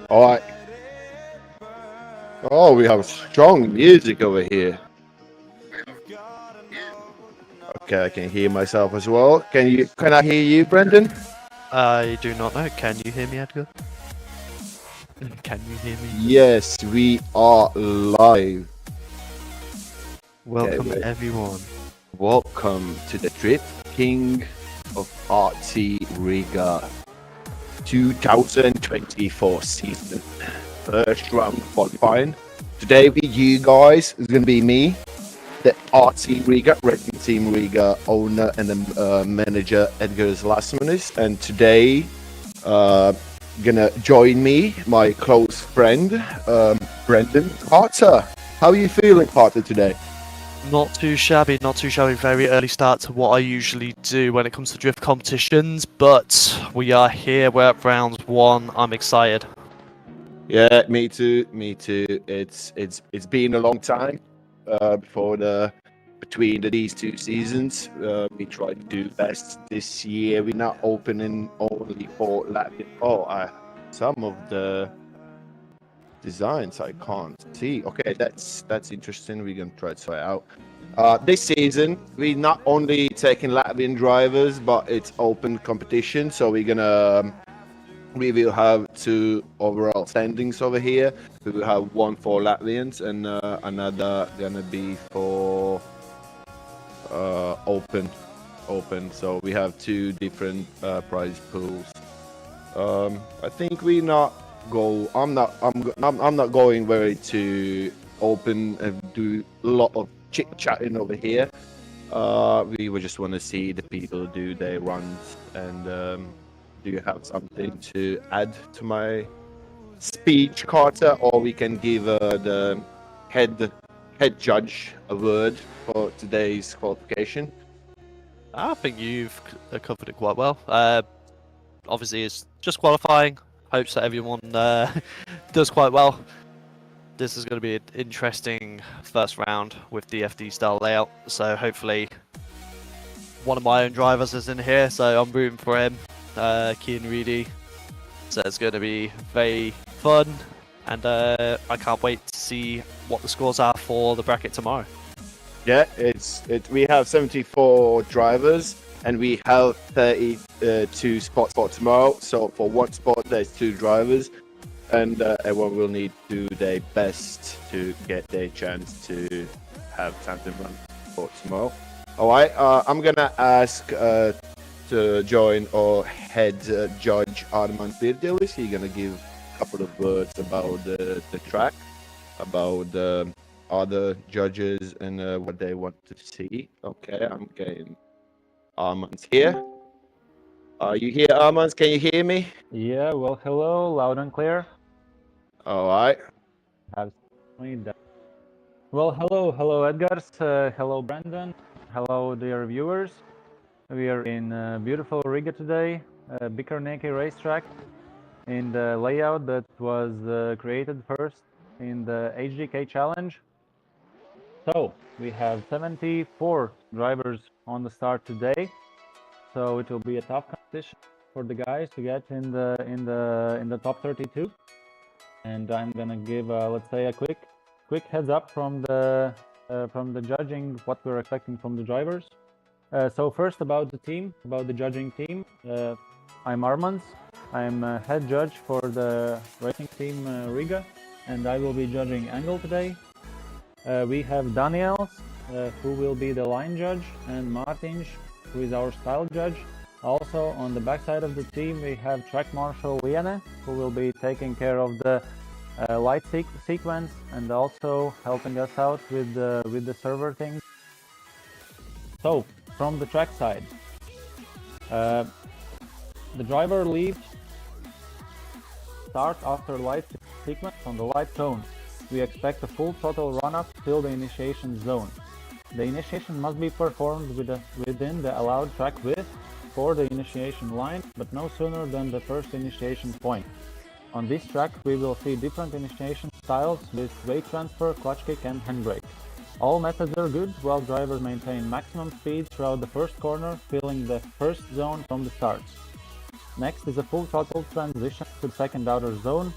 Alright. Oh, we have strong music over here. Okay, I can hear myself as well. Can I hear you, Brendan? I do not know. Can you hear me, Edgar? Can you hear me? Yes, we are live. Welcome, Okay, everyone. welcome to the Drift King of RTRiga 2024 season. First round qualifying. Today with you guys is going to be me, the RTRiga, Racing Team Riga owner and the manager Edgar Lasmanis. And today, gonna join me, my close friend, Brendan Carter. How are you feeling, Carter, today? Not too shabby, not too shabby. Very early start to what I usually do when it comes to drift competitions, but we are here. We're at round one. I'm excited. Yeah, me too. It's been a long time between these two seasons. We tried to do best this year. We're not opening only for Latvian. Some of the designs I can't see. Okay, that's interesting. We're gonna try to try it out. This season we're not only taking Latvian drivers, but it's open competition. So we will have two overall standings over here. We will have one for Latvians and another gonna be for open. So we have two different prize pools. I think we not go. I'm not going very to open and do a lot of chit chatting over here. We would just want to see the people do their runs. And do you have something to add to my speech, Carter, or we can give the head judge a word for today's qualification? I think you've covered it quite well. Obviously, it's just qualifying. Hopes that everyone does quite well. This is going to be an interesting first round with DFD style layout. So hopefully, one of my own drivers is in here. So I'm rooting for him, Team Riga. So it's going to be very fun, and I can't wait to see what the scores are for the bracket tomorrow. Yeah, we have 74 drivers and we have 32 spots for tomorrow. So for one spot, there's two drivers, and everyone will need to do their best to get their chance to have tandem run for tomorrow. All right, I'm gonna ask to join our head judge Arman Virdilis. He's gonna give a couple of words about the track, about the other judges and what they want to see. Okay, I'm getting Arman's here. Are you here, Armand? Can you hear me? Yeah, well, hello, loud and clear. All right. Well, hello, Edgars. Hello, Brandon. Hello, dear viewers. We are in beautiful Riga today, Bikarneki racetrack, in the layout that was created first in the HDK challenge. So we have 74 drivers on the start today. So it will be a tough competition for the guys to get in the top 32. And I'm gonna give let's say a quick heads up from the judging, what we're expecting from the drivers. So first about the judging team. I'm Armand. I'm head judge for the racing team Riga, and I will be judging angle today. We have Daniels, who will be the line judge, and Martins, who is our style judge. Also on the backside of the team we have track marshal Liene, who will be taking care of the light sequence and also helping us out with the server things. So from the track side, the driver leaves start after light sequence on the light zone. We expect a full throttle run-up till the initiation zone. The initiation must be performed within the allowed track width for the initiation line, but no sooner than the first initiation point. On this track, we will see different initiation styles with weight transfer, clutch kick and handbrake. All methods are good, while drivers maintain maximum speed throughout the first corner, filling the first zone from the start. Next is a full throttle transition to the second outer zone.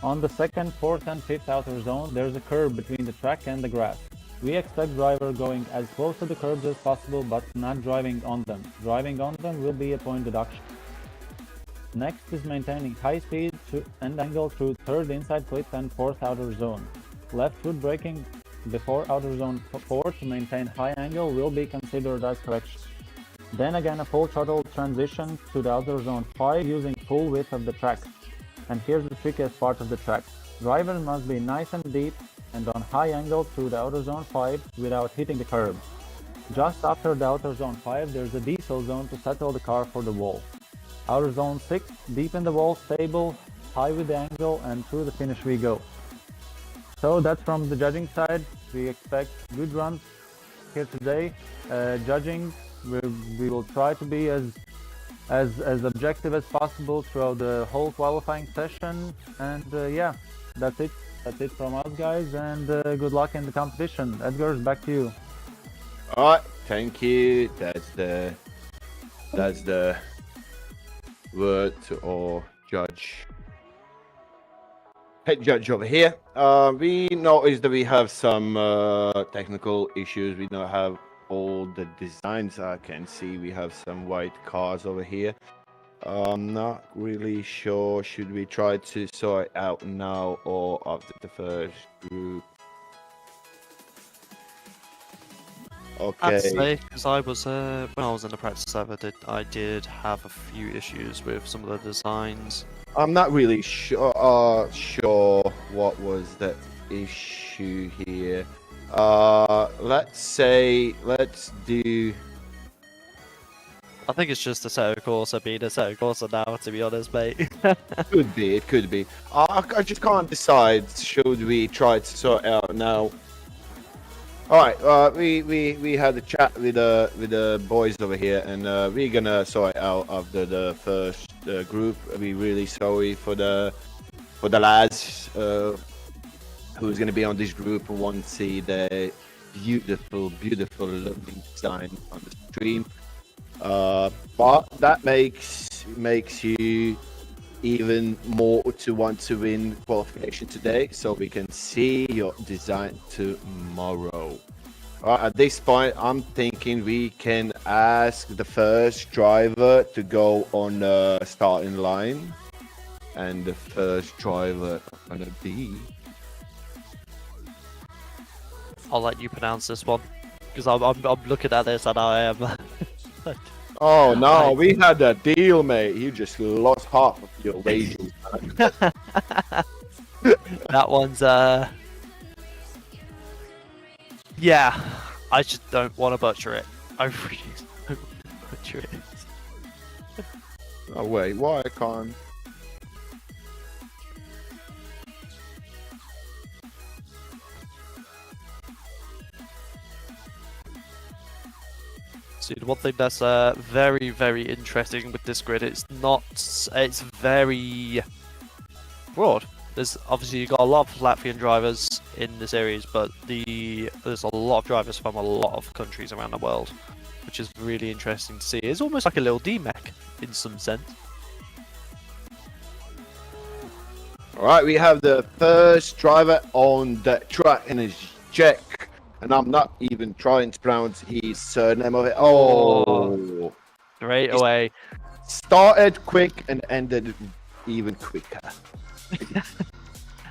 On the second, fourth and fifth outer zone, there's a curb between the track and the grass. We expect driver going as close to the curbs as possible, but not driving on them. Driving on them will be a point deduction. Next is maintaining high speed and angle through third inside clip and fourth outer zone. Left foot braking before outer zone 4 to maintain high angle will be considered as correction. Then again a full throttle transition to the outer zone 5 using full width of the track. And here's the trickiest part of the track. Drivers must be nice and deep and on high angle through the outer zone 5 without hitting the curb. Just after the outer zone 5 there's a diesel zone to settle the car for the wall. Outer zone 6, deep in the wall, stable, high with the angle, and through the finish we go. So that's from the judging side. We expect good runs here today. Judging, we will try to be as objective as possible throughout the whole qualifying session. And yeah, that's it. That's it from us, guys. And good luck in the competition. Edgar, back to you. All right, thank you. That's the word to our judge. Head judge over here. We noticed that we have some technical issues. We don't have all the designs. I can see we have some white cars over here. I'm not really sure. Should we try to sort it out now or after the first group? Okay. I'd say, because I was when I was in the practice server, I did have a few issues with some of the designs. I'm not really sure what was the issue here. Let's do. I think it's just Assetto Corsa being Assetto Corsa now, to be honest, mate. Could be, it could be. I just can't decide. Should we try to sort it out now? All right. We had a chat with the boys over here, and we're gonna sort it out after the first group. We're really sorry for the lads who's gonna be on this group and want to see the beautiful lovely design on the stream. But that makes you even more to want to win qualification today, so we can see your design tomorrow. At this point, I'm thinking we can ask the first driver to go on the starting line, and the first driver gonna be. I'll let you pronounce this one, because I'm looking at this and I am. Oh no, we had a deal, mate. You just lost half of your wages. That one's yeah, I just don't want to butcher it. I really don't want to butcher it. Oh wait, why can't? See, the one thing that's very, very interesting with this grid, it's very broad. There's obviously you've got a lot of Latvian drivers in the series, but there's a lot of drivers from a lot of countries around the world, which is really interesting to see. It's almost like a little DMEC in some sense. All right, we have the first driver on the track, and it's Jack. And I'm not even trying to pronounce his surname of it. Oh, straight away. Started quick and ended even quicker.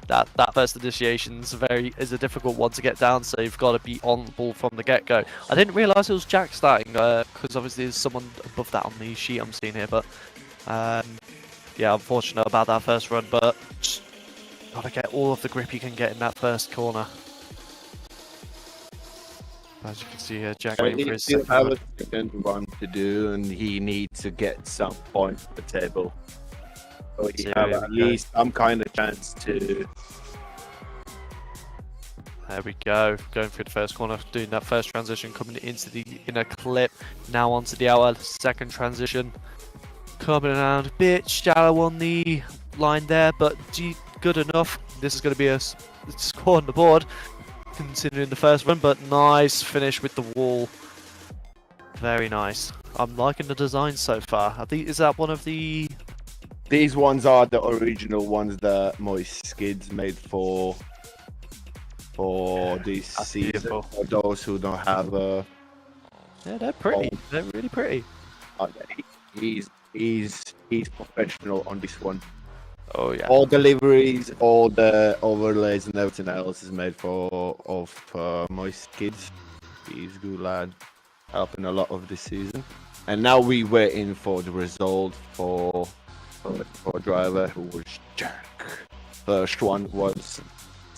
that first initiation is a difficult one to get down, so you've got to be on the ball from the get-go. I didn't realise it was Jack starting, because obviously there's someone above that on the sheet I'm seeing here, but yeah, unfortunate about that first run, but just gotta get all of the grip you can get in that first corner. As you can see here, Jack waiting for his still second have run. a second one to do, and he needs to get some points on the table. So he have at least some kind of chance to. There we go, going through the first corner, doing that first transition, coming into the inner clip, now onto the outer second transition. Coming around a bit shallow on the line there, but good enough. This is going to be a score on the board, considering the first run, but nice finish with the wall. Very nice. I'm liking the design so far. I think, is that one of the... These ones are the original ones that Moist Skids made for this that's season. beautiful. For those who don't have Yeah, they're pretty. They're really pretty. he's professional on this one. Oh yeah. All the liveries, all the overlays and everything else is made of Moist Kids. He's a good lad, helping a lot of this season. And now we waiting for the result for a driver who was Jack. First one was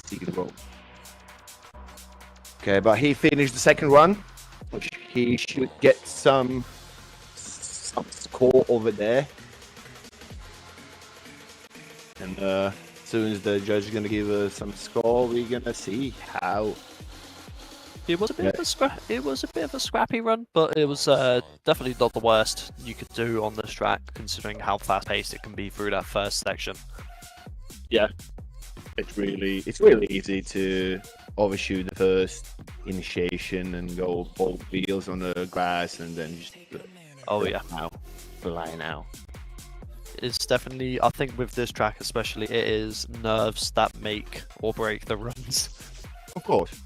0. Okay, but he finished the second run, which he should get some score over there. And as soon as the judge is gonna give us some score, we're gonna see how. It was a bit of a scrappy run, but it was definitely not the worst you could do on this track, considering how fast-paced it can be through that first section. Yeah, it's really easy to overshoot the first initiation and go both wheels on the grass and then just fly now. It's definitely, I think with this track especially, it is nerves that make or break the runs. Of course.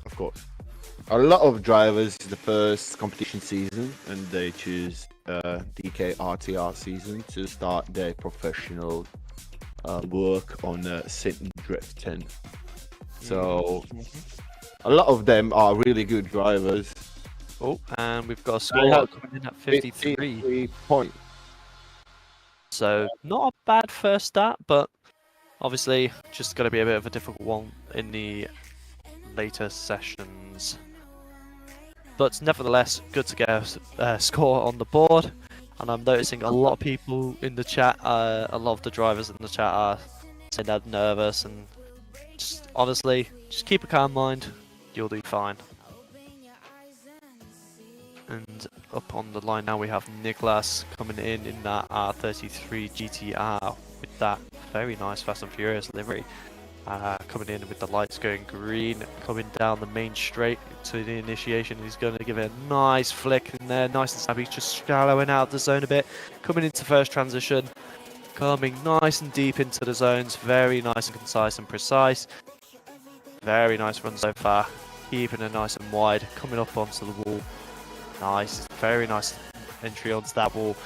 A lot of drivers the first competition season and they choose DKRTR season to start their professional work on Sydney Drifting. So a lot of them are really good drivers. Oh, and we've got a score coming in at 53. 53 points. So not a bad first start, but obviously just going to be a bit of a difficult one in the later sessions. But nevertheless, good to get a score on the board. And I'm noticing a lot of people in the chat, a lot of the drivers in the chat are saying they're nervous. And just honestly, just keep a calm mind. You'll do fine. And up on the line now we have Niklas coming in that R33 GTR with that very nice Fast and Furious livery. Coming in with the lights going green, coming down the main straight to the initiation. He's going to give it a nice flick in there, nice and snappy, just shallowing out the zone a bit. Coming into first transition, coming nice and deep into the zones, very nice and concise and precise. Very nice run so far, keeping it nice and wide, coming up onto the wall. Nice, very nice entry onto that wall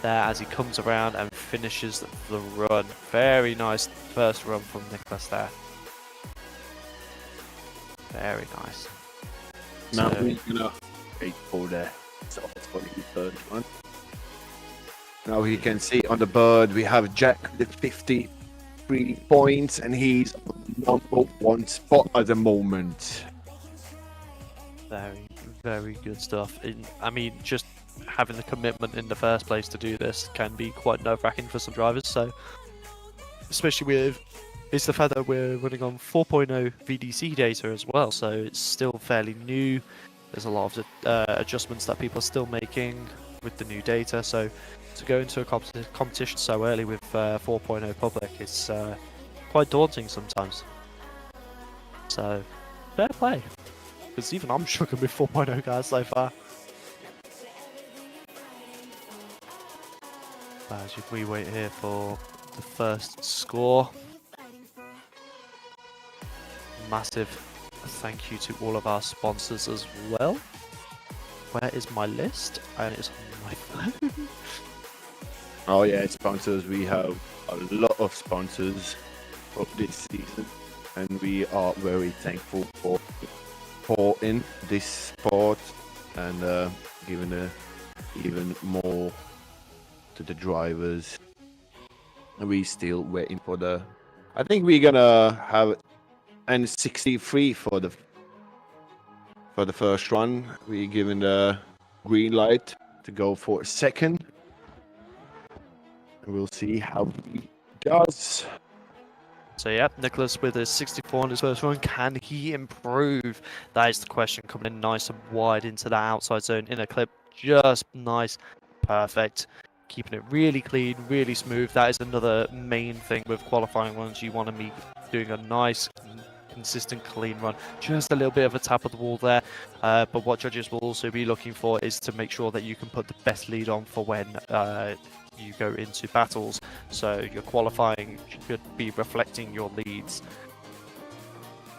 there as he comes around and finishes the run. Very nice first run from Niklas there. Very nice. Now So- we're gonna wait for the results for the third one. Now you can see on the board we have Jack with 53 points and he's on number 1 spot at the moment. Very, very good stuff. I mean, just having the commitment in the first place to do this can be quite nerve-wracking for some drivers. So, especially with it's the fact that we're running on 4.0 VDC data as well, so it's still fairly new. There's a lot of adjustments that people are still making with the new data. So, to go into a competition so early with 4.0 public, it's quite daunting sometimes. So, fair play. Because even I'm struggling with 4.0 guys so far. As we wait here for the first score. Massive thank you to all of our sponsors as well. Where is my list? And it's on my phone. Oh yeah, sponsors. We have a lot of sponsors of this season and we are very thankful for supporting this sport and giving even more to the drivers. And we still waiting for the. I think we're gonna have N63 for the first run. We're given the green light to go for a second. And we'll see how he does. So yeah, Nicholas with a 64 on his first run. Can he improve? That is the question. Coming in nice and wide into that outside zone in a clip. Just nice. Perfect. Keeping it really clean, really smooth. That is another main thing with qualifying runs. You want to be doing a nice, consistent, clean run. Just a little bit of a tap of the wall there. But what judges will also be looking for is to make sure that you can put the best lead on for when you go into battles. So your qualifying should be reflecting your leads.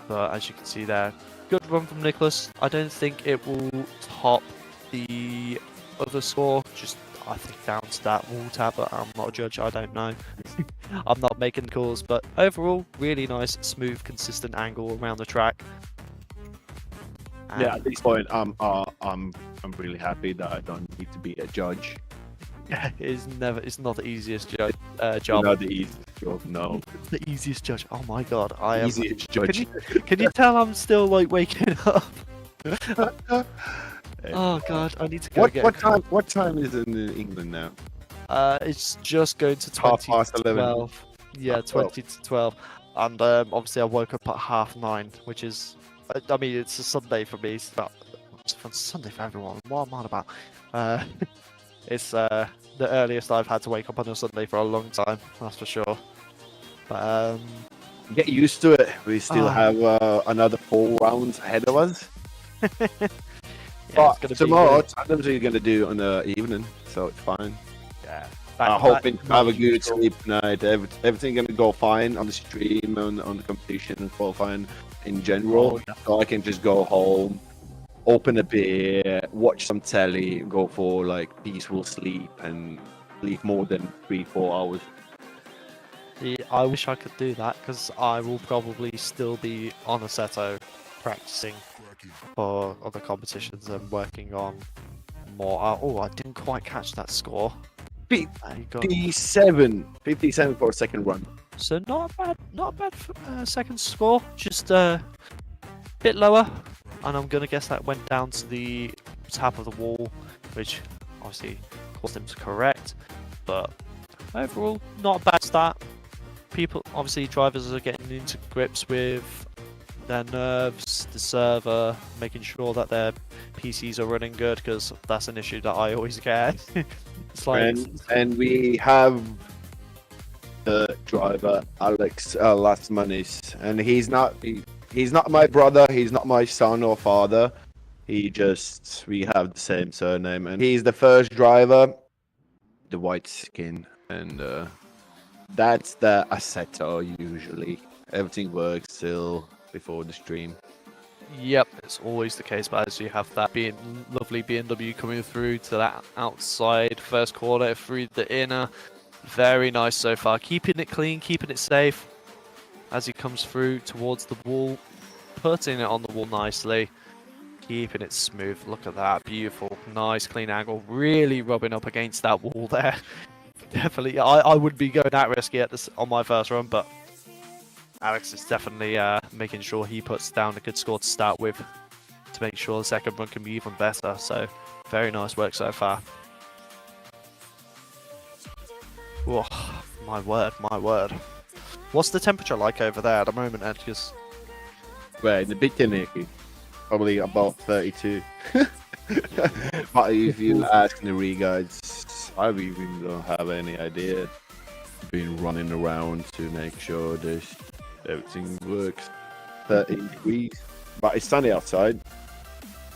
But as you can see there, good run from Nicholas. I don't think it will top the other score. Just I think down to that wall tap, but I'm not a judge. I don't know. I'm not making calls, but overall, really nice, smooth, consistent angle around the track. And Yeah, at this point, I'm really happy that I don't need to be a judge. it's not the easiest job. Not the easiest job, no. The easiest judge. Oh my god, I am. Easiest judge. Can you tell I'm still like waking up? Oh god, I need to go get. What time is it in England now? It's just going to 20 past to 11. 12. Yeah, Half 12. 20 to 12. And obviously I woke up at 9:30, which is, I mean, it's a Sunday for me. It's a Sunday for everyone. What am I on about? It's the earliest I've had to wake up on a Sunday for a long time, that's for sure. But Get used to it. We still have another 4 rounds ahead of us. yeah, But it's gonna tomorrow, be tandems are going to do on the evening, so it's fine. yeah. I'm hoping to have a good sleep tonight. Everything going to go fine on the stream, on the competition and qualifying in general. Oh, yeah. So I can just go home, open a beer, watch some telly, go for like peaceful sleep and sleep more than 3-4 hours. Yeah, I wish I could do that because I will probably still be on Assetto practicing for other competitions and working on more. Oh, I didn't quite catch that score. You got- 57 for a second run. So not a bad second score, just a bit lower. And I'm gonna guess that went down to the tap of the wall, which obviously caused him to correct. But overall, not a bad start. People, obviously, drivers are getting into grips with their nerves, the server, making sure that their PCs are running good, because that's an issue that I always get. It's like, And we have the driver Alex Lasmanis, and he's not my brother, he's not my son or father. We have the same surname, and he's the first driver, the white skin, and that's the Assetto usually. Everything works still before the stream. yep, it's always the case. But as you have that lovely BMW coming through to that outside first corner through the inner, very nice so far. Keeping it clean, keeping it safe as he comes through towards the wall, putting it on the wall nicely, keeping it smooth. Look at that, beautiful, nice clean angle, really rubbing up against that wall there. Definitely, I would be going that risky at this on my first run, but Alex is definitely making sure he puts down a good score to start with to make sure the second run can be even better. So very nice work so far. Whoa, my word, my word. What's the temperature like over there at the moment, Ed? 'Cause Well, in the beginning, probably about 32. But if you ask the Riga, I really don't have any idea. Been running around to make sure everything works. 13 degrees, but it's sunny outside.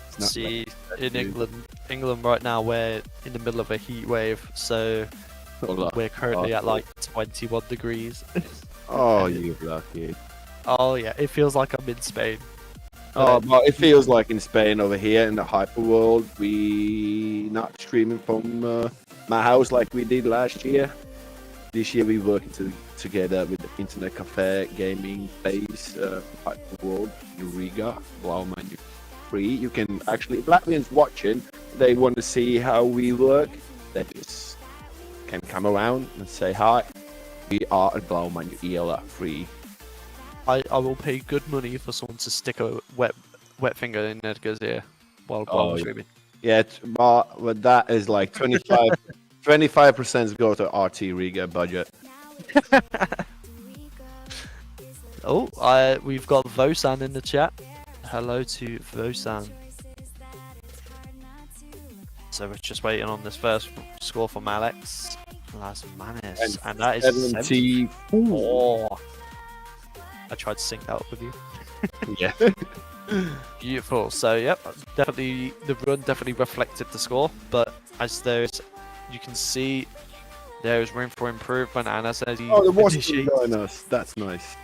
It's not see, like in England right now, we're in the middle of a heat wave, so we're currently at like 21 degrees. Oh, you lucky. Oh yeah, it feels like I'm in Spain. Oh, but it feels like in Spain over here in the hyper world, we not streaming from my house like we did last year. This year we working together with the internet cafe gaming place hyper world in Riga, Blauman free. You can actually, if Latvians watching, they want to see how we work, they just can come around and say hi. We are at Blauman ELA free. I will pay good money for someone to stick a wet finger in Edgar's ear while streaming. Yeah, but that is like 25% go to RT Riga budget. Oh, we've got Vosan in the chat. Hello to Vosan. So we're just waiting on this first score from Alex Lasmanis, and that is 74. I tried to sync that up with you. Yeah. Beautiful. So yep, definitely the run definitely reflected the score, but as you can see, there is room for improvement, and as he Oh, the water's initiates- going us. That's nice.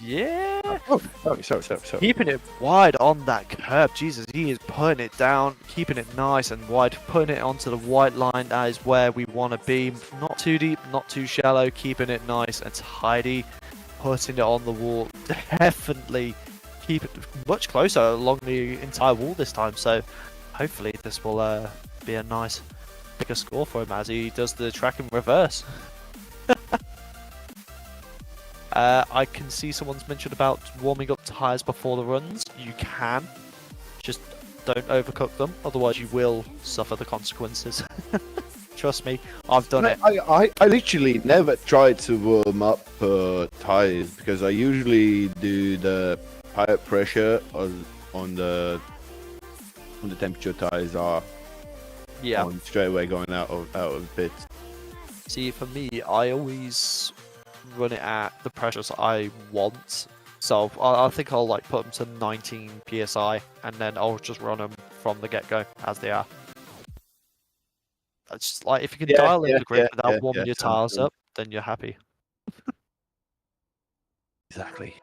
yeah, Oh, sorry. keeping it wide on that curb. Jesus, he is putting it down, keeping it nice and wide, putting it onto the white line. That is where we want to be. Not too deep, not too shallow, keeping it nice and tidy, putting it on the wall. Definitely keep it much closer along the entire wall this time. So hopefully this will be a nice bigger score for him as he does the track in reverse. I can see someone's mentioned about warming up tyres before the runs. You can, just don't overcook them, otherwise you will suffer the consequences. Trust me, I've done it. I literally never tried to warm up tires because I usually do the tire pressure on the temperature tires are on straight away going out of the pit. See, for me, I always run it at the pressures I want. So I think I'll like put them to 19 psi, and then I'll just run them from the get-go as they are. It's just like if you can dial in the grip without warming your tires up, then you're happy. Exactly.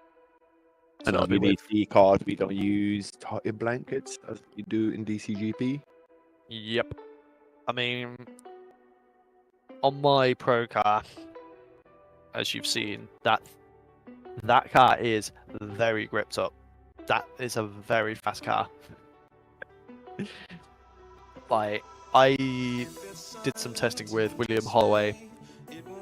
So And on the DC card, we don't use tire blankets as we do in DCGP. Yep. I mean, on my pro car, as you've seen, that car is very gripped up. That is a very fast car. Like, I did some testing with William Holloway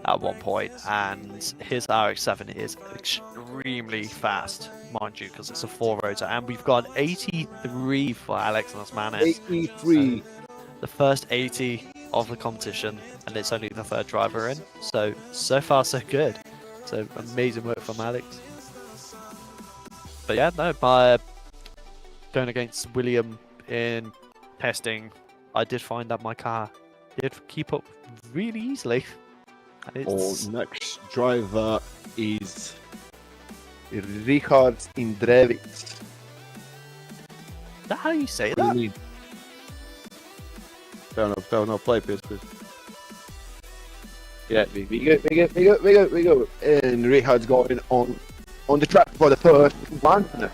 at one point, and his RX-7 is extremely fast, mind you, because it's a 4-rotor, and we've got an 83 for Alex Nasmanes. 83. So the first 80 of the competition, and it's only the third driver in. So far so good. So amazing work from Alex. But yeah, no, by going against William in testing, I did find that my car did keep up really easily. Our next driver is Richard Indrevic. Is that how you say that? No, play, please. Yeah, we go. And Richard's going on the track for the first one.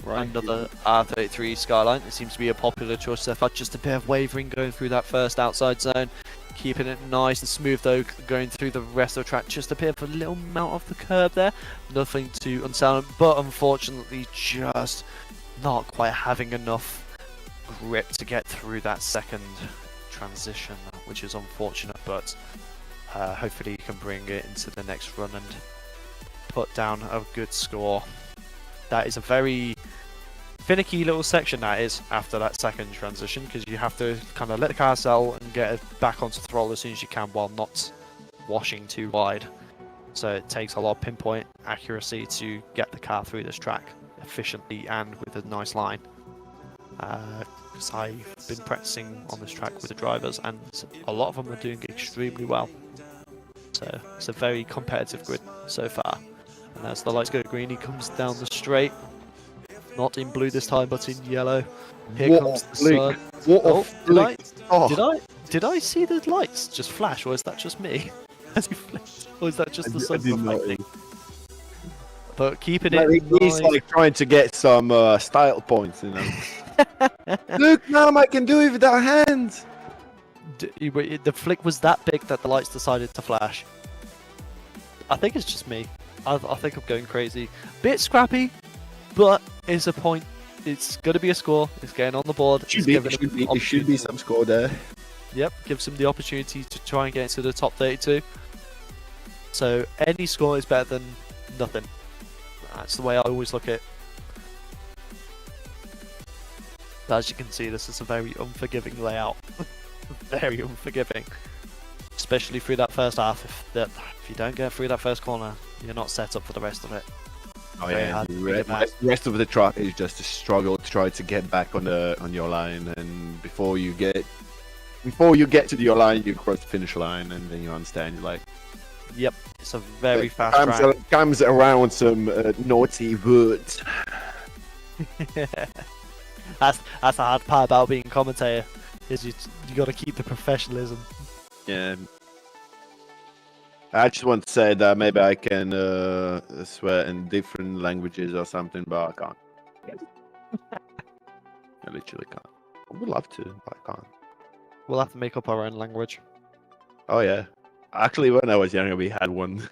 Right. Another R33 Skyline. It seems to be a popular choice so far. Just a bit of wavering going through that first outside zone. Keeping it nice and smooth though, going through the rest of the track. Just a bit of a little mount off the curb there. Nothing too unsound, but unfortunately just not quite having enough grip to get through that second transition, which is unfortunate, but hopefully you can bring it into the next run and put down a good score. That is a very finicky little section that is after that second transition, because you have to kind of let the car settle and get it back onto throttle as soon as you can while not washing too wide. So it takes a lot of pinpoint accuracy to get the car through this track efficiently and with a nice line. Because I've been practicing on this track with the drivers, and a lot of them are doing extremely well. So it's a very competitive grid so far. And as the lights go green, he comes down the straight. Not in blue this time, but in yellow. Here comes the sun. Did I see the lights just flash, or is that just me? As he flicked, or is that just the sun reflecting? But keeping it. He's like trying to get some style points, you know. Look, Mom, I can do it without hands. The flick was that big that the lights decided to flash. I think it's just me. I think I'm going crazy. Bit scrappy, but it's a point. It's going to be a score. It's getting on the board. It should be some score there. Yep, gives him the opportunity to try and get into the top 32. So any score is better than nothing. That's the way I always look at it. But as you can see, this is a very unforgiving layout. Very unforgiving. Especially through that first half. If you don't get through that first corner, you're not set up for the rest of it. Oh yeah, the rest of the track is just a struggle to try to get back on your line, and before you get to your line, you cross the finish line, and then you understand, you're like, Yep, it's a very fast track. Comes around some naughty words. That's the hard part about being a commentator, is you got to keep the professionalism. Yeah. I just want to say that maybe I can swear in different languages or something, but I can't. I literally can't. I would love to, but I can't. We'll have to make up our own language. Oh yeah. Actually, when I was younger, we had one.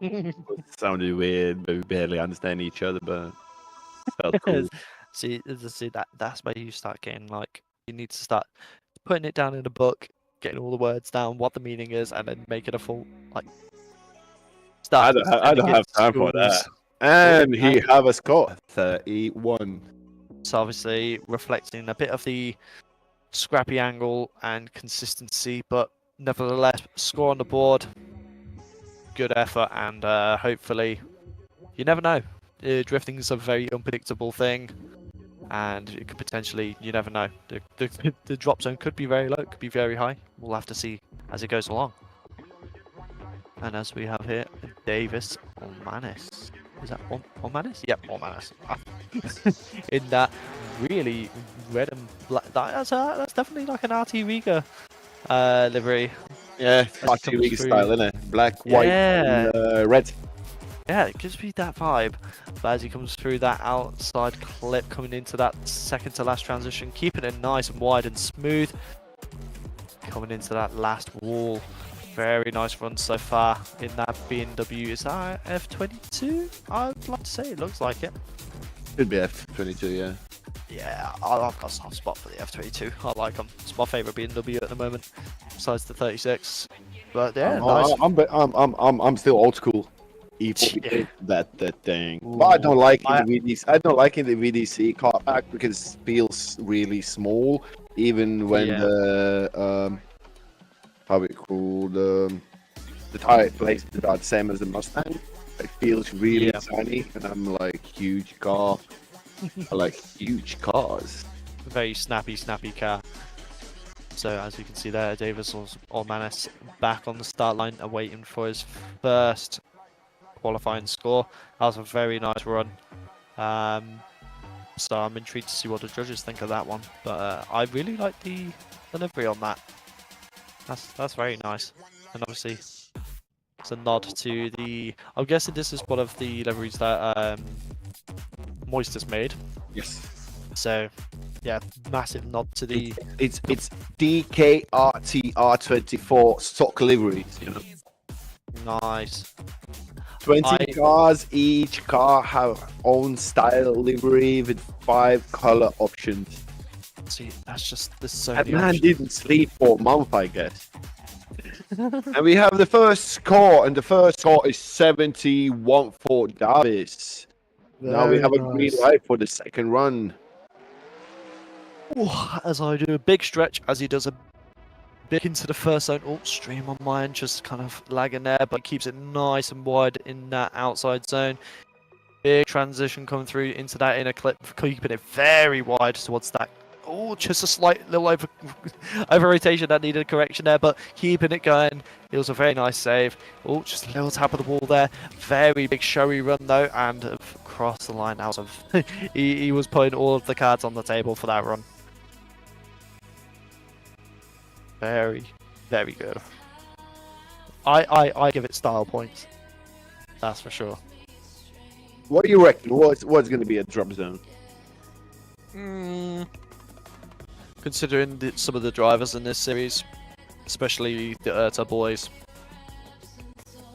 It sounded weird, but we barely understand each other, but felt cool. see, that's where you start getting like, you need to start putting it down in a book, getting all the words down, what the meaning is, and then make it a full like. I don't have time for that. And he have a score 31. So obviously reflecting a bit of the scrappy angle and consistency, but nevertheless score on the board. Good effort, and hopefully, you never know. Drifting is a very unpredictable thing, and it could potentially, you never know. The drop zone could be very low, could be very high. We'll have to see as it goes along. And as we have here, Davis Ormanis. Is that Ormanis? Yep, Ormanis. In that really red and black. That's definitely like an RTRiga livery. Yeah, RTRiga style, isn't it? Black, white, and red. Yeah, it gives me that vibe. But as he comes through that outside clip, coming into that second to last transition, keeping it nice and wide and smooth. Coming into that last wall. Very nice run so far in that BMW. Is that F22? I'd like to say it looks like it. Could be F22, yeah. Yeah, I've got a soft spot for the F22. I like them. It's my favourite BMW at the moment, besides the 36. But yeah, nice. I'm still old school. That thing. Ooh, but I don't like in the VDC. I don't like in the VDC car pack because it feels really small. Even when the how it called the tire places are the same as the Mustang. It feels really tiny, and I'm like huge car. I like huge cars. Very snappy car. So as you can see there, Davis Ormanis back on the start line, awaiting for his first qualifying score. That was a very nice run. So I'm intrigued to see what the judges think of that one. But I really like the delivery on that. That's very nice. And obviously, it's a nod to the. I'm guessing this is one of the liveries that Moist has made. Yes. So, yeah, massive nod to the. It's DKRTR24 stock liveries, you know. Nice. 20 cars, each car have own style livery with 5 color options. See, that's just this so. That man didn't sleep for a month, I guess. And we have the first score, and the first score is 71 for Davis. Now we have a green light for the second run. Ooh, as I do a big stretch, as he does a bit into the first zone. Oh, stream on mine, just kind of lagging there, but keeps it nice and wide in that outside zone. Big transition coming through into that inner clip, keeping it very wide towards that. Oh, just a slight little over rotation that needed a correction there, but keeping it going. It was a very nice save. Oh, just a little tap of the wall there. Very big showy run though, and across the line out of. he was putting all of the cards on the table for that run. Very, very good. I give it style points. That's for sure. What do you reckon? What's going to be a drop zone? Considering some of the drivers in this series, especially the IRTA boys,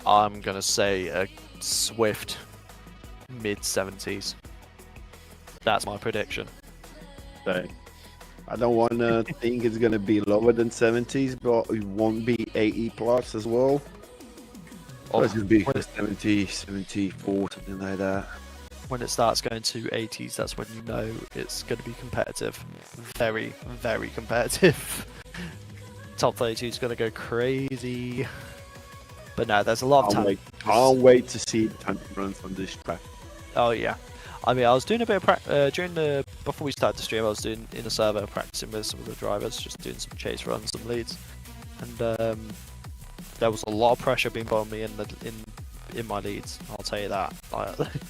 I'm going to say a swift mid-70s. That's my prediction. Okay. I don't want to think it's going to be lower than 70s, but it won't be 80 plus as well. It's going to be 70, 74, something like that. When it starts going to 80s, that's when you know it's going to be competitive. Very, very competitive. Top 32 is going to go crazy. But no, there's a lot of time. Can't wait to see the time runs on this track. Oh yeah. I mean, I was doing a bit of practice before we started the stream. I was doing in a server practicing with some of the drivers, just doing some chase runs, some leads, and there was a lot of pressure being put on me in my leads. I'll tell you that.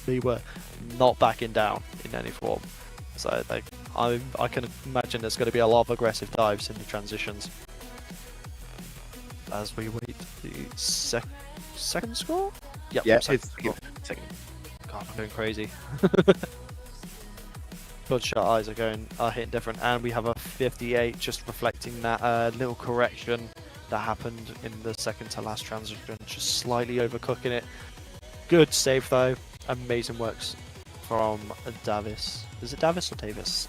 We were not backing down in any form. So I can imagine there's going to be a lot of aggressive dives in the transitions. As we wait the second score? Yep, Yeah, second it's score. second. God, I'm going crazy. Bloodshot eyes are hitting different, and we have a 58, just reflecting that little correction that happened in the second to last transition, just slightly overcooking it. Good save though, amazing works from Davis. Is it Davis or Davis?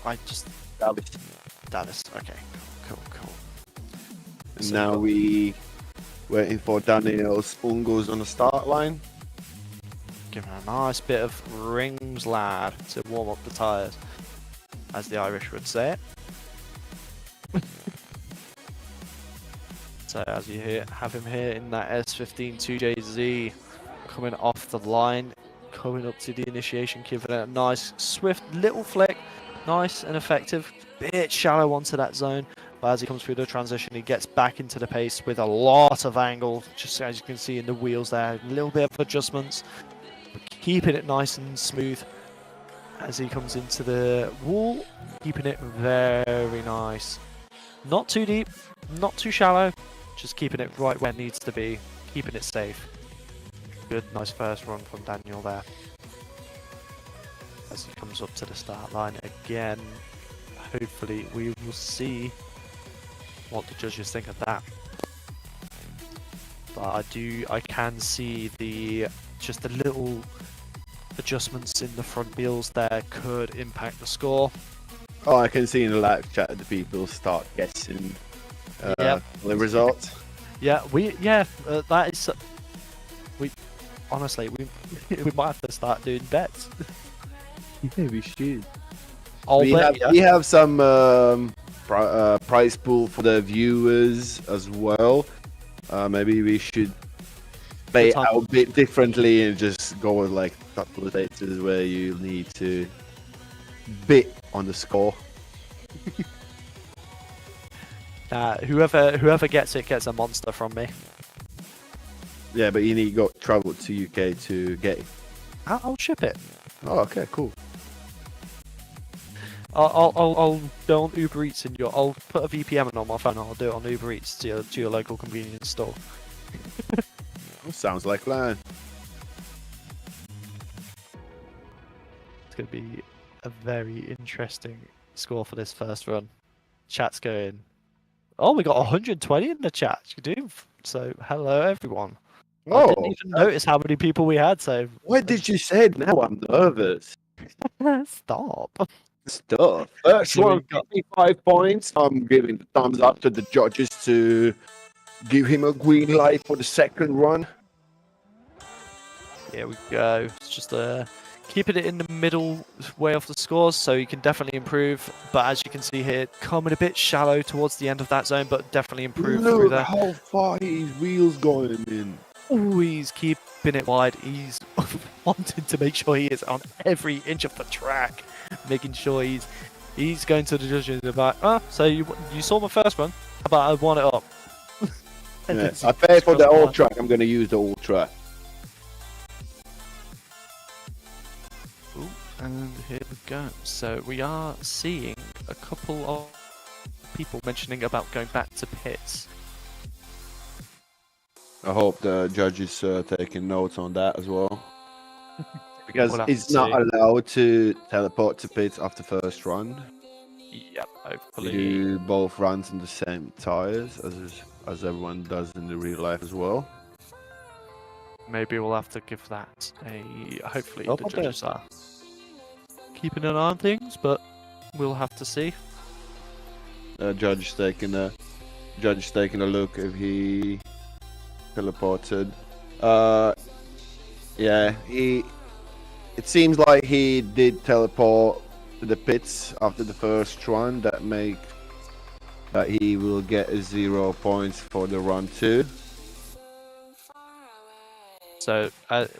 Davis. Okay, cool. And So now we waiting for Daniel Spungos on the start line. Giving a nice bit of rings, lad, to warm up the tyres, as the Irish would say it. So as you have him here in that S15 2JZ, coming off the line, coming up to the initiation, giving it a nice, swift little flick, nice and effective. Bit shallow onto that zone, but as he comes through the transition, he gets back into the pace with a lot of angle, just as you can see in the wheels there, a little bit of adjustments, keeping it nice and smooth as he comes into the wall, keeping it very nice. Not too deep, not too shallow, just keeping it right where it needs to be, keeping it safe. Good, nice first run from Daniel there. As he comes up to the start line again, hopefully we will see what the judges think of that. But I can see just the little adjustments in the front wheels there could impact the score. Oh, I can see in the live chat the people start guessing the results. Yeah, that is. We honestly, we might have to start doing bets. Yeah, we should. We We have some prize pool for the viewers as well. Maybe we should play out a bit differently and just go with like a couple of places where you need to bid on the score. Whoever gets it gets a monster from me. Yeah, but you need to go travel to UK to get it. I'll ship it. Oh, okay, cool. I'll go on Uber Eats I'll put a VPN on my phone and I'll do it on Uber Eats to your local convenience store. Sounds like plan. It's going to be a very interesting score for this first run. Chat's going. Oh, we got 120 in the chat. So hello everyone. I didn't even notice how many people we had. So what did you say? Now I'm nervous. Stop. Stuff. First one, 55 points. I'm giving the thumbs up to the judges to give him a green light for the second run. Here we go. It's just keeping it in the middle way of the scores, so you can definitely improve. But as you can see here, coming a bit shallow towards the end of that zone, but definitely improve through Look there. how far his wheels going in. Oh, he's keeping it wide. He's wanting to make sure he is on every inch of the track, making sure he's going to the judges about. Oh, so you saw my first one. How about I won it up? Yeah, I pay for the old track. I'm going to use the old track. Ooh, and here we go. So we are seeing a couple of people mentioning about going back to pits. I hope the judges taking notes on that as well. Because We'll it's have to not see. allowed to teleport to pits after first run. Yep, hopefully. You do both runs in the same tires as everyone does in the real life as well. Maybe we'll have to give that a. Hopefully, Oh, the okay. judges are keeping an eye on things, but we'll have to see. Judge taking a look if he teleported. Yeah, it seems like he did teleport to the pits after the first run. That he will get 0 points for the run 2. So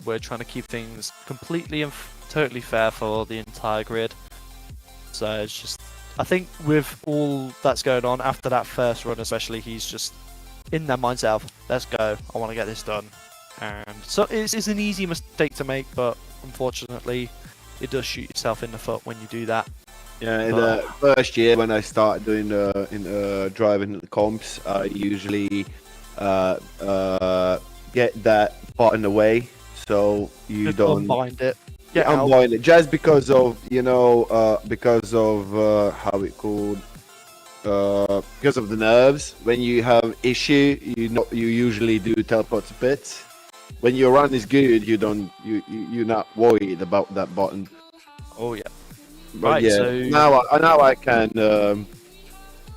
we're trying to keep things completely and totally fair for the entire grid. So it's just, I think with all that's going on after that first run, especially, he's just in their mindset of, let's go, I want to get this done. And so it's an easy mistake to make, but unfortunately, it does shoot yourself in the foot when you do that. Yeah, in the first year when I started doing driving comps, I usually get that button away, so you Just don't unbind it. Get out. unwind it just because of how it called because of the nerves. When you have issue, you usually do teleport to pit. When your run is good, you're not worried about that button. Oh yeah. But Right, yeah, so now I can.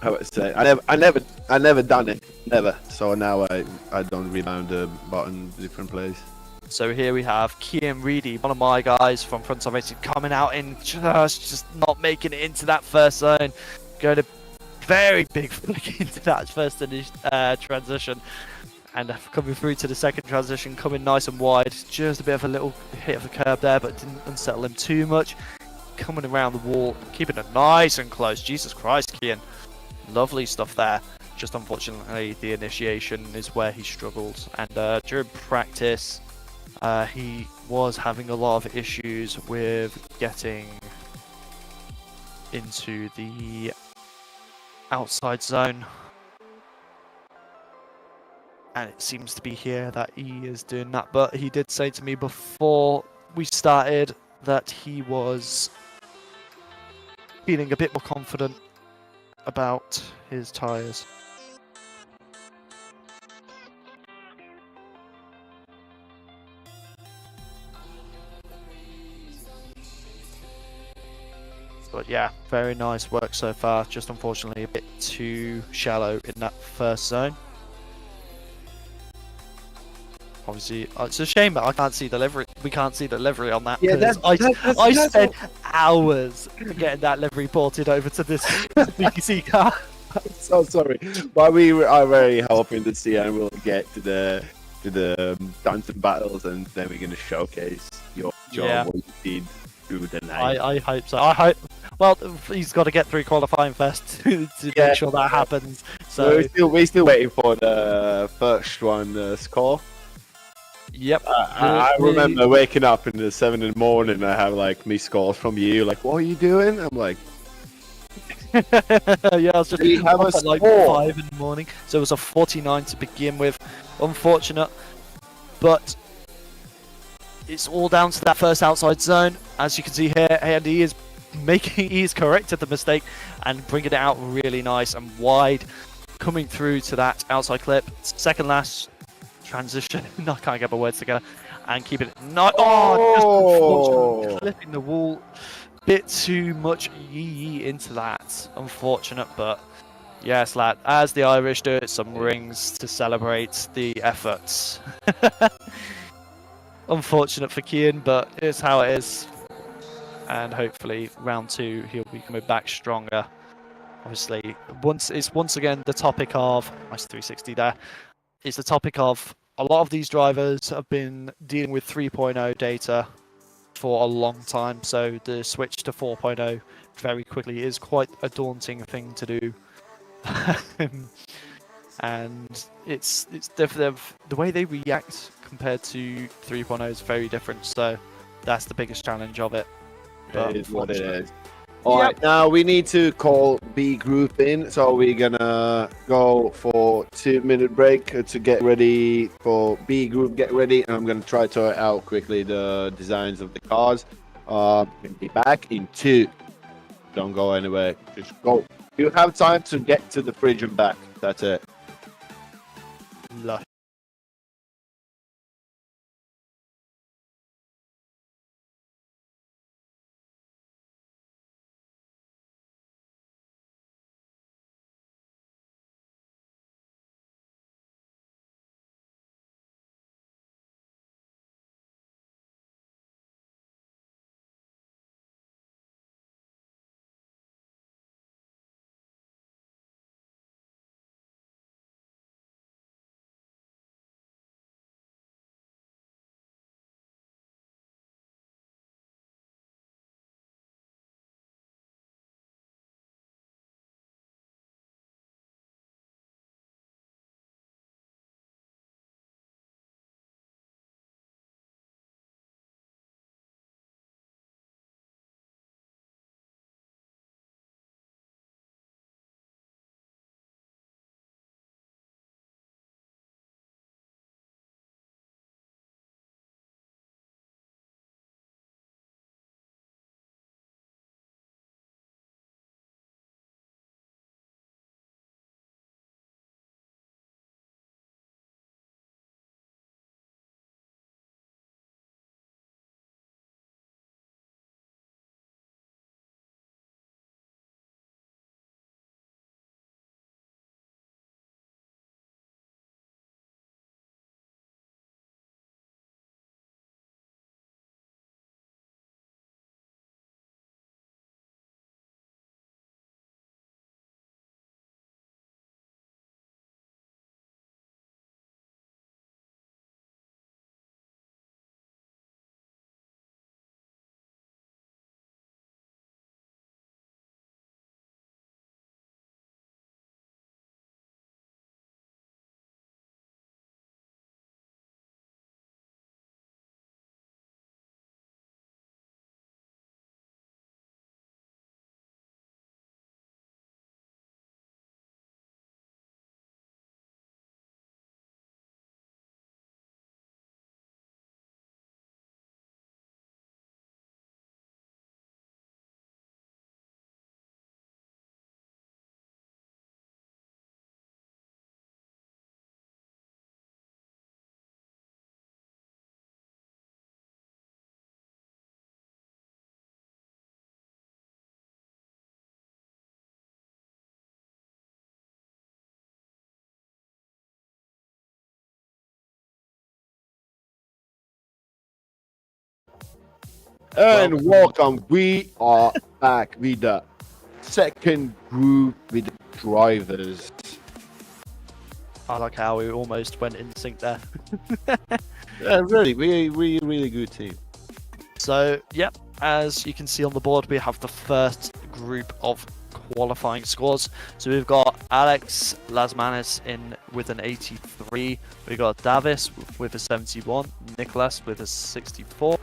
How would I say? I never done it, never. So now I don't rebound the button different place. So here we have Team Riga, one of my guys from Frontside Racing, coming out in just not making it into that first zone. Going a very big flick into that first transition. And coming through to the second transition, coming nice and wide. Just a bit of a little hit of a curb there, but didn't unsettle him too much. Coming around the wall, keeping it nice and close. Jesus Christ, Kian. Lovely stuff there. Just unfortunately, the initiation is where he struggled. And during practice, he was having a lot of issues with getting into the outside zone. And it seems to be here that he is doing that. But he did say to me before we started that he was feeling a bit more confident about his tyres. But yeah, very nice work so far. Just unfortunately a bit too shallow in that first zone. Obviously, it's a shame that I can't see delivery. We can't see the livery on that. Yeah, I spent hours getting that livery ported over to this BC car. So sorry, but we are very hoping to see, and we'll get to the dance and battles, and then we're gonna showcase your job, Yeah. what you did through the night. I hope so. I hope. Well, he's got to get through qualifying first to Yeah. make sure that happens. So So we're still waiting for the first one score. yep. I remember waking up in the 7 in the morning. I have like missed calls from you, like, "What are you doing?" I'm like, Yeah, I was just We have up a at like score. 5 in the morning. So it was a 49 to begin with. Unfortunate, but it's all down to that first outside zone. As you can see here, and he is corrected the mistake and bringing it out really nice and wide, coming through to that outside clip. Second last transition. I can't get my words together. And keeping it not. Oh, just unfortunately clipping the wall. Bit too much yee into that. Unfortunate, but yes, lad. As the Irish do it, some rings to celebrate the efforts. Unfortunate for Kian, but it's how it is. And hopefully, round 2, he'll be coming back stronger. Obviously, once again the topic of nice 360 there. It's the topic of a lot of these drivers have been dealing with 3.0 data for a long time, so the switch to 4.0 very quickly is quite a daunting thing to do. And it's different. The way they react compared to 3.0 is very different, so that's the biggest challenge of it. It is what it unfortunately- is. All right, now we need to call B group in, so we're gonna go for 2-minute break to get ready for B group. Get ready, and I'm gonna try to sort out quickly the designs of the cars. We'll be back in 2. Don't go anywhere. Just go. You have time to get to the fridge and back. That's it. Lush. And welcome, we are back with the second group with the drivers. I like how we almost went in sync there. Really, really good team. So, yep, as you can see on the board, we have the first group of qualifying scores. So we've got Alex Lasmanis in with an 83, we got Davis with a 71, Nicholas with a 64,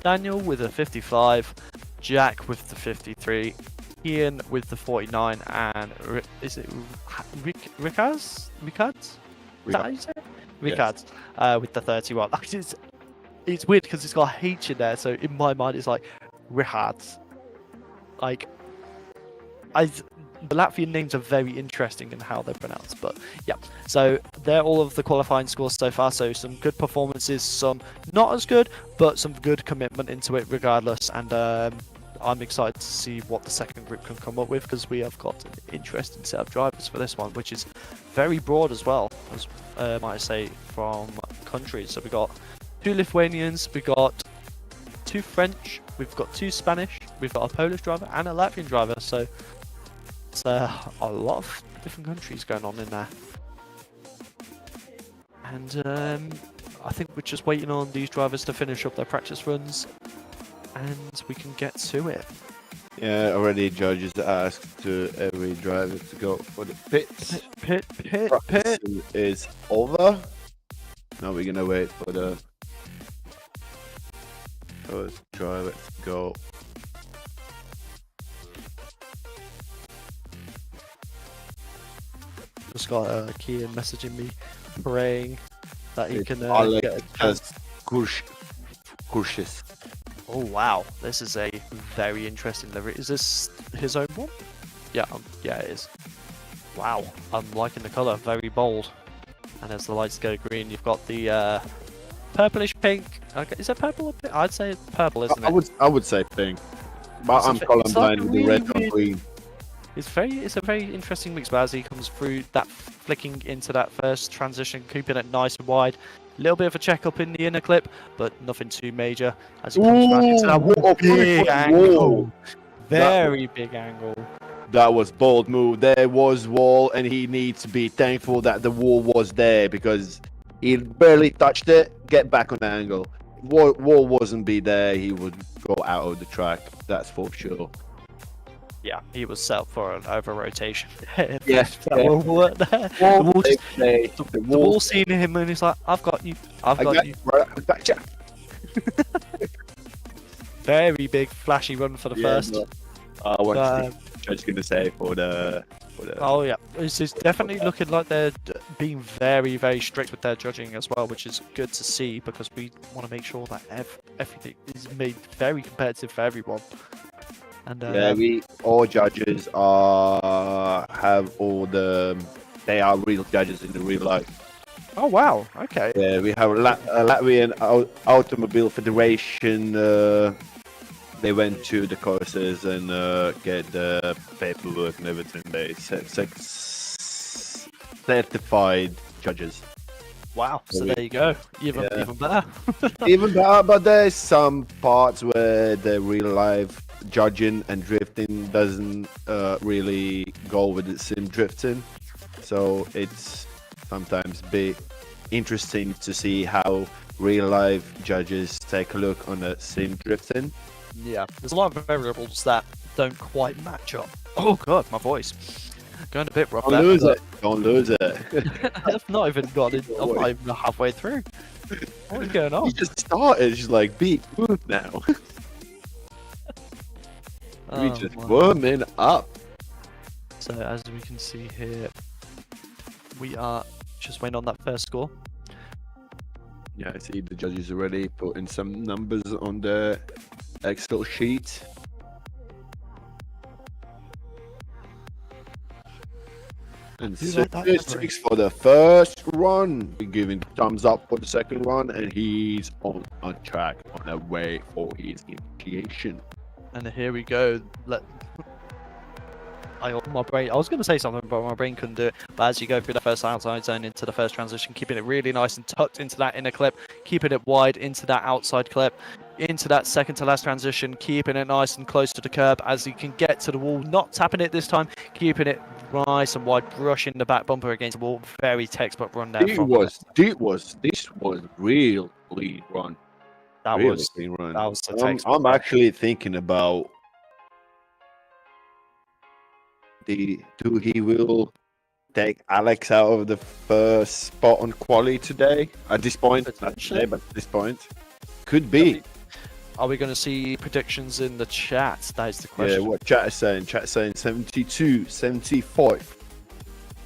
Daniel with a 55, Jack with the 53, Ian with the 49, and is it Ricaz? Is that how you say it? Ricaz with the 31. It's weird because it's got a H in there, so in my mind it's like Rihards. Like, the Latvian names are very interesting in how they're pronounced, but yeah. So they're all of the qualifying scores so far. So some good performances, some not as good, but some good commitment into it regardless. And I'm excited to see what the second group can come up with, because we have got an interesting set of drivers for this one, which is very broad as well, as might I say, from countries. So we got 2 Lithuanians, we got 2 French, we've got 2 Spanish, we've got a Polish driver and a Latvian driver. So it's a lot of different countries going on in there. And I think we're just waiting on these drivers to finish up their practice runs, and we can get to it. Yeah, already judges asked to every driver to go for the pits. Pit. Practice is over. Now we're gonna wait for the first driver to go. Just got Kian messaging me, praying that he can Alex get a chance. Kursis. Oh wow, this is a very interesting livery. Is this his own one? Yeah, yeah it is. Wow, I'm liking the colour, very bold. And as the lights go green, you've got the purplish pink. Okay, is it purple or pink? I'd say it's purple, isn't it? I would say pink, but It's I'm colorblind with the red and green. It's a very interesting mix, but as he comes through that, flicking into that first transition, keeping it nice and wide. A little bit of a check up in the inner clip, but nothing too major. As he comes back into that big angle, very big angle. That was bold move. There was wall, and he needs to be thankful that the wall was there, because he barely touched it. Get back on the angle. Wall wasn't be there, he would go out of the track. That's for sure. Yeah, he was set up for an over rotation. Yes, that will work there. The wall seen him, and he's like, "I've got you. I've got you." Gotcha. Very big, flashy run for the first. What's the judge going to say for the? Oh yeah, this is definitely looking like they're being very, very strict with their judging as well, which is good to see, because we want to make sure that everything is made very competitive for everyone. And yeah, all judges have all the. They are real judges in the real life. Oh wow! Okay. Yeah, we have Latvian Automobile Federation. They went to the courses and get the paperwork and everything. They certified judges. Wow! So there you go. Even better. Even better, but there's some parts where the real life judging and drifting doesn't really go with the sim drifting. So it's sometimes be interesting to see how real life judges take a look on the sim drifting. Yeah, there's a lot of variables that don't quite match up. Oh god, my voice going a bit rough. Don't lose it. Don't lose it. I've not even got it. I'm not even halfway through. What is going on? You just started. Just like be good now. We just warming up. So as we can see here, we are just waiting on that first score. Yeah, I see the judges already putting some numbers on the Excel sheet. And 6 for the first run. We're giving thumbs up for the second run, and he's on track, on the way for his initiation. And here we go. I was going to say something, but my brain couldn't do it. But as you go through the first outside zone into the first transition, keeping it really nice and tucked into that inner clip, keeping it wide into that outside clip, into that second to last transition, keeping it nice and close to the curb as he can get to the wall, not tapping it this time, keeping it nice and wide, brushing the back bumper against the wall. Very textbook run there. This was real clean run. That Really was clean run. that was the textbook. I'm actually thinking about he will take Alex out of the first spot on quali today. At this point, not today, but at this point, could be. Are we going to see predictions in the chat? That is the question. Yeah, what chat is saying? Chat saying 72, 75.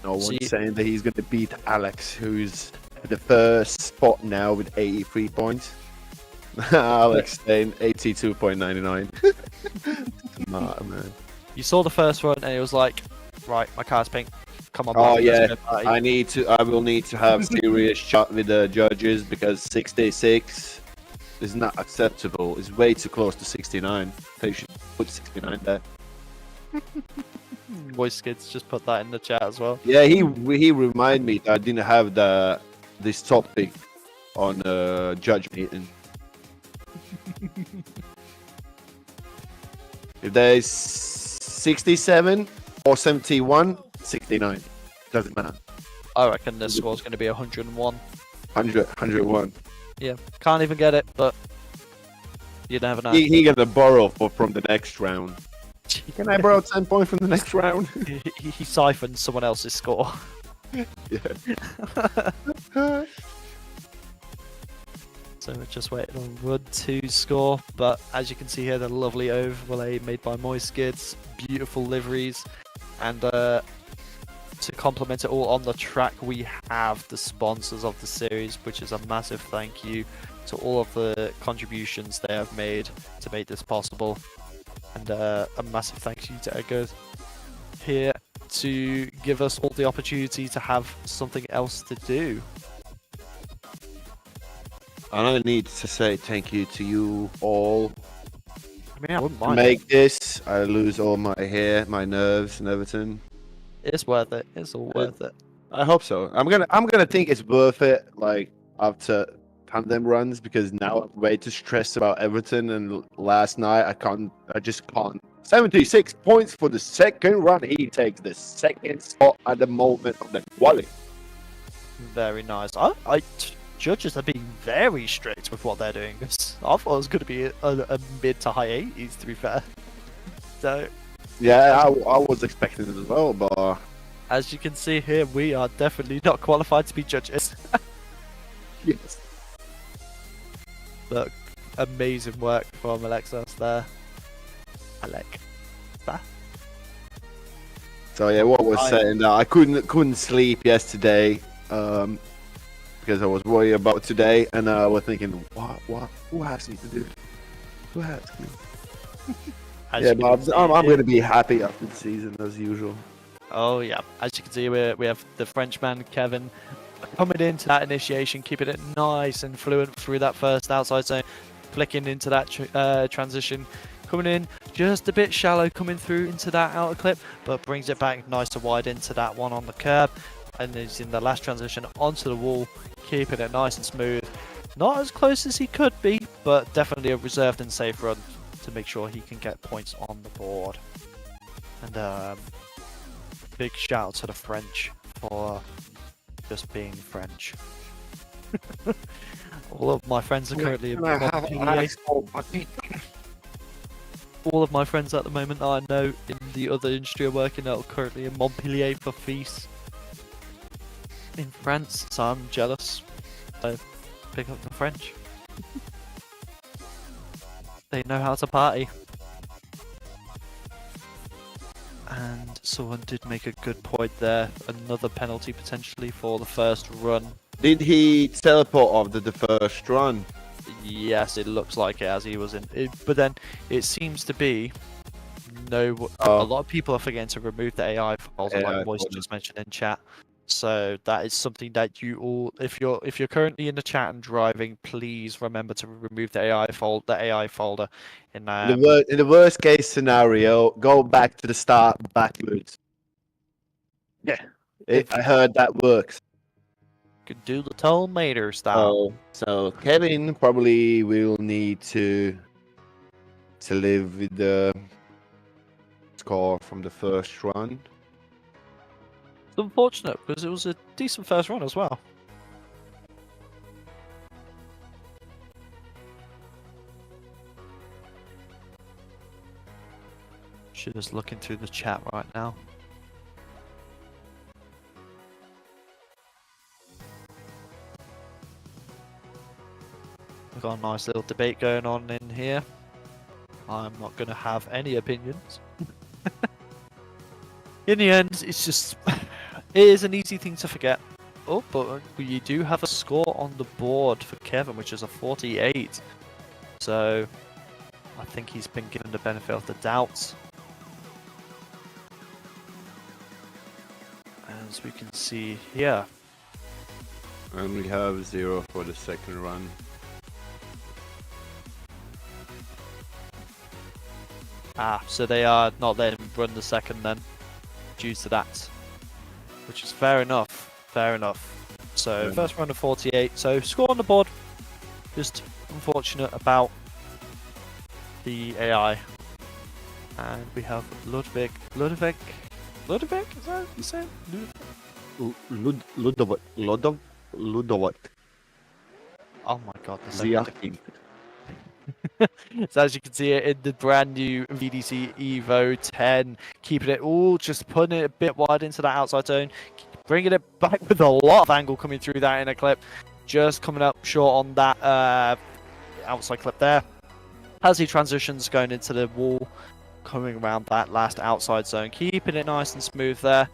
No one's saying that he's going to beat Alex, who's at the first spot now with 83 points. Alex saying 82.99. Smart, man. You saw the first one and it was like, right, my car's pink. Come on. Oh buddy, yeah, let's go, I will need to have serious chat with the judges because 66 is not acceptable. It's way too close to 69. They should put 69 there. Voice kids just put that in the chat as well. Yeah, he reminded me that I didn't have this topic on judge meeting. If there is 67 or 71, 69. Doesn't matter. I reckon this score's going to be 101. 101. Yeah, can't even get it, but you never know. He got to borrow from the next round. Can I borrow 10 points from the next round? He siphoned someone else's score. Yeah. So we're just waiting on Run 2's score, but as you can see here, the lovely overlay made by Moist Skids, beautiful liveries, and to complement it all on the track, we have the sponsors of the series, which is a massive thank you to all of the contributions they have made to make this possible, and a massive thank you to Edgar here to give us all the opportunity to have something else to do. And I need to say thank you to you all. I mean, I wouldn't To mind. make this, I lose all my hair, my nerves, and everything. It's worth it. It's all worth it. I hope so. I'm gonna think it's worth it, like after tandem runs, because now I'm way too stressed about everything. And last night I just can't. 76 points for the second run. He takes the second spot at the moment of the quali. Very nice. Judges are being very strict with what they're doing. I thought it was going to be a mid to high 80s, to be fair. So, Yeah, I was expecting it as well, but as you can see here, we are definitely not qualified to be judges. yes. Look, amazing work from Alexis there. So yeah, what was saying that I couldn't sleep yesterday, because I was worried about today, and I was thinking, who asked me to do it? Who asked me? Yeah, but I'm gonna be happy after the season as usual. Oh yeah, as you can see, we have the Frenchman Kevin coming into that initiation, keeping it nice and fluent through that first outside zone, flicking into that transition, coming in just a bit shallow, coming through into that outer clip, but brings it back nice and wide into that one on the curb, and is in the last transition onto the wall, keeping it nice and smooth. Not as close as he could be, but definitely a reserved and safe run to make sure he can get points on the board. And big shout out to the French for just being French. All of my friends are currently in Montpellier. All of my friends at the moment that I know in the other industry are working are currently in Montpellier for feast in France, so I'm jealous. So pick up the French. They know how to party. And someone did make a good point there. Another penalty potentially for the first run. Did he teleport after the first run? Yes, it looks like it as he was in. But then it seems to be a lot of people are forgetting to remove the AI files, like Voice just mentioned in chat. So that is something that you all, if you're currently in the chat and driving, please remember to remove the AI folder. In the worst case scenario, go back to the start backwards. Yeah, I heard that works. can do the tomater style. So Kevin probably will need to live with the score from the first run. It's unfortunate because it was a decent first run as well. Should just look into the chat right now. We've got a nice little debate going on in here. I'm not going to have any opinions. In the end, it's just... it is an easy thing to forget. Oh, but you do have a score on the board for Kevin, which is a 48. So, I think he's been given the benefit of the doubt. As we can see here. And we have 0 for the second run. Ah, so they are not letting him run the second then, due to that. Which is fair enough, fair enough. So, first run of 48, so score on the board. Just unfortunate about the AI. And we have Ludwig, is that what you said? Ludovot. Oh my god, this Ziakin. So as you can see it in the brand new VDC Evo 10, keeping it all, just putting it a bit wide into that outside zone, bringing it back with a lot of angle coming through that inner clip, just coming up short on that outside clip there. As he transitions going into the wall, coming around that last outside zone, keeping it nice and smooth there.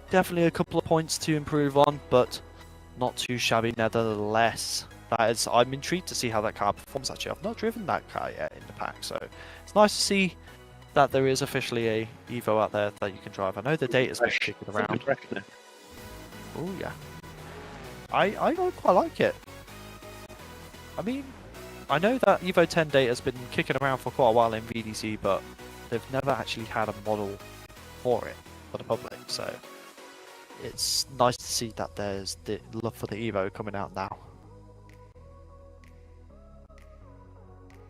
Definitely a couple of points to improve on, but not too shabby nevertheless. That is, I'm intrigued to see how that car performs actually. I've not driven that car yet in the pack, so it's nice to see that there is officially a Evo out there that you can drive. I know the data's been kicking around. Oh yeah. I quite like it. I mean, I know that Evo 10 data has been kicking around for quite a while in VDC, but they've never actually had a model for it for the public, so it's nice to see that there's the love for the Evo coming out now.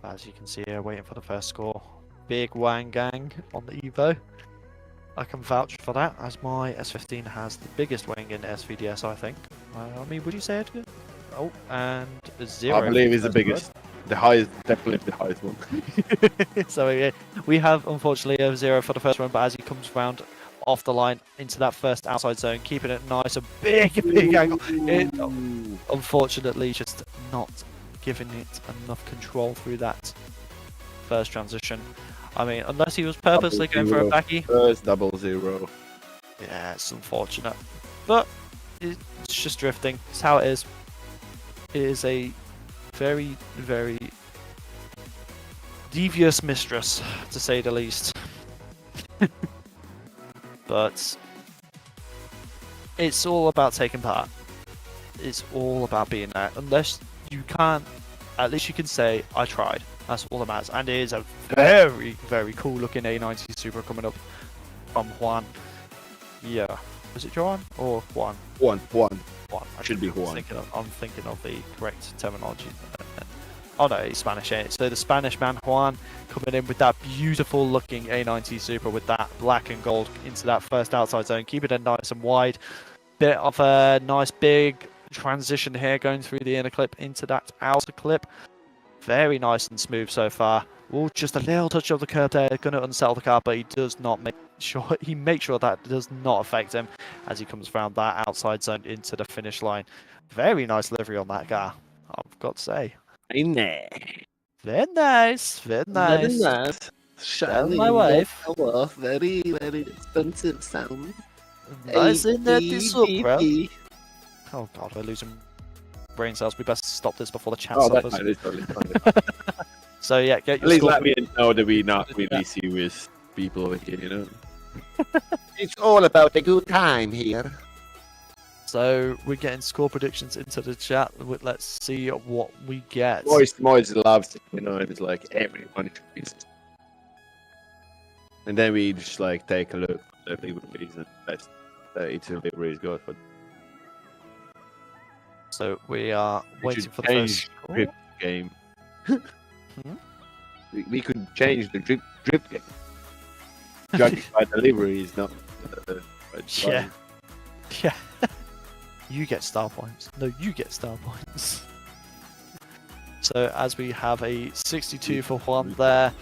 As you can see here, waiting for the first score. Big Wang Gang on the Evo. I can vouch for that, as my S15 has the biggest wing in SVDS, I think. I mean, would you say it? Oh, and 0. I believe it's the biggest. The highest, definitely the highest one. So yeah, we have, unfortunately, a 0 for the first run, but as he comes round off the line into that first outside zone, keeping it nice, a big angle. It, unfortunately, just not giving it enough control through that first transition. I mean, unless he was purposely going for a backy. First 0-0. Yeah, it's unfortunate. But it's just drifting. It's how it is. It is a very, very devious mistress, to say the least. But it's all about taking part. It's all about being there. Unless you can't, at least you can say, I tried. That's all that matters. And it is a very, very cool looking A90 Supra coming up from Juan. Yeah. Was it Johan or Juan? Juan. I Should be Juan. I'm thinking of the correct terminology. Oh no, he's Spanish, ain't it? So the Spanish man Juan coming in with that beautiful looking A90 Supra with that black and gold into that first outside zone, keeping it nice and wide. Bit of a nice big transition here going through the inner clip into that outer clip. Very nice and smooth so far. Oh, just a little touch of the curb there, going to unsettle the car, but he does not makes sure that does not affect him as he comes around that outside zone into the finish line. Very nice livery on that car, I've got to say. Very nice, very nice. Very nice. Shiny, my wife. Very, very expensive sound. Nice in that Supra. Oh god, we're losing brain cells. We best stop this before the chat suffers. Totally. So yeah, get your At least score. Latvians know that we're not really serious people over here, you know? It's all about a good time here. So we're getting score predictions into the chat. Let's see what we get. Moist loves it, you know, it's like everyone is. And then we just like take a look at the liveries and that's 32 liveries go for. So we are We waiting should for the first change score. Drift game. Hmm? We could change the drift game. Judging by delivery is not. Yeah. Yeah. You get star points. No, you get star points. So as we have a 62 for Juan there,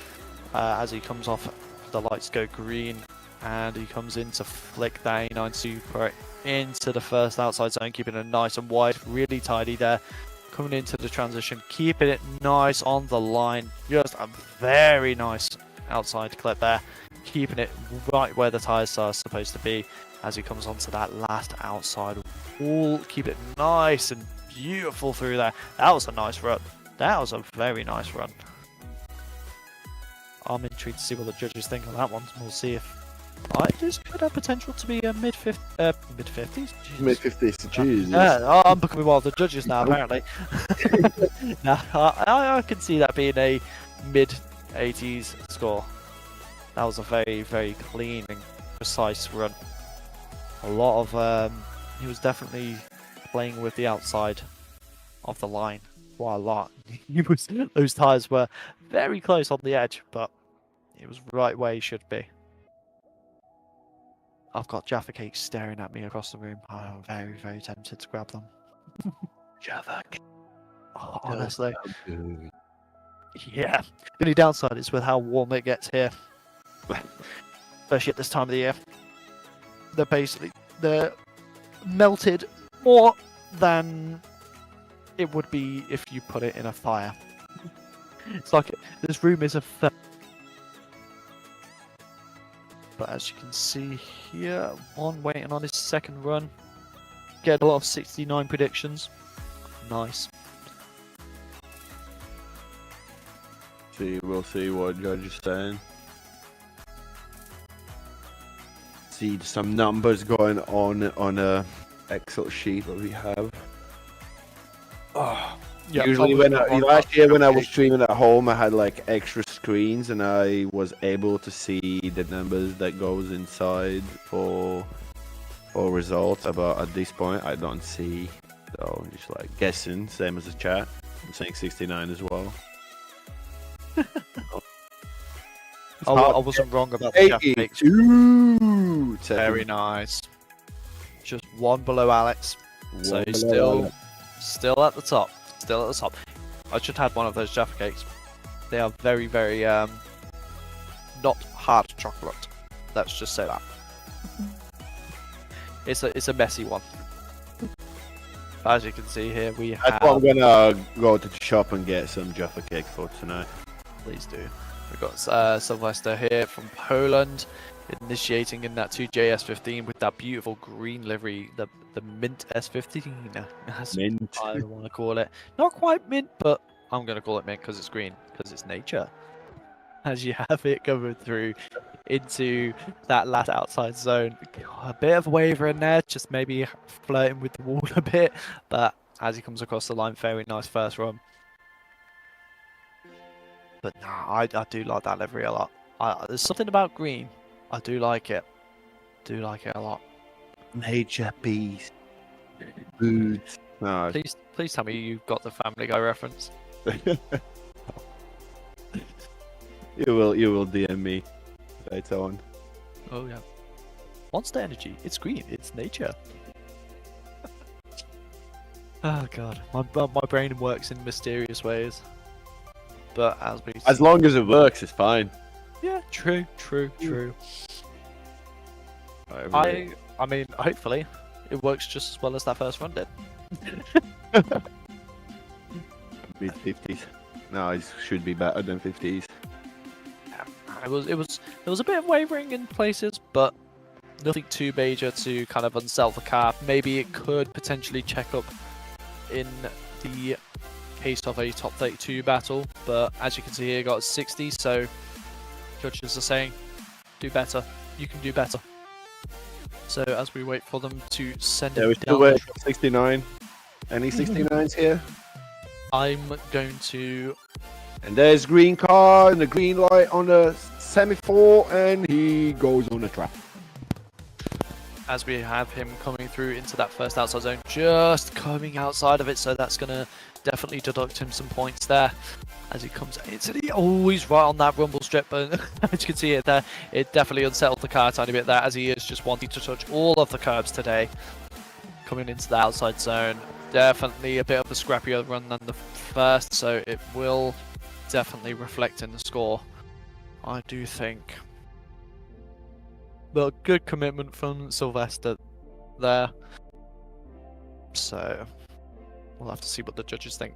as he comes off, the lights go green, and he comes in to flick that A9 Super into the first outside zone, keeping it nice and wide, really tidy there. Coming into the transition, keeping it nice on the line. Just a very nice outside clip there, keeping it right where the tyres are supposed to be as he comes onto that last outside wall. Keep it nice and beautiful through there. That was a nice run. That was a very nice run. I'm intrigued to see what the judges think on that one. We'll see if this could have potential to be a mid-50s. Mid-50s, Jesus. I'm becoming one of the judges now, apparently. Nah, I can see that being a mid-80s score. That was a very, very clean and precise run. A lot of he was definitely playing with the outside of the line quite a lot. Those tyres were very close on the edge, but it was right where he should be. I've got Jaffa cakes staring at me across the room. I'm very, very tempted to grab them. Java. Oh, honestly. Good. Yeah. The only downside is with how warm it gets here. Especially at this time of the year. They're melted more than it would be if you put it in a fire. It's like this room is a fire. But as you can see here, Juan waiting on his second run. Get a lot of 69 predictions. Nice. We'll see what judge is saying. See some numbers going on a Excel sheet that we have. Oh. Yep, Usually last year when I was streaming at home, I had like extra screens and I was able to see the numbers that goes inside for results. But at this point, I don't see. So I'm just like guessing, same as the chat. I'm saying 69 as well. I wasn't wrong about the Jaffa cakes. 82. Very nice. Just one below Alex. So he's still at the top. Still at the top. I should have one of those Jaffa cakes. They are very, very not hard chocolate. Let's just say that. It's a messy one. As you can see here, we have. That's why I'm gonna go to the shop and get some Jaffa cake for tonight. Please do. We've got Sylvester here from Poland, initiating in that 2JS15 with that beautiful green livery, the mint S15. That's Mint. what I want to call it. Not quite mint, but I'm going to call it mint because it's green, because it's nature. As you have it coming through into that last outside zone. A bit of waver in there, just maybe flirting with the wall a bit, but as he comes across the line, very nice first run. But nah, I do like that livery a lot. There's something about green. I do like it. Do like it a lot. Nature, peace, boots. No, Please tell me you've got the Family Guy reference. you will DM me later on. Oh yeah. Monster Energy. It's green. It's nature. Oh god, my brain works in mysterious ways. But as long as it works, it's fine. Yeah, true. I mean, hopefully, it works just as well as that first run did. Mid 50s. No, it should be better than 50s. It was a bit of wavering in places, but nothing too major to kind of unsell the car. Maybe it could potentially check up in the case of a top 32 battle, but as you can see here, got 60. So judges are saying, do better. You can do better. So as we wait for them to send it down, wait for 69. Any 69s here? I'm going to. And there's green car and the green light on the semaphore, and he goes on the track. as we have him coming through into that first outside zone, just coming outside of it, so that's going to definitely deduct him some points there as he comes into the always right on that rumble strip. But as you can see it there, it definitely unsettled the car a tiny bit there, as he is just wanting to touch all of the curbs today. Coming into the outside zone, definitely a bit of a scrappier run than the first, so it will definitely reflect in the score, I do think. But good commitment from Sylvester there. So we'll have to see what the judges think.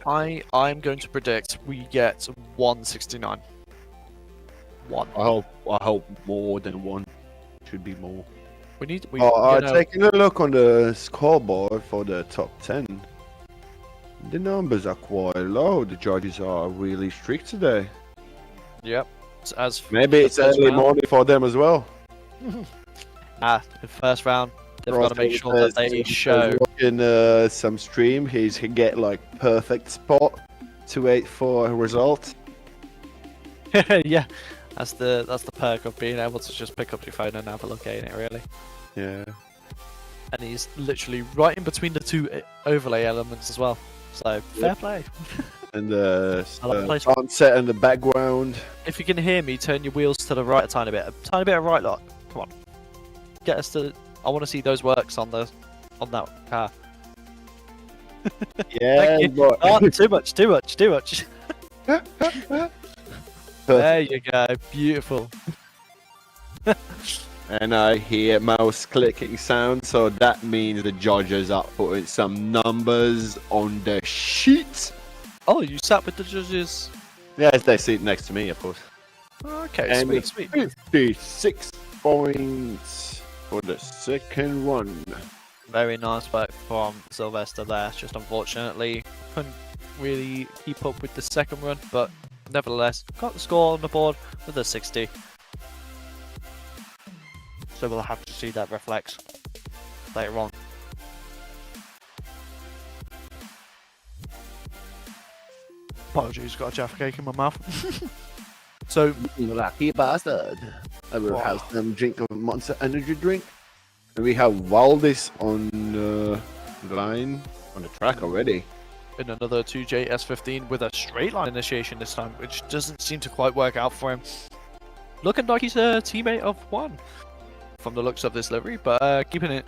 I'm going to predict we get 169. One. I hope more than one. Should be more. We taking a look on the scoreboard for the top 10. The numbers are quite low. The judges are really strict today. Yep. As Maybe it's early morning for them as well. The first round, they've got to make sure that they show. In some stream, he can get like perfect spot to wait for a result. Yeah, that's the perk of being able to just pick up your phone and have a look at it, really. Yeah. And he's literally right in between the two overlay elements as well. So fair play. And the I love the placement. sunset in the background. If you can hear me, turn your wheels to the right a tiny bit of right lock. Come on, get us to. I want to see those works on that car. Yeah, but... Oh, too much. There you go, beautiful. And I hear mouse clicking sound, so that means the judges are putting some numbers on the sheet. Oh, you sat with the judges. Yes, they sit next to me, of course. Okay, And sweet, it's sweet. 56 points for the second one. Very nice work from Sylvester there. Just unfortunately couldn't really keep up with the second run, but nevertheless got the score on the board with a 60. So we'll have to see that reflects later on. Apologies, got a Jaffa cake in my mouth. So, You lucky bastard. I will have some drink of Monster Energy drink. And we have Valdis on the line, on the track already. in another 2J S15 with a straight line initiation this time, which doesn't seem to quite work out for him. Looking like he's a teammate of one from the looks of this livery, but keeping it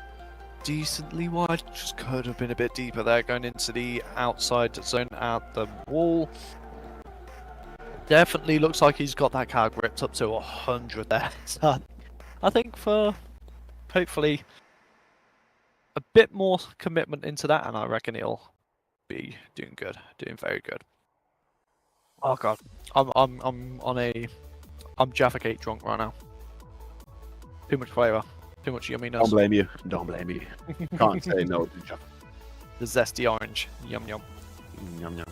decently wide. Just could have been a bit deeper there, going into the outside zone at the wall. Definitely looks like he's got that car gripped up to 100 there. So I think for hopefully a bit more commitment into that, and I reckon he'll be doing good, doing very good. Oh god, I'm Jaffa Cake drunk right now. Too much flavour, too much yumminess. Don't blame you. Don't blame you. Can't say no to Jaffa. The zesty orange, yum yum. Yum yum.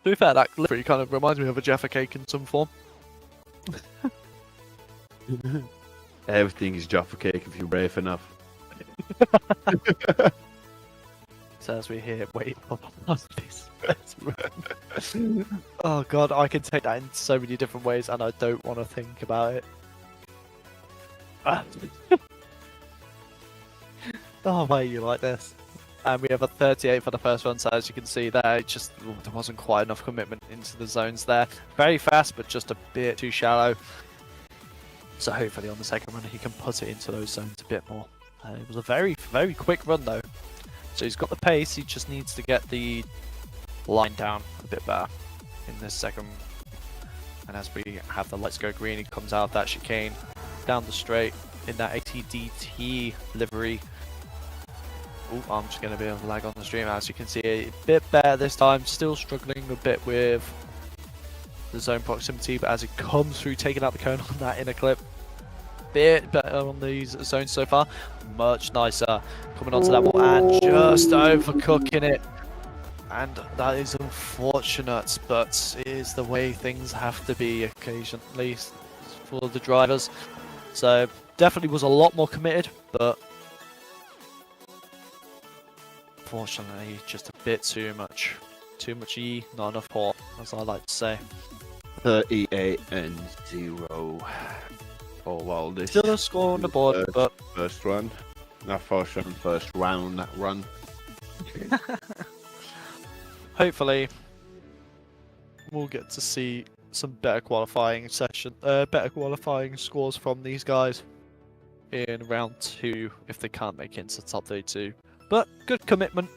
To be fair, that livery kind of reminds me of a Jaffa Cake in some form. Everything is Jaffa Cake if you're brave enough. So as we hear, wait for this. Oh god, I can take that in so many different ways, and I don't want to think about it. Oh, why are you like this? And we have a 38 for the first one, so as you can see there, it just there wasn't quite enough commitment into the zones there. Very fast, but just a bit too shallow. So hopefully on the second run he can put it into those zones a bit more. It was a very, very quick run though. So he's got the pace, he just needs to get the line down a bit better in this second. And as we have the lights go green, he comes out of that chicane down the straight in that ATDT livery. Oh, I'm just going to be able to lag on the stream. As you can see, a bit better this time. Still struggling a bit with the zone proximity, but as it comes through, taking out the cone on that inner clip, bit better on these zones so far. Much nicer coming onto that wall and just overcooking it. And that is unfortunate, but it is the way things have to be occasionally for the drivers. So definitely was a lot more committed, but unfortunately just a bit too much. Too much E, not enough port, as I like to say. 38 and 0. Oh well, this Still a score on the board, but first run. Not first round, that run. hopefully we'll get to see some better qualifying scores from these guys in round 2 if they can't make it into top 32. But good commitment,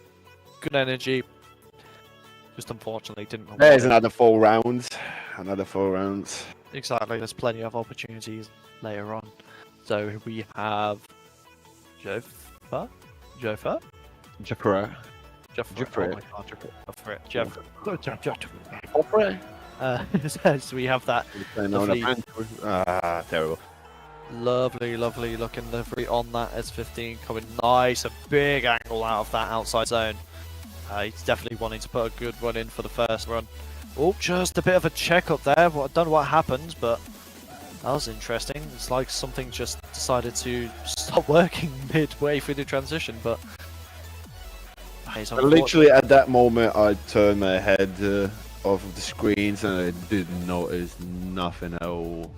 good energy. Just unfortunately didn't. There's another 4 rounds. Another 4 rounds. Exactly, there's plenty of opportunities later on. So we have Jeffrey. Jeffrey. So we have that lovely, Terrible. lovely looking livery on that S15 coming nice, a big angle out of that outside zone. He's definitely wanting to put a good run in for the first run. Oh, just a bit of a check up there. I don't know what happened, but that was interesting. It's like something just decided to stop working midway through the transition, but literally at that moment, I turned my head off of the screens and I didn't notice nothing at all.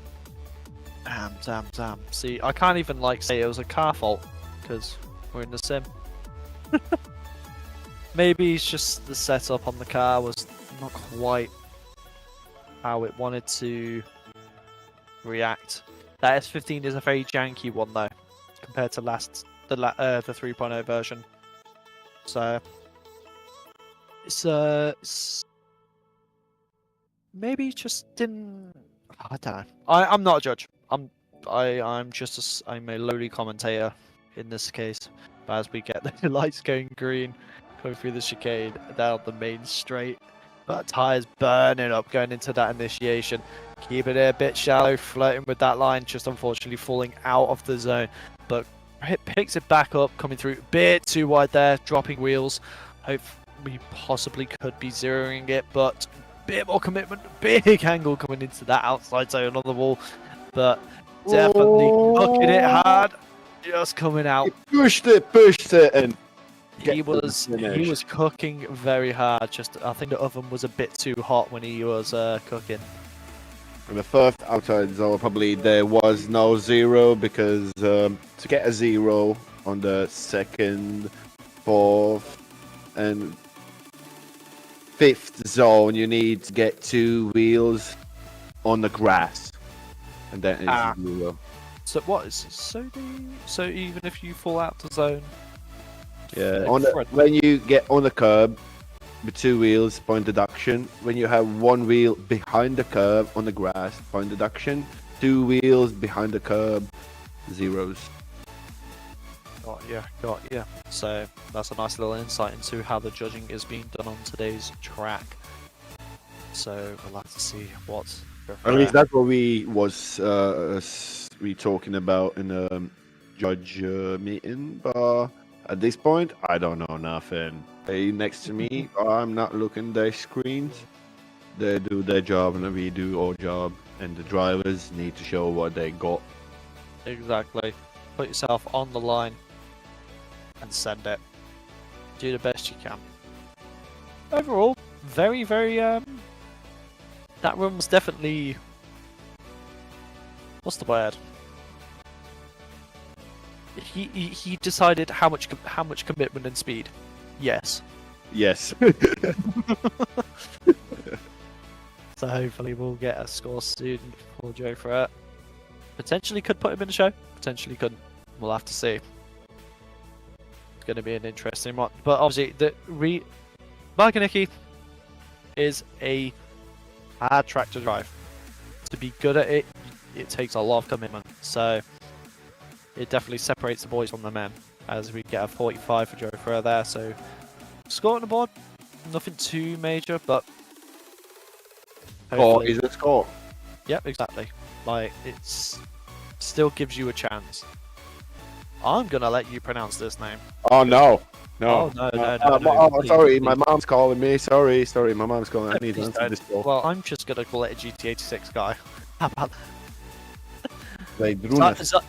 Damn. See, I can't even like say it was a car fault because we're in the sim. Maybe it's just the setup on the car was not quite how it wanted to react. That S15 is a very janky one though, compared to the 3.0 version. So it's maybe just didn't. I don't know. I'm not a judge. I'm a lowly commentator in this case. But as we get the lights going green, going through the chicane down the main straight, but tires burning up going into that initiation. Keep it a bit shallow, flirting with that line, just unfortunately falling out of the zone. But picks it back up, coming through a bit too wide there, dropping wheels. Hope we possibly could be zeroing it, but bit more commitment, big angle coming into that outside zone on the wall, but definitely hooking it hard, just coming out. He pushed it, and he was cooking very hard. Just I think the oven was a bit too hot when he was cooking. In the first outside zone, probably there was no 0 because to get a 0 on the 2nd, 4th, and 5th zone, you need to get 2 wheels on the grass, and then it's 0. So what is so even if you fall out the zone? Yeah, when you get on the curb with 2 wheels, point deduction. When you have 1 wheel behind the curb on the grass, point deduction. 2 wheels behind the curb, 0s. Got ya. So that's a nice little insight into how the judging is being done on today's track. So we'll have to see what. At least that's what we talking about in the judge meeting, but at this point, I don't know nothing. They next to me, I'm not looking at their screens. They do their job and we do our job, and the drivers need to show what they got. Exactly. Put yourself on the line and send it. Do the best you can. Overall, very that run was definitely, what's the word? He decided how much commitment and speed. Yes. Yes. So hopefully we'll get a score soon for Joe for it. Potentially could put him in the show. Potentially couldn't. We'll have to see. It's going to be an interesting one. But obviously, Marganiki is a hard track to drive. To be good at it, it takes a lot of commitment. So it definitely separates the boys from the men. As we get a 45 for Joe Ferrer there. So score on the board, nothing too major, but Score is a score. Yep, exactly. Like, it's still gives you a chance. I'm gonna let you pronounce this name. Oh no. No. Oh, sorry, my mom's calling me. Sorry, my mom's calling. I need to answer this call. Well, I'm just gonna call it a GT86 guy. How about Zaidrunas.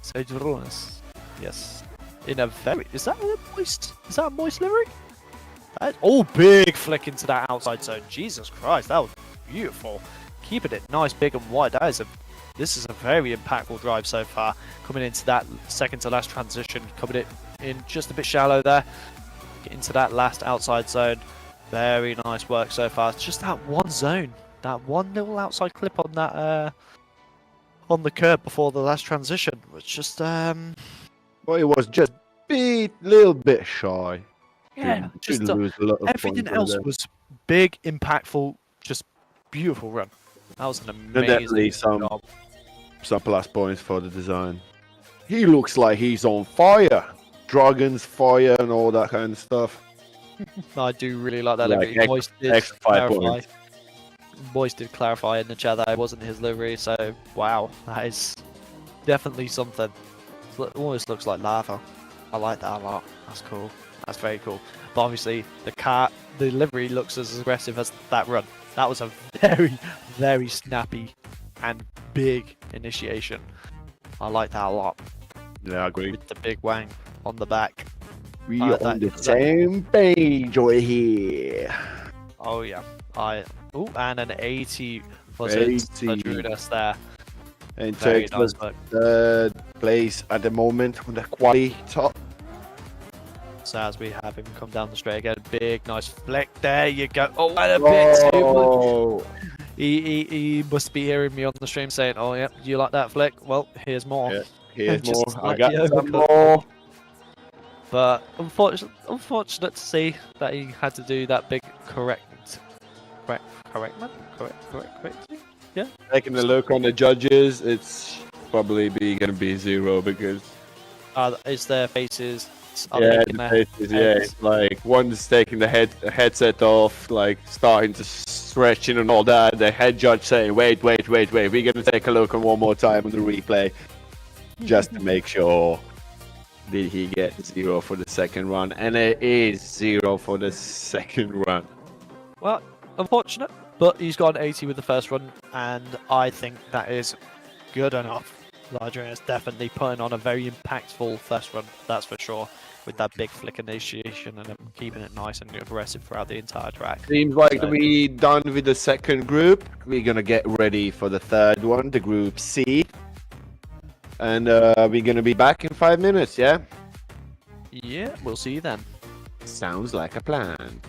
Zaidrunas. Yes. In a very... Is that a moist livery? Oh, big flick into that outside zone. Jesus Christ, that was beautiful. Keeping it nice, big and wide. This is a very impactful drive so far. Coming into that second to last transition, coming in just a bit shallow there. Get into that last outside zone. Very nice work so far. It's just that one zone, that one little outside clip on that on the curb before the last transition, which just Well, it was just a little bit shy. yeah, Should just lose a lot of everything points over else there. was big, impactful, just beautiful run. That was an And amazing definitely some job. plus points for the design. He looks like he's on fire. Dragons, fire, and all that kind of stuff. I do really like that Like livery. Voice did extra 5 clarify. points. Voice did clarify in the chat that it wasn't his livery. So wow, that is definitely something. It almost looks like lava. I like that a lot. That's cool. That's very cool. But obviously the livery looks as aggressive as that run. That was a very, very snappy and big initiation. I like that a lot. Yeah, I agree. With the big wang on the back. We are on the same page over here. Oh yeah. Oh, and an 80 was 80. it Madrudas there. And Very takes nice the work. third place at the moment on the quali top. So as we have him come down the straight again, big nice flick. There you go. Oh, and a bit too much. Oh, He must be hearing me on the stream saying, "Oh yeah, you like that flick? Well, here's more." yeah, here's Just more. I slightly got some overcooked. more. But unfortunate to see that he had to do that big correct. Yeah. Taking a look on the judges, it's probably going to be 0 because Is their faces? Are yeah, making the their faces, yeah, heads- it's like one's taking the headset off, like starting to stretching and all that. The head judge saying, "Wait, we're gonna take a look on one more time on the replay, just to make sure." Did he get 0 for the second run? And it is 0 for the second run. Well, unfortunate, but he's got an 80 with the first run, and I think that is good enough. Ladrian is definitely putting on a very impactful first run, that's for sure, with that big flick initiation and keeping it nice and aggressive throughout the entire track. Seems like So- we done with the second group. We're gonna get ready for the third one, the group C. And we're gonna be back in 5 minutes, yeah? Yeah, we'll see you then. Sounds like a plan.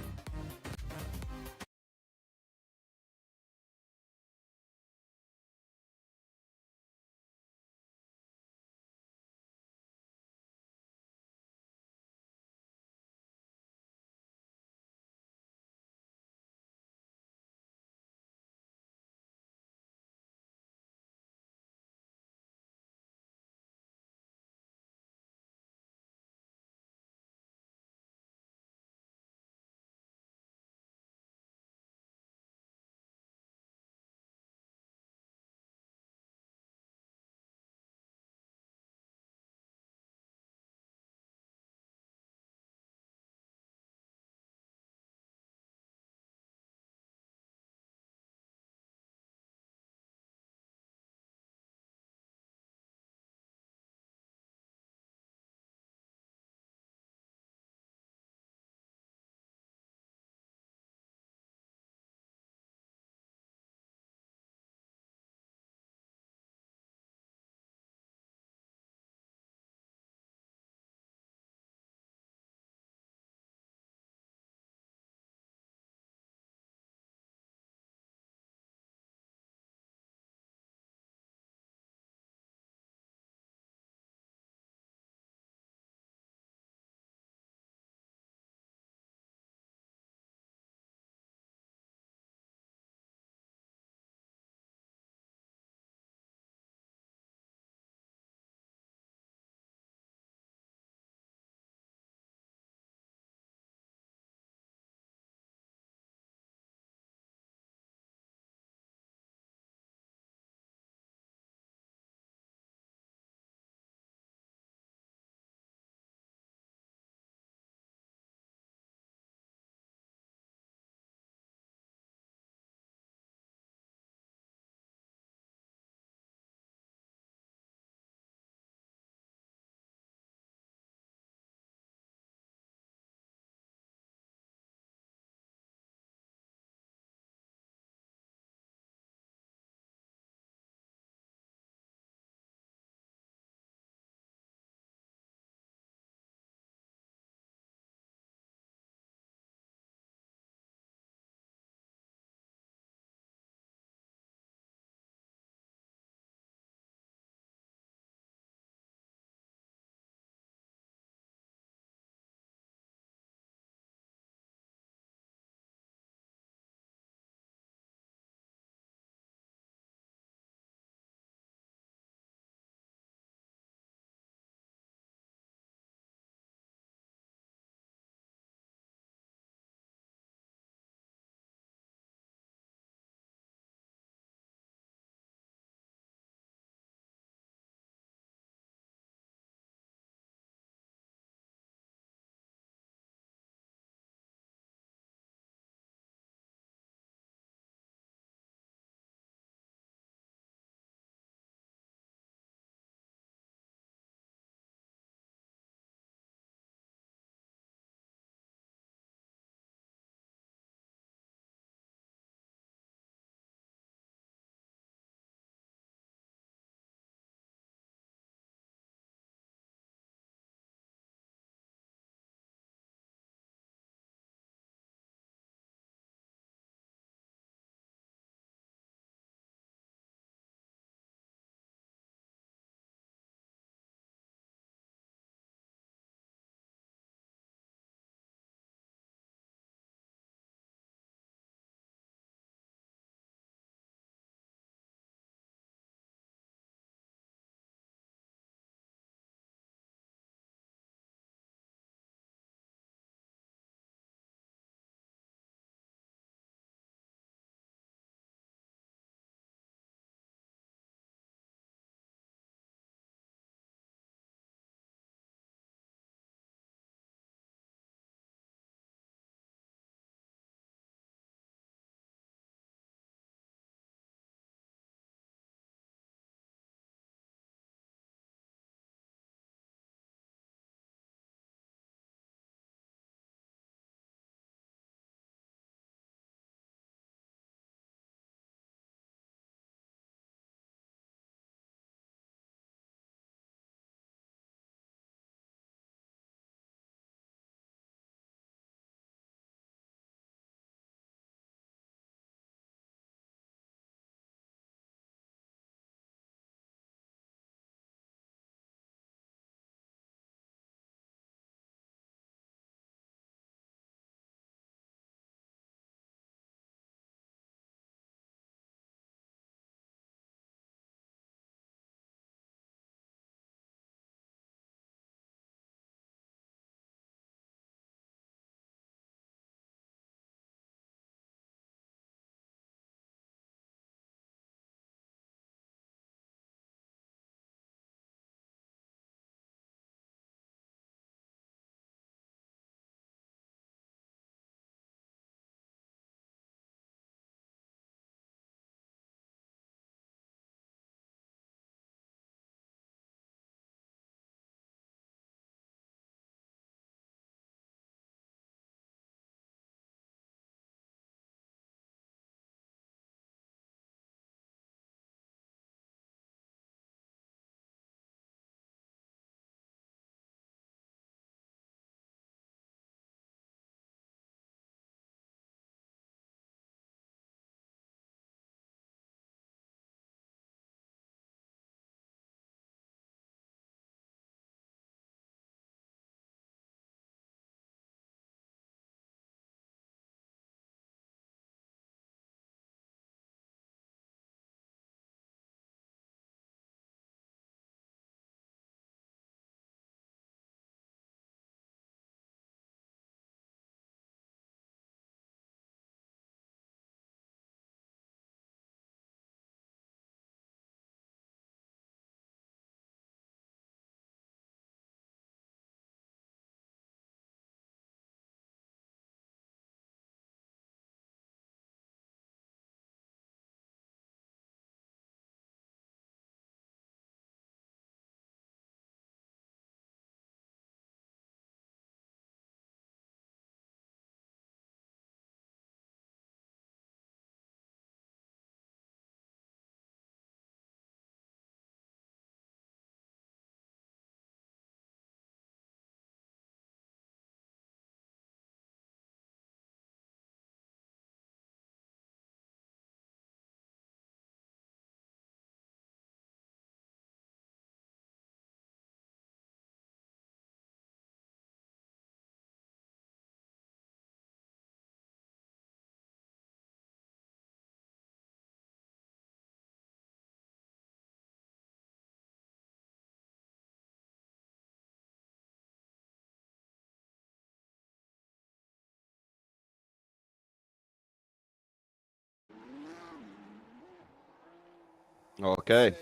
Okay.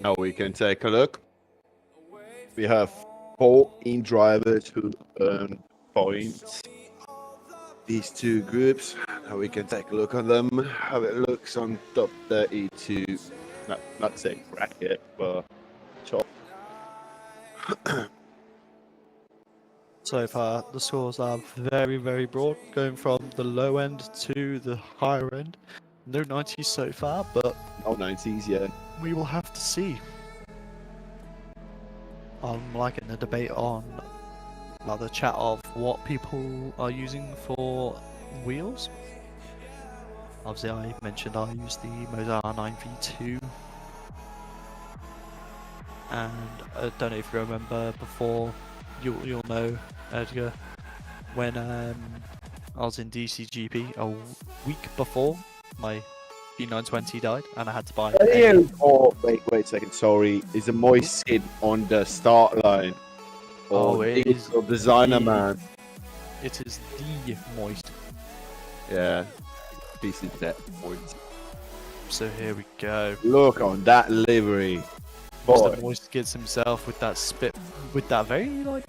Now we can take a look. We have 14 drivers who earn points. These two groups. Now we can take a look on them. How it looks on top 32. Not saying bracket, but top. So far, the scores are very, very broad, going from the low end to the higher end. No 90s so far, but No 90s, yeah. we will have to see. I'm liking the debate on like the chat of what people are using for wheels. Obviously, I mentioned I use the Mozart 9V2, and I don't know if you remember before. You'll know, Edgar, when I was in DCGP a week before my B920 died, and I had to buy. Oh, wait a second. Sorry. Is a moist skid on the start line? Oh, it is designer the- man. It is the moist. Yeah. Piece of that points. So here we go. Look on that livery. Boy. Mr. Moist Kids himself with that spit, with that very like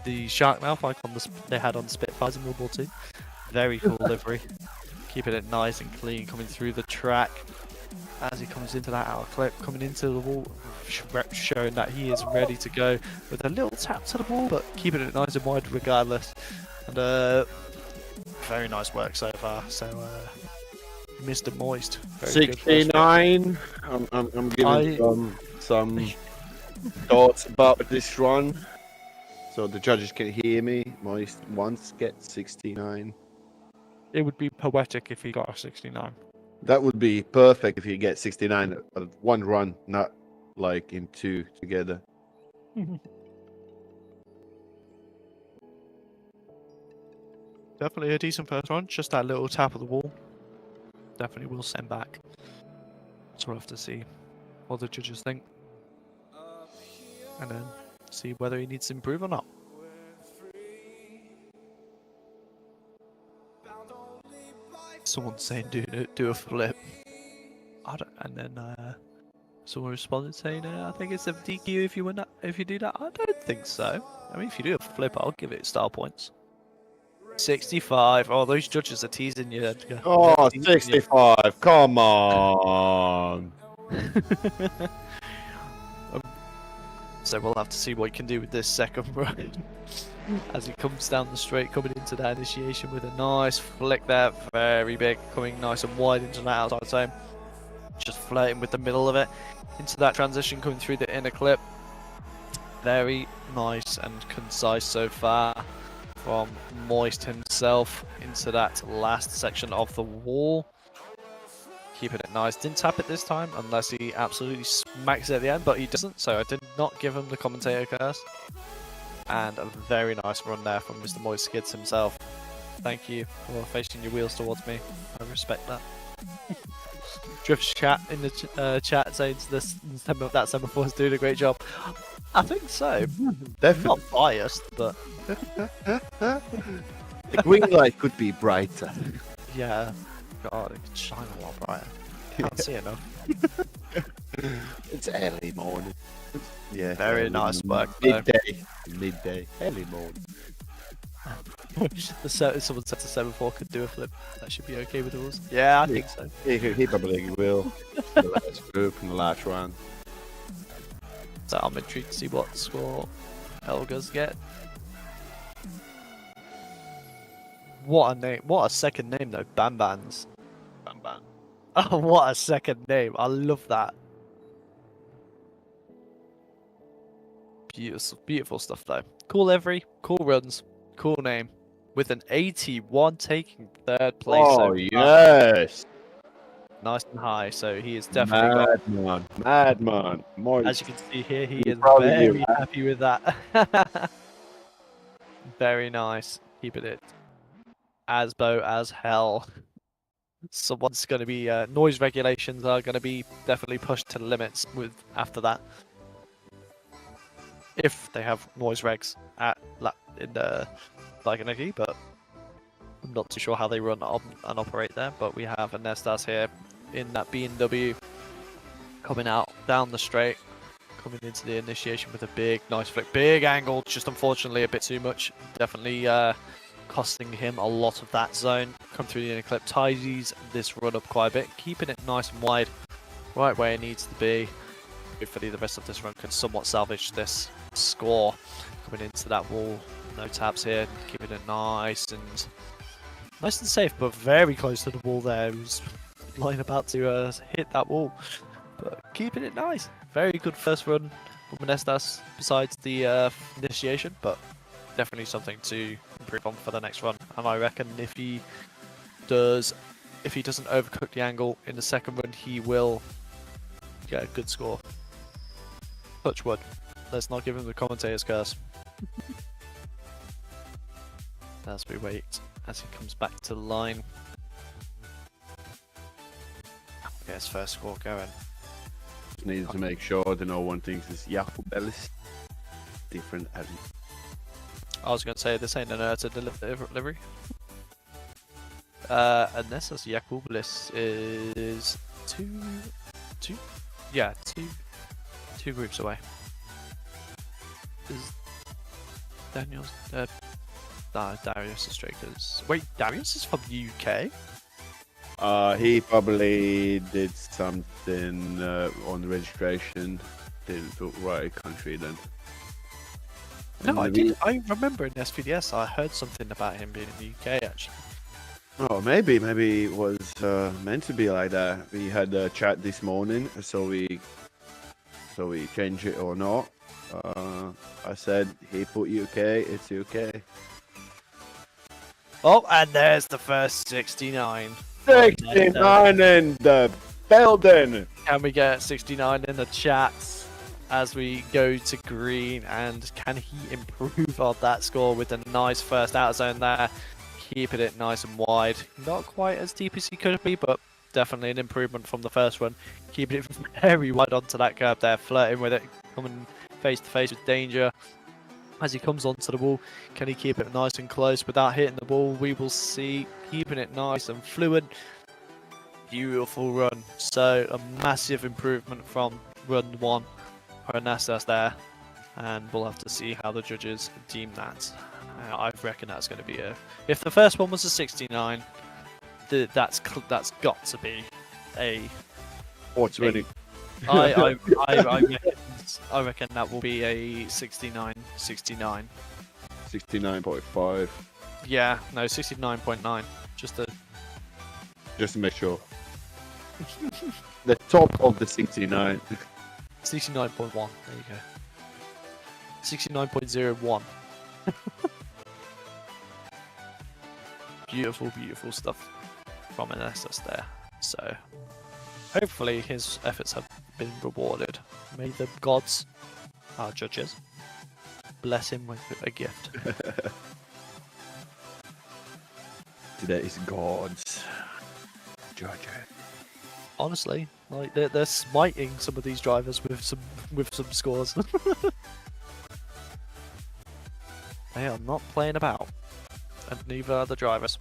the shark mouth like on they had on the Spitfires in World War II. Very cool livery, keeping it nice and clean coming through the track as he comes into that outer clip, coming into the wall, showing that he is ready to go with a little tap to the wall, but keeping it nice and wide regardless. And very nice work so far. So Mr. Moist, very good first 69. I'm giving some thoughts about this run, so the judges can hear me. Moist once gets 69. It would be poetic if he got a 69. That would be perfect if you get 69 at one run, not like in two together. Definitely a decent first run. Just that little tap of the wall. Definitely will send back. So we'll have to see what the judges think. And then see whether he needs to improve or not. Someone's saying do a flip. And then someone responded saying, I think it's a DQ if you do that. I don't think so. I mean, if you do a flip, I'll give it star points. 65. Oh, those judges are teasing you. Edgar. Oh, 65. Come on. So we'll have to see what he can do with this second run. As he comes down the straight, coming into that initiation with a nice flick there. Very big, coming nice and wide into that outside zone. Just flirting with the middle of it. Into that transition, coming through the inner clip. Very nice and concise so far from Moist himself into that last section of the wall. Keeping it nice. Didn't tap it this time unless he absolutely smacks it at the end, but he doesn't, so I did not give him the commentator curse. And a very nice run there from Mr. Moist Skids himself. Thank you for facing your wheels towards me. I respect that. Drift's chat in the chat saying that semaphore is doing a great job. I think so. Definitely. Not biased, but The green light could be brighter. yeah. God, it could shine a lot brighter. Can't see enough. It's early morning. Yeah. Very early nice morning. work, though. Midday. Early morning. Someone said the semaphore could do a flip. That should be okay with the rules. Yeah, I think so. He probably will. The last group in the last round. So I'm intrigued to see what score Helga's get. What a name! What a second name though. Bambans. Bam. Oh, what a second name! I love that. Beautiful, beautiful stuff though. Cool livery, cool runs, cool name. With an 81 taking third place. Oh, so far. yes. Nice and high. So he is definitely got. Madman. More. As you can see here, he is proud of you, very man. happy with that. Very nice. Keeping it as bow as hell. Someone's going to be noise regulations are going to be definitely pushed to the limits with after that. If they have noise regs in the Diagoniki, but I'm not too sure how they run and operate there. But we have a Nestas here in that BMW coming out down the straight, coming into the initiation with a big, nice flick. Big angle, just unfortunately a bit too much. Definitely costing him a lot of that zone. Come through the inner clip, tidies this run up quite a bit, keeping it nice and wide, right where it needs to be. Hopefully the rest of this run can somewhat salvage this score. Coming into that wall, no taps here, keeping it nice and safe, but very close to the wall there. He was lying about to hit that wall, but keeping it nice. Very good first run from Menestas besides the initiation, but definitely something to improve on for the next run. And I reckon if he doesn't overcook the angle in the second run, he will get a good score. Touch wood. Let's not give him the commentator's curse. As we wait, as he comes back to the line. Get his first score going. Just needed to make sure that no one thinks it's Jakub Ellis. Different Ellis. I was going to say, this ain't an Erta delivery. Unless that's Jakub Ellis is two groups away. Is Daniel's Darius is straight because wait, Darius is from the UK. He probably did something on the registration. Didn't put right country then. No, I did. I remember in SVDS I heard something about him being in the UK actually. Oh, maybe it was meant to be like that. We had a chat this morning, so we change it or not. I said he put UK, it's UK. Oh, and there's the first 69. 69 in the building. Can we get 69 in the chat as we go to green? And can he improve on that score with a nice first out zone there? Keeping it nice and wide. Not quite as deep as he could be, but definitely an improvement from the first one. Keeping it very wide onto that curb there, flirting with it, coming face to face with danger. As he comes onto the wall, can he keep it nice and close without hitting the wall? We will see. Keeping it nice and fluid. Beautiful run. So a massive improvement from run 1 for Anastas there. And we'll have to see how the judges deem that. I reckon that's going to be a... If the first one was a 69, that's got to be a... What's ready? I reckon that will be a 69. 69.5. Yeah, no, 69.9. Just to make sure. The top of the 69. 69.1. There you go. 69.01. Beautiful, beautiful stuff from Anestas there. So, hopefully his efforts have been rewarded. May the gods, our judges, bless him with a gift. Today's gods. Judges. Honestly, like they're smiting some of these drivers with some scores. They are not playing about, and neither are the drivers.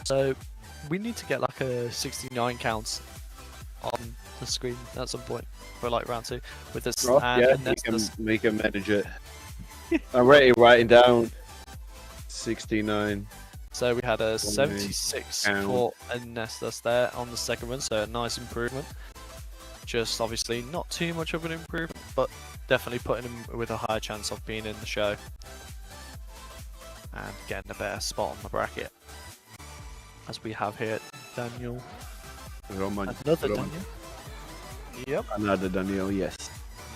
So we need to get like a 69 counts on the screen at some point for like round 2 with this. Oh, yeah, we can manage it. I'm already writing down 69. So we had a 76 for Anestas there on the second run, so a nice improvement. Just obviously not too much of an improvement, but definitely putting him with a higher chance of being in the show and getting a better spot on the bracket. As we have here Daniel. Another Daniel. Yep. Another Daniel, yes.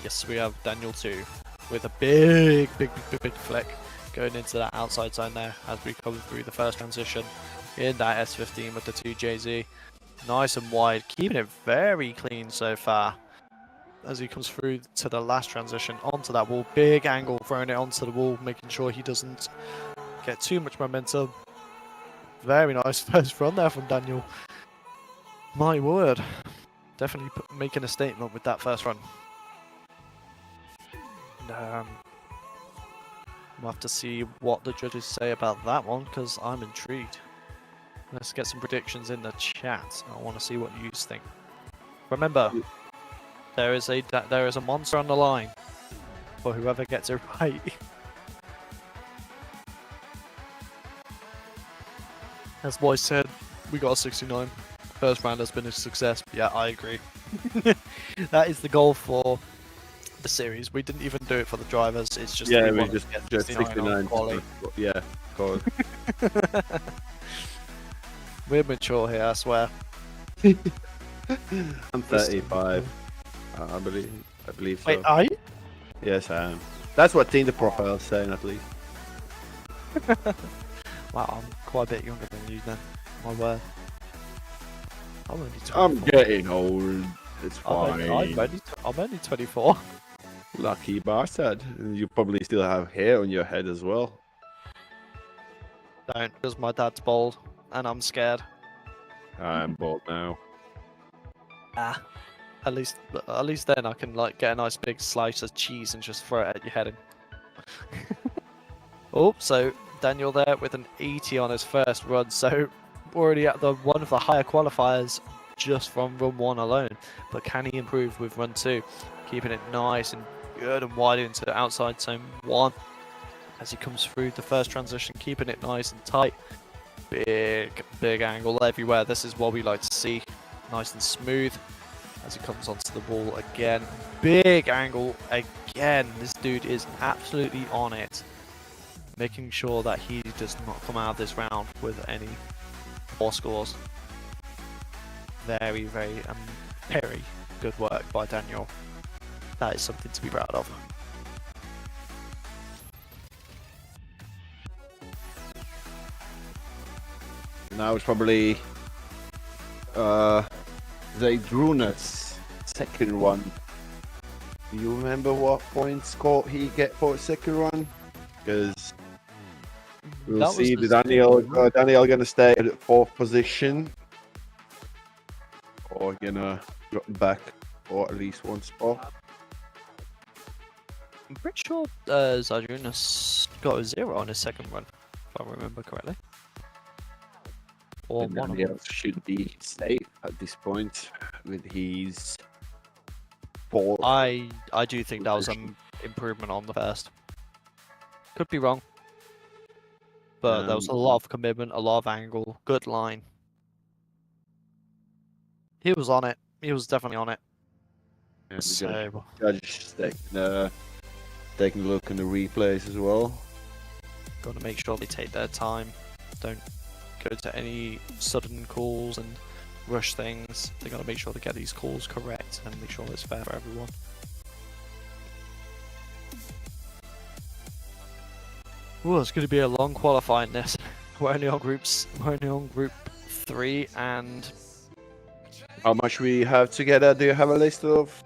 Yes, we have Daniel 2 with a big flick going into that outside zone there as we come through the first transition in that S15 with the 2JZ. Nice and wide, keeping it very clean so far. As he comes through to the last transition onto that wall, big angle, throwing it onto the wall, making sure he doesn't get too much momentum. Very nice first run there from Daniel. My word, definitely making a statement with that first run. We'll have to see what the judges say about that one, because I'm intrigued. Let's get some predictions in the chat. I want to see what you think. Remember, there is a monster on the line for whoever gets it right. As Boy said, we got a 69. First round has been a success. Yeah, I agree. That is the goal for the series. We didn't even do it for the drivers. It's just Yeah, we we wanted just to get just 69 on 69. quali. Yeah, of course. We're mature here, I swear. I'm 35. I believe. I believe so. Wait, are you? Yes, I am. That's what Tinder profile is saying, at least. Wow, I'm quite a bit younger than you then. My word. I'm only 24. I'm getting old. It's fine. I'm only 24. Lucky bastard. You probably still have hair on your head as well. Don't, because my dad's bald and I'm scared. I'm bald now. Ah. At least then I can like get a nice big slice of cheese and just throw it at your head. Oh, so Daniel there with an 80 on his first run, so already at one of the higher qualifiers just from run 1 alone. But can he improve with run 2? Keeping it nice and good and wide into the outside zone 1 as he comes through the first transition, keeping it nice and tight. Big angle everywhere. This is what we like to see. Nice and smooth as he comes onto the wall again. Big angle again. This dude is absolutely on it. Making sure that he does not come out of this round with any poor scores. Very, very good work by Daniel. That is something to be proud of. Now it's probably Zadruna's second one. Do you remember what point score he get for second one? Because we'll see. Daniel gonna stay at 4th position, or gonna drop back for at least 1 spot. I'm pretty sure Zadrunas got a 0 on his second run, if I remember correctly. Or And one of Daniel them. should be safe at this point with his 4th. I do think that was an improvement on the first. Could be wrong. But there was a lot of commitment, a lot of angle, good line. He was on it. He was definitely on it. And So, judge taking a look in the replays as well. got to make sure they take their time. Don't go to any sudden calls and rush things. They got to make sure they get these calls correct and make sure it's fair for everyone. Ooh, it's going to be a long qualifying this. We're only on group 3 and How much we have together? Do you have a list of?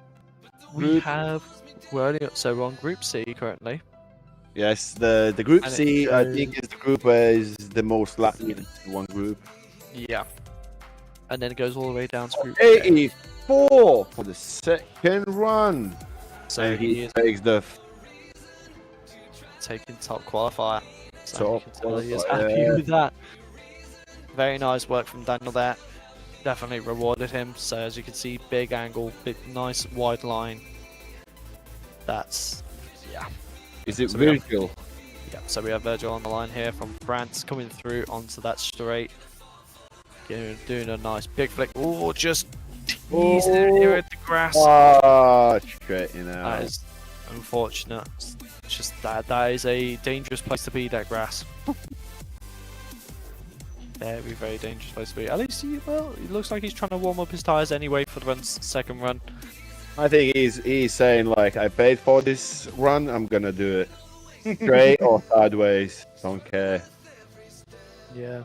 we're on group C currently. Yes, the group And C, it I goes- think, is the group where is the most Latvian in one group. Yeah. And then it goes all the way down to group 84 for the second run. So And he he is takes the taking top qualifier. So you top can tell he is qualifier, happy yeah. with that. Very nice work from Daniel there. Definitely rewarded him. So as you can see, big angle, big nice wide line. That's Is it So we have- Virgil? yeah. So we have Virgil on the line here from France coming through onto that straight. Doing a nice big flick. Oh, just teasing it here at the grass. Ah, straighten That out. is unfortunate. It's just that is a dangerous place to be, that grass. Very, very dangerous place to be. At least it looks like he's trying to warm up his tyres anyway for the second run. I think he's saying like, I paid for this run, I'm gonna do it. Straight or sideways, don't care. Yeah.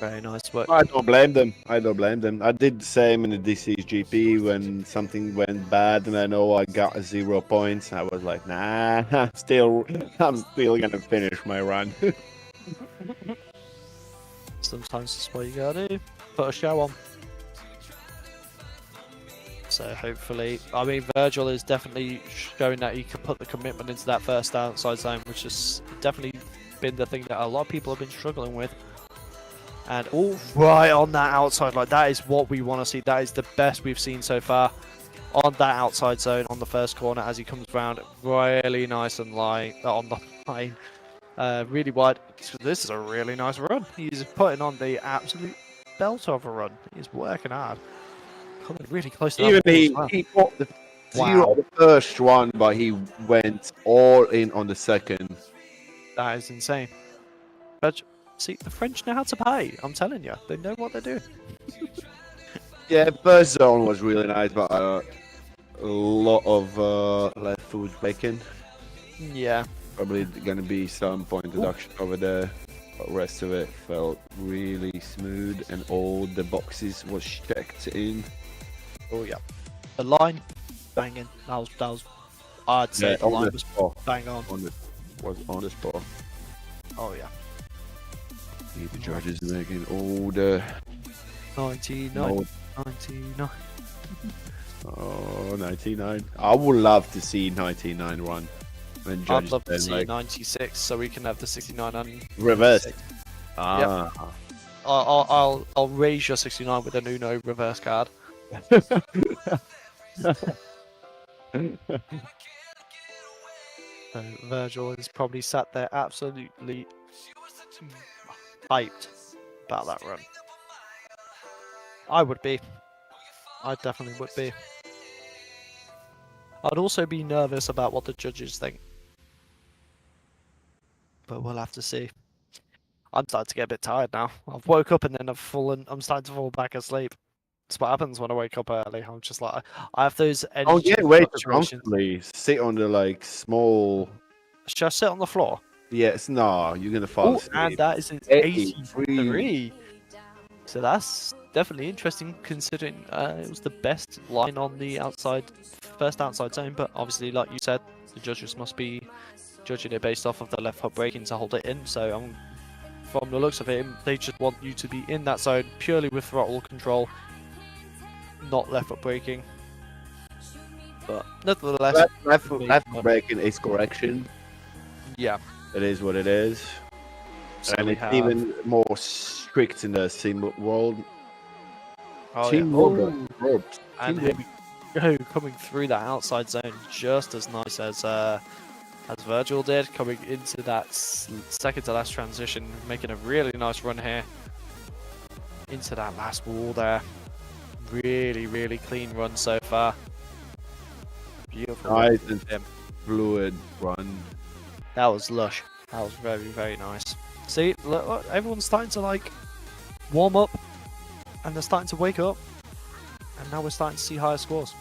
Very nice work. I don't blame them. I did the same in the DC's GP when something went bad and I know I got 0 points. I was like, nah, I'm still gonna finish my run. Sometimes that's what you gotta do. Put a show on. So hopefully, I mean, Virgil is definitely showing that he can put the commitment into that first outside zone, which has definitely been the thing that a lot of people have been struggling with. And all right on that outside, like that is what we want to see. That is the best we've seen so far on that outside zone on the first corner as he comes round. Really nice and light on the line. Really wide. This is a really nice run. He's putting on the absolute belt of a run. He's working hard. Coming really close to Even that ball as well. he got the zero Wow. on the first one, but he went all in on the second. That is insane. But see, the French know how to pay. I'm telling you, they know what they're doing. Yeah, first zone was really nice, but a lot of left foot braking. Yeah. Probably gonna be some point deduction over there. But rest of it felt really smooth, and all the boxes was checked in. Oh yeah. The line, banging. That was. I'd say the on line the was spot. bang on. Was on the spot. Oh yeah. The judges making all the 99. no, 99. oh 99. I would love to see 99 run when I'd judges love to then, see like 96 so we can have the 69 and reverse. 96. Ah. I'll raise your 69 with an Uno reverse card. So Virgil is probably sat there absolutely hyped about that run. I would be. I definitely would be. I'd also be nervous about what the judges think. But we'll have to see. I'm starting to get a bit tired now. I've woke up and then I'm starting to fall back asleep. That's what happens when I wake up early. I'm just like, I have those Don't energy get way too fluctuations. comfortably. Sit on the like small. Should I sit on the floor? Yes, no, you're gonna fall Oh, and asleep. that is an 83. 83. So that's definitely interesting considering it was the best line on the first outside zone. But obviously, like you said, the judges must be judging it based off of the left foot braking to hold it in. So from the looks of it, they just want you to be in that zone purely with throttle control, not left foot braking. But nevertheless, Left foot braking is correction. yeah. It is what it is. So And we it's have even more strict in the sim world. Team Riga. Road. And Team here we go, coming through that outside zone, just as nice as Virgil did, coming into that second to last transition, making a really nice run here into that last wall there. Really, really clean run so far. Beautiful. Nice and fluid run. That was lush. That was very, very nice. See, look, everyone's starting to like warm up, and they're starting to wake up, and now we're starting to see higher scores.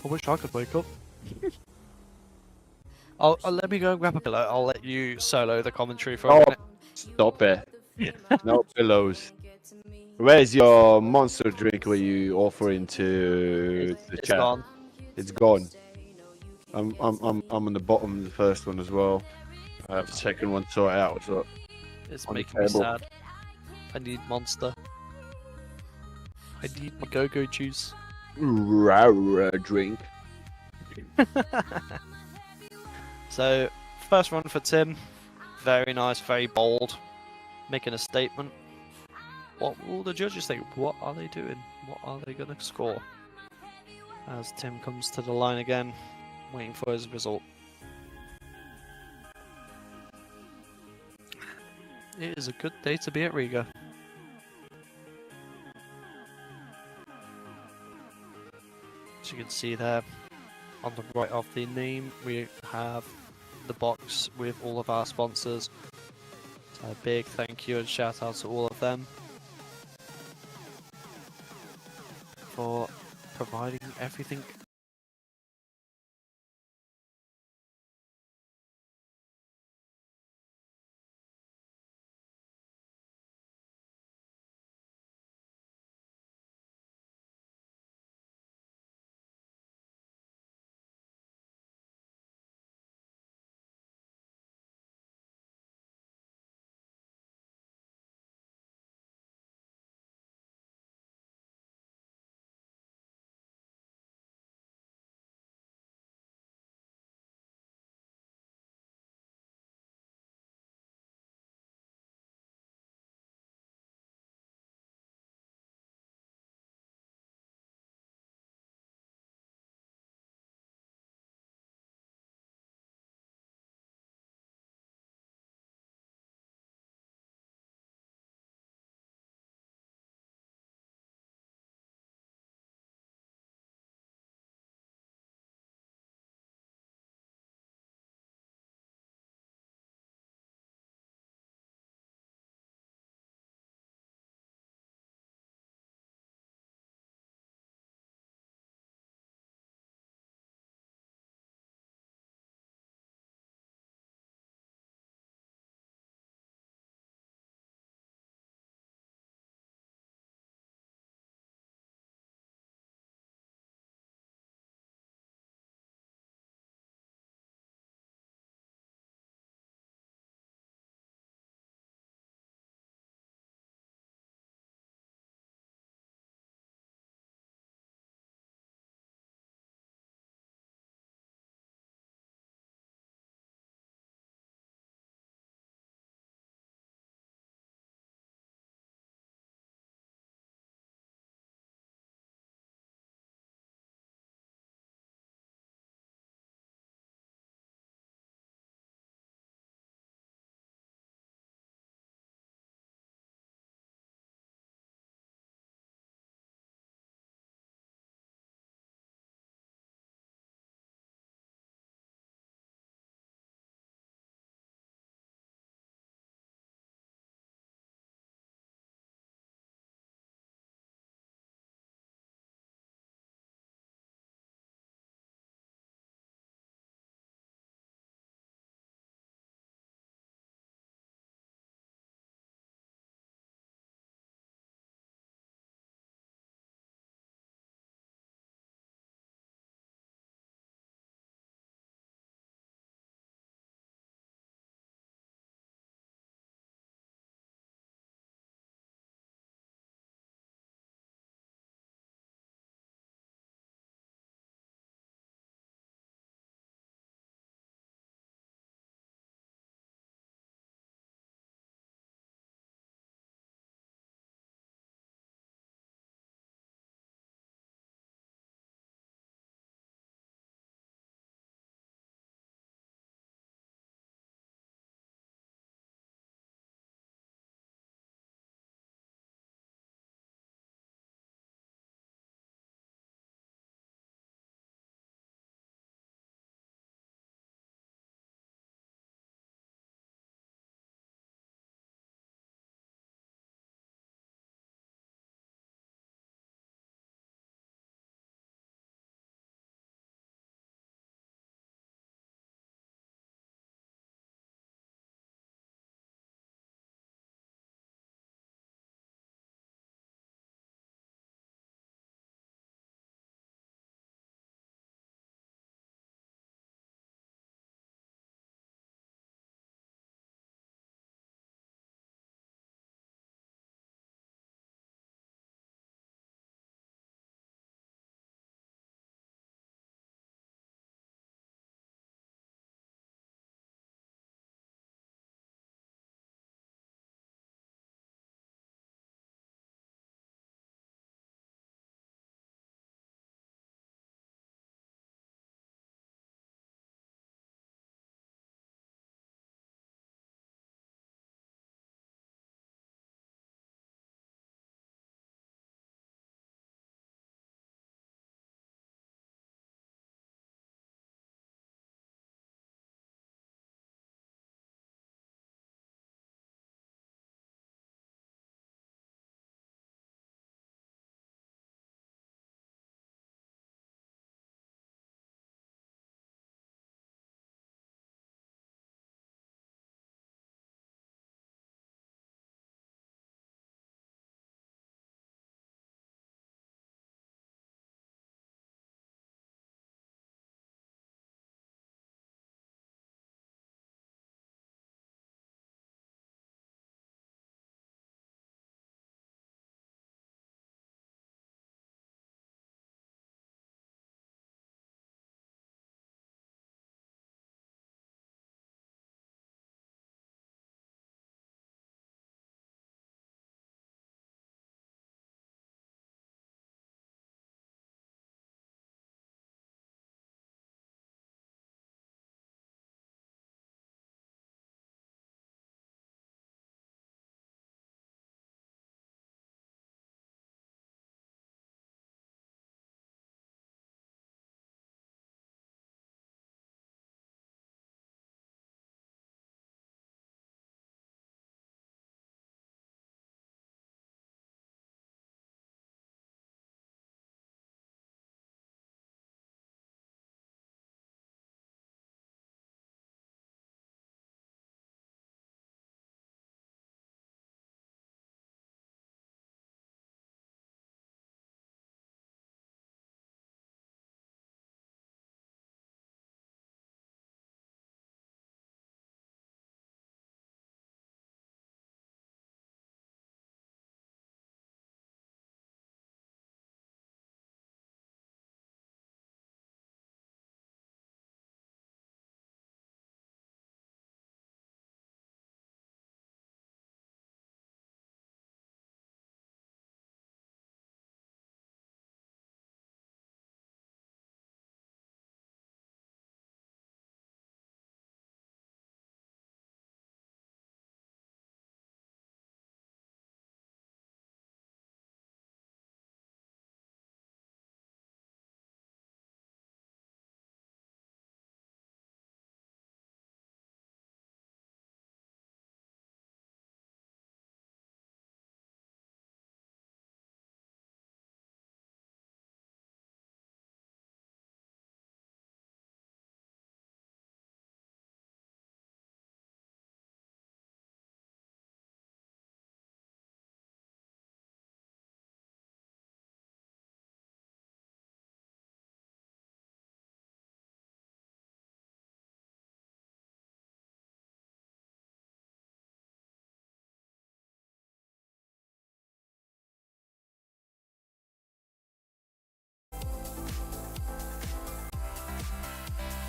I wish I could wake up. Let me go and grab a pillow. I'll let you solo the commentary for a minute. Stop it. No pillows. Where's your monster drink were you offering to the It's chat? gone. It's gone. I'm on the bottom of the first one as well. I have the second one sorted out. So It's on the making me table. sad. I need Monster. I need my go-go juice. Drink. So, first run for Tim. Very nice, very bold. Making a statement. What will the judges think? What are they doing? What are they going to score? As Tim comes to the line again, waiting for his result. It is a good day to be at Riga. As you can see there, on the right of the name, we have the box with all of our sponsors. So a big thank you and shout out to all of them for providing everything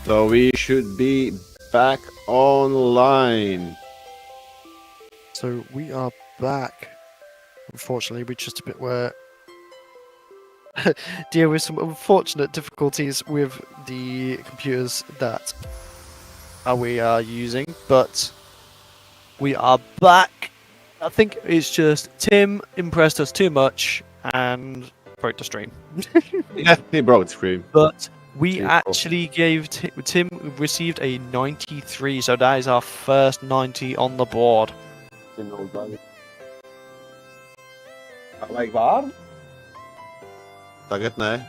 So we should be back online. So we are back. Unfortunately, we just a bit were deal with some unfortunate difficulties with the computers that we are using, but we are back. I think it's just Tim impressed us too much and broke the stream. Yeah, he broke the screen. But we Beautiful. actually gave Tim received a 93, so that is our first 90 on the board. Like var? Tagad nē.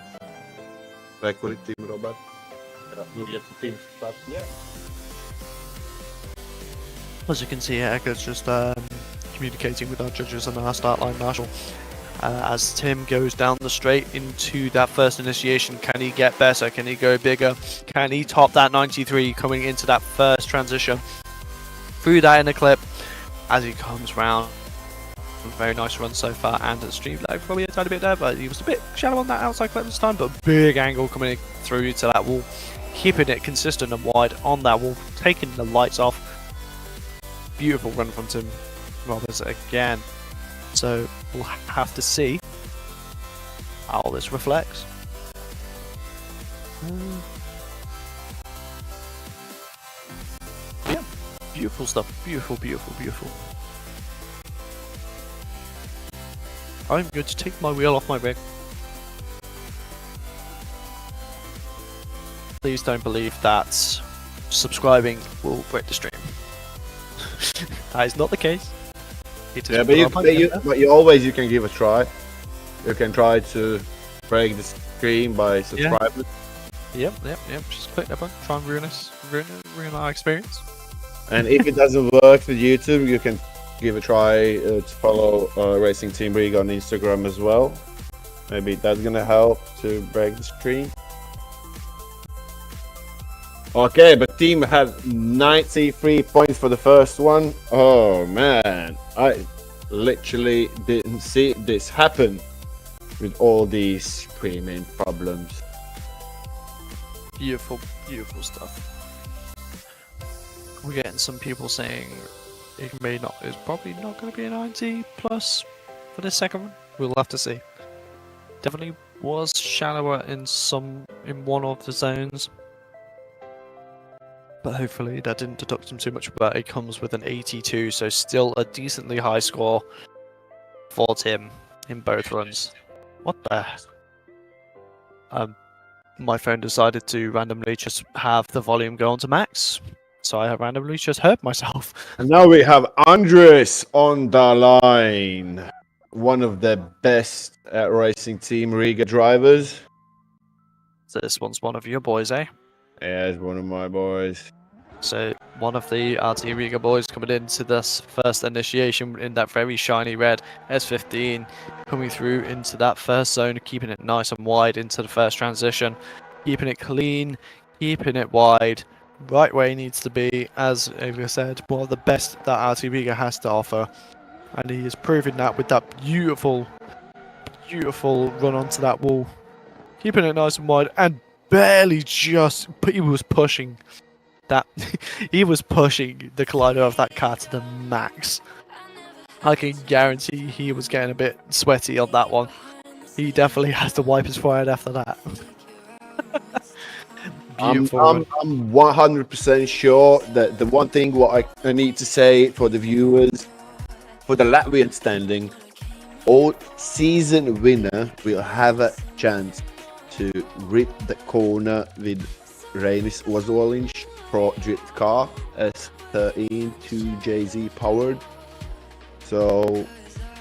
Rekuri, Team Robert. As you can see, Edgar's just communicating with our judges and our start line marshal. As Tim goes down the straight into that first initiation, can he get better? Can he go bigger? Can he top that 93 coming into that first transition? Through that in the clip, as he comes round. Very nice run so far, and the stream lag probably a tiny bit there, but he was a bit shallow on that outside clip this time, but big angle coming through to that wall, keeping it consistent and wide on that wall, taking the lights off. Beautiful run from Tim Roberts again. So we'll have to see how this reflects. Yeah, beautiful stuff. Beautiful, beautiful, beautiful. I'm going to take my wheel off my rig. Please don't believe that subscribing will break the stream. That is not the case. It is Yeah, but you always can give a try. You can try to break the screen by subscribing. Yep. Just click that button. Try and ruin our experience. And if it doesn't work with YouTube, you can give a try to follow Racing Team Riga on Instagram as well. Maybe that's gonna help to break the stream. Okay, but team had 93 points for the first one. Oh man, I literally didn't see this happen with all these screaming problems. Beautiful, beautiful stuff. We're getting some people saying it's probably not going to be a 90 plus for this second one. We'll have to see. Definitely was shallower in one of the zones, but hopefully that didn't deduct him too much. But it comes with an 82, so still a decently high score for Tim in both runs. What the? My phone decided to randomly just have the volume go on to max. So I have randomly just hurt myself. And now we have Andres on the line. One of the best Racing Team Riga drivers. So this one's one of your boys, eh? Yeah, it's one of my boys. So one of the RTRiga boys coming into this first initiation in that very shiny red S15, coming through into that first zone, keeping it nice and wide into the first transition, keeping it clean, keeping it wide. Right where he needs to be, as Ava said, one of the best that RTRiga has to offer, and he is proving that with that beautiful run onto that wall, keeping it nice and wide, and barely just, but he was pushing that, he was pushing the collider of that car to the max. I can guarantee he was getting a bit sweaty on that one. He definitely has to wipe his forehead after that. I'm 100% sure that the one thing what I need to say for the viewers, for the Latvian standing, all season winner will have a chance to rip the corner with Reinis Ozolinš Pro Drift car S13 2JZ powered. So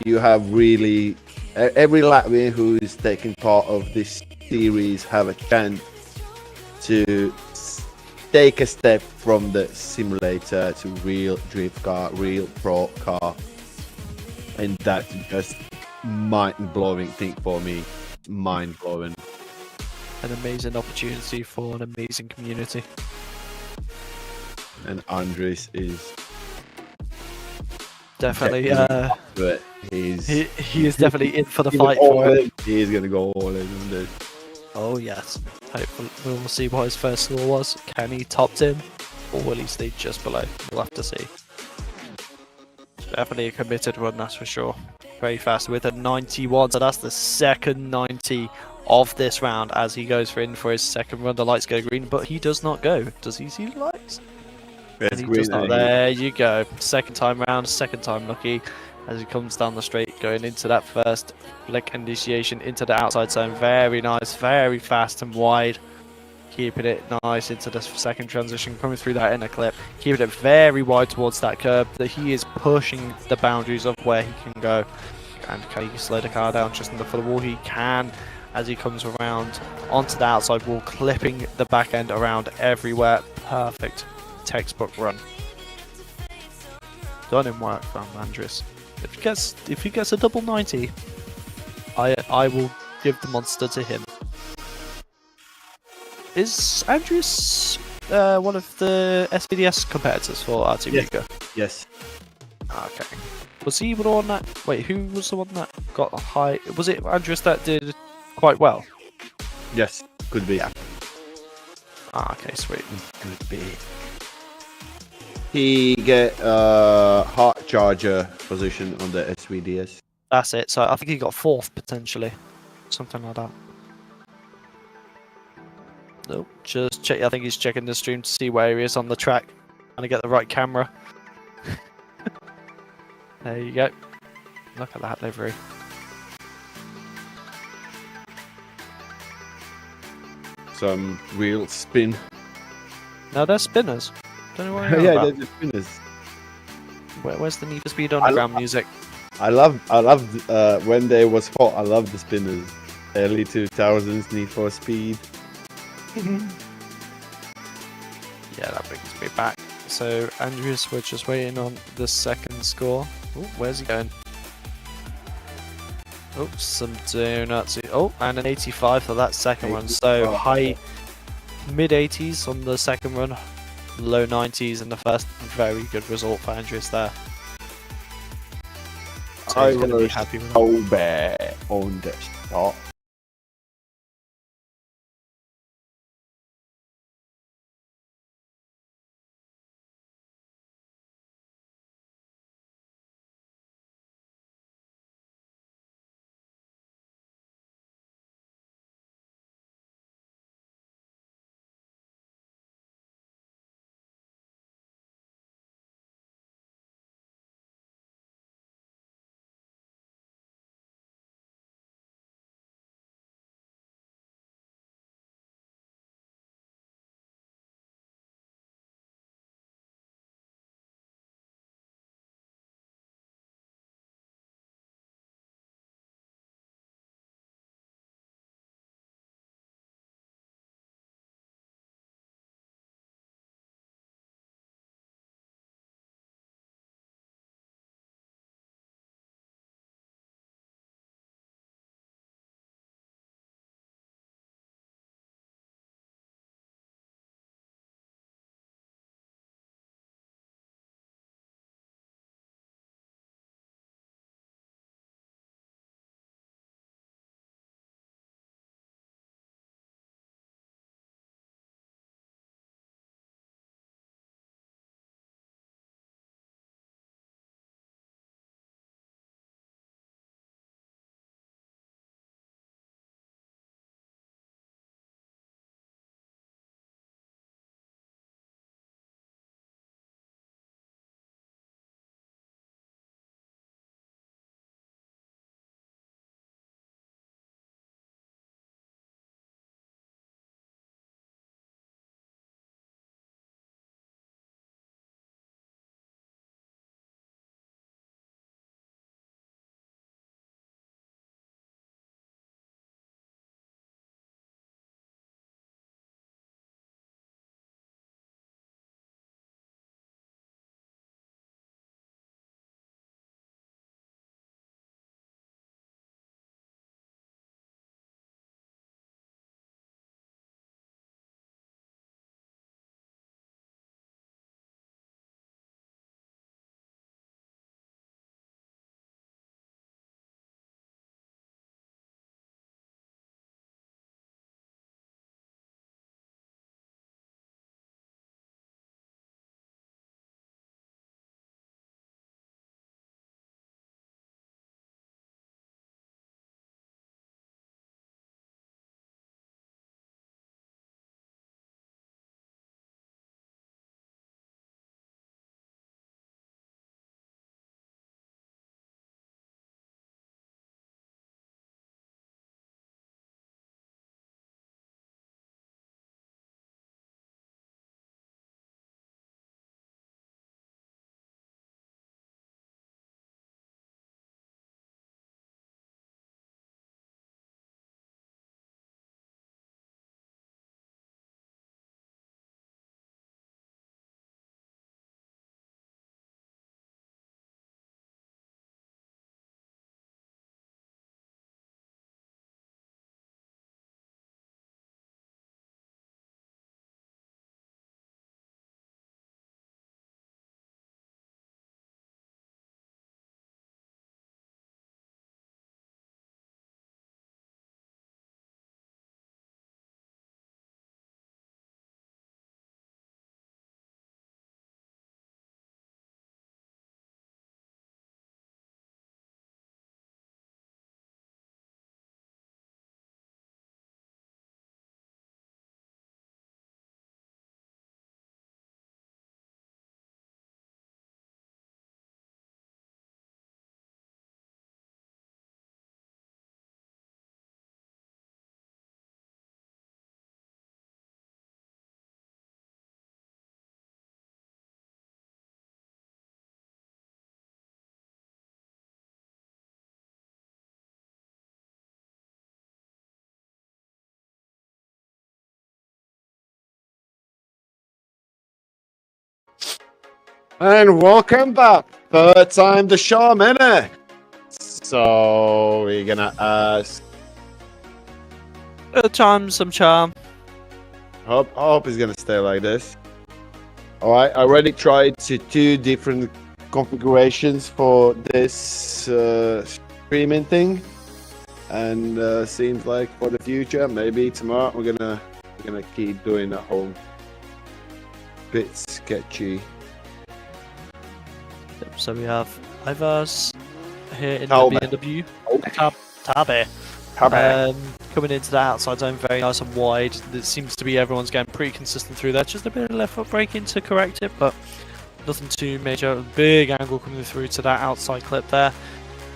you have really every Latvian who is taking part of this series have a chance to take a step from the simulator to real drift car, real pro car, and that's just mind-blowing thing for me. Mind-blowing. An amazing opportunity for an amazing community. And Andres is definitely he is definitely in for the fight for it. He's gonna go all in on this. Oh yes. Hopefully we'll see what his first score was. Can he top him, or will he stay just below? We'll have to see. Definitely a committed run, that's for sure. Very fast with a 91, so that's the second 90 of this round as he goes in for his second run. The lights go green, but he does not go. Does he see the lights? It's And he green. does not. There you go. Second time round, second time lucky as he comes down the straight, going into that first flick initiation into the outside zone. Very nice, very fast and wide. Keeping it nice into the second transition, coming through that inner clip, keeping it very wide towards that curb. That he is pushing the boundaries of where he can go. And can he slow the car down just enough for the wall? He can, as he comes around onto the outside wall, clipping the back end around everywhere. Perfect textbook run. Done in work from Andres. If he gets a double 90, I will give the monster to him. Is Andrews one of the SVDS competitors for RTRiga? Yes. Okay. Was he the one that... Wait, who was the one that got a high... Was it Andrews that did quite well? Yes. Could be. Yeah. Okay, sweet. Could be. He get heart charger position on the SVDS. That's it. So I think he got 4th, potentially. Something like that. Nope. Just check. I think he's checking the stream to see where he is on the track. Trying to get the right camera. There you go. Look at that livery. Some real spin. No, they're spinners. Don't know what you're on Yeah, about. they're the spinners. Where's the Need for Speed Underground music? I loved when they was hot. I loved the spinners. Early 2000s Need for Speed. Yeah, that brings me back. So Andrews, we're just waiting on the second score. Oh, where's he going? Oh, some donuts. Oh, and an 85 for that second run. So high, mid 80s on the second run, low 90s in the first. Very good result for Andrews there. So he's going to be happy with that. so bad on the start. And welcome back. Third time the charm, innit? So we're gonna ask. Some charm. I hope it's gonna stay like this. All right, I already tried two different configurations for this streaming thing, and seems like for the future, maybe tomorrow we're gonna keep doing that whole bit sketchy. So we have Ivars here in Taube. the BMW. Taube. Tabe. Coming into the outside zone, very nice and wide. It seems to be everyone's going pretty consistent through there. Just a bit of left foot braking to correct it, but nothing too major. Big angle coming through to that outside clip there.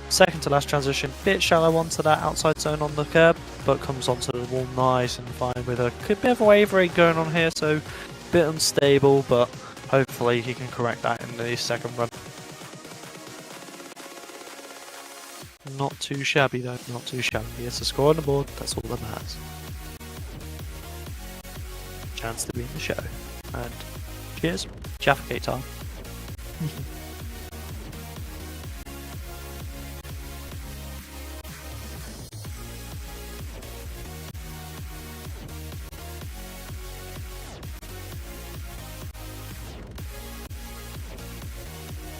Second to last transition, bit shallow onto that outside zone on the curb, but comes onto the wall nice and fine with a bit of wavering going on here, so a bit unstable, but hopefully he can correct that in the second run. Not too shabby though, not too shabby. It's a score on the board, that's all that matters. Chance to be in the show. And cheers, Jaffa time.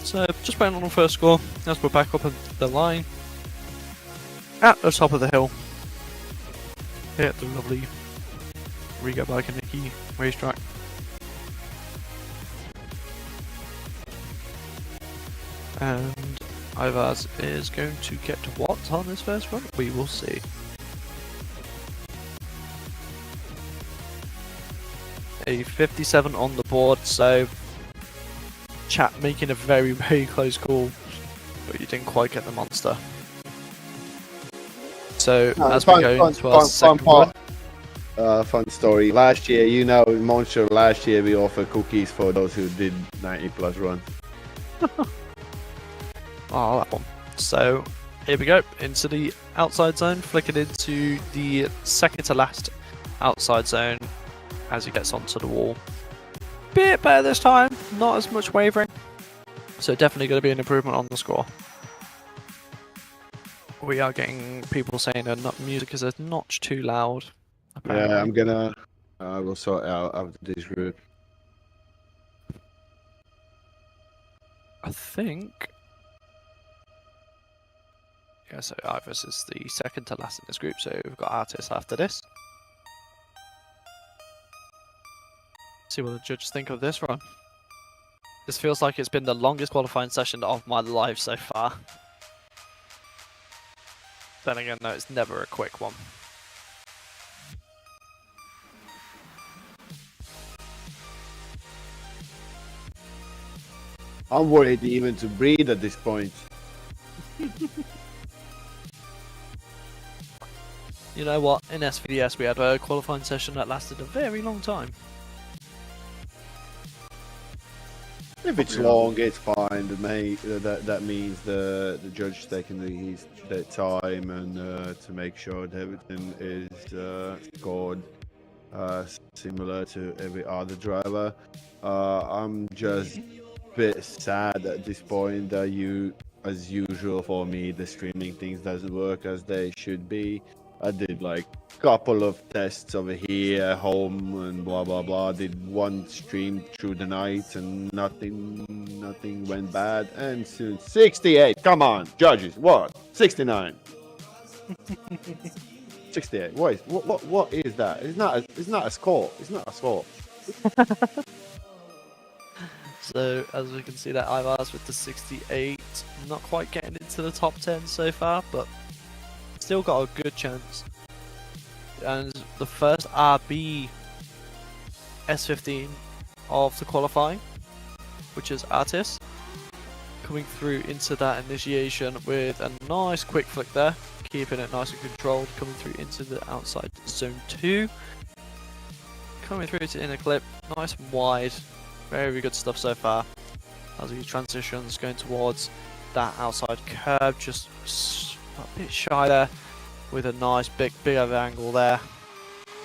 So just waiting on the first score as we're back up at the line. At the top of the hill, here at the lovely Riga Bike and Nikki racetrack. And Ivars is going to get what on his first run? We will see. A 57 on the board, so chat making a very, very close call, but you didn't quite get the monster. So as we go into our second run, fun story. Last year, in Monster, last year we offered cookies for those who did 90 plus run. oh, that one. So here we go into the outside zone, flicking into the second to last outside zone as he gets onto the wall. Bit better this time, not as much wavering. So definitely going to be an improvement on the score. We are getting people saying that music is a notch too loud. Apparently. Yeah, we'll sort it out after this route. I think. Yeah, so Ivers is the second to last in this group, so we've got Artists after this. See what the judges think of this run. This feels like it's been the longest qualifying session of my life so far. Then again, no, it's never a quick one. I'm worried even to breathe at this point. You know what? In SVDS we had a qualifying session that lasted a very long time. If it's long, it's fine. That means the judge taking their time and to make sure that everything is scored similar to every other driver. I'm just a bit sad at this point that as usual for me, the streaming things doesn't work as they should be. I did like a couple of tests over here, home, and blah blah blah. Did one stream through the night, and nothing went bad. And soon 68. Come on, judges. What? 69. 68. What is that? It's not a score. It's not a score. So as we can see, that Ivars with the 68, not quite getting into the top 10 so far, but still got a good chance. And the first RB S15 of the qualifying, which is Artis, coming through into that initiation with a nice quick flick there, keeping it nice and controlled, coming through into the outside zone 2, coming through to inner clip, nice and wide, very good stuff so far. As he transitions, going towards that outside curb, just a bit shy there, with a nice big of angle there.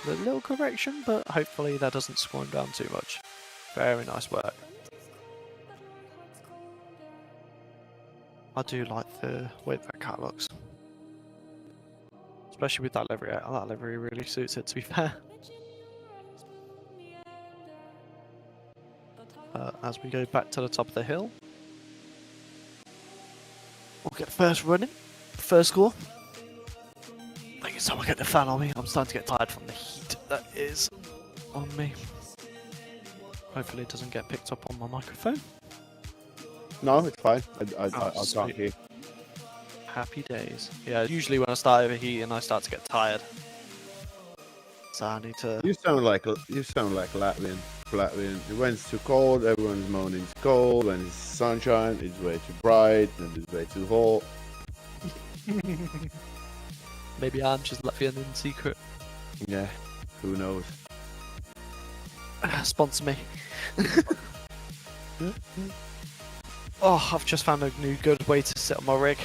A little correction, but hopefully that doesn't score him down too much. Very nice work. I do like the way that car looks. Especially with that livery. That livery really suits it, to be fair. As we go back to the top of the hill, we'll get first running, first score. I think it's time I get the fan on me. I'm starting to get tired from the heat that is on me. Hopefully it doesn't get picked up on my microphone. No, it's fine. I Oh, can't hear. Happy days. Yeah, usually when I start overheating, I start to get tired. So I need to... You sound like Latvian. When it's too cold, everyone's moaning it's cold. When it's sunshine, it's way too bright and it's way too hot. Maybe I'm just Latvian in secret. Yeah, who knows? Sponsor me. Oh, I've just found a new good way to sit on my rig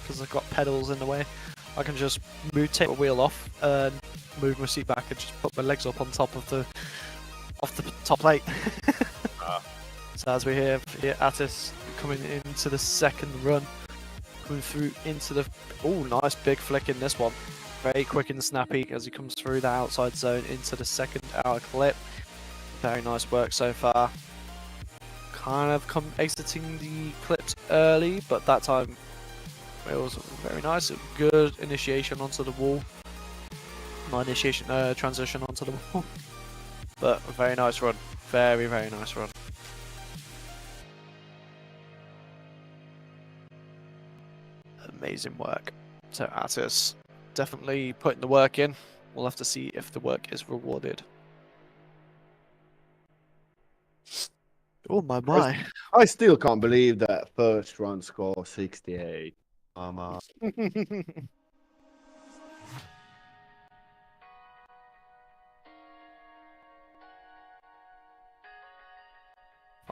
because I've got pedals in the way. I can just take my wheel off and move my seat back and just put my legs up on top of the top plate. So as we have here, Attis coming into the second run, coming through into the nice big flick in this one. Very quick and snappy as he comes through the outside zone into the second hour clip. Very nice work so far. Kind of exiting the clips early, but that time it was very nice. Good initiation onto the wall. My initiation transition onto the wall. But a very nice run. Very, very nice run. Amazing work. So Attis definitely putting the work in. We'll have to see if the work is rewarded. Oh my. I still can't believe that first run score 68. Mama.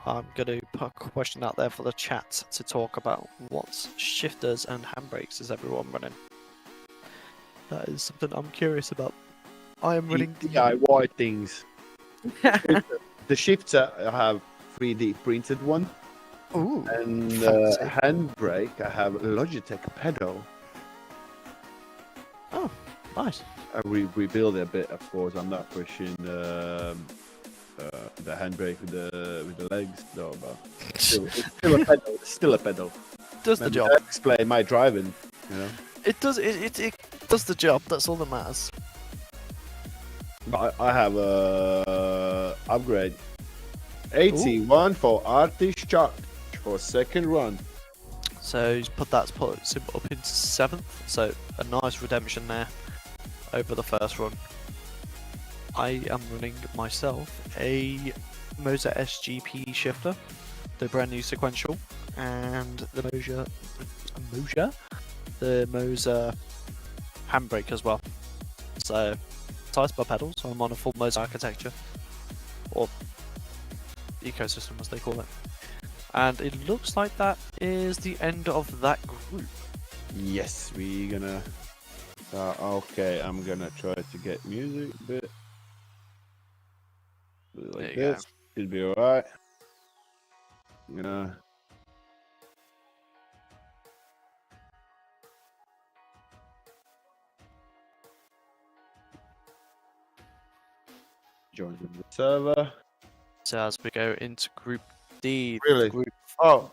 I'm going to put a question out there for the chat to talk about what shifters and handbrakes is everyone running. That is something I'm curious about. I am running DIY things. The shifter, I have 3D printed one. Ooh, And fancy. handbrake, I have a Logitech pedal. Oh, nice. I rebuild it a bit, of course. I'm not pushing the handbrake with the legs, though. But still, it's still a pedal. It's still a pedal. Does the Maybe job. that explain my driving, you know. It does. It does the job. That's all that matters. But I have a upgrade. 81 for artist charge for second run. So he's put that up into 7th. So a nice redemption there over the first run. I am running myself a Moser SGP shifter, the brand new sequential, and the Moser handbrake as well. So ties by pedal, so I'm on a full Moser architecture, or ecosystem as they call it. And it looks like that is the end of that group. Yes, we gonna. Okay, I'm gonna try to get music a bit. Like There you this. Should be alright. I'm gonna. Join the server. So as we go into Group D, Really? Group Oh.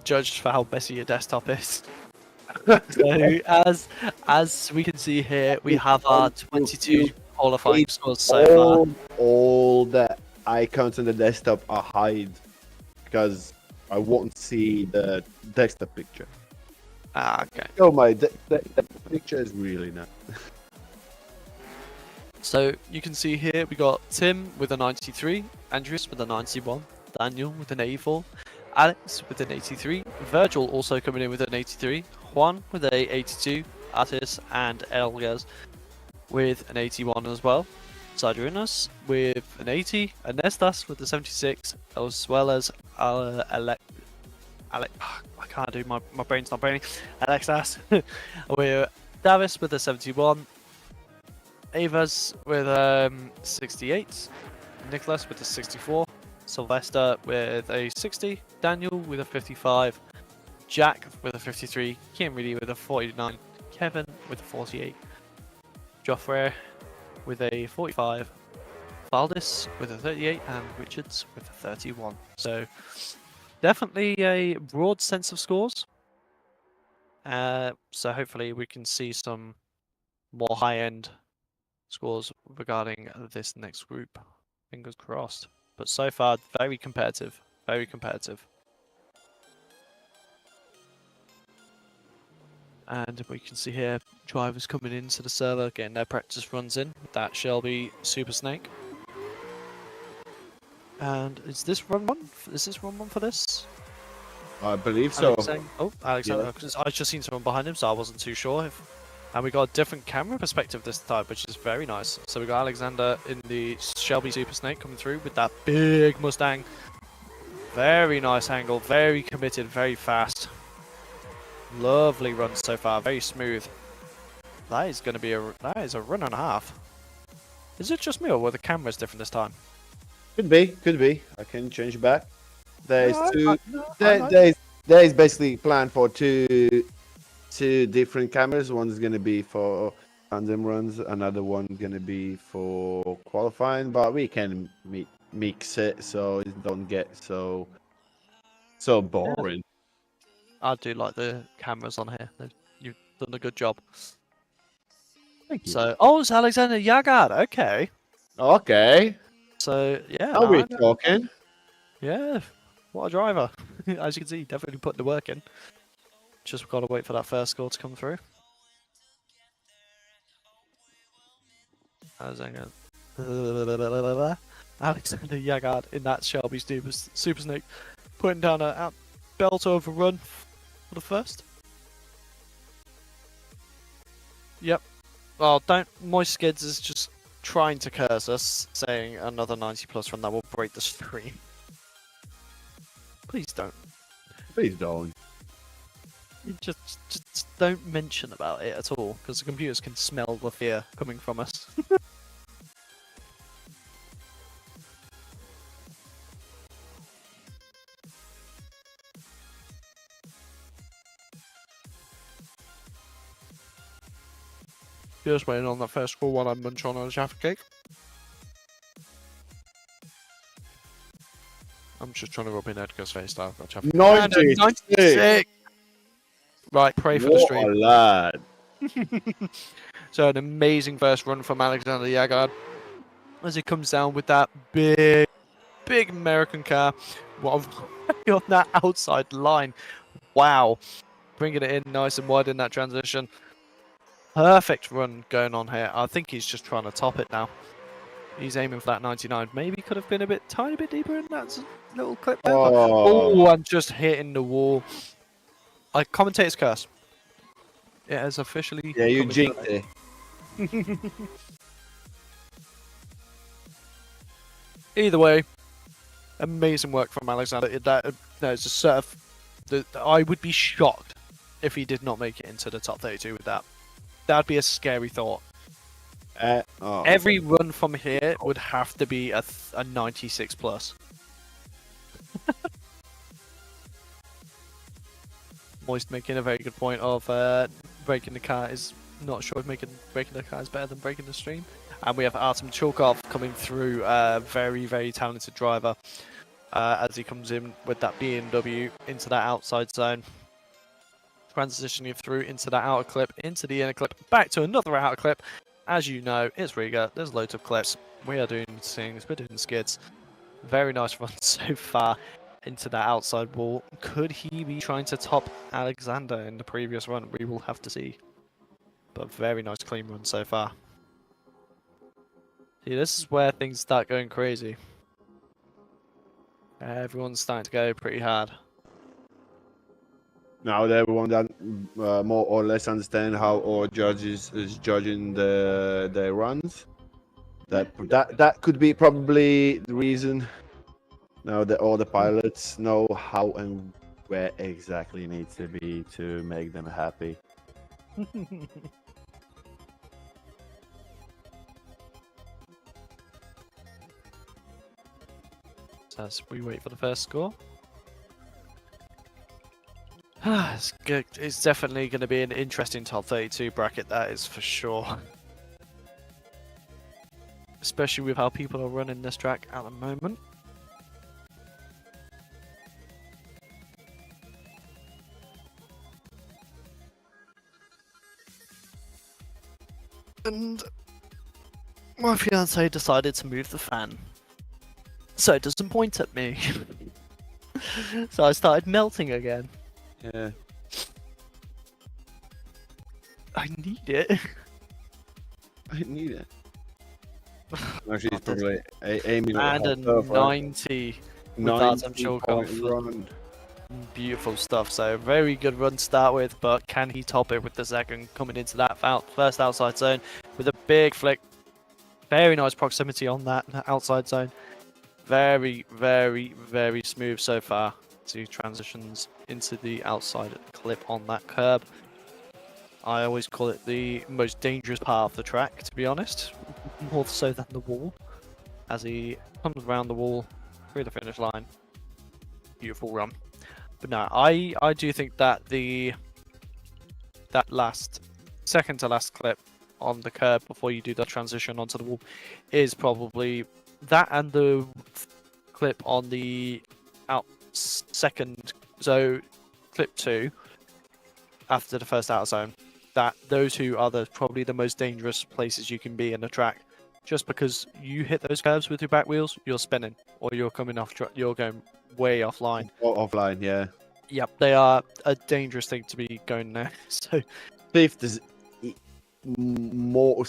judged for how messy your desktop is. So as we can see here, we have our 22 qualifying scores so far. All the icons on the desktop are hide because I won't see the desktop picture. Ah, okay. Oh my, the picture is really nice. So you can see here we got Tim with a 93, Andreas with a 91, Daniel with an 84, Alex with an 83, Virgil also coming in with an 83, Juan with a 82, Atis and Elgas with an 81 as well, Sadrunas with an 80, Anestas with a 76, as well as I can't do, my brain's not braining, Alexas with Davis with a 71, Avas with 68, Nicholas with a 64, Sylvester with a 60, Daniel with a 55, Jack with a 53, Kim Reedy with a 49, Kevin with a 48, Joffrey with a 45, Valdis with a 38, and Richards with a 31. So definitely a broad sense of scores. So hopefully we can see some more high-end scores regarding this next group. Fingers crossed. But so far, very competitive. Very competitive. And we can see here drivers coming into the server, getting their practice runs in. That Shelby Super Snake. And is this run one? Is this run one for this? I believe so. Oh, Alexander, because I just seen someone behind him, so I wasn't too sure if. And we got a different camera perspective this time, which is very nice. So we got Alexander in the Shelby Super Snake coming through with that big Mustang. Very nice angle, very committed, very fast. Lovely run so far, very smooth. That is going to be a run and a half. Is it just me, or were the cameras different this time? Could be. I can change back. There's No, there is basically planned for two different cameras. One's gonna be for random runs, another one gonna be for qualifying. But we can mix it so it don't get so boring. I do like the cameras on here. You've done a good job. Thank you. So, oh, it's Alexander Yagard. Okay. Okay. So yeah. Now we're talking. Yeah. What a driver. As you can see, definitely put the work in. Just got to wait for that first score to come through. Alexander Yagard in that Shelby Super Snake, putting down a belt over run for the first. Yep. Well, don't. Moist Skids is just trying to curse us, saying another 90 plus run that will break the stream. Please don't. Please don't. Just don't mention about it at all, because the computers can smell the fear coming from us. Just waiting on that first score while I munch on a Jaffa cake. I'm just trying to rub in Edgar's face now. 96! Right, pray for the stream. What a lad. So an amazing first run from Alexander Yagard as he comes down with that big American car. What on that outside line. Wow. Bringing it in nice and wide in that transition. Perfect run going on here. I think he's just trying to top it now. He's aiming for that 99. Maybe could have been a tiny bit deeper in that little clip there. Oh, I'm just hitting the wall. Commentator's curse. It has officially. Yeah, you jinxed it. Either way, amazing work from Alexander. That is a sort of. I would be shocked if he did not make it into the top 32 with that. That'd be a scary thought. Every run from here would have to be a 96 plus. Moist making a very good point of breaking the car is not sure if breaking the car is better than breaking the stream. And we have Artem Chulkov coming through, very, very talented driver, as he comes in with that BMW into that outside zone. Transitioning through into that outer clip, into the inner clip, back to another outer clip. As you know, it's Riga. There's loads of clips. We are doing things, we're doing skids. Very nice run so far into that outside wall. Could he be trying to top Alexander in the previous run? We will have to see. But very nice clean run so far. See, this is where things start going crazy. Everyone's starting to go pretty hard. Now that everyone that more or less understand how our judges is judging the runs. That could be probably the reason. Now that all the pilots know how and where exactly needs to be to make them happy. So as we wait for the first score. It's good. It's definitely going to be an interesting top 32 bracket, that is for sure. Especially with how people are running this track at the moment. And my fiance decided to move the fan so it doesn't point at me. So I started melting again. Yeah. I need it. I need it. No, she's probably aiming And at a herself, right? 90 with that, I'm sure, point off. run. Beautiful stuff. So very good run to start with, but can he top it with the second coming into that first outside zone with a big flick? Very nice proximity on that outside zone. Very, very, very smooth so far. Two transitions into the outside clip on that curb. I always call it the most dangerous part of the track, to be honest, more so than the wall. As he comes around the wall through the finish line, beautiful run. But no, I do think that that last second to last clip on the curb before you do the transition onto the wall is probably that, and the clip on the second, so clip 2 after the first outer zone. That those two are probably the most dangerous places you can be in a track, just because you hit those curves with your back wheels, you're spinning, or you're coming off, you're going way offline. Offline, yeah. Yep, they are a dangerous thing to be going there. So Fifth is more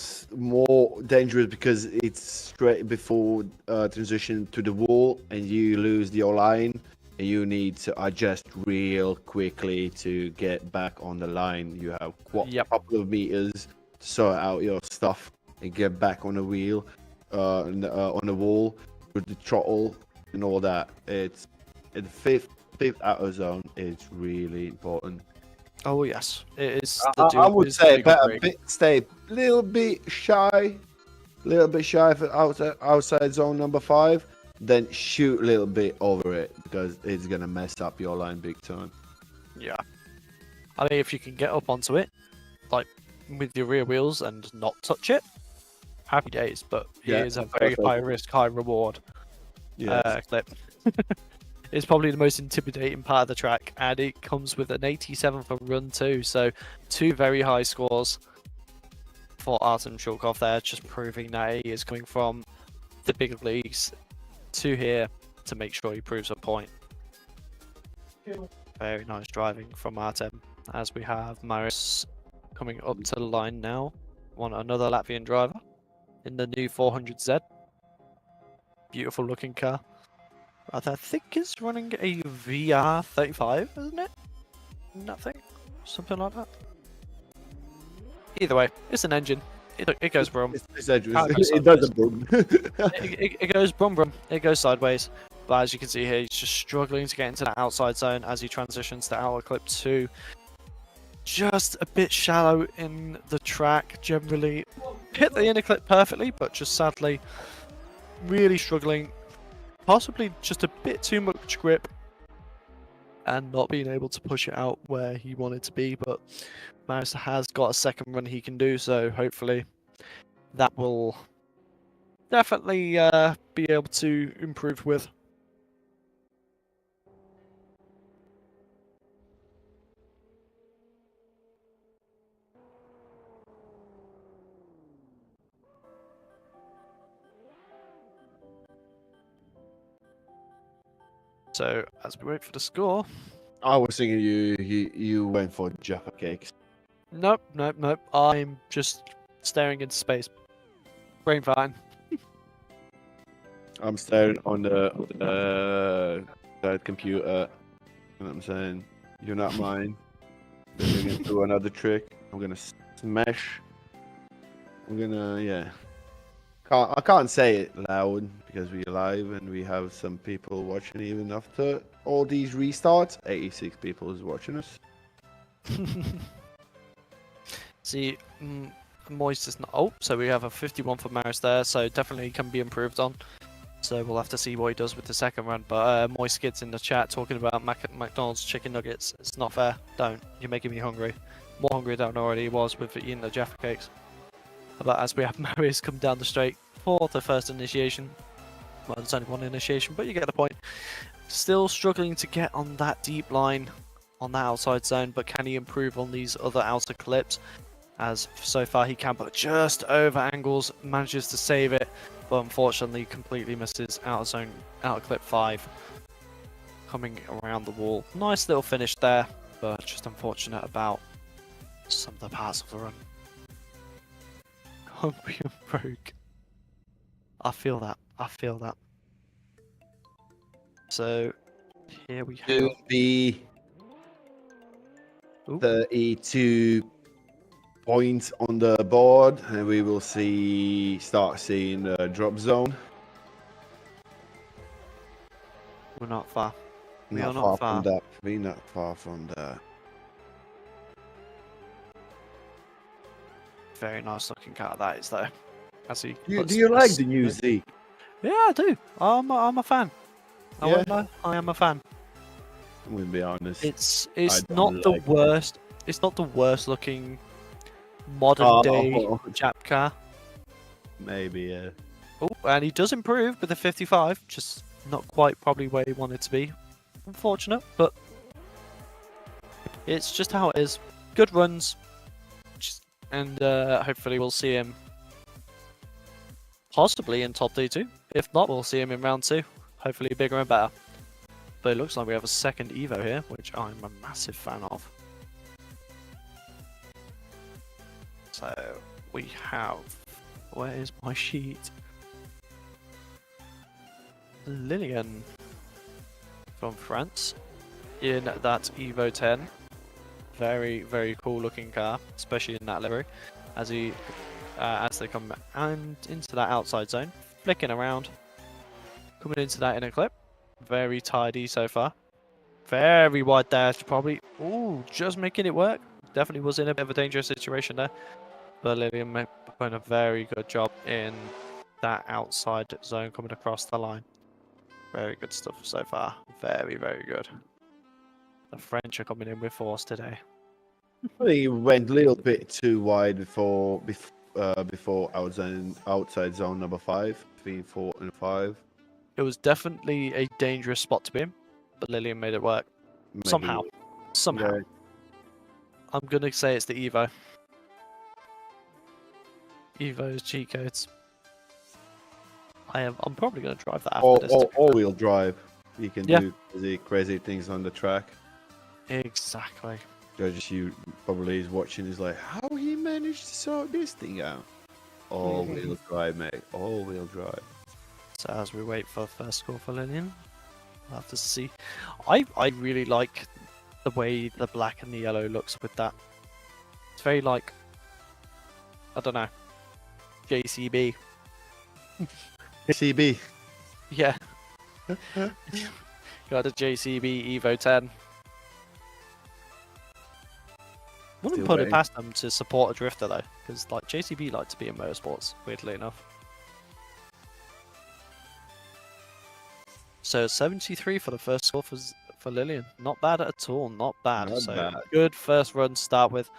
dangerous because it's straight before transition to the wall, and you lose your line, and you need to adjust real quickly to get back on the line. You have a couple of meters to sort out your stuff and get back on the wheel, on the wall with the throttle and all that. It's the fifth outer zone is really important. oh yes, it is. I would say better stay a little bit shy for outside zone number 5, then shoot a little bit over it, because it's gonna mess up your line big time. Yeah, I mean, if you can get up onto it, like with your rear wheels and not touch it, happy days. But Yeah, it is a very high risk, high reward clip. It's probably the most intimidating part of the track, and it comes with an 87 for run 2, so 2 very high scores for Artem Shulkov there, just proving that he is coming from the big leagues to here to make sure he proves a point. Very nice driving from Artem, as we have Maris coming up to the line now. Another Latvian driver in the new 400Z. Beautiful looking car. I think it's running a VR35, isn't it? Nothing? Something like that. Either way, it's an engine. It goes brum. It does a boom. It goes brum brum. It goes sideways. But as you can see here, he's just struggling to get into the outside zone as he transitions to outer clip 2. Just a bit shallow in the track generally. Hit the inner clip perfectly, but just sadly really struggling. Possibly just a bit too much grip and not being able to push it out where he wanted to be, but Maris has got a second run he can do, so hopefully that will definitely be able to improve with. So as we wait for the score. I was thinking you went for Jaffa cakes. Nope. I'm just staring into space. Brain fine. I'm staring on the computer. You know what I'm saying? You're not mine. Then we're gonna do another trick. I'm gonna smash. I'm gonna, yeah. I can't say it loud because we're live and we have some people watching even after all these restarts. 86 people is watching us. See, Moist is not. Oh, so we have a 51 for Maris there, so definitely can be improved on. So we'll have to see what he does with the second run. But Moist gets in the chat talking about McDonald's chicken nuggets. It's not fair. Don't. You're making me hungry. More hungry than I already was with eating the Jaffa cakes. But as we have Marius come down the straight for the first initiation. Well, there's only one initiation, but you get the point. Still struggling to get on that deep line on the outside zone, but can he improve on these other outer clips? As so far he can, but just over angles, manages to save it, but unfortunately completely misses outer zone, outer clip 5. Coming around the wall. Nice little finish there, but just unfortunate about some of the parts of the run. Hungry and broke. I feel that. I feel that. So here we have To be 32 points on the board, and we will start seeing the drop zone. We're not far. We Not are far not far. from that. We're not far from that. Very nice looking car that is though. As he Do puts you like this- the new Z? Yeah, I do. I'm a fan. I won't lie, I am a fan. I'm gonna be honest. It's I not don't the like it. worst. It's not the worst looking modern day Jap car. Maybe, yeah. Oh, and he does improve with the 55, just not quite probably where he wanted to be. Unfortunate, but it's just how it is. Good runs, and hopefully we'll see him possibly in top D2. If not, we'll see him in round 2. Hopefully bigger and better. But it looks like we have a second Evo here, which I'm a massive fan of. So we have, where is my sheet? Lillian from France in that Evo 10. Very, very cool looking car, especially in that livery. As he, as they come and into that outside zone, flicking around, coming into that inner clip. Very tidy so far. Very wide dash, probably. Ooh, just making it work. Definitely was in a bit of a dangerous situation there. But Lillian doing a very good job in that outside zone coming across the line. Very good stuff so far. Very, very good. The French are coming in with force today. I think he went a little bit too wide before outside zone number 5, between 4 and 5. It was definitely a dangerous spot to be in, but Lillian made it work. Maybe. Somehow. Yeah. I'm going to say it's the Evo. Evo's cheat codes. I'm probably going to drive that after this. All-wheel drive. You can Yeah. do crazy things on the track. Exactly. Judges you probably is watching is like, how he managed to sort this thing out? All-wheel drive, mate. All-wheel drive. So as we wait for the first score for Lillian, we'll have to see. I really like the way the black and the yellow looks with that. It's very like, I don't know, JCB. CB. Yeah. Got a JCB Evo 10. Wouldn't Still put it waiting. past them to support a drifter though, because like JCB like to be in motorsports, weirdly enough. So 73 for the first score for Lillian. Not bad at all, not bad. Not So bad. good first run to start with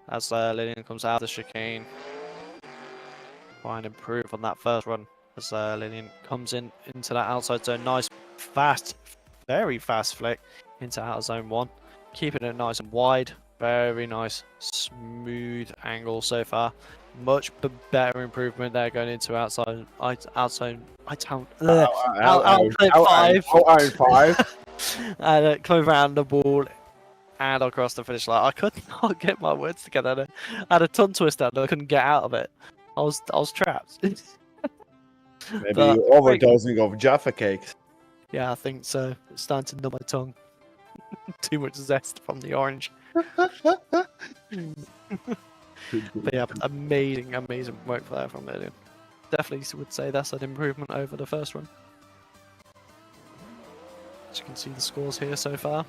as Lillian comes out of the chicane. Try and improve on that first run as Lillian comes into that outside zone. Nice, fast, very fast flick into outer zone 1. Keeping it nice and wide. Very nice, smooth angle so far. Much better improvement there going into outside clip 5. Out 5. And coming around the ball and across the finish line. I could not get my words together. I had a tongue twister and I couldn't get out of it. I was trapped. Maybe But you're overdosing of Jaffa cakes. yeah, I think so. It's starting to numb my tongue. Too much zest from the orange. But yeah, amazing, amazing work there from Latvian. Definitely would say that's an improvement over the first run. As you can see the scores here so far.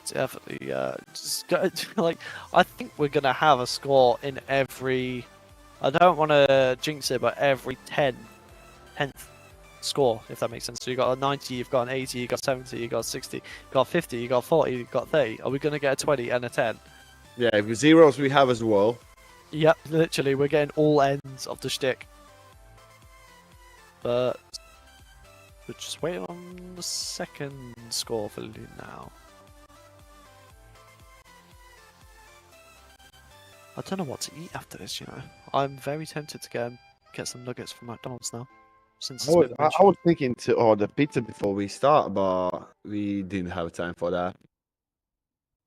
Definitely, like, I think we're gonna have a score in every. I don't want to jinx it, but every 10th score, if that makes sense. So you got a 90, you've got an 80, you got 70, you got 60, you got 50, you got 40, you got 30. Are we gonna get a 20 and a 10? Yeah, with zeros we have as well. Yep, literally, we're getting all ends of the shtick. But we're just waiting on the second score for Lily now. I don't know what to eat after this, you know. I'm very tempted to get some nuggets from McDonald's now. Since it's been I was thinking to order pizza before we start, but we didn't have time for that.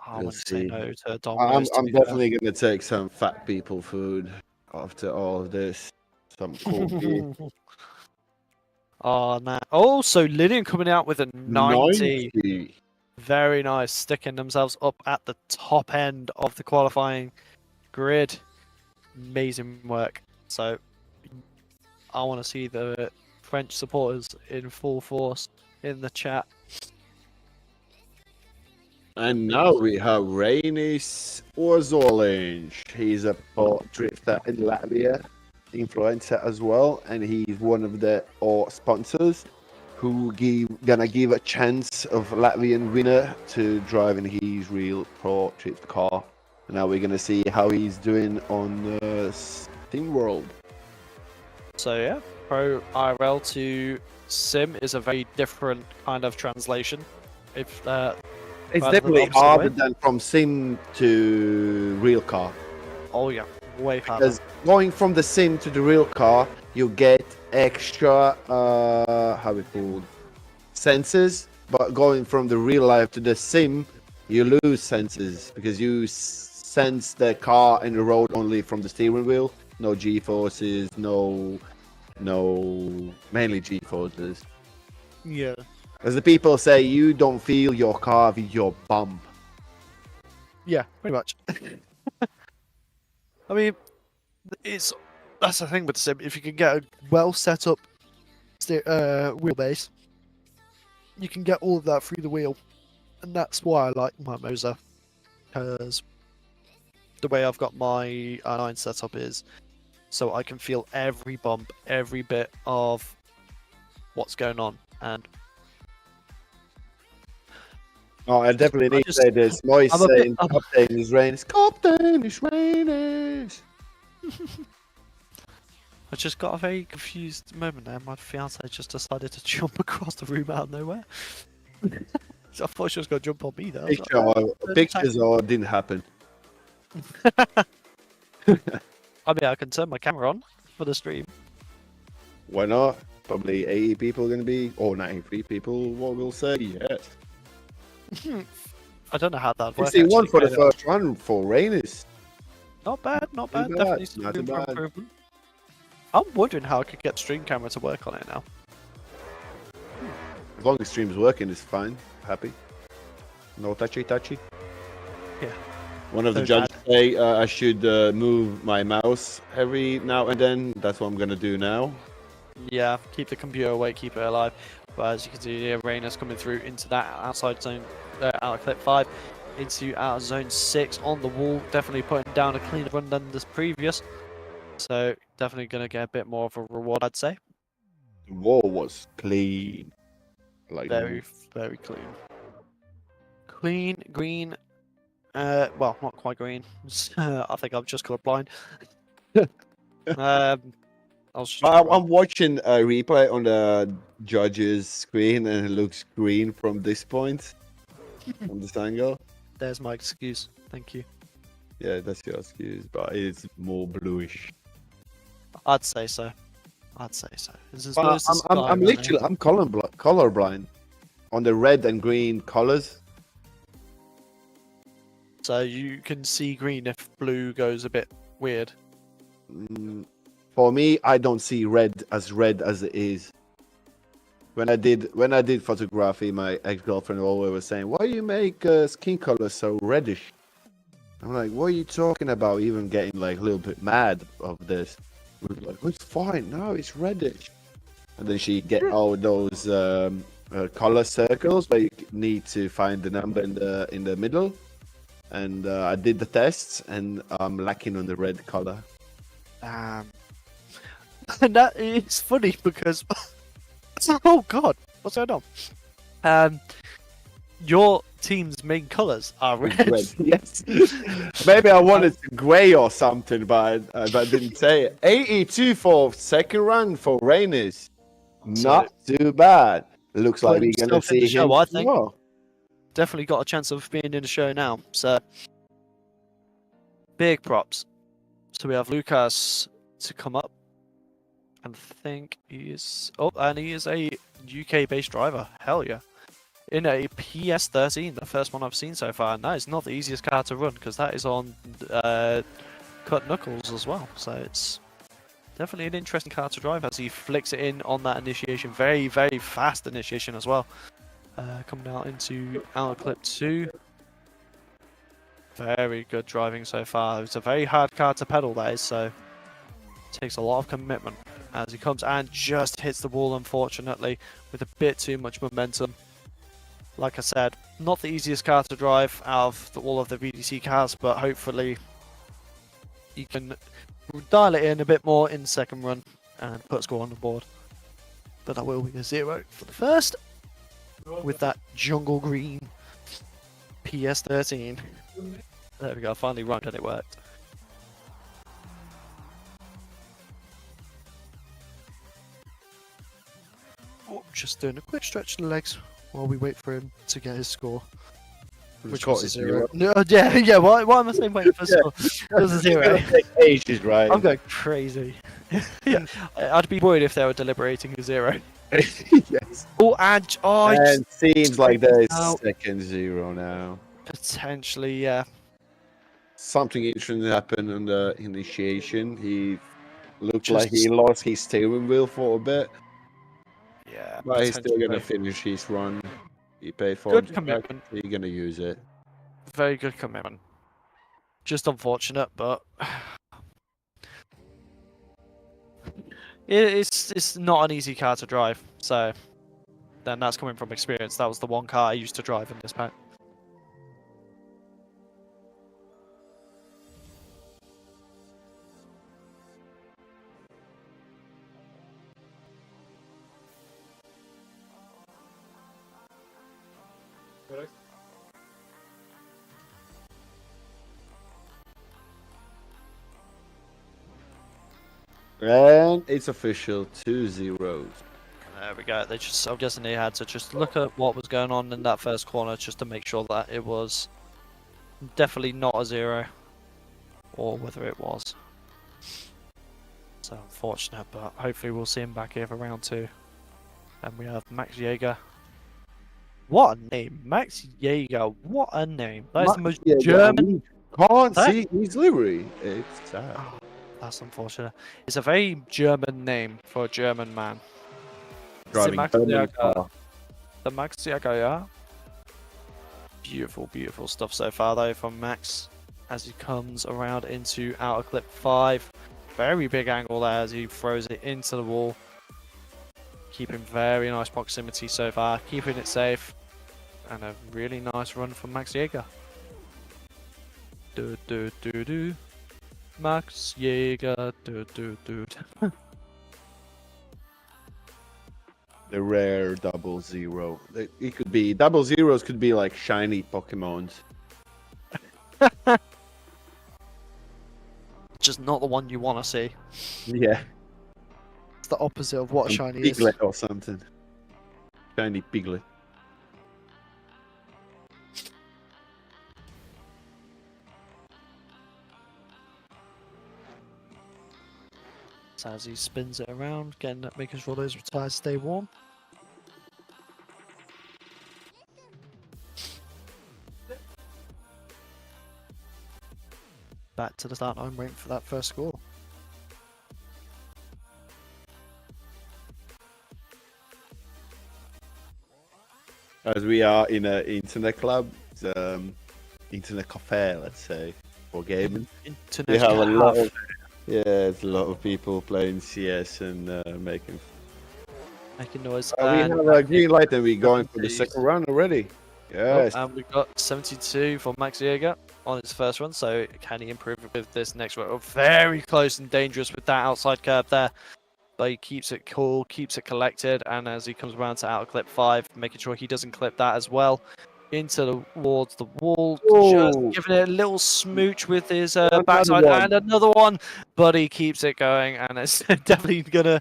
I We'll wouldn't say see. no to Domino's. I'm definitely gonna take some fat people food after all of this. Some cookie. Oh, no. Oh, so Lillian coming out with a 90. 90. Very nice. Sticking themselves up at the top end of the qualifying grid. Amazing work. So, I want to see the French supporters in full force in the chat. And now we have Rainis Orzolinj. He's a pro drifter in Latvia, influencer as well, and he's one of the sponsors who gonna give a chance of Latvian winner to drive in his real pro drift car. And now we're gonna see how he's doing on Steam World. So yeah, Pro IRL to Sim is a very different kind of translation. If It's rather than definitely opposite harder way. than from sim to real car. Oh yeah, way harder. Because going from the sim to the real car, you get extra, how it called, senses. But going from the real life to the sim, you lose senses because you sense the car and the road only from the steering wheel. No G-forces, no, mainly G-forces. Yeah. As the people say, you don't feel your car with your bum. Yeah, pretty much. I mean, that's the thing with the sim. If you can get a well set up wheelbase, you can get all of that through the wheel, and that's why I like my Moser, because the way I've got my R9 setup is so I can feel every bump, every bit of what's going on, and Oh, I definitely need to say this. Moise I'm a bit- saying, Captain is raining. Captain is raining. I just got a very confused moment there. My fiance just decided to jump across the room out of nowhere. So I thought she was going to jump on me there. Pictures or didn't happen. I mean, I can turn my camera on for the stream. Why not? Probably 80 people going to be, or 93 people, what will say yes. I don't know how that works. 61 for the first run for Rainis. Not bad, not bad. Not Definitely bad, some not room for bad. improvement. I'm wondering how I could get stream camera to work on it now. As long as stream's working, it's fine. Happy. No touchy. Yeah. One of the So judges say I should move my mouse every now and then. That's what I'm going to do now. Yeah, keep the computer awake, keep it alive. But as you can see here, Rain is coming through into that outside zone, out of clip 5, into out of zone 6 on the wall. Definitely putting down a cleaner run than this previous. So definitely going to get a bit more of a reward, I'd say. The wall was clean. Like Very, very clean. Clean, green. Well, not quite green. I think I'm just colorblind. I'm watching a replay on the judge's screen and it looks green from this point, from this angle. There's my excuse. Thank you. Yeah, that's your excuse, but it's more bluish. I'd say so. It's as blue Well, as the I'm sky right literally now. I'm colorblind on the red and green colors. So you can see green if blue goes a bit weird. For me, I don't see red as it is. when I did photography, my ex-girlfriend always was saying, "Why you make skin color so reddish?" I'm like, "What are you talking about?" Even getting like a little bit mad of this. We're like, "It's fine. No, it's reddish." And then she get all those color circles, but you need to find the number in the middle. And I did the tests, and I'm lacking on the red color. And that is funny because oh god, what's going on? Your team's main colours are red. Red, yes. Maybe I wanted grey or something, but I didn't say it. 82 for second run for Rainis. Not too bad. Looks like Putting we're gonna himself in the see show, him I think. tomorrow. Definitely got a chance of being in the show now. So big props. So we have Lucas to come up. And think he is a UK-based driver. Hell yeah. In a PS13, the first one I've seen so far. And that is not the easiest car to run because that is on cut knuckles as well. So it's definitely an interesting car to drive as he flicks it in on that initiation. Very, very fast initiation as well. Coming out into outer clip 2. Very good driving so far. It's a very hard car to pedal, that is, so it takes a lot of commitment as he comes and just hits the wall, unfortunately, with a bit too much momentum. Like I said, not the easiest car to drive out of all of the VDC cars, but hopefully you can dial it in a bit more in second run and put a score on the board. But that will be a 0 for the first with that jungle green PS13. There we go, finally rhymed and it worked. Oh, just doing a quick stretch of the legs while we wait for him to get his score. Which was a 0. No, yeah, why am I saying waiting for a score? It was a 0. Ages, right? I'm going crazy. Yeah, I'd be worried if they were deliberating a 0. Yes. Oh, And seems like there is second 0 now. potentially, yeah. Something interesting happened on the initiation. He looked like he lost his steering wheel for a bit. Yeah, But he's still gonna potentially. finish his run. He paid for Good it. commitment. He's gonna use it. Very good commitment. Just unfortunate, but it's not an easy car to drive. So then that's coming from experience. That was the one car I used to drive in this pack. And it's official, 2-0. There we go. I'm guessing they had to just look at what was going on in that first corner just to make sure that it was definitely not a 0, or whether it was. So unfortunate, but hopefully we'll see him back here for round 2. And we have Max Jaeger. What a name, Max Jaeger. What a name. That is the most German. Can't see his livery. It's sad. Oh, that's unfortunate. It's a very German name for a German man. Driving The Max Jaeger, yeah. Beautiful, beautiful stuff so far though from Max as he comes around into outer clip 5. Very big angle there as he throws it into the wall. Keeping very nice proximity so far, keeping it safe. And a really nice run from Max Jaeger. Do do do do. Max Jaeger, do do do. The rare 0-0. It could be 0-0s. Could be like shiny Pokemons. Just not the one you want to see. Yeah. It's the opposite of what a shiny is. Piglet or something. Shiny Piglet. So as he spins it around, making sure those tires stay warm. Back to the start line, waiting for that first score. as we are in an internet club, internet cafe, let's say, for gaming. Internet We have a lot cafe. of it's a lot of people playing CS and making. Making noise. We And have a green light and we're going for the 70s. second round already. Oh, Yes. and we've got 72 for Max Jaeger on his first run, so can he improve with this next run? Oh, very close and dangerous with that outside curve there. But he keeps it cool, keeps it collected, and as he comes around to outer clip 5, making sure he doesn't clip that as well. Towards the wall, just Oh, giving it a little smooch with his another backside, one. and another one, but he keeps it going, and it's definitely going to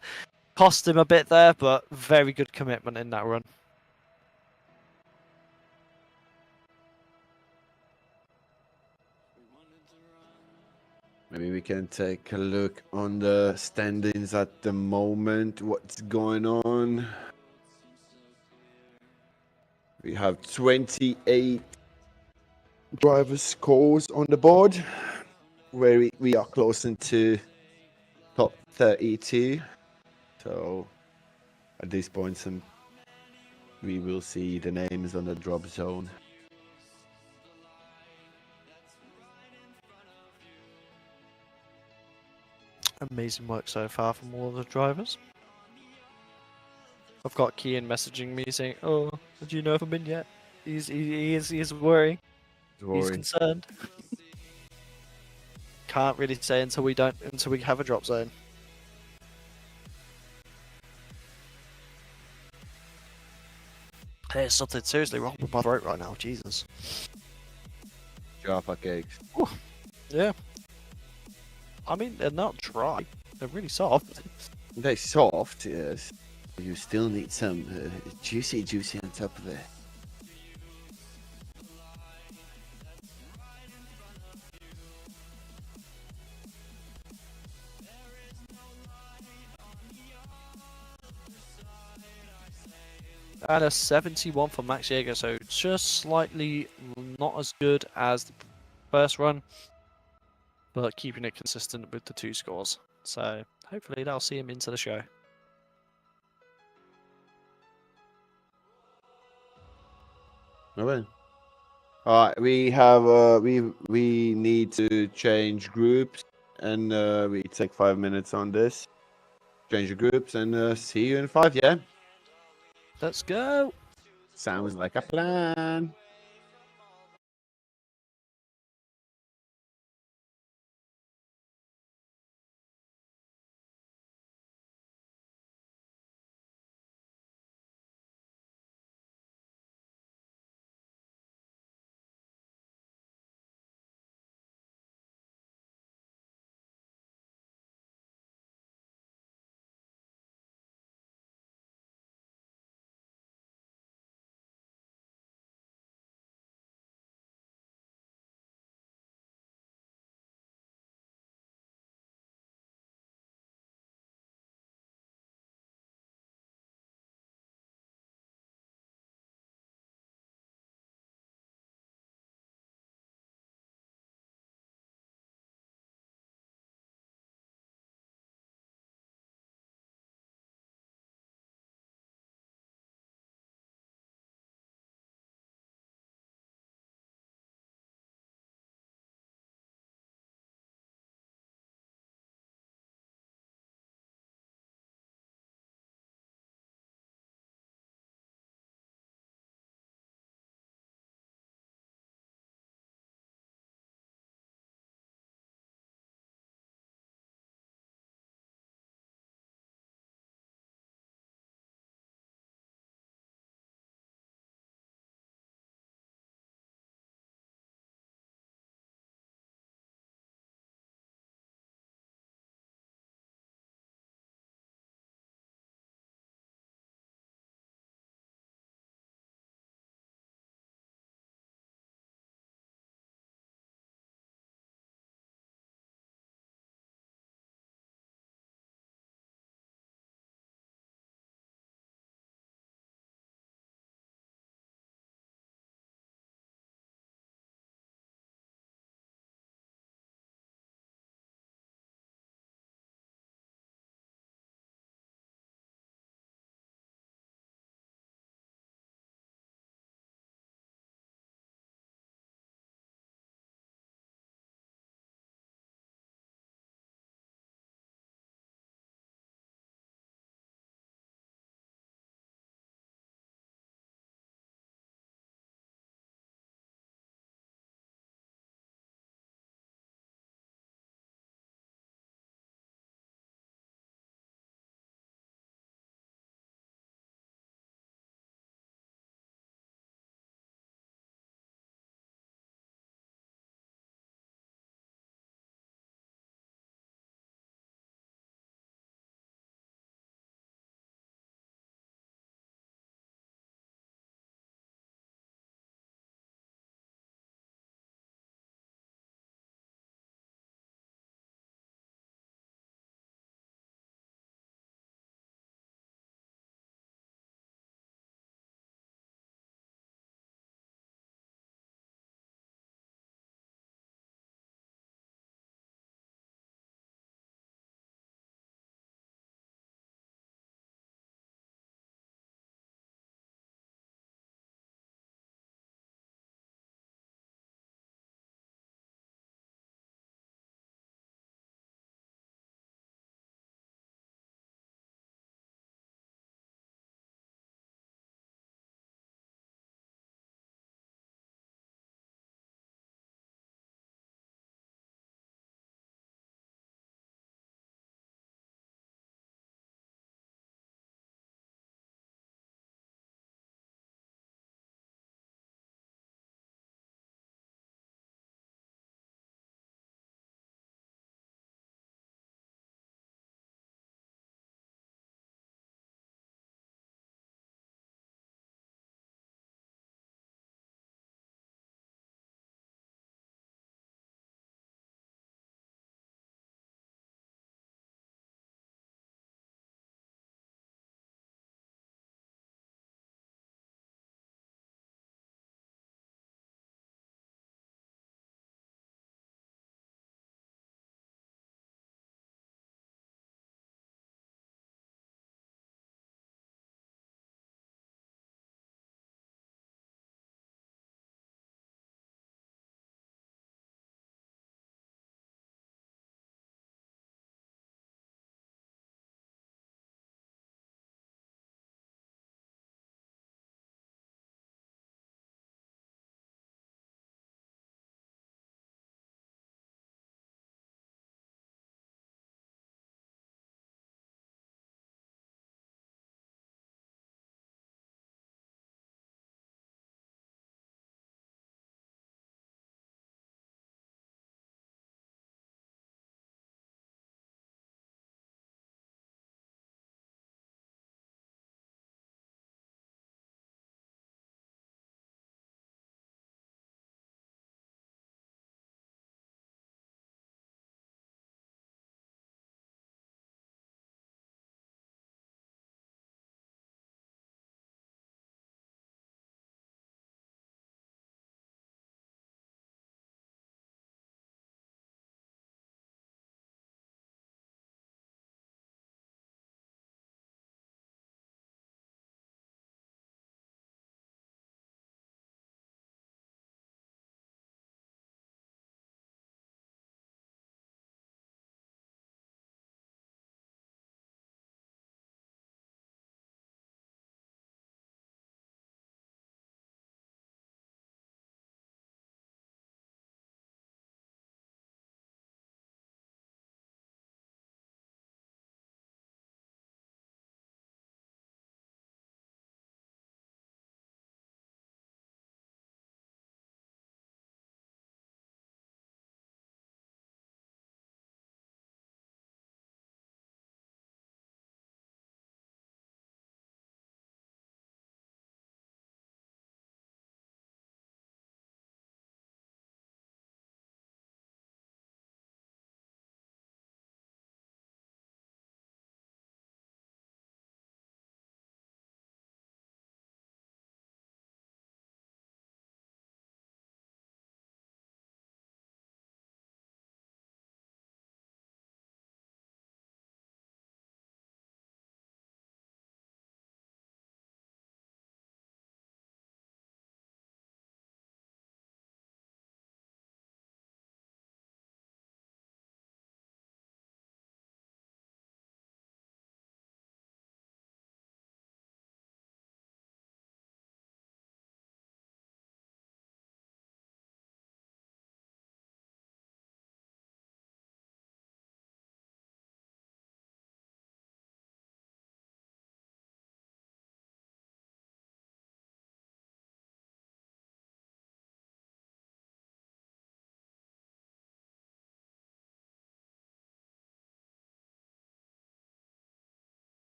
cost him a bit there, but very good commitment in that run. Maybe we can take a look on the standings at the moment. What's going on? We have 28 driver scores on the board, where we are closing to top 32. So at this point, we will see the names on the drop zone. Amazing work so far from all of the drivers. I've got Kian messaging me saying, "Oh, do you know if I'm in yet?" He is worrying. He's concerned. Can't really say until we have a drop zone. There's something seriously wrong with my throat right now. Jesus. Jaffa cakes. Yeah. I mean, they're not dry. They're really soft. They're soft, yes. You still need some juicy on top of it. And a 71 for Max Jaeger, so just slightly not as good as the first run, but keeping it consistent with the 2 scores. So hopefully that'll see him into the show. Okay. All right, we have we need to change groups, and we take 5 minutes on this. Change the groups, and see you in 5. Yeah, Let's go. sounds like a plan.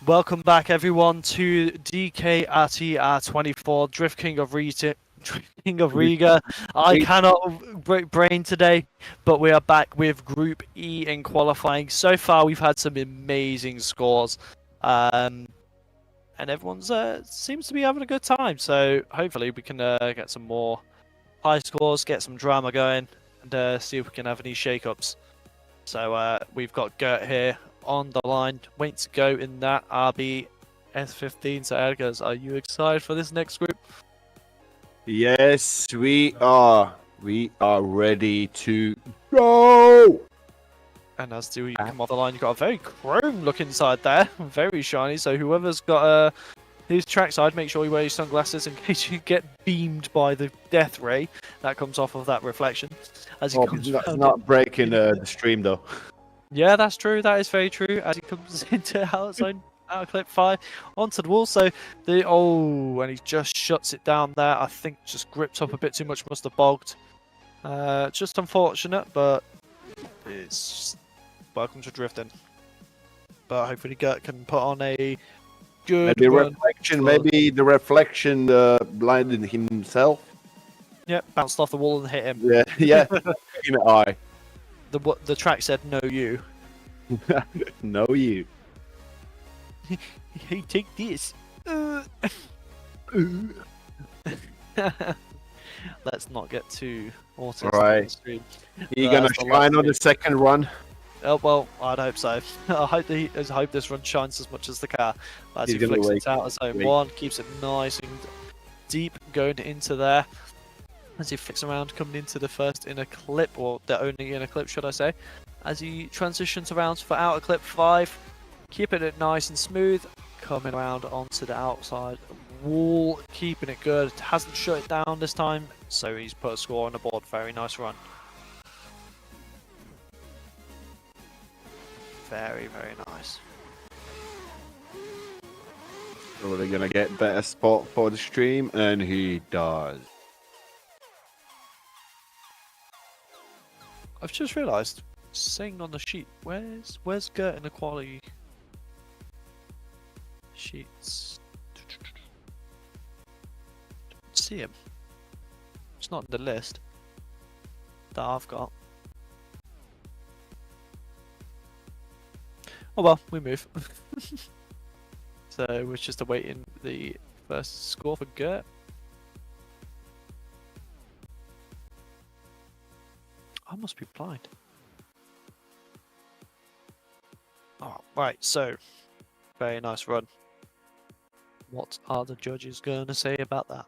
Welcome back, everyone, to DKRTR24, Drift King of Riga. I cannot break brain today, but we are back with Group E in qualifying. So far, we've had some amazing scores, and everyone's seems to be having a good time. So hopefully, we can get some more high scores, get some drama going, and see if we can have any shake-ups. So we've got Gert here on the line, waiting to go in that RB S15. So Edgars, are you excited for this next group? Yes, we are. We are ready to go. And as you come off the line, you've got a very chrome look inside there, very shiny. So whoever's got his trackside, make sure you wear your sunglasses in case you get beamed by the death ray that comes off of that reflection. As he comes it's not breaking the stream though. Yeah, that's true. That is very true. As he comes into outside clip 5 onto the wall, so and he just shuts it down there. I think just gripped up a bit too much, must have bogged. Just unfortunate, but it's welcome to drifting. But hopefully Gert can put on a good reflection. Maybe the reflection blinded himself. Yep, bounced off the wall and hit him. Yeah. Eye. The track said no you. No you. Hey, take this. Let's not get too autistic. Right. You're gonna shine on the second run. Oh well, I'd hope so. I hope this run shines as much as the car. As he flicks it out as zone 1, keeps it nice and deep going into there. As he flicks around, coming into the first inner clip, or the only inner clip, should I say. As he transitions around for outer clip 5, keeping it nice and smooth, coming around onto the outside wall, keeping it good. Hasn't shut it down this time, so he's put a score on the board. Very nice run. Very, very nice. So they're gonna get better spot for the stream, and he does. I've just realised, saying on the sheet, where's Gert in the quality sheets? Don't see him. It's not in the list that I've got. Oh well, we move. So we're just awaiting the first score for Gert. I must be blind. Oh, right, so very nice run. What are the judges going to say about that?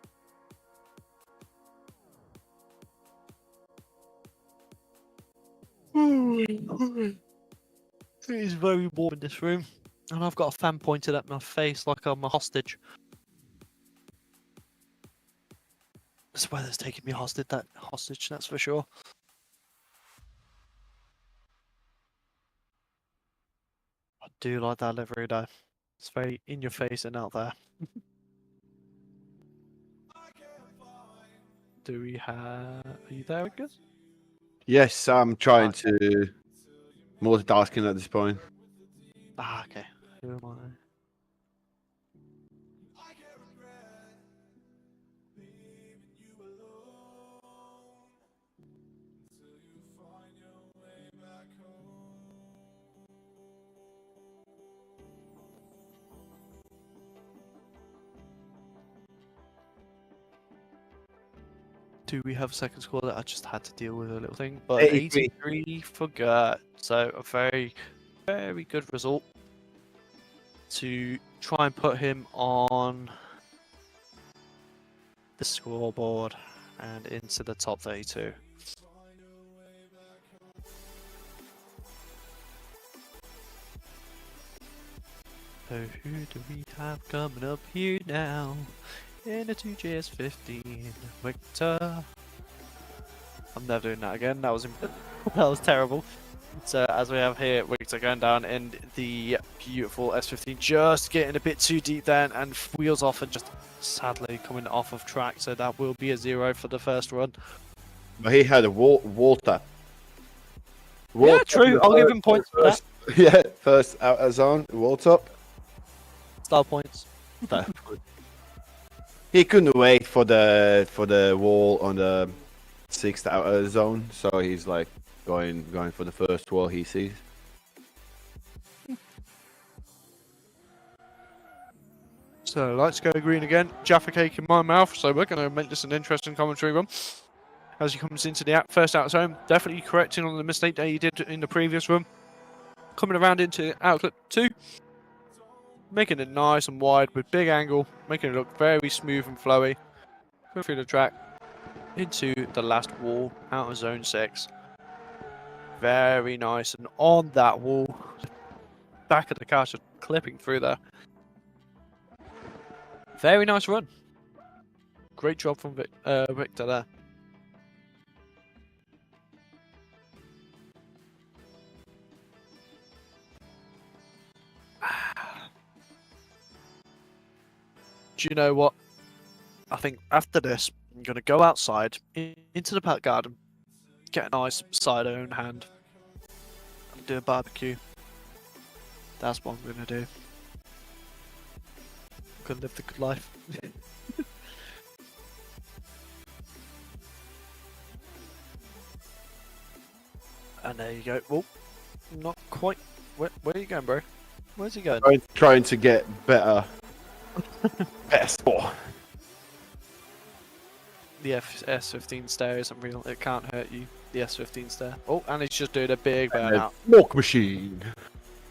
It is very warm in this room, and I've got a fan pointed at my face like I'm a hostage. This weather's taking me hostage, that's for sure. I do like that livery though. It's very in your face and out there. Do we have... Are you there, Edgars? Yes, I'm trying to multitasking at this point. Ah, okay. Who am I? Do we have a second score that I just had to deal with a little thing? But 83 for Gert. So a very, very good result to try and put him on the scoreboard and into the top 32. So who do we have coming up here now? In a 2JS15, Victor. I'm never doing that again. That was that was terrible. So as we have here, Victor going down in the beautiful S15, just getting a bit too deep then, and wheels off and just sadly coming off of track. So that will be a 0 for the first run. But he had a water. Yeah, true. I'll give him points for that. Yeah, first out of zone, wall top. style points. So, He couldn't wait for the wall on the 6th outer zone, so he's like going for the first wall he sees. so lights go green again. Jaffa cake in my mouth. So we're going to make this an interesting commentary run. As he comes into the first outer zone, definitely correcting on the mistake that he did in the previous run. Coming around into outclip 2. Making it nice and wide with big angle, making it look very smooth and flowy. Going through the track into the last wall, out of zone 6. Very nice, and on that wall, back of the car just clipping through there. Very nice run. Great job from Victor there. Do you know what? I think after this, I'm going to go outside into the back garden, get a nice cider in hand, and do a barbecue. That's what I'm going to do. I'm going to live the good life. And there you go. Oh, not quite. Where are you going, bro? Where's he going? Trying to get better score. The S15 stare isn't real. It can't hurt you. The S15 stare. Oh, and he's just doing a big burnout. Smoke machine.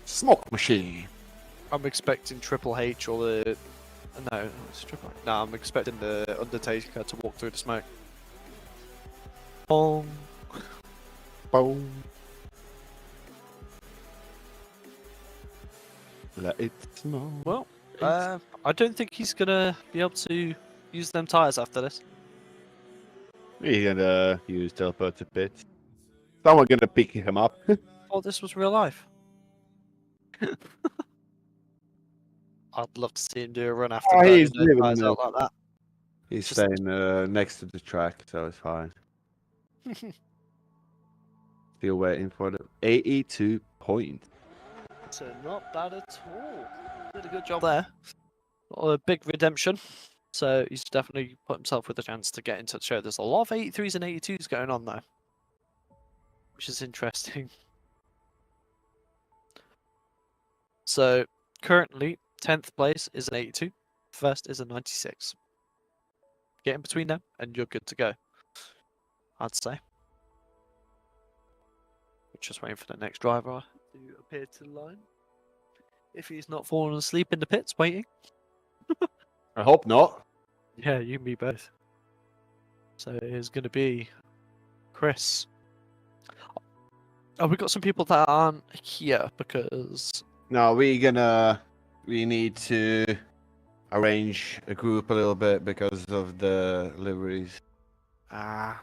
Smoke machine. I'm expecting Triple H or the... No, it's Triple H. No, I'm expecting the Undertaker to walk through the smoke. Boom. Boom. Let it smoke. Well, I don't think he's gonna be able to use them tires after this. He's gonna use teleport to pit. Someone gonna pick him up. Oh, this was real life. I'd love to see him do a run after Oh, burning he's those living tires the- out like that. He's Just- staying next to the track, so it's fine. Still waiting for the 82 point. So not bad at all. Did a good job there. Got a big redemption. So he's definitely put himself with a chance to get into the show. There's a lot of 83s and 82s going on though, which is interesting. So currently 10th place is an 82, first is a 96. Get in between them and you're good to go, I'd say. Just waiting for the next driver to appear to the line. If he's not fallen asleep in the pits waiting. I hope not. Yeah, you and me both. So it is going to be Chris. Oh, we've got some people that aren't here because... No, we need to arrange a group a little bit because of the liveries. Ah.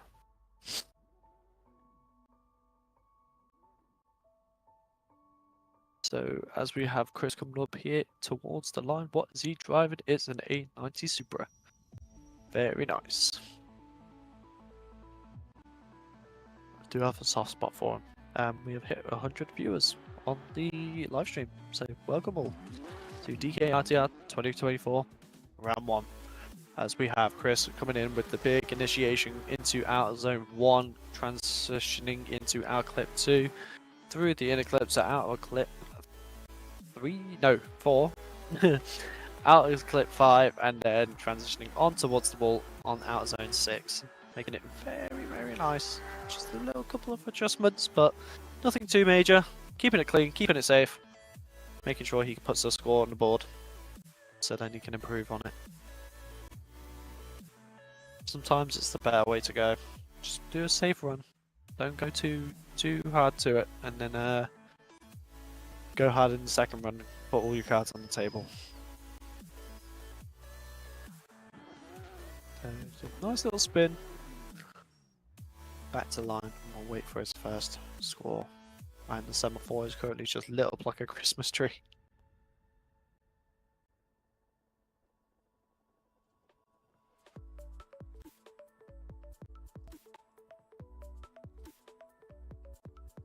So as we have Chris coming up here towards the line, what is he driving? It's an A90 Supra. Very nice. I do have a soft spot for him. We have hit 100 viewers on the live stream, so welcome all to DKRTR24 round 1. As we have Chris coming in with the big initiation into outer zone 1, transitioning into outer clip 2, through the inner clips to outer clip 4, outer clip 5, and then transitioning on towards the wall on outer zone 6, making it very, very nice. Just a little couple of adjustments, but nothing too major. Keeping it clean, keeping it safe, making sure he puts the score on the board, so then he can improve on it. Sometimes it's the better way to go. Just do a safe run. Don't go too hard to it, and then go hard in the second run. Put all your cards on the table. Nice little spin. Back to line. We'll wait for his first score. And the semaphore is currently just lit up like a Christmas tree.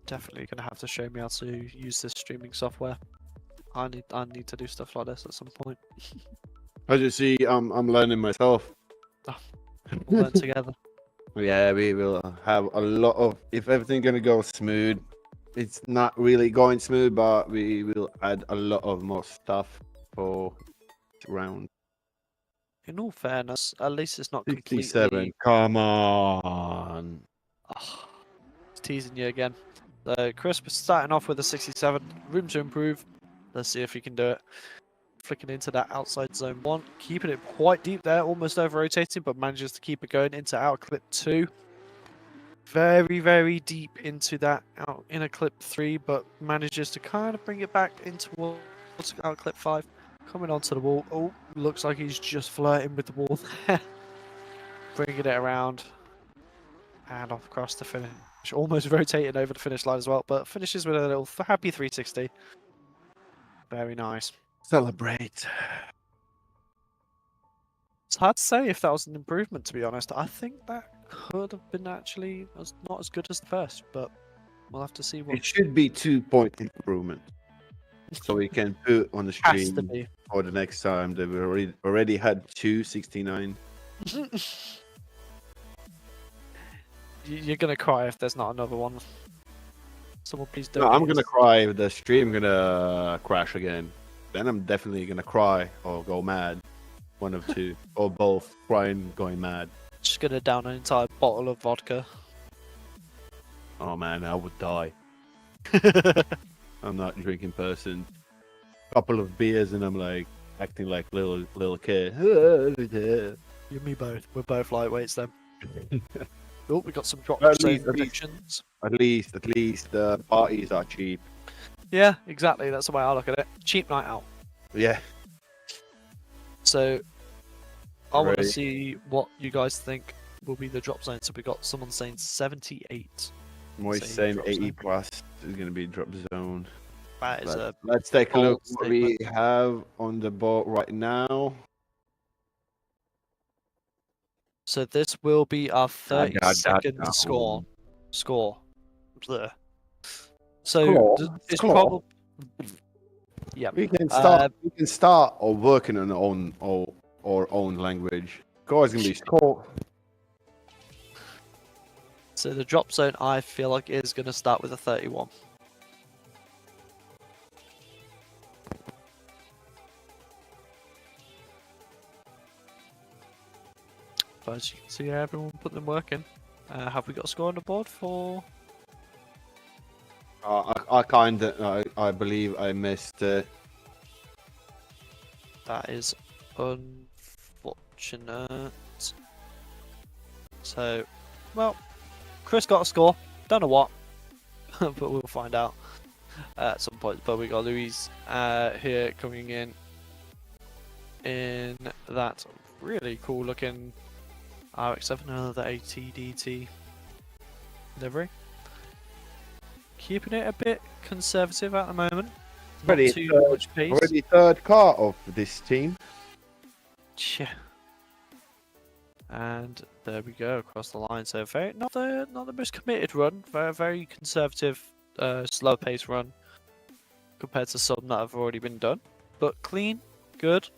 Definitely gonna have to show me how to use this streaming software. I need to do stuff like this at some point. As you see, I'm learning myself. We'll learn together. Yeah, we will have a lot of. If everything gonna go smooth, it's not really going smooth, but we will add a lot of more stuff for round In all fairness, at least it's not 67. completely. Come on. Oh, it's teasing you again. So Chris was starting off with a 67. Room to improve. Let's see if he can do it. Flicking into that outside zone 1. Keeping it quite deep there. Almost over-rotating, but manages to keep it going into out clip 2. Very, very deep into that out inner clip 3, but manages to kind of bring it back into out clip 5. Coming onto the wall. Oh, looks like he's just flirting with the wall there. Bringing it around. And off across the finish. Almost rotating over the finish line as well, but finishes with a little happy 360. Very nice. Celebrate. It's hard to say if that was an improvement, to be honest. I think that could have been actually not as good as the first, but we'll have to see what It should be 2-point improvement. So we can put on the has to stream be. for the next time that we already had 269. You're gonna cry if there's not another one. Someone please don't. No, I'm gonna cry if the stream gonna crash again. Then I'm definitely gonna cry or go mad. One of two. Or both. Crying, going mad. Just gonna down an entire bottle of vodka. Oh man, I would die. I'm not a drinking person. Couple of beers and I'm like acting like little kid. You and me both. We're both lightweights then. Oh, we got some drop zone regions. At least the parties are cheap. Yeah, exactly. That's the way I look at it. Cheap night out. Yeah. So, I want to Right. see what you guys think will be the drop zone. So we got someone saying 78. Moist Same saying drop 80 zone. plus is gonna be drop zone. That is a Let's take a look bold what we have on the board right now. So this will be our Da, da, da, 32nd da. score. There. So Score? it's Score? probably yeah. We can start. We can start or working on our own language. Score is gonna be score. So the drop zone I feel like is going to start with a 31. But as you can see, everyone put them work in. Have we got a score on the board for? I believe I missed it. That is unfortunate. So, well, Chris got a score. Don't know what, but we'll find out at some point. But we got Louise here coming in that really cool looking RX-7, another ATDT livery. Keeping it a bit conservative at the moment. Not Already too third- much pace. Already third car of this team. Yeah. And there we go across the line. So very not the most committed run. Very conservative, slow pace run compared to some that have already been done. But clean, good.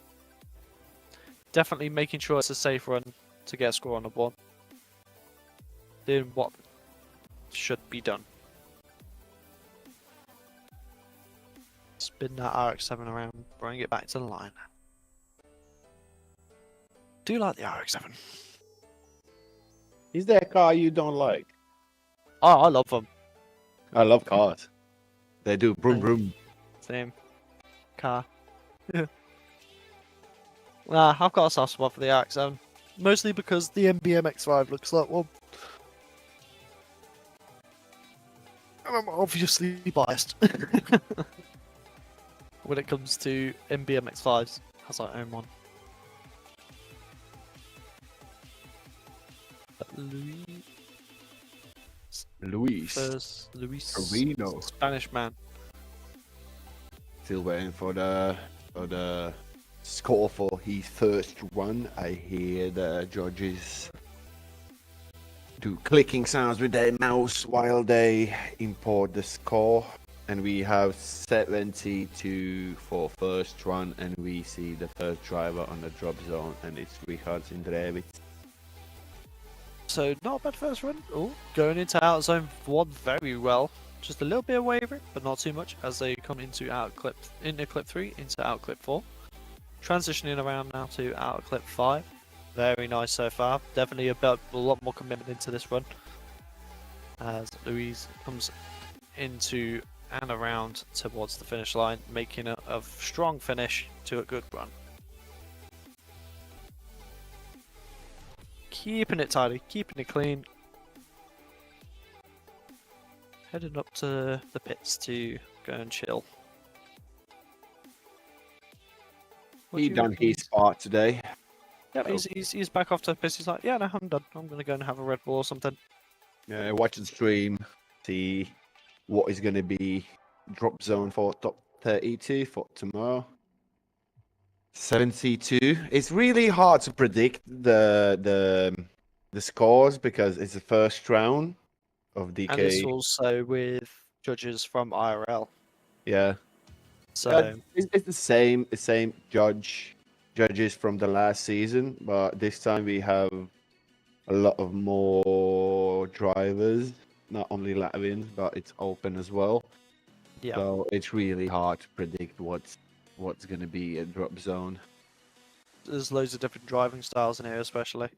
Definitely making sure it's a safe run to get a score on the board. Doing what should be done. Spin that RX-7 around, bring it back to the line. Do like the RX-7. Is there a car you don't like? Oh, I love them. I love cars. They do broom broom. Same. Car. Nah, I've got a soft spot for the RX-7. Mostly because the MBMX5 looks like one. And I'm obviously biased. When it comes to MBMX5s, as I own one. Luis. Luis. Carino. Spanish man. Still waiting for the score for his first run. I hear the judges do clicking sounds with their mouse while they import the score and we have 72 for first run, and we see the first driver on the drop zone, and it's Richard Sindrevich. So not a bad first run. Oh, going into out zone 1 very well. Just a little bit of wavering, but not too much as they come into clip 3, into out clip 4. Transitioning around now to out clip 5. Very nice so far. Definitely a lot more commitment into this run. As Louise comes into and around towards the finish line, making a strong finish to a good run. Keeping it tidy, keeping it clean. Heading up to the pits to go and chill. He done his part today. Yeah, he's back off to the pits. He's like, yeah, no, I'm done. I'm gonna go and have a Red Bull or something. Yeah, watch the stream, see what is going to be drop zone for top 32 for tomorrow. 72. It's really hard to predict the scores because it's the first round of DK. And it's also with judges from IRL. Yeah. So It's the same judges from the last season, but this time we have a lot of more drivers, not only Latvians, but it's open as well. yeah, So it's really hard to predict what's going to be a drop zone. there's loads of different driving styles in here, especially.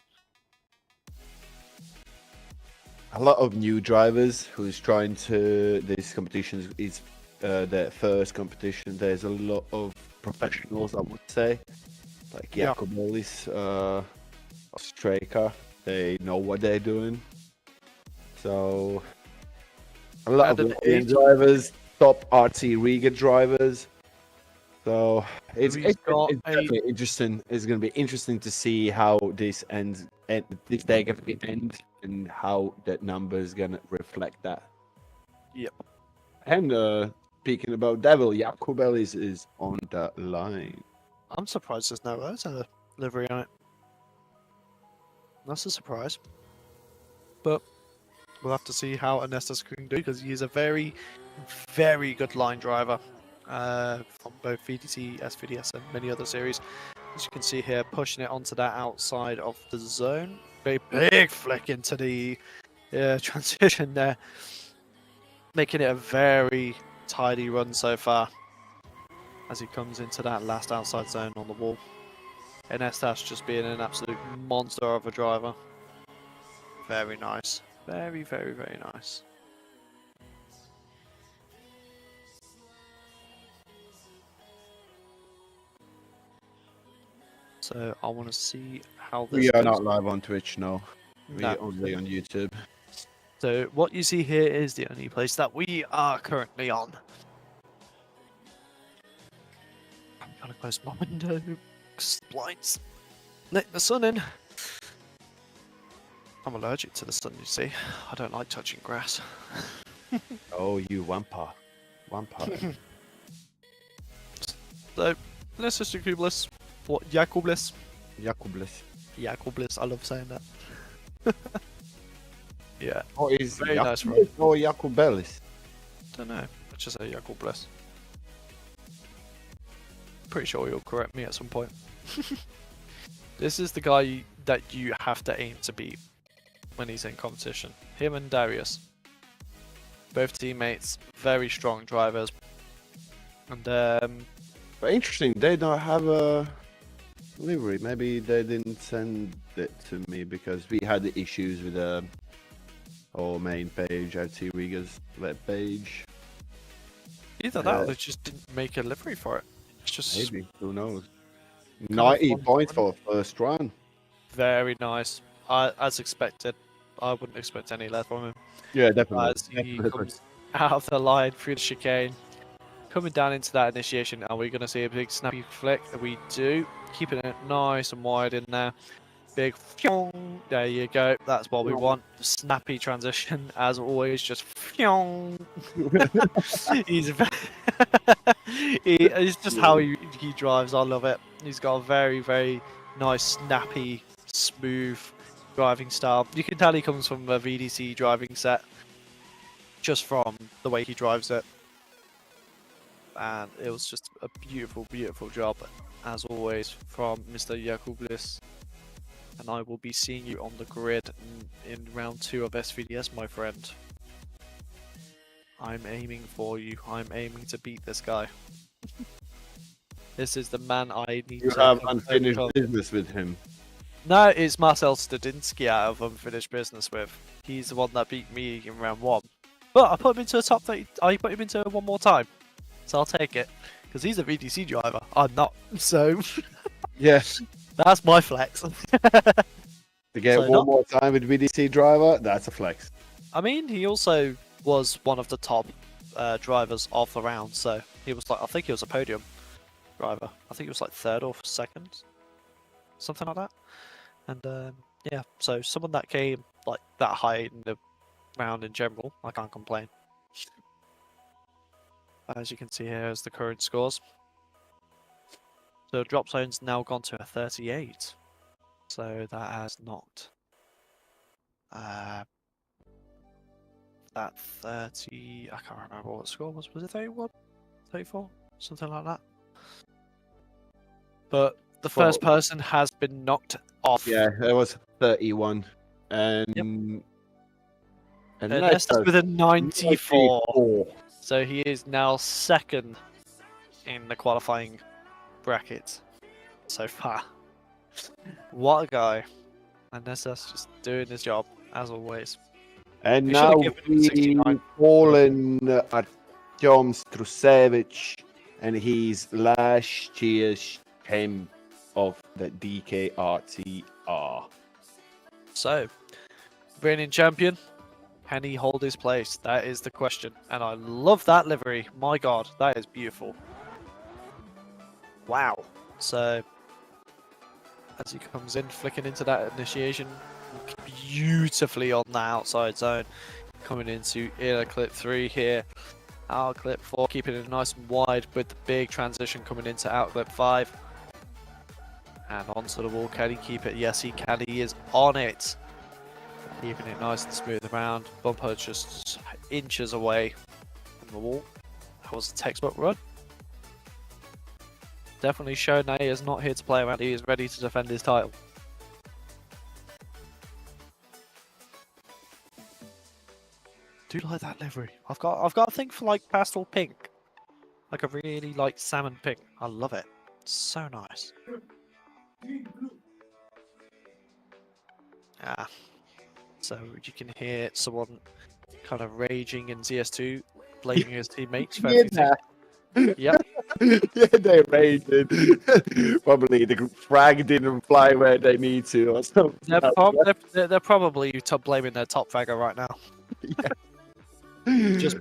A lot of new drivers who's trying to. This competition is their first competition. There's a lot of professionals, I would say, like Yeah. Jakubelis, Streka. They know what they're doing. So a lot And of an Latvian drivers, top RTRiga drivers. So it's We've got definitely interesting. It's going to be interesting to see how this ends, and if they're going to end, and how that number is going to reflect that. Yep. And speaking about Devil, Jakubelis is on the line. I'm surprised there's no Rosa livery on it. That's a surprise. But we'll have to see how Ernestus can do, because he's a very, very good line driver from both VDC, SVDS, and many other series. As you can see here, pushing it onto that outside of the zone. Very big flick into the transition there. Making it a very tidy run so far as he comes into that last outside zone on the wall. Ernestas just being an absolute monster of a driver. Very nice. Very, very, very nice. So I want to see how this We are goes. not live on Twitch, no. We No. are only on YouTube. So what you see here is the only place that we are currently on. I'm gonna close my window. 'Cause blinds let the sun in. I'm allergic to the sun, you see. I don't like touching grass. Oh, you Wampa. So let's just do Bliss. What? Jakubelis? Jakubelis. Jakubelis, I love saying that. Yeah, Oh, is Very nice Jakubelis or Jakubelis? don't know. Let's just say Jakubelis. Pretty sure you'll correct me at some point. This is the guy that you have to aim to beat when he's in competition. Him and Darius. Both teammates, very strong drivers. And But interesting, they don't have a livery. Maybe they didn't send it to me because we had the issues with our main page, RT Riga's web page. either that or they just didn't make a livery for it. It's just Maybe, who knows? of 90 fun points fun. for first run. very nice. As expected. I wouldn't expect any less from him. Yeah, definitely. As he comes out of the line through the chicane. Coming down into that initiation, are we going to see a big snappy flick? We do. Keeping it nice and wide in there. Big fyong. There you go. That's what we want. Snappy transition, as always. Just fyong. It's just how he drives. I love it. He's got a very, very nice, snappy, smooth driving style. You can tell he comes from a VDC driving set just from the way he drives it. and it was just a beautiful, beautiful job, as always, from Mr. Jakublis. And I will be seeing you on the grid in round 2 of SVDS, my friend. I'm aiming for you. I'm aiming to beat this guy. This is the man I need You to have come unfinished over. business with him. No, it's Marcel Stadinsky I have unfinished business with. He's the one that beat me in round 1. But I put him into a top 30. I put him into one more time. So I'll take it. Because he's a VDC driver. I'm not. So Yes. that's my flex. To get So one not- more time with VDC driver, that's a flex. I mean, he also was one of the top drivers of the round. So he was like, I think he was a podium driver. I think he was like 3rd or 2nd. Something like that. And yeah, so someone that came like that high in the round in general, I can't complain. As you can see here is the current scores. So drop zone's now gone to a 38. So that has knocked that 30, I can't remember what the score was it 31? 34? Something like that. But the first person has been knocked off. Yeah, it was 31. And And Nestor's with a 94. 94. So he is now 2nd in the qualifying bracket so far. What a guy. And Nestor's just doing his job, as always. And We now should've given him we 69. fallen Artyom Strusevich, and he's last year's champ of the DKRTR. So, reigning champion, can he hold his place? That is the question. And I love that livery. My god, that is beautiful. Wow. So, as he comes in, flicking into that initiation beautifully on the outside zone. Coming into inner clip 3 here. Out clip 4, keeping it nice and wide with the big transition coming into out clip 5. And onto the wall, can he keep it? Yes, he can. He is on it. Keeping it nice and smooth around. Bumper just inches away from the wall. That was a textbook run. Definitely showing that he is not here to play around. He is ready to defend his title. Do like that livery. I've got a thing for like pastel pink. Like a really light salmon pink. I love it. It's so nice. Ah. So you can hear someone kind of raging in CS2, blaming his teammates for everything. Yep. Yeah, they raided. Probably the frag didn't fly where they need to or something. They're probably blaming their top fragger right now. Just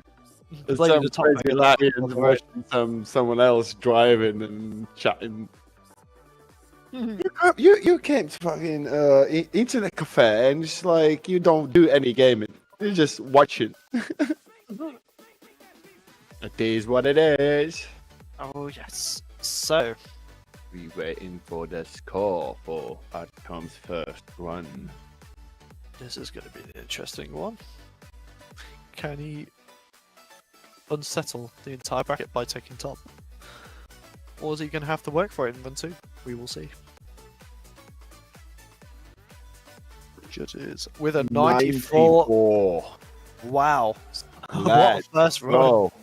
There's blaming some the top crazy fragger. Latvians rushing someone else driving and chatting. You came to fucking internet cafe and just like you don't do any gaming. You just watch it. It is what it is. Oh yes. So We waiting for the score for Artyom's first run. this is going to be an interesting one. Can he unsettle the entire bracket by taking top? Or is he going to have to work for it in run 2? We will see. Judges with a 94. Wow. What a Let's first run. go.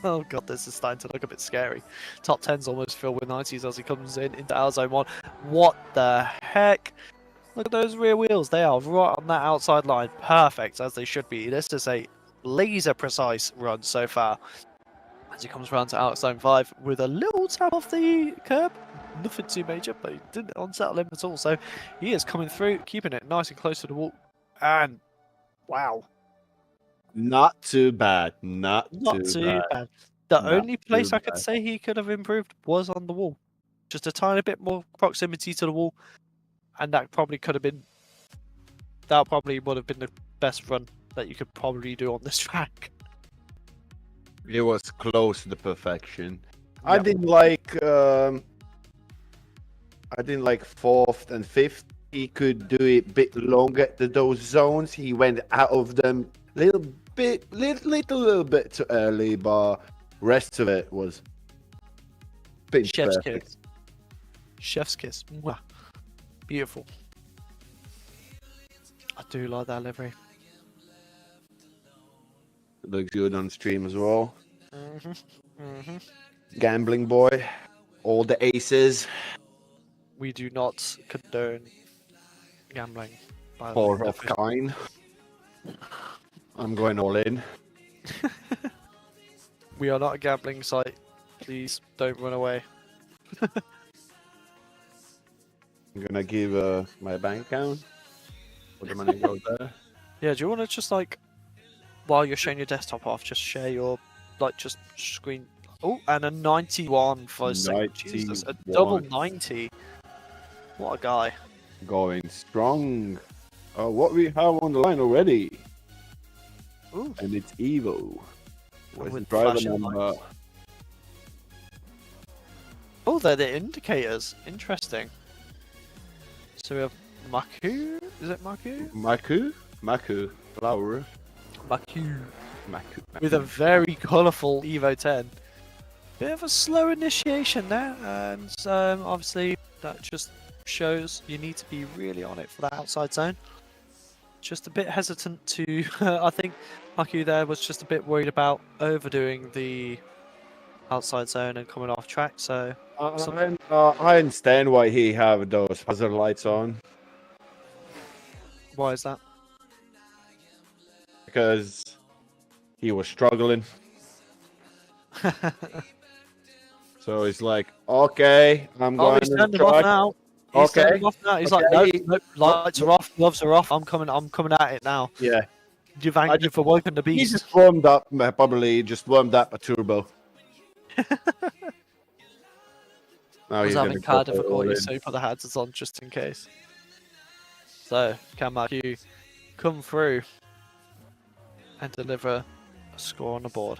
Oh god, this is starting to look a bit scary. Top 10's almost filled with 90s as he comes in into our zone 1. What the heck? Look at those rear wheels. They are right on that outside line. Perfect, as they should be. This is a laser precise run so far. As he comes around to out zone 5 with a little tap off the curb. Nothing too major, but he didn't unsettle him at all. So he is coming through, keeping it nice and close to the wall. And wow. Not too bad. Not Not too too bad. bad. The Not only place too I could bad. say he could have improved was on the wall. Just a tiny bit more proximity to the wall. And that probably could have been... That probably would have been the best run that you could probably do on this track. It was close to the perfection. I Yep. didn't like. I didn't like 4th and 5th. He could do it a bit longer to those zones. He went out of them little bit too early, but Rest of it was pitch Chef's perfect. kiss. Chef's kiss. Mwah. Beautiful. I do like that livery. It looks good on stream as well. Mm-hmm. Gambling boy, all the aces. We do not condone gambling. By the Four way. of kind. I'm going all in. We are not a gambling site. Please don't run away. I'm gonna give my bank account. All the money goes there. Yeah, do you want to just like, while you're showing your desktop off, just share your, like, just screen. Oh, and a 91 for a second. Jesus, a double 90. What a guy. Going strong. Oh, what we have on the line already. Ooh. And it's Evo. Where's the With driver flashing number? lights. Oh, they're the indicators. Interesting. So we have Maku. Is it Maku? Maku. Flower. Maku. Maku. With a very colourful Evo 10. Bit of a slow initiation there, and obviously that just shows you need to be really on it for that outside zone. Just a bit hesitant to, I think Maku there was just a bit worried about overdoing the outside zone and coming off track, so... I understand why he have those hazard lights on. Why is that? Because he was struggling. So it's like, okay, I'm Oh, going he's to turned him off track. now. He's Okay. turned him off now. He's like, Okay. nope, lights are off, gloves are off. I'm coming at it now. Yeah. You've angered you for woken the He beast. just warmed up, probably just warmed up a turbo. Now I was he's having gonna car go for it all difficulty, in. so he put the hazards on just in case. So, can Maku come through and deliver a score on the board?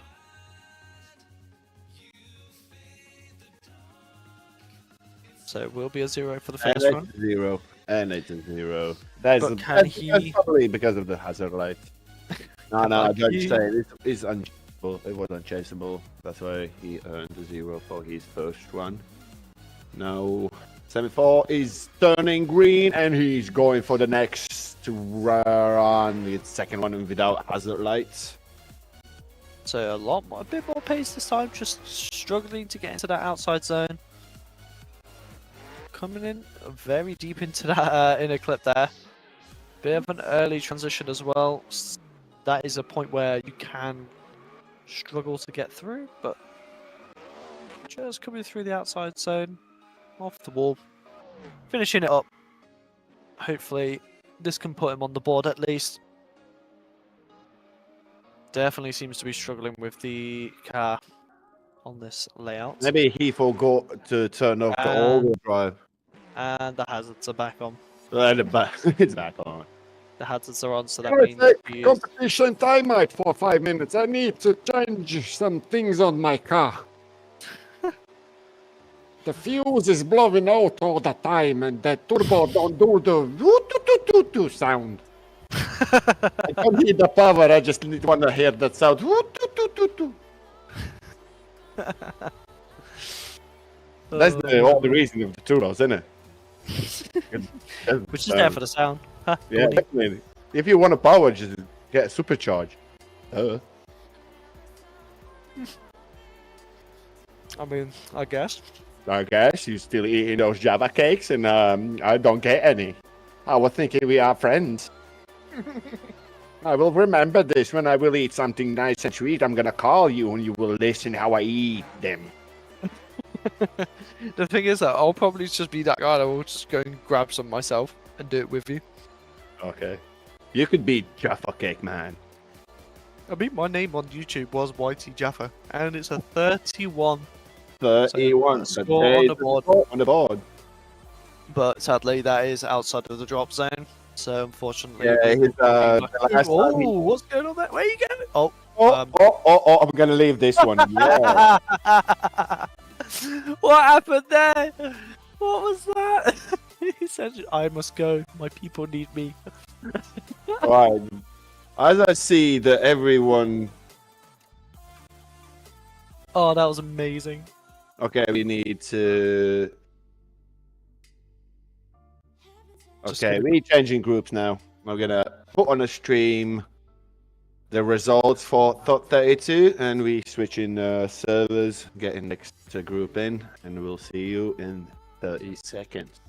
So it will be a 0 for the And first run. it's a 0. And it's a 0. That's, But can that's he- probably because of the hazard light. No, I Can don't he- say it. It's unchaseable. It was unchaseable. That's why he earned a 0 for his first run. Now, 74 is turning green and he's going for the next run. The second one without hazard lights. So a bit more pace this time, just struggling to get into that outside zone. Coming in very deep into that inner clip there. Bit of an early transition as well. That is a point where you can struggle to get through, but just coming through the outside zone, off the wall, finishing it up. Hopefully this can put him on the board at least. Definitely seems to be struggling with the car on this layout. Maybe he forgot to turn off the all-wheel drive. And the hazards are back on. It's back on. The hazards are on, so that Gonna means take he is... competition timeout for 5 minutes. I need to change some things on my car. The fuse is blowing out all the time, and the turbo don't do the sound. I don't need the power, I just want to hear that sound. That's the only reason of the turbos, isn't it? Which is there for the sound. Huh, Yeah, Gordy? definitely. If you want a power, just get a supercharge. I mean, I guess. I guess you're still eating those Java cakes, and I don't get any. I was thinking we are friends. I will remember this when I will eat something nice and sweet. I'm gonna call you, and you will listen how I eat them. The thing is that I'll probably just be that guy that will just go and grab some myself and do it with you. Okay. You could be Jaffa Cake Man. I mean, my name on YouTube was Whitey Jaffa, and it's a 31. 31. So, the score day on the to board. score on the board. But sadly, that is outside of the drop zone. So unfortunately, Yeah, we will his, be back- the last time he- what's going on there? Where are you going? Oh, Oh, I'm gonna leave this one. Yeah. what happened there? What was that? He said, "I must go. My people need me." Right. As I see that everyone Oh, that was amazing. Okay, we need to. Just Okay, gonna- we're changing groups now. I'm gonna put on a stream the results for Top 32, and we switch in servers, getting next group in, and we'll see you in 30 seconds.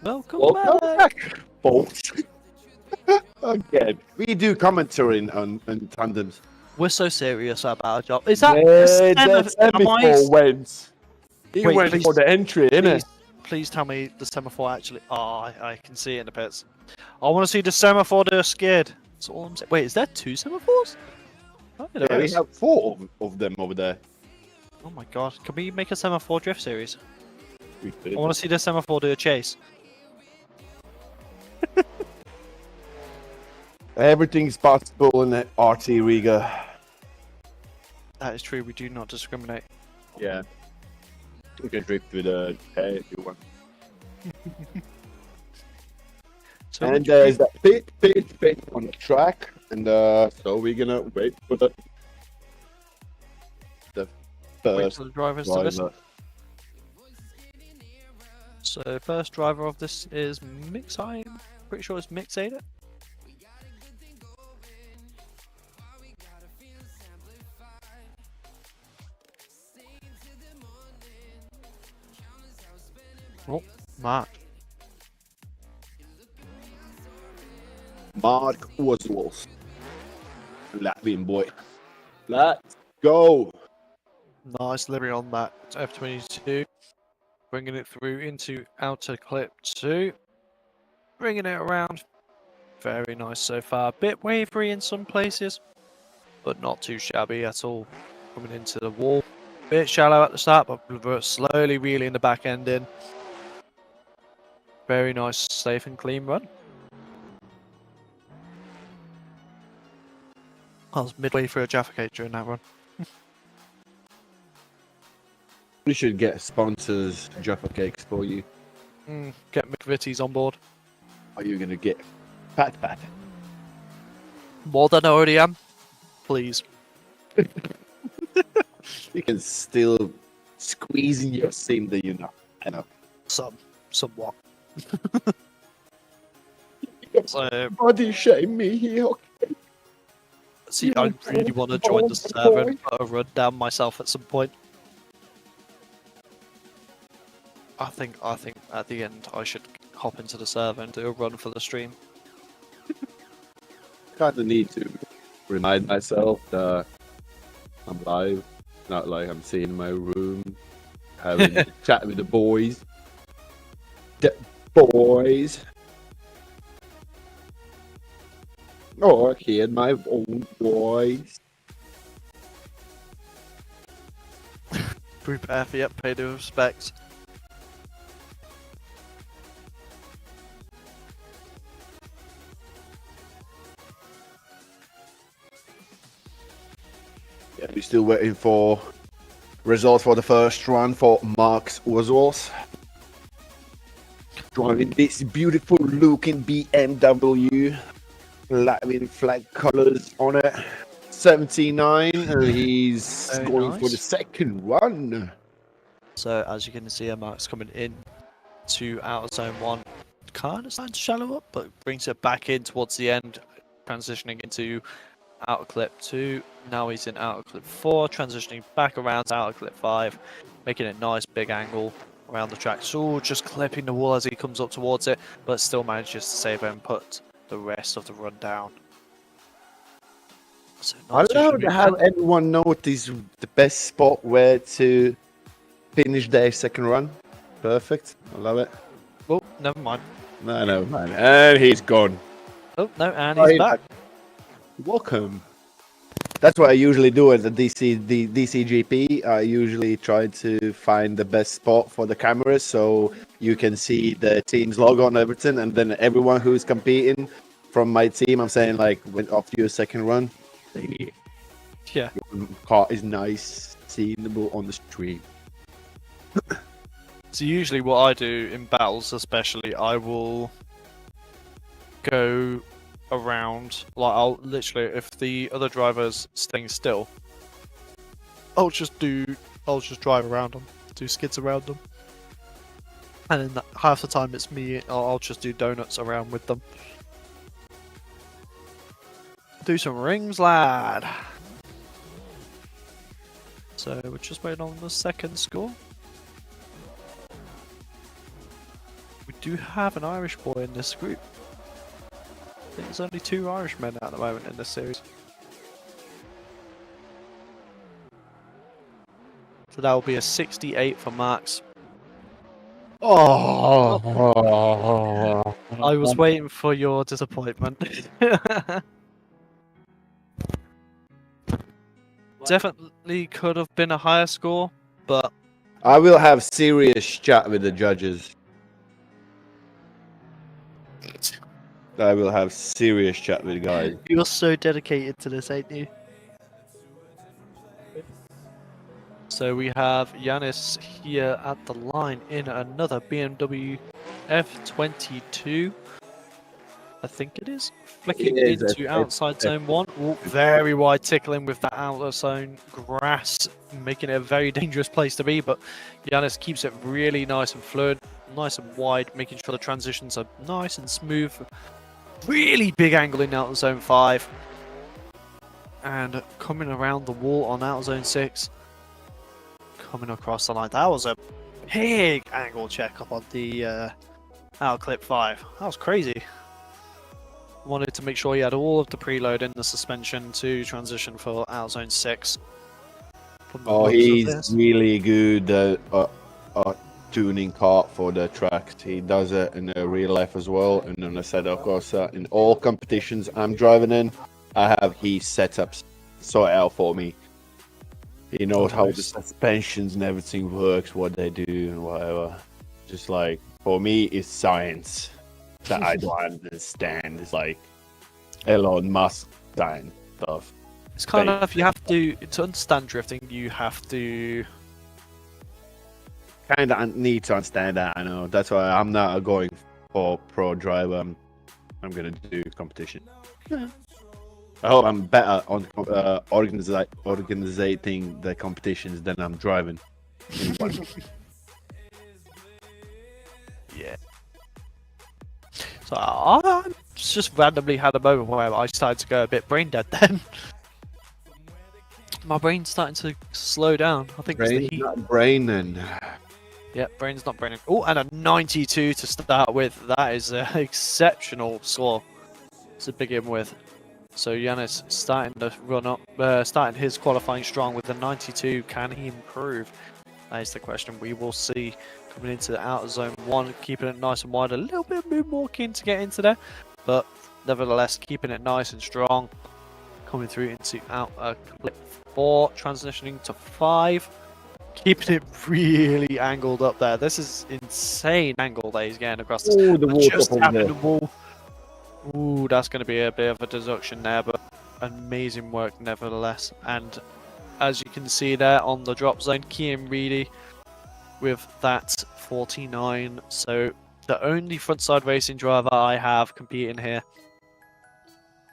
Welcome, Welcome back. back, folks. Again, we do commentary on tandems. We're so serious about our job. Is that? Am I? went. He Wait, went please- for the entry, innit? Please tell me the semaphore actually. Oh, I can see it in the pits. I want to see the semaphore. They're scared. That's all I'm saying. Wait, is there 2 semaphores? Oh, yeah, there Yeah, we is. have 4 of them over there. Oh my god. Can we make a semaphore drift series? We I did. want to see the semaphore do a chase. Everything's possible in RT Riga. That is true. We do not discriminate. Yeah. We can drift with a hair if you want. So And there's that pit on the track. And so we're gonna wait for the wait first for the drivers to listen. driver. So first driver of this is Mix. I'm pretty sure it's Mix Ada. Oh, Mark. Mark Oswald. Latvian boy. Let's go. Nice delivery on that F22. Bringing it through into outer clip 2. Bringing it around. Very nice so far. Bit wavery in some places, but not too shabby at all. Coming into the wall. Bit shallow at the start, but slowly reeling the back end in. Very nice, safe and clean run. I was midway through a Jaffa cake during that run. We should get sponsors Jaffa cakes for you. Get McVitie's on board. Are you gonna get Pat? More than I already am. Please. You can still squeeze in your seam that you know. I know. Somewhat. So, Body shame me here. see, I really want to join the server and put a run down myself at some point. I think at the end I should hop into the server and do a run for the stream. Kinda need to remind myself that I'm live, not like I'm sitting in my room having a chat with the boys. The boys. Oh, I hear my own voice. Prepare for yet, pay the respects. Yeah, we're still waiting for results for the first run for Mark Oswald. Driving this beautiful looking BMW. Latvian flag colours on it. 79. And he's Very going for nice. the second run. So as you can see, Mark's coming in to outer zone 1. Kind of starting to shallow up, but brings it back in towards the end, transitioning into outer clip 2. Now he's in outer clip 4, transitioning back around to outer clip 5, making it nice big angle around the track. So just clipping the wall as he comes up towards it, but still manages to save it and put the rest of the run down. So I not too love shabby. to have everyone notice the best spot where to finish their second run. Perfect. I love it. Oh, never mind. No, man. And he's gone. Oh no, and Oh, he's he's back. Welcome. That's what I usually do at the DCGP. I usually try to find the best spot for the cameras so you can see the team's logo and everything, and then everyone who's competing from my team, I'm saying like, went off to your second run. Yeah. Your car is nice, seeable on the stream. So usually what I do in battles especially, I will go around, like I'll literally, if the other driver's staying still, I'll just drive around them, do skids around them. And then half the time it's me, I'll just do donuts around with them. Do some rings, lad! So we're just waiting on the second score. We do have an Irish boy in this group. I think there's only 2 Irishmen at the moment in this series. So that will be a 68 for Max. Oh, I was waiting for your disappointment. Definitely could have been a higher score, but I will have serious chat with the judges. I will have serious chat with the guys. you're so dedicated to this, ain't you? So we have Yanis here at the line in another BMW F22. I think it is. Flicking It is, into outside zone 1. Ooh, very wide tickling with that outer zone grass, making it a very dangerous place to be. But Yanis keeps it really nice and fluid, nice and wide, making sure the transitions are nice and smooth. Really big angle in outer zone 5. And coming around the wall on outer zone 6. Coming across the line. That was a big angle check up on the out clip 5. That was crazy. Wanted to make sure he had all of the preload in the suspension to transition for out zone 6. Oh, he's really good tuning kart for the tracks. He does it in real life as well, and on Assetto Corsa. In all competitions I'm driving in, I have his setups sorted out for me. He knows how the suspensions and everything works, what they do and whatever. Just like, for me, it's science that I don't understand. It's like Elon Musk science stuff. It's kind of, you have to understand drifting, you have to... Kind of need to understand that, I know. That's why I'm not going for pro driver. I'm going to do competition. Yeah. I hope I'm better on organizing the competitions than I'm driving. Yeah. So I just randomly had a moment where I started to go a bit brain dead then. My brain's starting to slow down. I think it's the heat. Not braining. Yeah, brain's not braining. Oh, and a 92 to start with. That is an exceptional score to begin with. So Yanis starting to run up, starting his qualifying strong with a 92. Can he improve? That is the question we will see coming into the outer zone 1, keeping it nice and wide. A little bit more keen to get into there, but nevertheless keeping it nice and strong. Coming through into outer clip 4, transitioning to 5. Keeping it really angled up there. This is insane angle that he's getting across this. Oh, the wall Just top tapping there. the wall. Ooh, that's going to be a bit of a deduction there, but amazing work nevertheless. And as you can see there on the drop zone, Team Riga with that 49. So the only frontside racing driver I have competing here.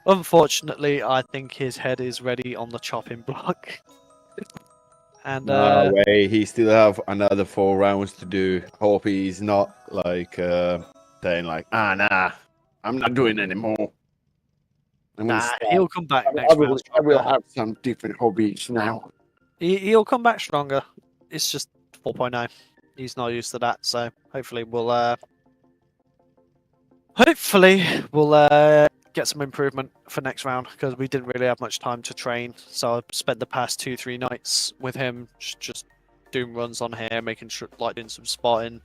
Unfortunately, I think his head is ready on the chopping block. And No way, he still have another 4 rounds to do. Hope he's not like saying like, nah, I'm not doing anymore. he'll come back next round. I will have some different hobbies now. He'll come back stronger. It's just 4.9. He's not used to that, so hopefully we'll get some improvement for next round, because we didn't really have much time to train. So I spent the past 2-3 nights with him just doing runs on here, making sure, like, doing some spotting,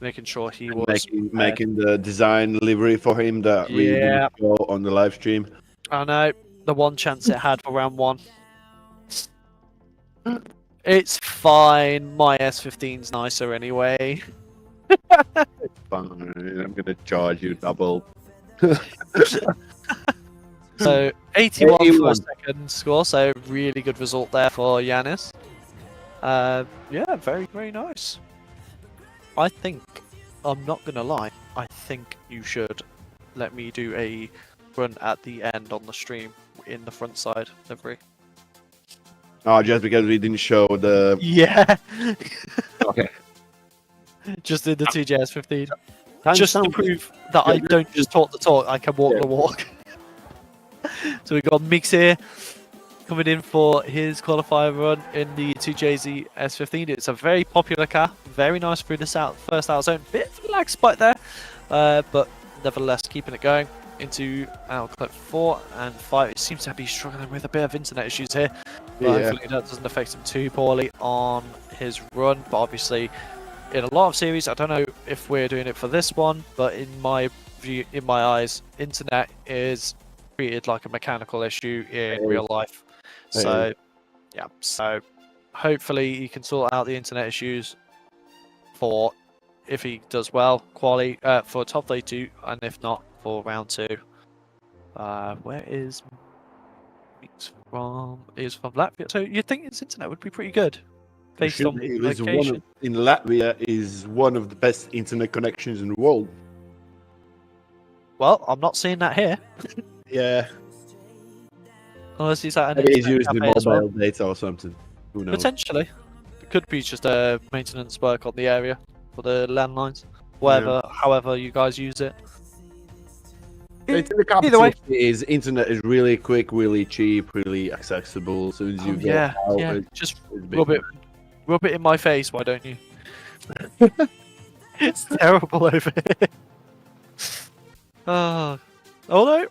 making sure he was making the design livery for him that we didn't show on the live stream. I know the one chance it had for round 1. It's fine. My S15's nicer anyway. Fine, I'm gonna charge you double. So 81 for a second score, so really good result there for Yanis. Yeah, very, very nice. I think, I'm not gonna lie, I think you should let me do a run at the end on the stream in the front side livery. Oh, just because we didn't show the... Yeah! Okay. Just in the TJS15. Time Just to sound. prove that I don't just talk the talk, I can walk the walk. So we got Mix here coming in for his qualifier run in the 2JZ S15. It's a very popular car, very nice through this first out zone. Bit of lag spike there, but nevertheless keeping it going into our clip 4 and 5. It seems to be struggling with a bit of internet issues here, but hopefully that doesn't affect him too poorly on his run. But obviously, in a lot of series, I don't know if we're doing it for this one, but in my view, in my eyes, internet is treated like a mechanical issue in real life. So yeah, so hopefully he can sort out the internet issues for, if he does well, quali for top 32, and if not, for round 2. Where is he's from? He's from Latvia, so you'd think his internet would be pretty good based on the location. In Latvia is one of the best internet connections in the world. Well, I'm not seeing that here. Yeah, Unless he's at an maybe he's internet using cafe as well. mobile data or something. Who knows? Potentially. It could be just a maintenance work on the area for the landlines. Whatever, however you guys use it. Either way, internet is really quick, really cheap, really accessible. As soon as you go out, just rub it in my face, why don't you? It's terrible over here. Although,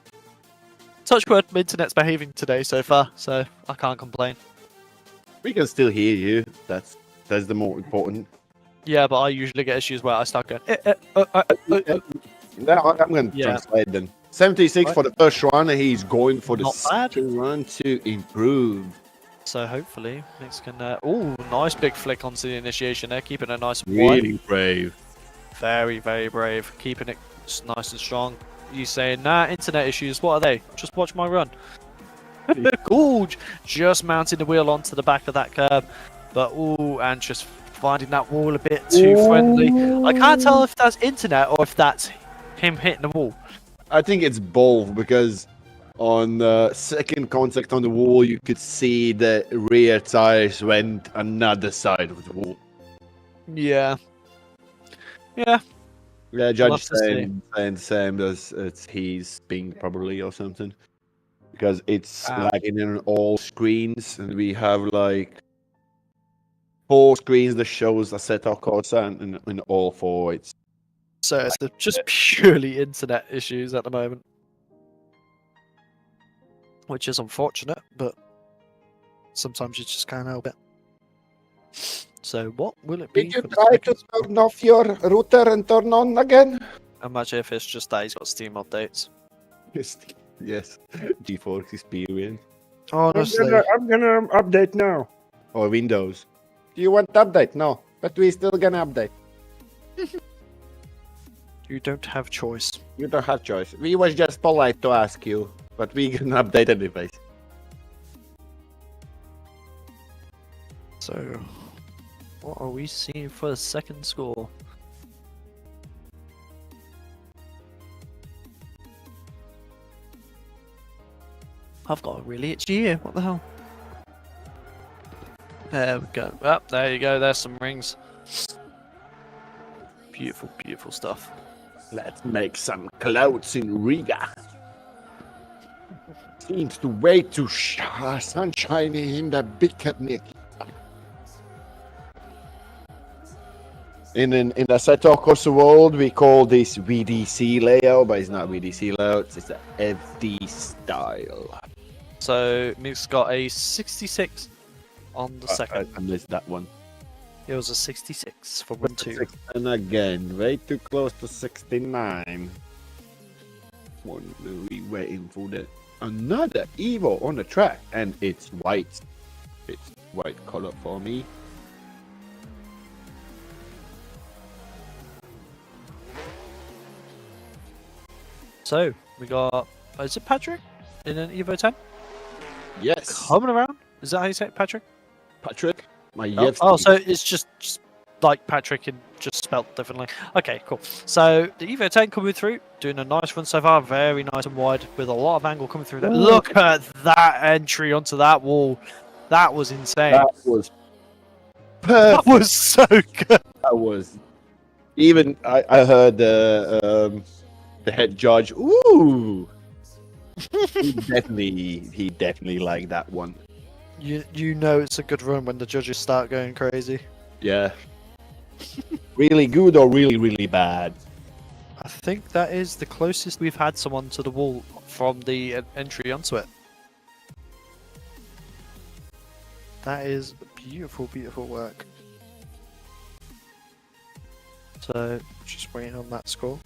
touch wood, my internet's behaving today so far, so I can't complain. we can still hear you. That's the more important. Yeah, but I usually get issues where I start going. Now I'm going to translate then. 76 for the first run, and he's going for the second run to improve. So hopefully, Mix can. Oh, nice big flick onto the initiation there, keeping it nice and wide. Really brave. Very, very brave, keeping it nice and strong. You saying, nah, internet issues, what are they? Just watch my run. Cool, just mounting the wheel onto the back of that curb. But, ooh, and just finding that wall a bit too friendly. I can't tell if that's internet or if that's him hitting the wall. I think it's both, because on the second contact on the wall, you could see the rear tires went another side of the wall. Yeah. Yeah. Yeah, judge saying same as he's ping probably or something. Because it's lagging in all screens, and we have like 4 screens that shows Assetto Corsa, and in all 4 it's... So it's just purely internet issues at the moment. Which is unfortunate, but sometimes you just can't help it. So what will it be? Did you try to turn off your router and turn on again? Imagine if it's just that he's got Steam updates. Yes, GeForce Experience. Honestly. I'm gonna update now. Or Windows. Do you want to update? No, but we still gonna update. You don't have choice. You don't have choice. We was just polite to ask you, but we can update anyways. So, what are we seeing for the second score? I've got a really itchy ear. What the hell? There we go. Oh, there you go. There's some rings. Beautiful, beautiful stuff. Let's make some clouds in Riga. Seems to way too sunshiny in the bikini. In the Assetto Corsa world, we call this VDC layout, but it's not VDC layout, it's the FD style. So, Mix got a 66 on the second. I missed that one. It was a 66 for run 2. And again, way too close to 69. We waiting for another Evo on the track, and it's white. It's white color for me. So, we got... is it Patrick in an Evo 10? Yes. Coming around? Is that how you say it, Patrick? Patrick? Oh, so it's just like Patrick and just spelt differently. Okay, cool. So, the Evo 10 coming through, doing a nice run so far. Very nice and wide, with a lot of angle coming through there. Look at that entry onto that wall. That was insane. That was perfect. That was so good. That was... Even, I heard the head judge, ooh! he definitely liked that one. You know it's a good run when the judges start going crazy. Yeah. really good or really, really bad? I think that is the closest we've had someone to the wall from the entry onto it. That is beautiful, beautiful work. So, just waiting on that score.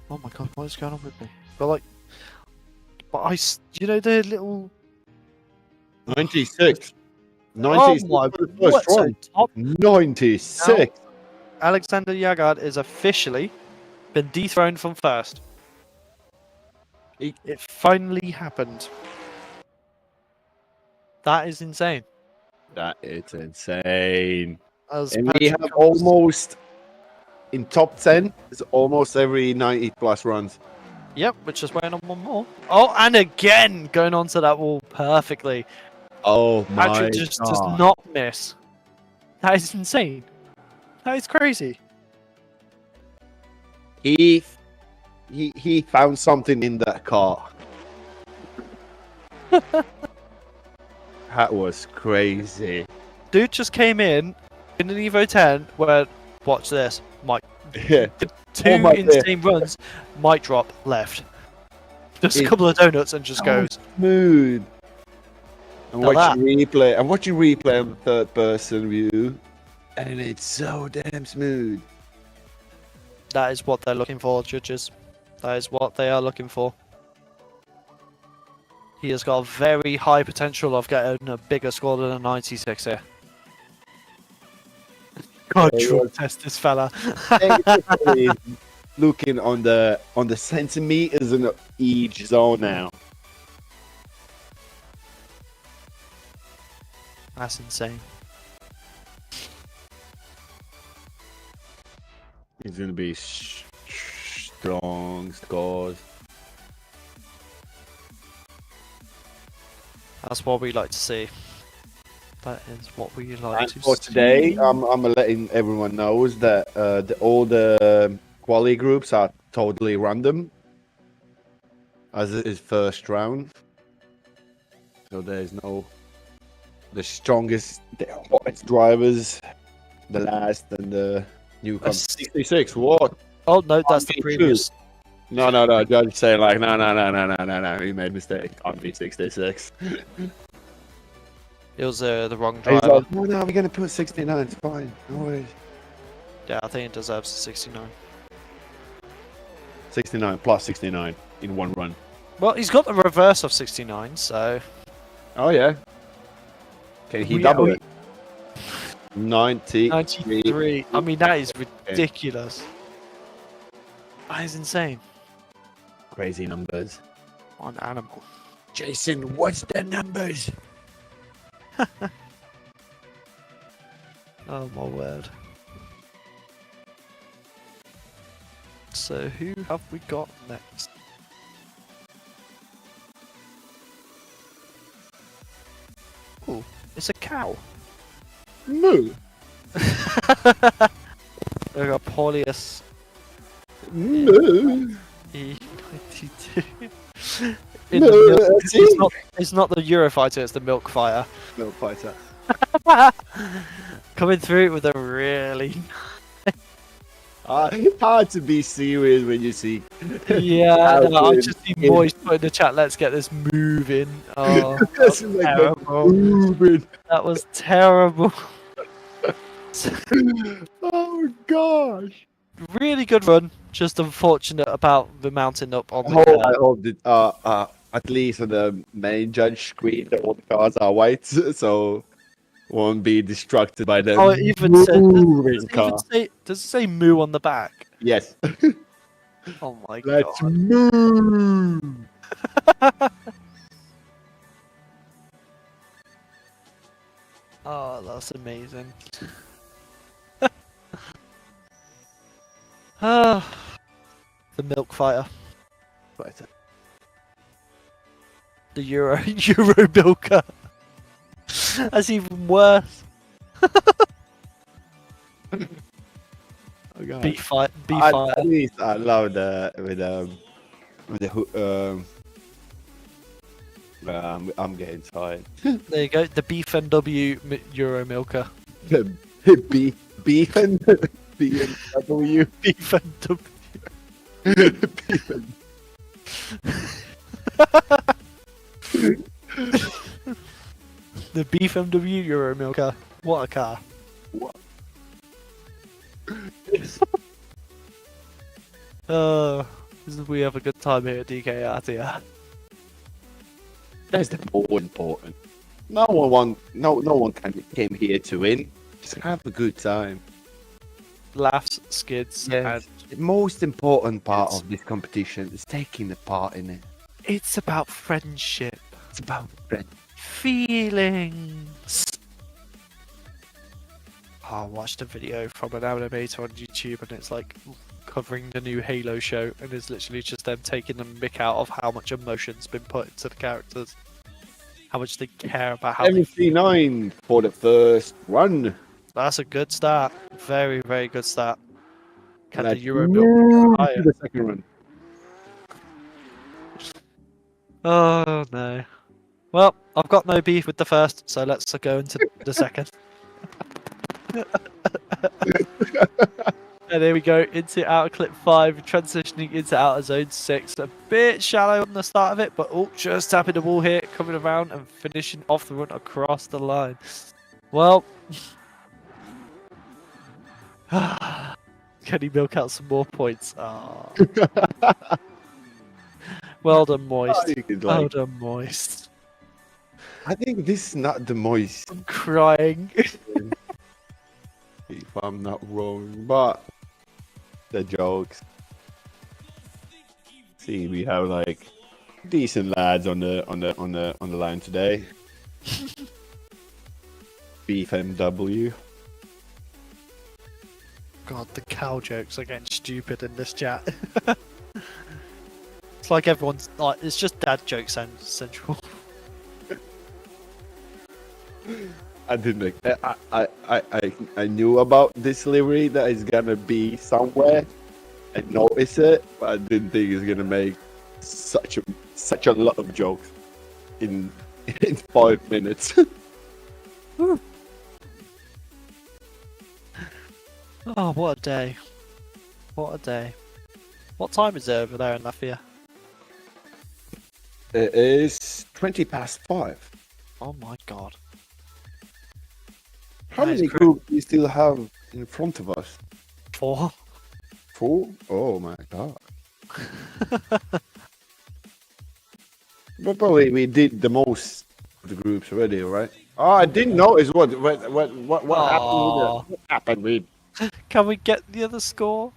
Oh my god, what is going on with me? But you know the little... 96. Oh 96 my, for the what? first So run. top 96. Alexander Jagard is officially been dethroned from first. It finally happened. That is insane. That is insane. As And we Patrick have comes- almost in top 10. It's almost every 90 plus runs. Yep, we're just waiting on one more. Oh, and again going onto that wall perfectly. Oh my Patrick just does god. not miss. That is insane. That is crazy. He found something in that car. That was crazy. Dude just came in an Evo 10 where, watch this, might Yeah. two Oh my insane runs, might drop left. Just a It- couple of donuts and just Oh. goes. Smooth. And Now watch you replay. And watch you replay on the third person view. And it's so damn smooth. That is what they're looking for, judges. That is what they are looking for. He has got a very high potential of getting a bigger score than a 96 here. God, Yeah, drug test this fella. Basically looking on the centimeters in each zone now. That's insane. It's gonna be strong scores. That's what we like to see. That is what we like And to for see. today, I'm letting everyone knows that all the quali groups are totally random, as it is first round. So there's no the strongest, the hottest drivers, the last, and the newcomers. 66. What? Oh no, that's the 1v2. previous. No. Judge saying like, no. He made a mistake. Can't be 66. It was the wrong He's driver. like, no, we're gonna put 69. It's fine. No worries. Yeah, I think it deserves a 69. 69 plus 69 in one run. Well, he's got the reverse of 69, so... Oh yeah. Can he We- double we- it? 93. 93. I mean, that is ridiculous. That is insane. Crazy numbers. One animal. Jason, what's the numbers? Oh my word. So who have we got next? Oh, it's a cow. Moo. We got Paulius Moo. E92. No, It's not the Eurofighter, it's the Milk Fire. Milk fighter. Coming through with a really... Hard to be serious when you see. Yeah, no, I just see in- Moist put in the chat, let's get this moving. Oh, that This was is like terrible. moving. That was terrible. Oh gosh. Really good run, just unfortunate about the mountain up on the I curve. hope that at least on the main judge screen that all the cars are white, so won't be distracted by the Oh, it even said, moving car. does it say moo on the back? Yes. Oh my Let's god. move. Oh, that's amazing. Ah, the milk fighter. The Euro milker. That's even worse. Oh, God. Beef fight. At least I love the with I'm getting tired. There you go. The Beef NW Euro Milker. Beef and BMW. Beef NW. Beef and The Beef MW Euro Milker. What a car. What? We have a good time here at DKRTR. That's the more important. No one came here to win. Just have a good time. Laughs, skids, Yes. and The most important part It's- of this competition is taking the part in it. it's about friendship. It's about friends. Feelings. I watched a video from an animator on YouTube and it's like covering the new Halo show and it's literally just them taking the mick out of how much emotion's been put into the characters. How much they care about how they feel. 79 for the first run. That's a good start. Very, very good start. Can the Let's Euro move build to higher? the second run. Oh no. Well, I've got no beef with the first, so let's go into the second. And here we go into outer clip 5, transitioning into outer zone 6. A bit shallow on the start of it, but oh, just tapping the wall here, coming around and finishing off the run across the line. Well, can he milk out some more points? Ah. Well done, Moist. You could, Well like- done, Moist. I think this is not the moist, I'm crying. if I'm not wrong, but the jokes. See, we have like decent lads on the line today. Beef MW. God, the cow jokes are getting stupid in this chat. It's like everyone's like, it's just dad jokes central. I didn't. I knew about this livery that is gonna be somewhere. I noticed it, but I didn't think it's gonna make such a lot of jokes in 5 minutes. Oh, what a day. What a day. What time is it over there in Latvia? It is 5:20. Oh my god. How That is many cra- groups do you still have in front of us? 4? 4? Oh my god. But probably we did the most of the groups already, right? Oh, I didn't notice what happened with Aw. what happened with. Can we get the other score?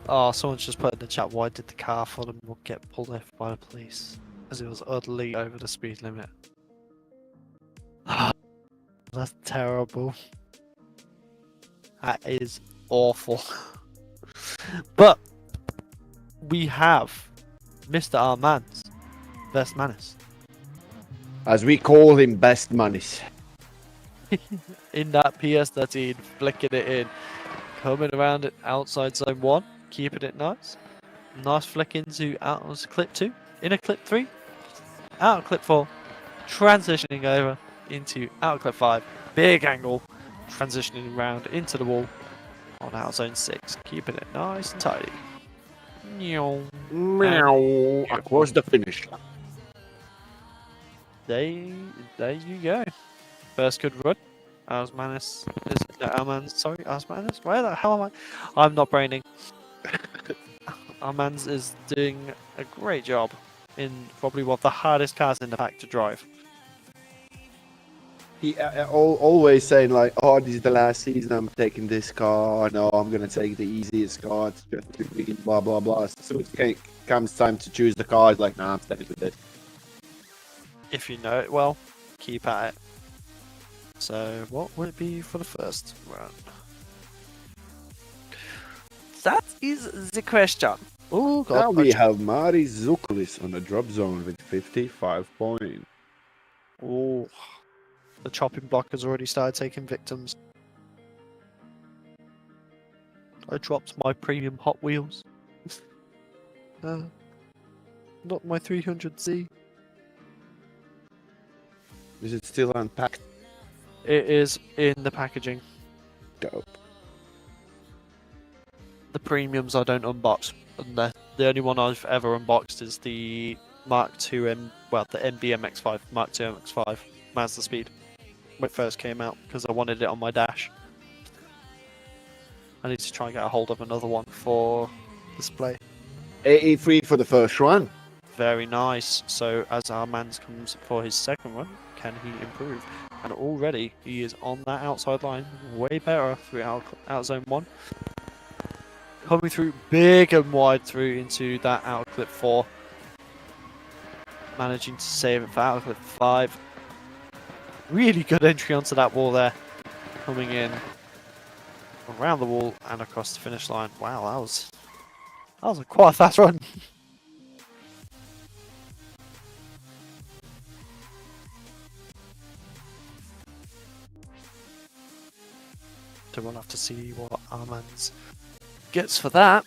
Oh, someone's just put in the chat, why did the car for them get pulled off by the police? Because it was utterly over the speed limit. That's terrible. That is awful. But we have Mr. Armand's best manners. As we call him, best monies. In that PS13, flicking it in, coming around it outside zone 1, keeping it nice. Nice flick into out of clip 2, in a clip 3, out of clip 4, transitioning over into out of clip 5, big angle, transitioning around into the wall on out zone 6, keeping it nice and tidy. Meow. Meow. Across the finish line. There you go. First good run. Asmanus. Sorry, Asmanus? Where the hell am I? I'm not braining. Armand's is doing a great job in probably one of the hardest cars in the pack to drive. He always saying like, "Oh, this is the last season. I'm taking this car. No, I'm gonna take the easiest car. It's just too big, blah blah blah." So it comes time to choose the car. He's like, "Nah, I'm staying with this." If you know it well, keep at it. So, what would it be for the first run? That is the question. Oh, Now God. we have Mari Zuklis on the drop zone with 55 points. Oh, the chopping block has already started taking victims. I dropped my premium Hot Wheels. Not my 300Z. Is it still unpacked? It is in the packaging. Dope. The premiums I don't unbox. And the only one I've ever unboxed is the Mark II the MBMX5, Mark II MX5, Mazda Speed, when it first came out, because I wanted it on my dash. I need to try and get a hold of another one for display. 83 for the first run. Very nice. So as our man comes for his second run, can he improve? And already he is on that outside line, way better through out zone 1. Coming through big and wide through into that out clip 4. Managing to save it for out clip 5. Really good entry onto that wall there. Coming in around the wall and across the finish line. Wow, that was quite a fast run. So we'll have to see what Armand's gets for that.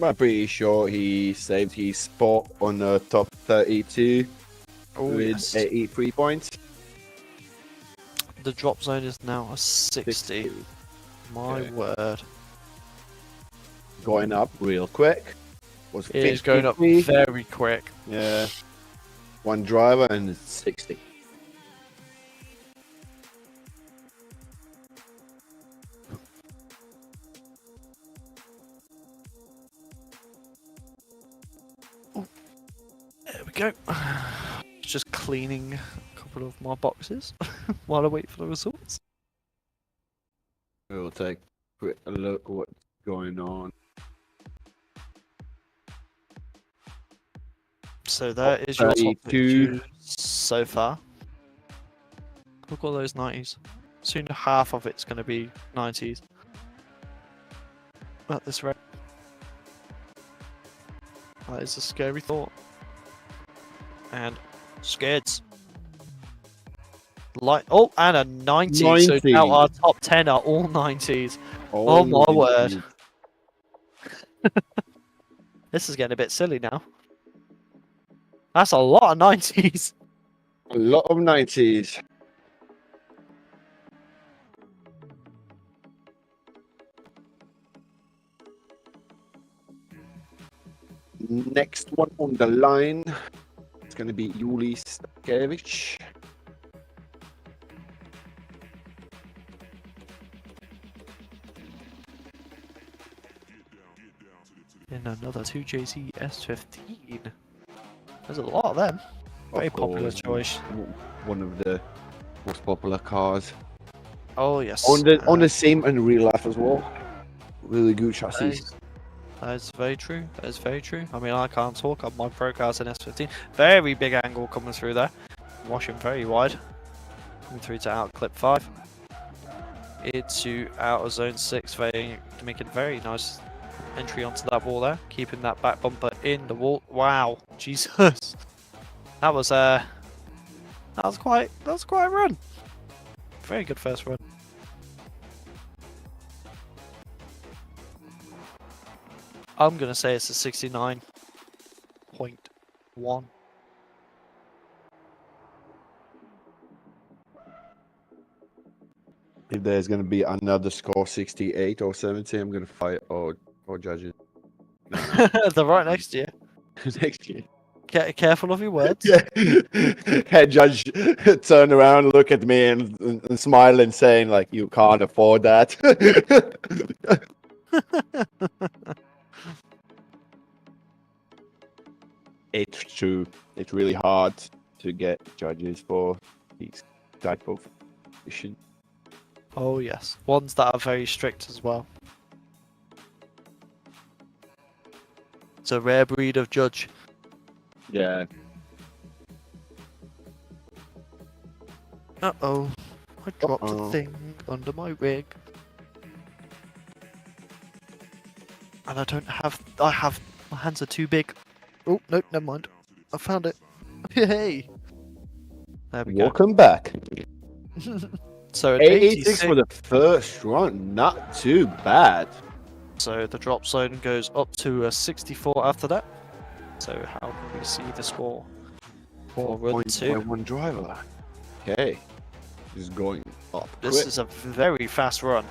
I'm pretty sure he saved his spot on the top 32 with Yes. 83 points. The drop zone is now a 60. My Okay. word. Going up real quick. Was It is going up 53. very quick. Yeah. One driver and it's 60. There we go. Just cleaning a couple of my boxes while I wait for the results. We'll take a quick look at what's going on. So there is your top 32. 32 so far. Look at all those 90s. Soon half of it's going to be 90s. At this rate. That is a scary thought. And skids. Oh, and a 90. So 90. now our top 10 are all 90s. Oh my word. This is getting a bit silly now. That's a lot of 90s. A lot of 90s. Next one on the line is going to be Yuli Stakevich. In another 2JZ S15. There's a lot of them. Very popular choice. One of the most popular cars. Oh yes. On the same in real life as well. Really good chassis. That is very true. That is very true. I mean, I can't talk on my Pro Cars in S15. Very big angle coming through there. Washing very wide. Coming through to out clip 5. Into outer zone 6. Making very nice entry onto that wall there. Keeping that back bumper in the wall. Wow. Jesus. That was quite a run. Very good first run. I'm gonna say it's a 69.1. If there's going to be another score 68 or 70, I'm going to fight or judge it They're right next to you. next year. Careful of your words. Yeah. Head judge turn around, look at me and smile and saying like, you can't afford that. It's true. It's really hard to get judges for these type of issues. Oh yes, ones that are very strict as well. It's a rare breed of judge. Yeah. Uh-oh. I dropped Uh-oh. a thing under my rig. And I don't have... My hands are too big. Oh, no, never mind. I found it. Hey! There we go. Welcome back. So at 86 for the first run, not too bad. So the drop zone goes up to a 64 after that. So how can we see the score for run 2? One driver. Okay. Is going up. This quick. is a very fast run.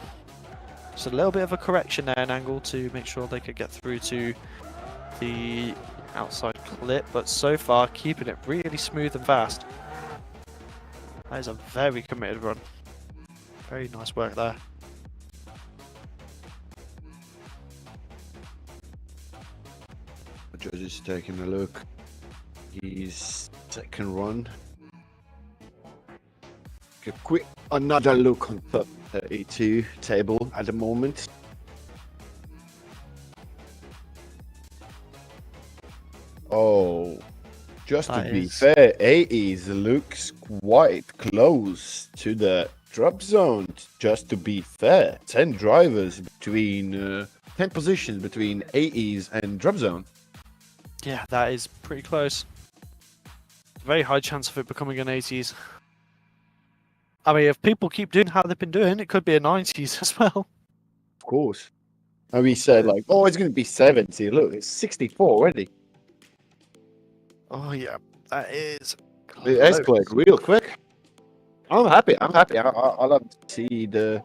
Just a little bit of a correction there in angle to make sure they could get through to the outside clip, but so far keeping it really smooth and fast. That is a very committed run. Very nice work there. The judge is taking a look. His second run. Okay, quick another look on the 32 table at the moment. Oh, just to be fair, 80s looks quite close to the drop zone. Just to be fair, 10 drivers between 10 positions between 80s and drop zone. Yeah, that is pretty close. Very high chance of it becoming an 80s. I mean, if people keep doing how they've been doing, it could be a 90s as well. Of course. And we said like, oh, it's going to be 70. Look, it's 64 already. Oh yeah, that is It's close. quick, real quick. I'm happy. I love to see the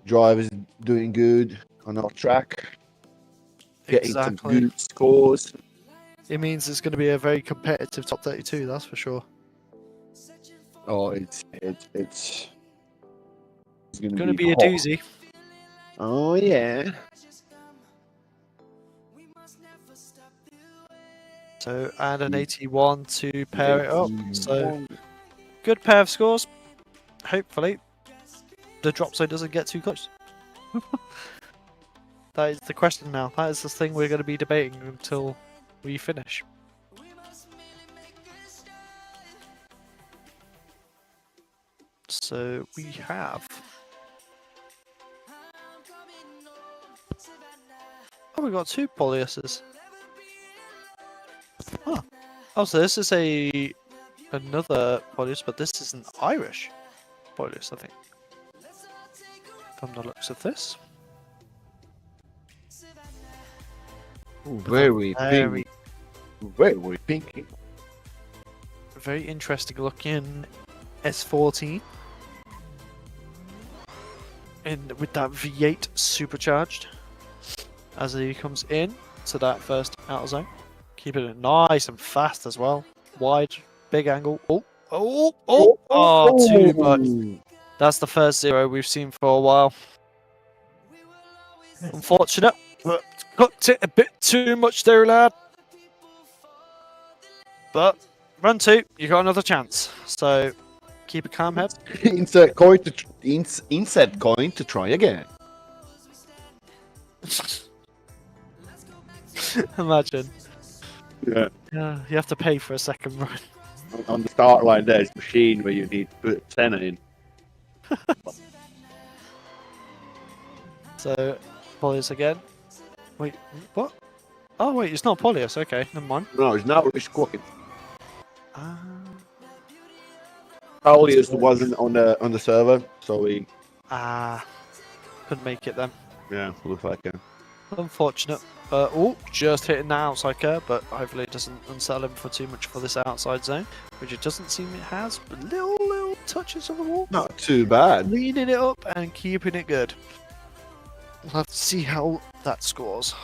drivers doing good on our track, getting some good scores. It means it's going to be a very competitive top 32, that's for sure. Oh, it's Going to be a hot. doozy. Oh yeah. So, and an 81 to pair it up. So, good pair of scores. Hopefully, the drop zone doesn't get too close. That is the question now. That is the thing we're going to be debating until we finish. So, we have... Oh, we got 2 Polyuses. Oh, so this is another Polyus, but this is an Irish Polyus, I think. From the looks of this. Very pink. Very pinky. Very interesting looking S14. And with that V8 supercharged as he comes in to that first outer zone. Keeping it nice and fast as well. Wide, big angle. Too much. That's the first 0 we've seen for a while. Unfortunate, but cooked it a bit too much there, lad. But run 2, you got another chance. So keep a calm head. Insert coin to try again. Imagine. Yeah. Yeah, you have to pay for a second run. On the start line, there's machine where you need to put 10 in. So, Polyus again. Wait, what? Oh, wait, it's not Polyus. Okay, never mind. No, it's not really squawking. Polyus wasn't on the server, so we. Couldn't make it then. Yeah, looks like it. Unfortunate. Just hitting the outside curve, but hopefully it doesn't unsettle him for too much for this outside zone, which it doesn't seem it has. But little touches of the wall. Not too bad. Leaning it up and keeping it good. We'll have to see how that scores.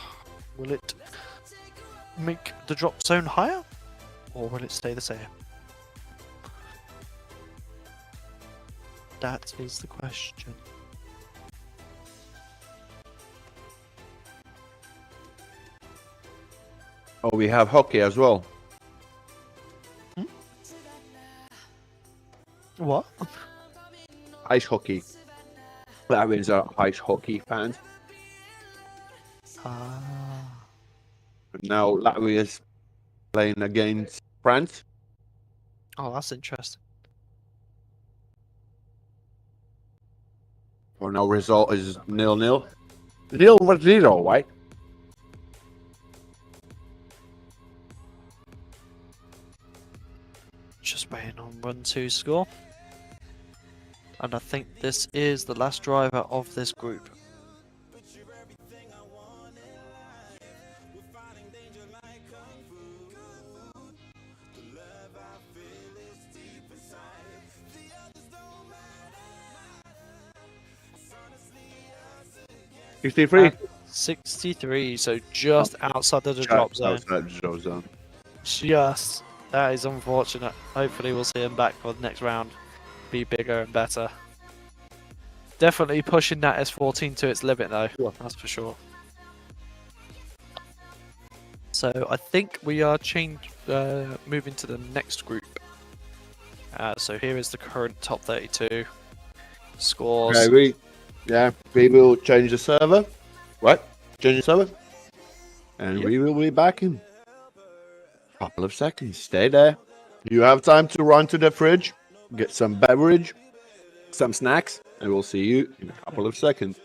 Will it make the drop zone higher, or will it stay the same? That is the question. Oh, we have hockey as well. What? Ice hockey. Latvians are ice hockey fans. Now Latvia's playing against France. Oh, that's interesting. Well, now result is 0-0. 0-0, right? Just waiting on run 2 score. And I think this is the last driver of this group. Sixty-three. 63, so just outside of the Chat drop zone. outside the drop zone. Just. That is unfortunate. Hopefully we'll see him back for the next round. Be bigger and better. Definitely pushing that S14 to its limit though. That's for sure. So I think we are moving to the next group. So here is the current top 32 scores. Okay, we will change the server. Right? Change the server. And Yep. we will be back in a couple of seconds. Stay there. You have time to run to the fridge, get some beverage, some snacks, and we'll see you in a couple of seconds.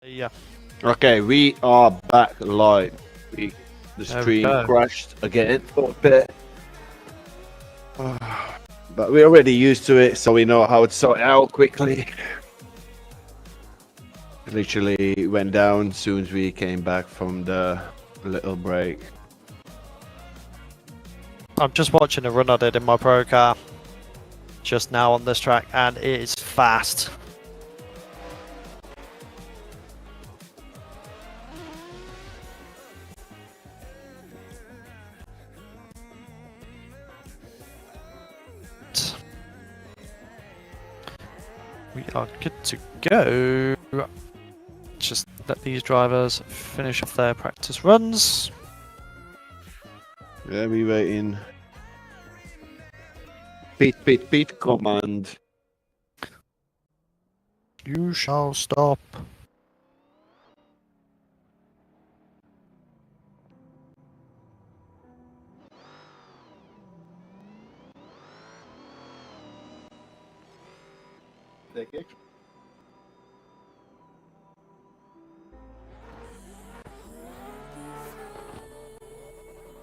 Yeah. Okay, we are back live. The There we stream go. crashed again for a bit. But we're already used to it, so we know how to sort it out quickly. Literally went down soon as we came back from the little break. I'm just watching a run I did in my pro car just now on this track, and it is fast. We are good to go. Just let these drivers finish off their practice runs. Yeah, we waiting. Pit command. You shall stop.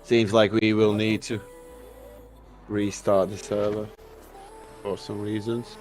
Seems like we will need to restart the server for some reasons.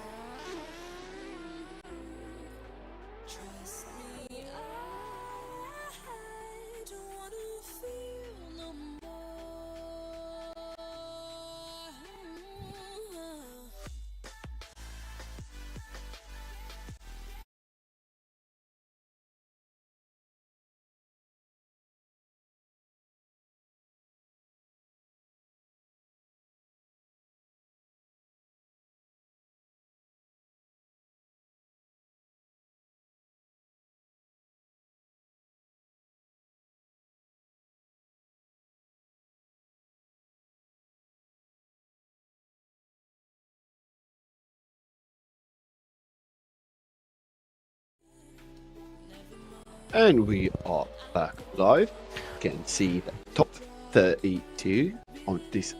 And we are back live. You can see the top 32 on this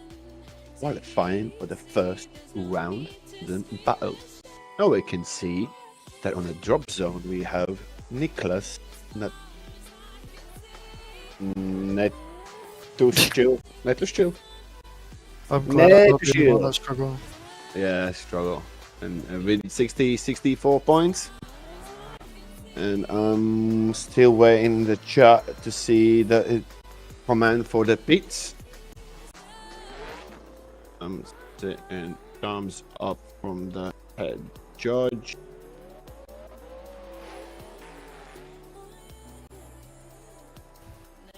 qualifying for the first round the battle. Now we can see that on the drop zone we have Nicholas Netushchil. I'm glad I'm not the one that struggle. Yeah, struggle. And with 64 points. And I'm still waiting in the chat to see the command for the pits. And thumbs up from the head judge.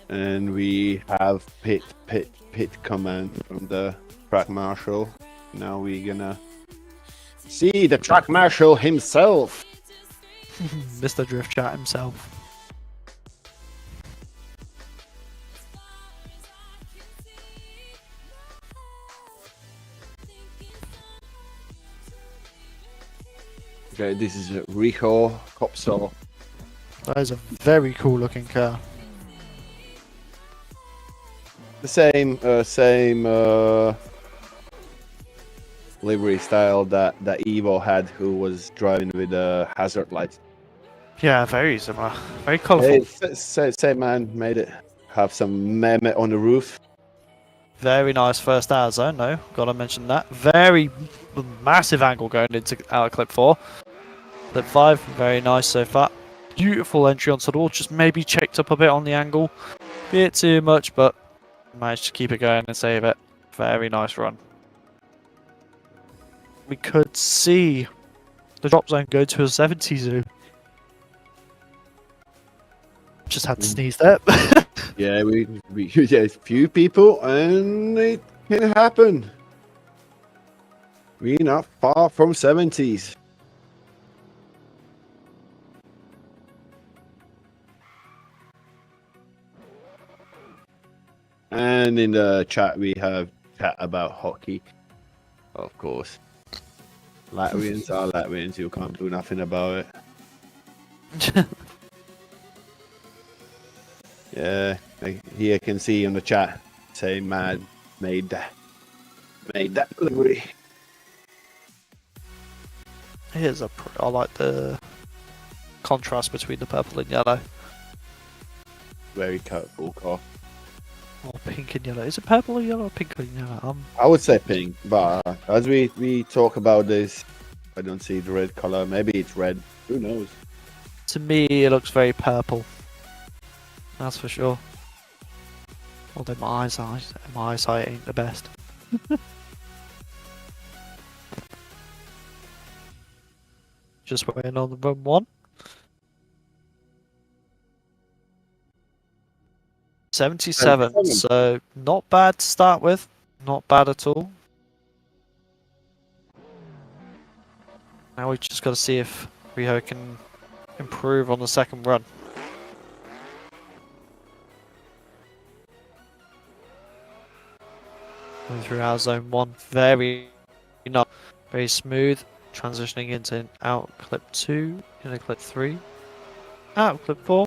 And we have pit command from the track marshal. Now we're gonna see the track marshal himself. Mr. Drift Chat himself. Okay, this is a Riho Copsaw. That is a very cool looking car. The same livery style that Evo had, who was driving with a hazard light. Yeah, very similar. Very colourful. Hey, same man made it. Have some meme on the roof. Very nice first hour zone, though. Gotta mention that. Very massive angle going into our clip 4. Clip 5, very nice so far. Beautiful entry onto the wall. Just maybe checked up a bit on the angle. Bit too much, but managed to keep it going and save it. Very nice run. We could see the drop zone go to a 70 zoom. Just had to sneeze there. Yeah, we yeah, few people, and it can happen. We're not far from 70s. And in the chat we have chat about hockey, of course. Latvians are Latvians. You can't do nothing about it. Yeah, here I can see on the chat say Mad made that delivery. Here's I like the contrast between the purple and yellow. Very colourful car. Or pink and yellow. Is it purple or yellow or pink and yellow? I would say pink, but as we talk about this, I don't see the red color. Maybe it's red. Who knows? To me, it looks very purple. That's for sure. Although my eyesight ain't the best. Just waiting on the run one. 77, so not bad to start with. Not bad at all. Now we just got to see if Rio can improve on the second run. Going through our zone 1, very smooth. Transitioning into out clip 2, into clip 3, out clip 4.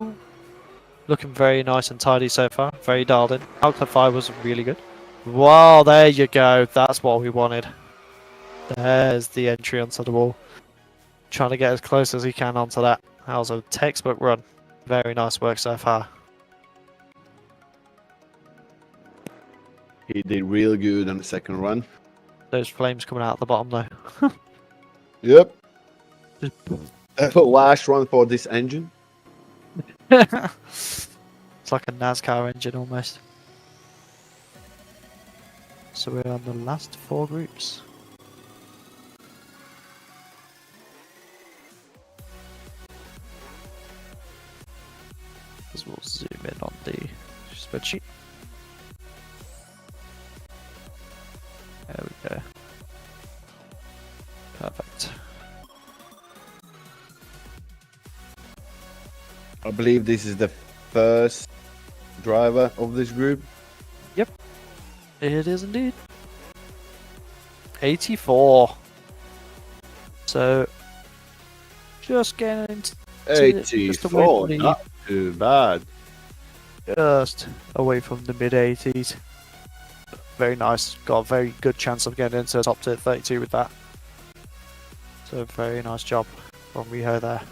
Looking very nice and tidy so far, very dialed in. Out clip 5 was really good. Wow, there you go, that's what we wanted. There's the entry onto the wall. Trying to get as close as he can onto that. That was a textbook run. Very nice work so far. He did real good on the second run. Those flames coming out at the bottom though. Yep. Last run for this engine. It's like a NASCAR engine almost. So we're on the last 4 groups. As we'll zoom in on the spreadsheet. There we go. Perfect. I believe this is the first driver of this group. Yep. It is indeed. 84. So just getting into 84, not too bad. just away from the mid 80s. Very nice. Got a very good chance of getting into the top tier 32 with that. So very nice job from Riho there.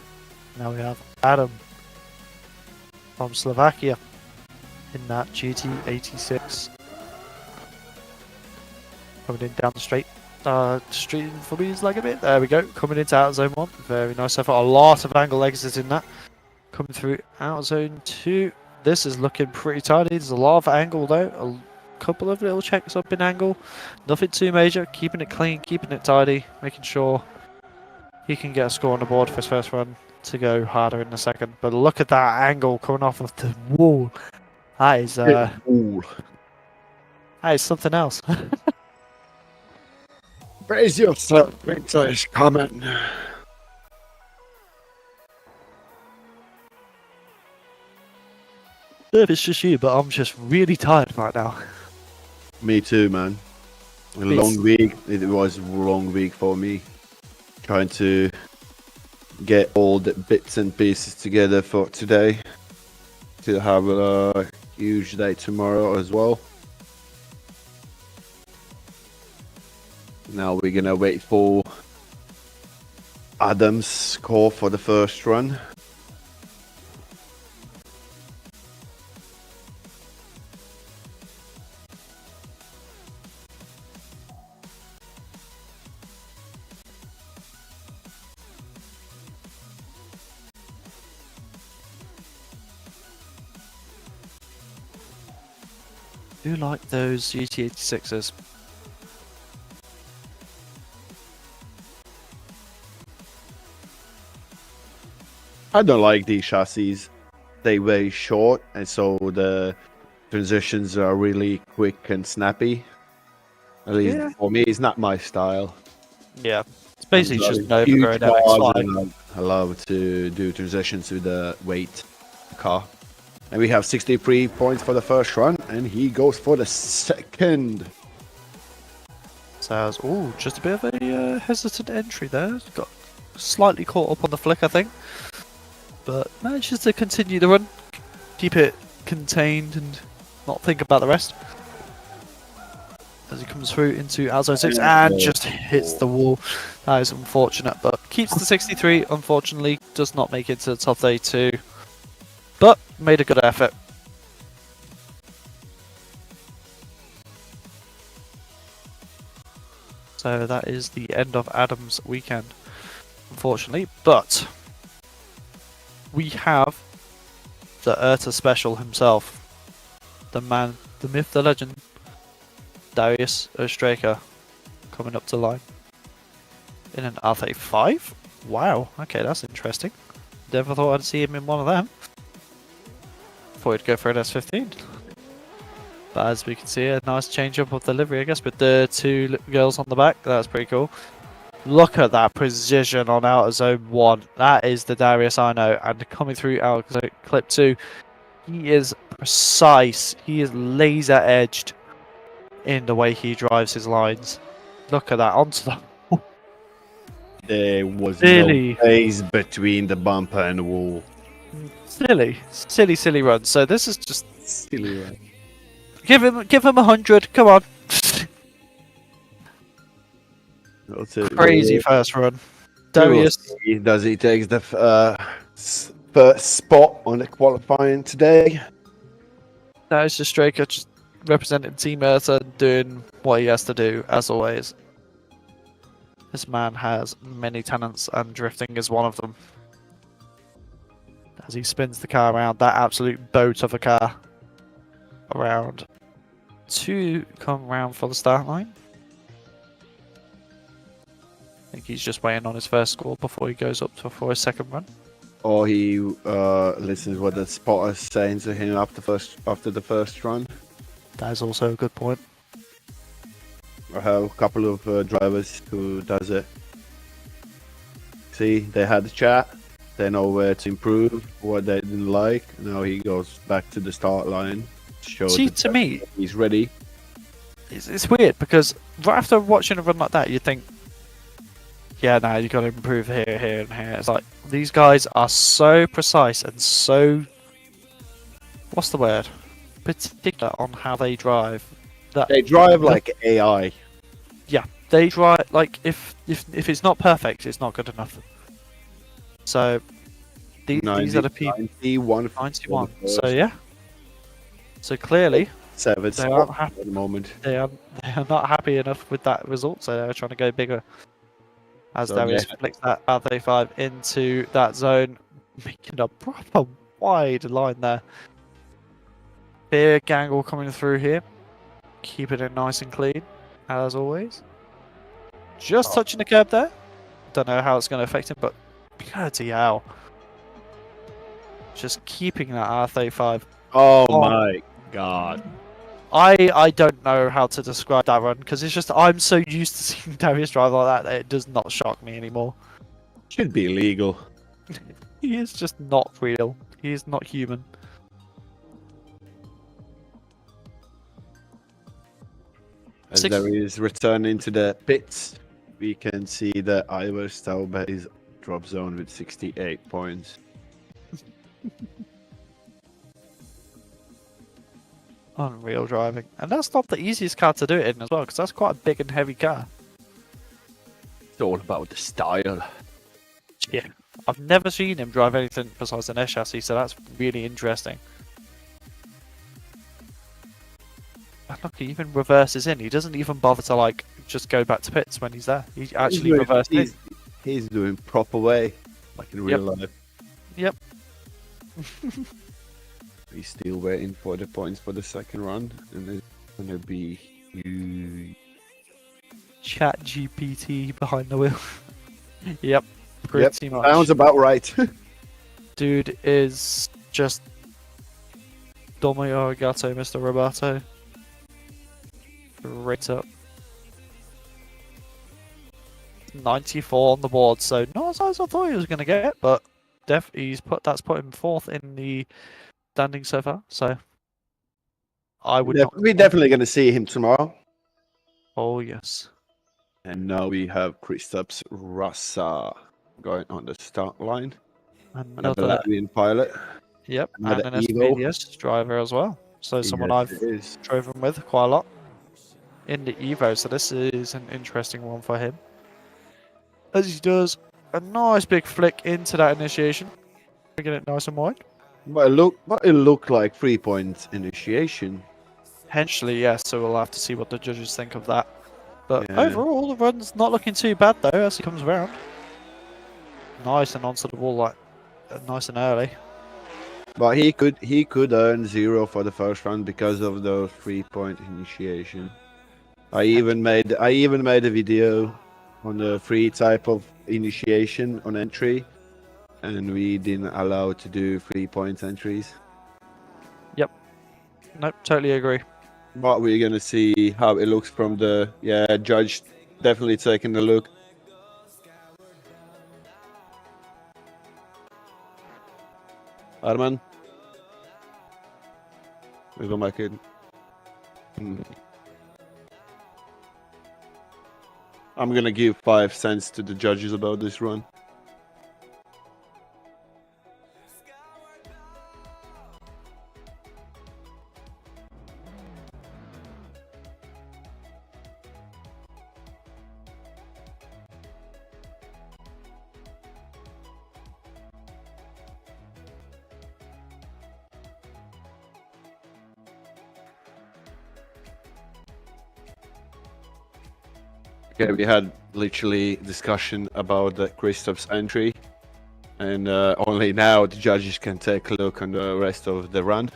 Now we have Adam from Slovakia in that GT86. Coming in down the straight. Street for me is like a bit. There we go. Coming into out zone 1. Very nice. So far, a lot of angle exits in that. Coming through out zone 2. This is looking pretty tidy. There's a lot of angle though. A couple of little checks up in angle. Nothing too major. Keeping it clean, keeping it tidy, making sure he can get a score on the board for his first run to go harder in the second. But look at that angle coming off of the wall. That is that is something else. Praise yourself, winter is coming. If it's just you, but I'm just really tired right now. Me too, man. A long week. It was a long week for me. Trying to get all the bits and pieces together for today. To have a huge day tomorrow as well. Now we're gonna wait for Adam's score for the first run. Do like those GT86s. I don't like these chassis. They're very short, and so the transitions are really quick and snappy. At least for me, it's not my style. Yeah, it's basically just an Huge overgrown cars, MX-5. and I love to do transitions with the weight car. And we have 63 points for the first run, and he goes for the second. So, ooh, just a bit of a hesitant entry there. Got slightly caught up on the flick, I think. But manages to continue the run, keep it contained and not think about the rest. as he comes through into outside 6 and just hits the wall. That is unfortunate, but keeps the 63. Unfortunately, does not make it to the top 32, but made a good effort. So that is the end of Adam's weekend, unfortunately. But we have the Urta special himself, the man, the myth, the legend, Darius Ostraker, coming up to line in an R35. Wow, okay, that's interesting. Never thought I'd see him in one of them. Thought he'd go for an S15. But as we can see, a nice change up of the livery, I guess, with the two girls on the back. That's pretty cool. Look at that precision on outer zone 1. That is the Darius I know. And coming through outer zone clip 2, he is precise. He is laser edged in the way he drives his lines. Look at that, onto the... There was Really? no space between the bumper and the wall. Silly run. So this is just... Silly, right? Give him 100, come on. That's it. Crazy first run. Darius. Does he take the first spot on the qualifying today? Darius Ostraker just representing Team Urta, doing what he has to do, as always. This man has many talents, and drifting is one of them. As he spins the car around, that absolute boat of a car. Around to come round for the start line. I think he's just waiting on his first score before he goes up for his second run. Or he listens what the spotter's saying to him after the first run. That is also a good point. I have a couple of drivers who does it. See, they had the chat. They know where to improve, what they didn't like. Now he goes back to the start line. See, to me, he's ready. it's weird because right after watching a run like that, you think, yeah, now you got to improve here, here, and here. It's like these guys are so precise and so, what's the word, particular on how they drive. That They drive like AI. Yeah, they drive like if it's not perfect, it's not good enough. So these are the people. 91. So yeah. So clearly, they aren't happy at the moment. They are not happy enough with that result, so they're trying to go bigger. As Darius flicks that R35 into that zone, making a proper wide line there. Big angle coming through here, keeping it nice and clean, as always. Just touching the curb there. Don't know how it's going to affect him, but bloody hell. Just keeping that R35. Oh my god. I don't know how to describe that run because it's just I'm so used to seeing Darius drive like that it does not shock me anymore. Should be illegal. He is just not real. He is not human. As there is returning to the pits, we can see that Ivor Stauber is drop zone with 68 points. Unreal driving. And that's not the easiest car to do it in as well, because that's quite a big and heavy car. It's all about the style. Yeah. I've never seen him drive anything besides an S chassis, so that's really interesting. And look, he even reverses in. He doesn't even bother to like just go back to pits when he's there. He actually reverses in. He's doing proper way, like in real life. Yep. He's still waiting for the points for the second run, and it's gonna be Chat GPT behind the wheel. Yep. Pretty much. Sounds about right. Dude is just Domo Arigato, Mr. Roberto. Right up. 94 on the board, so not as high as I thought he was going to get, but that's put him fourth in the standing so far. So I would. We're definitely going to see him tomorrow. Oh yes. And now we have Kristaps Rassa going on the start line. Another Latvian pilot. Yep, Another and an Evo. SPDS driver as well. So someone I've Yes, driven with quite a lot in the Evo, so this is an interesting one for him. As he does a nice big flick into that initiation, bringing it nice and wide. But it looked like 3-point initiation. Potentially, yes, so we'll have to see what the judges think of that. But Yeah. overall, the run's not looking too bad though as he comes around. Nice and onto the wall, like nice and early. But he could earn 0 for the first round because of those 3-point initiation. I even made a video on the 3 type of initiation on entry, and we didn't allow to do 3-point entries. Nope, totally agree. But we're gonna see how it looks from the judge. Definitely taking a look. Arman, we go back in. I'm gonna give 5 cents to the judges about this run. Okay, we had literally discussion about the Christoph's entry, and only now the judges can take a look on the rest of the run.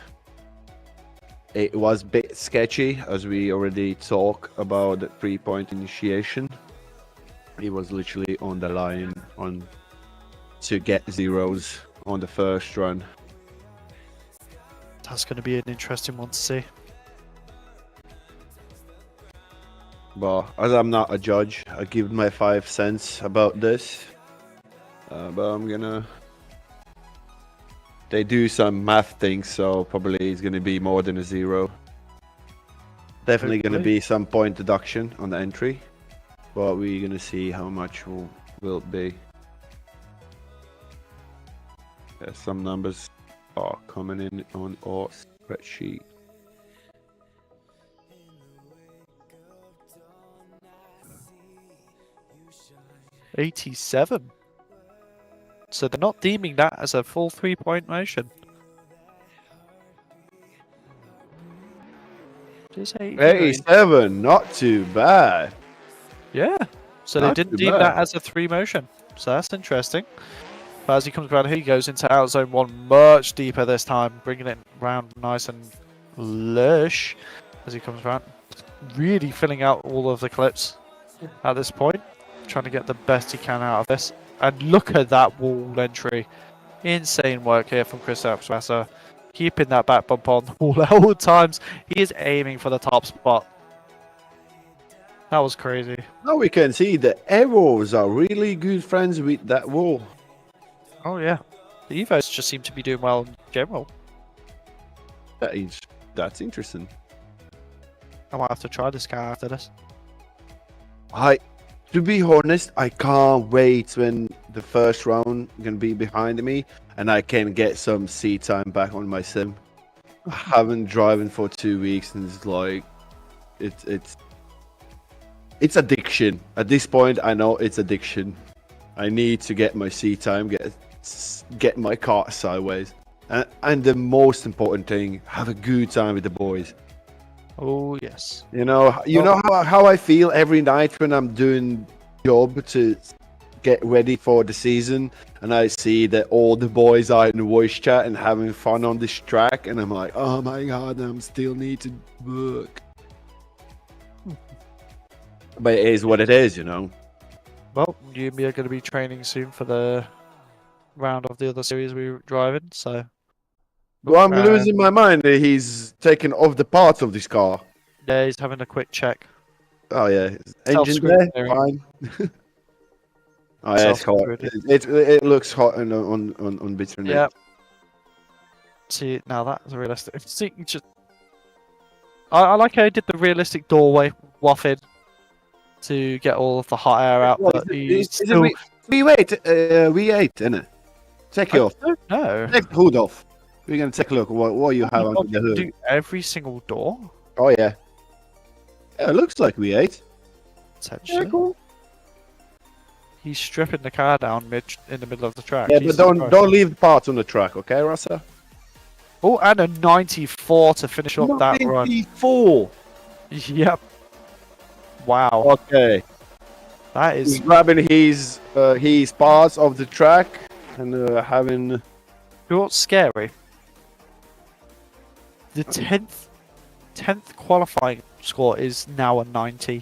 It was a bit sketchy, as we already talked about the 3-point initiation. He was literally on the line to get zeros on the first run. That's going to be an interesting one to see. But as I'm not a judge, I give my 5 cents about this. But I'm gonna... They do some math things, so probably it's gonna be more than a 0. Definitely gonna be some point deduction on the entry. But we're gonna see how much will be. Some numbers are coming in on our spreadsheet. 87. So they're not deeming that as a full 3-point motion. Just 87, not too bad. Yeah. So Not they didn't too deem bad. that as a 3 motion. So that's interesting. But as he comes around here, he goes into out zone 1 much deeper this time, bringing it round nice and lush as he comes around. Really filling out all of the clips at this point. Trying to get the best he can out of this. And look at that wall entry. Insane work here from Chris Apswasser. Keeping that back bump on the wall at all times. He is aiming for the top spot. That was crazy. Now we can see the arrows are really good friends with that wall. Oh yeah. The Evos just seem to be doing well in general. That's interesting. I might have to try this car after this. To be honest, I can't wait when the first round gonna be behind me and I can get some seat time back on my sim. I haven't driven for 2 weeks and it's like it's addiction. At this point, I know it's addiction. I need to get my seat time, get my car sideways, and the most important thing, have a good time with the boys. Oh yes. You know how I feel every night when I'm doing job to get ready for the season, and I see that all the boys are in the voice chat and having fun on this track, and I'm like, oh my god, I'm still need to work. But it is what it is, you know. Well, you and me are going to be training soon for the round of the other series we were driving, so... Well, I'm losing my mind that he's taking off the parts of this car. Yeah, he's having a quick check. Oh yeah, engine Self-screwed there, steering. fine. Oh yeah, it's hot. It looks hot on bitter net. Yeah. See, now that's realistic. See, I like how he did the realistic doorway waffing to get all of the hot air out, Well, but is he's it still... V8, isn't it? Take it off. No. Take the hood off. We're gonna take a look at what you have under the hood. Do every single door? Oh yeah. Yeah, it looks like V8. Potentially. cool. He's stripping the car down in the middle of the track. Yeah, Jesus but don't Christ. leave the parts on the track, okay, Russell? Oh, and a 94 to finish up that run. 94. Yep. Wow. Okay. That He's is grabbing his parts of the track and having. you know what's scary. The 10th qualifying score is now a 90.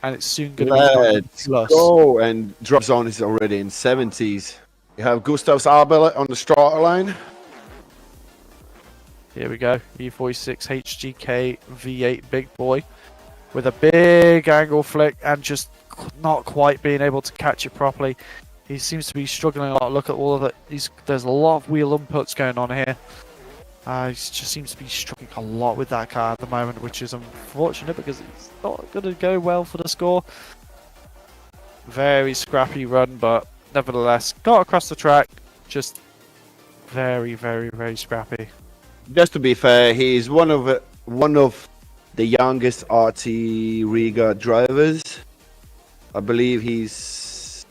And it's soon going to be 90 Let's plus. go. And drop zone is already in 70s. You have Gustav's Arbella on the starter line. Here we go. E46 HGK V8 big boy with a big angle flick and just not quite being able to catch it properly. He seems to be struggling a lot. Look at all of it. There's a lot of wheel inputs going on here. He just seems to be struggling a lot with that car at the moment, which is unfortunate because it's not going to go well for the score. Very scrappy run, but nevertheless, got across the track. Just very, very, very scrappy. Just to be fair, he's one of the youngest RT Riga drivers. I believe he's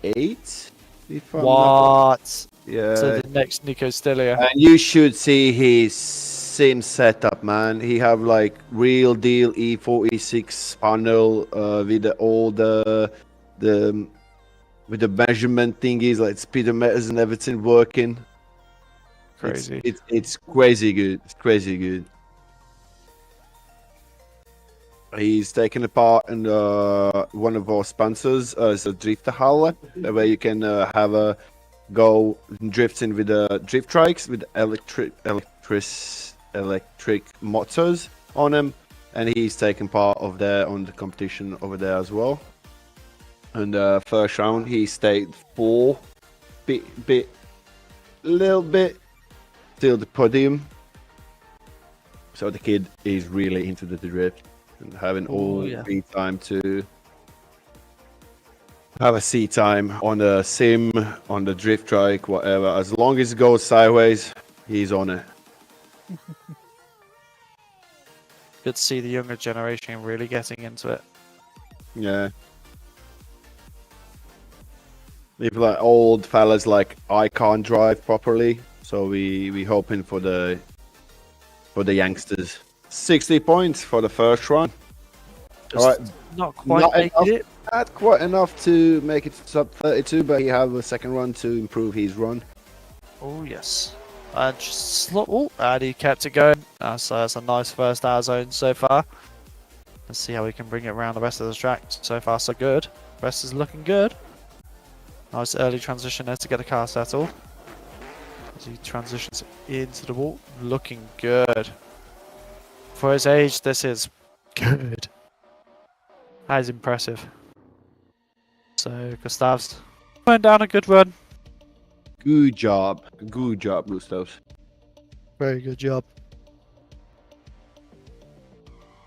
8. If I'm not- What? Yeah. So the next Nico Stilia. And you should see his sim setup, man. He have like real deal E46 panel with all the with the measurement thingies like speedometers and everything working. Crazy. It's crazy good. It's crazy good. He's taken part in one of our sponsors, is a Drift Halle, where you can have a go drifting with drift trikes with electric motors on them, and he's taken part of there on the competition over there as well. And first round he stayed 4, little bit till the podium. So the kid is really into the drift and having all free time to have a seat time on the sim, on the drift trike, whatever. As long as it goes sideways, he's on it. Good to see the younger generation really getting into it. Yeah. People like old fellas like I can't drive properly, so we hoping for the youngsters. 60 points for the first run. Just All right, not quite not making it. not quite enough to make it sub 32, but he have a second run to improve his run. Oh yes. And just and he kept it going. So that's a nice first hour zone so far. Let's see how we can bring it around the rest of the track. So far so good. Rest is looking good. Nice early transition there to get the car settled. As he transitions into the wall. Looking good. For his age, this is good. That is impressive. So Gustav's going down a good run. Good job, Gustavs. Very good job.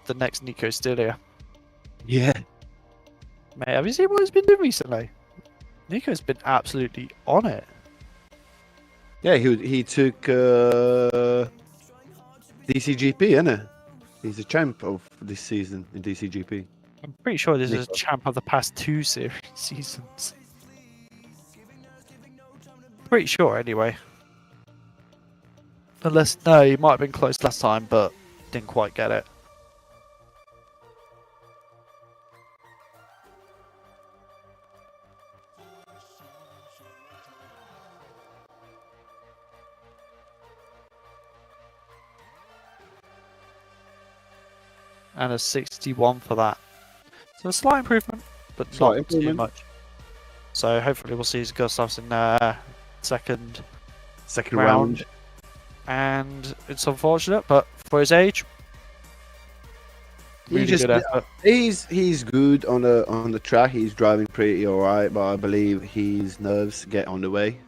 The next Nico Stilia. Yeah. Mate, have you seen what he's been doing recently? Nico's been absolutely on it. Yeah, he took DCGP, isn't it? He's a champ of this season in DCGP. I'm pretty sure this is a champ of the past 2 seasons. Pretty sure, anyway. Unless, no, he might have been close last time, but didn't quite get it. And a 61 for that. So a slight improvement, but not too much. So hopefully we'll see Gustavs in second round. And it's unfortunate, but for his age, really good effort. He's good on the track. He's driving pretty alright, but I believe his nerves get on the way.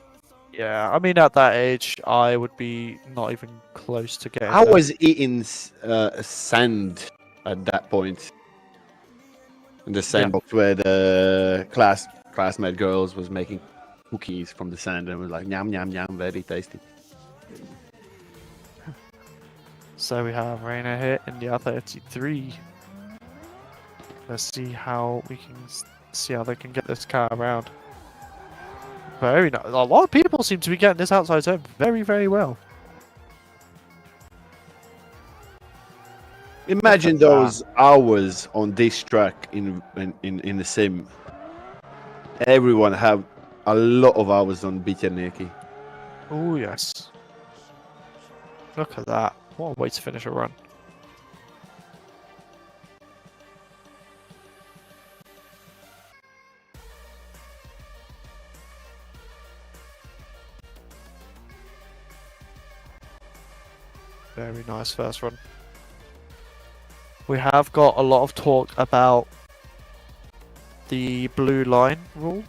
Yeah, I mean at that age, I would be not even close to getting. I was eating sand at that point in the sandbox where the classmate girls was making cookies from the sand and was like yum yum yum, very tasty. So we have Reina here in the R33. Let's see how we can see how they can get this car around. Very nice. A lot of people seem to be getting this outside zone very, very well. Imagine those hours on this track in the sim. Everyone have a lot of hours on Biterniki. Oh yes. Look at that. What a way to finish a run. Very nice first run. We have got a lot of talk about the blue line rule.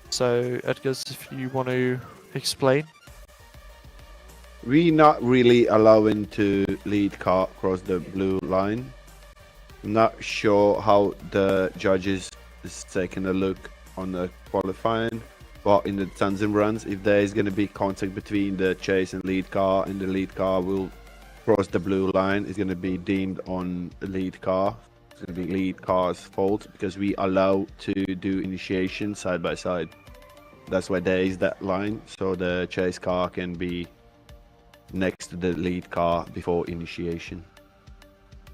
So, Edgars, if you want to explain. We're not really allowing to lead car across the blue line. I'm not sure how the judges is taking a look on the qualifying, but in the tandem runs, if there is going to be contact between the chase and lead car, and the lead car will cross the blue line, it's going to be deemed on the lead car. It's going to be lead car's fault because we allow to do initiation side by side. That's why there is that line, so the chase car can be next to the lead car before initiation.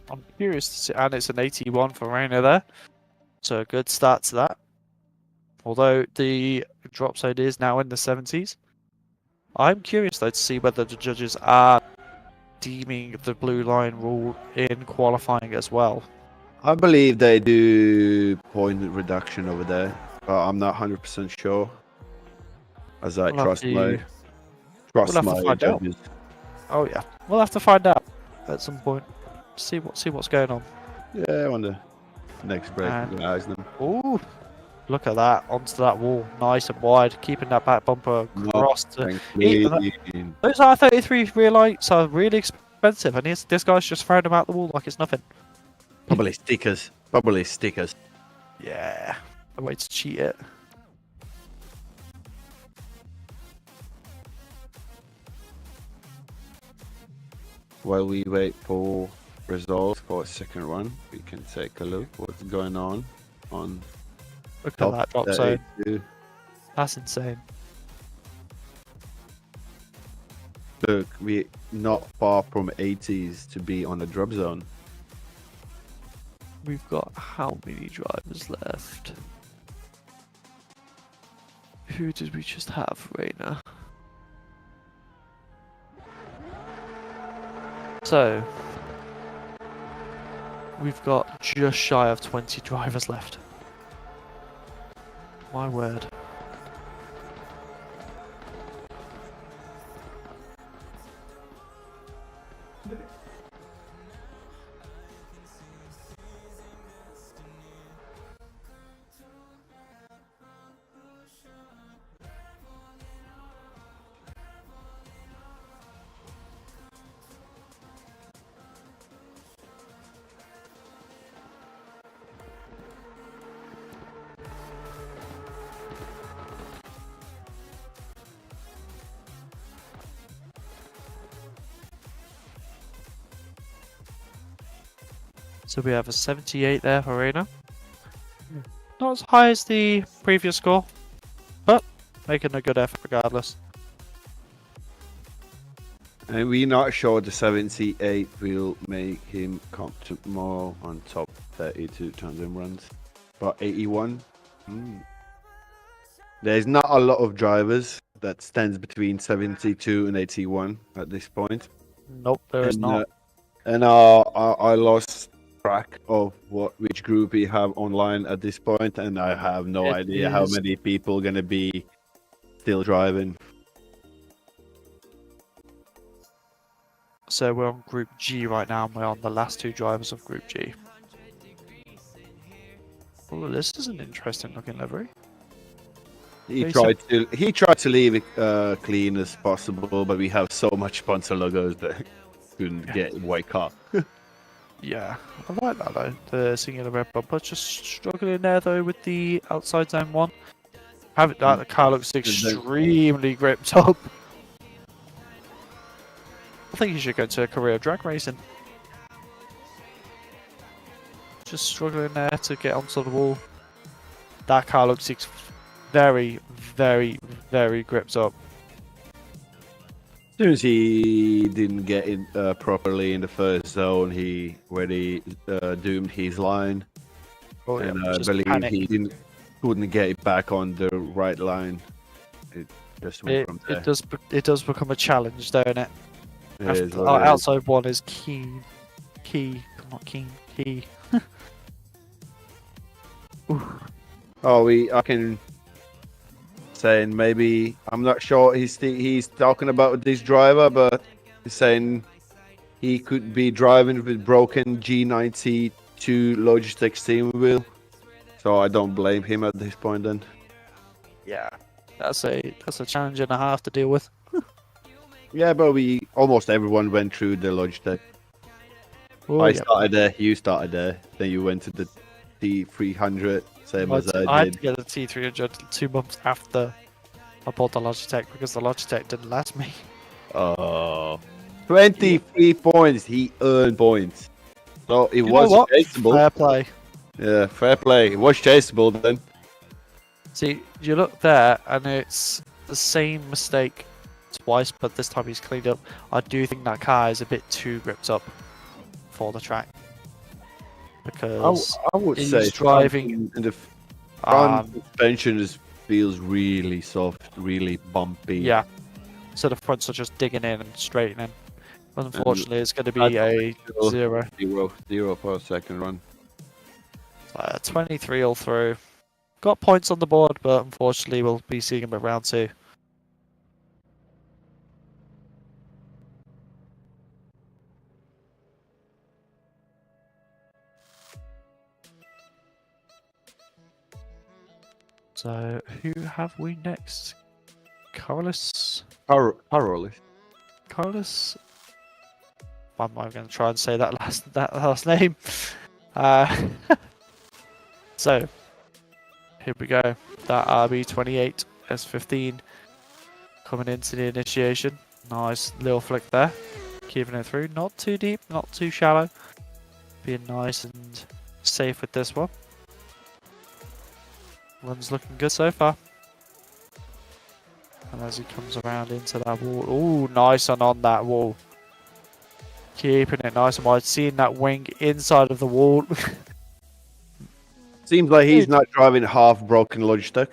I'm curious to see, and it's an 81 for Reina there. So a good start to that. Although the drop zone is now in the 70s. I'm curious though to see whether the judges are deeming the blue line rule in qualifying as well. I believe they do point reduction over there, but I'm not 100% sure. As I We'll trust have my to find out. judges. Oh yeah, we'll have to find out at some point. See what's going on. Yeah, on the next break, And- we'll ask them. Ooh, look at that onto that wall, nice and wide, keeping that back bumper across. Those R33 rear lights are really expensive, and this guy's just throwing them out the wall like it's nothing. Probably stickers. Probably stickers. Yeah, a way to cheat it. While we wait for results for a second run, we can take a look what's going on Look at top that drop zone. 32. That's insane. Look, we're not far from 80s to be on the drop zone. We've got how many drivers left? Who did we just have right now? So, we've got just shy of 20 drivers left. My word. So we have a 78 there for Reina. Not as high as the previous score, but making a good effort regardless. And we're not sure the 78 will make him come tomorrow on top 32 tandem runs. But 81, there's not a lot of drivers that stands between 72 and 81 at this point. Nope, there is not. And I lost track of which group we have online at this point, and I have no idea how many people gonna be still driving. So we're on Group G right now, and we're on the last two drivers of Group G. Oh, this is an interesting looking livery. He tried to leave it clean as possible, but we have so much sponsor logos that couldn't get white car. Yeah, I like that though. The singular red bumper, just struggling there though with the outside zone one. The car looks extremely gripped up. think he should go into a career of drag racing. Just struggling there to get onto the wall. That car looks very, very, very gripped up. As soon as he didn't get in properly in the first zone, he already doomed his line. Oh, yeah, And I just believe panic. he couldn't get it back on the right line. It just went from there. It does become a challenge, don't it? It is what Our it is. outside one is key, not keen, key. I can saying maybe I'm not sure he's talking about this driver, but he's saying he could be driving with broken G92 Logitech steering wheel. So I don't blame him at this point then. Yeah, that's a challenge and a half to deal with. Yeah, but almost everyone went through the Logitech. Oh, I yeah. started there, you started there, then you went to the T300, same as I I had to did. get the T300 2 months after I bought the Logitech because the Logitech didn't last me. Oh, 23 points. He earned points. So it You know was what? chaseable. Fair play. Yeah, fair play. It was chaseable then. See, you look there and it's the same mistake twice, but this time he's cleaned up. I do think that car is a bit too gripped up for the track. Because I would he's say driving- in the front suspension feels really soft, really bumpy. yeah. So the fronts are just digging in and straightening. Unfortunately, it's going to be a Zero. 0. Zero for a second run. 23 all through. Got points on the board, but unfortunately we'll be seeing him at round 2. So who have we next? Carlos? Carolus. Carlos? I'm not going to try and say that last name. So here we go. That RB28 S15 coming into the initiation. Nice little flick there. Keeping it through. Not too deep, not too shallow. Being nice and safe with this one. Run's looking good so far. And as he comes around into that wall. Ooh, nice and on that wall. Keeping it nice and wide. Seeing that wing inside of the wall. Seems like he's not driving half broken Logitech.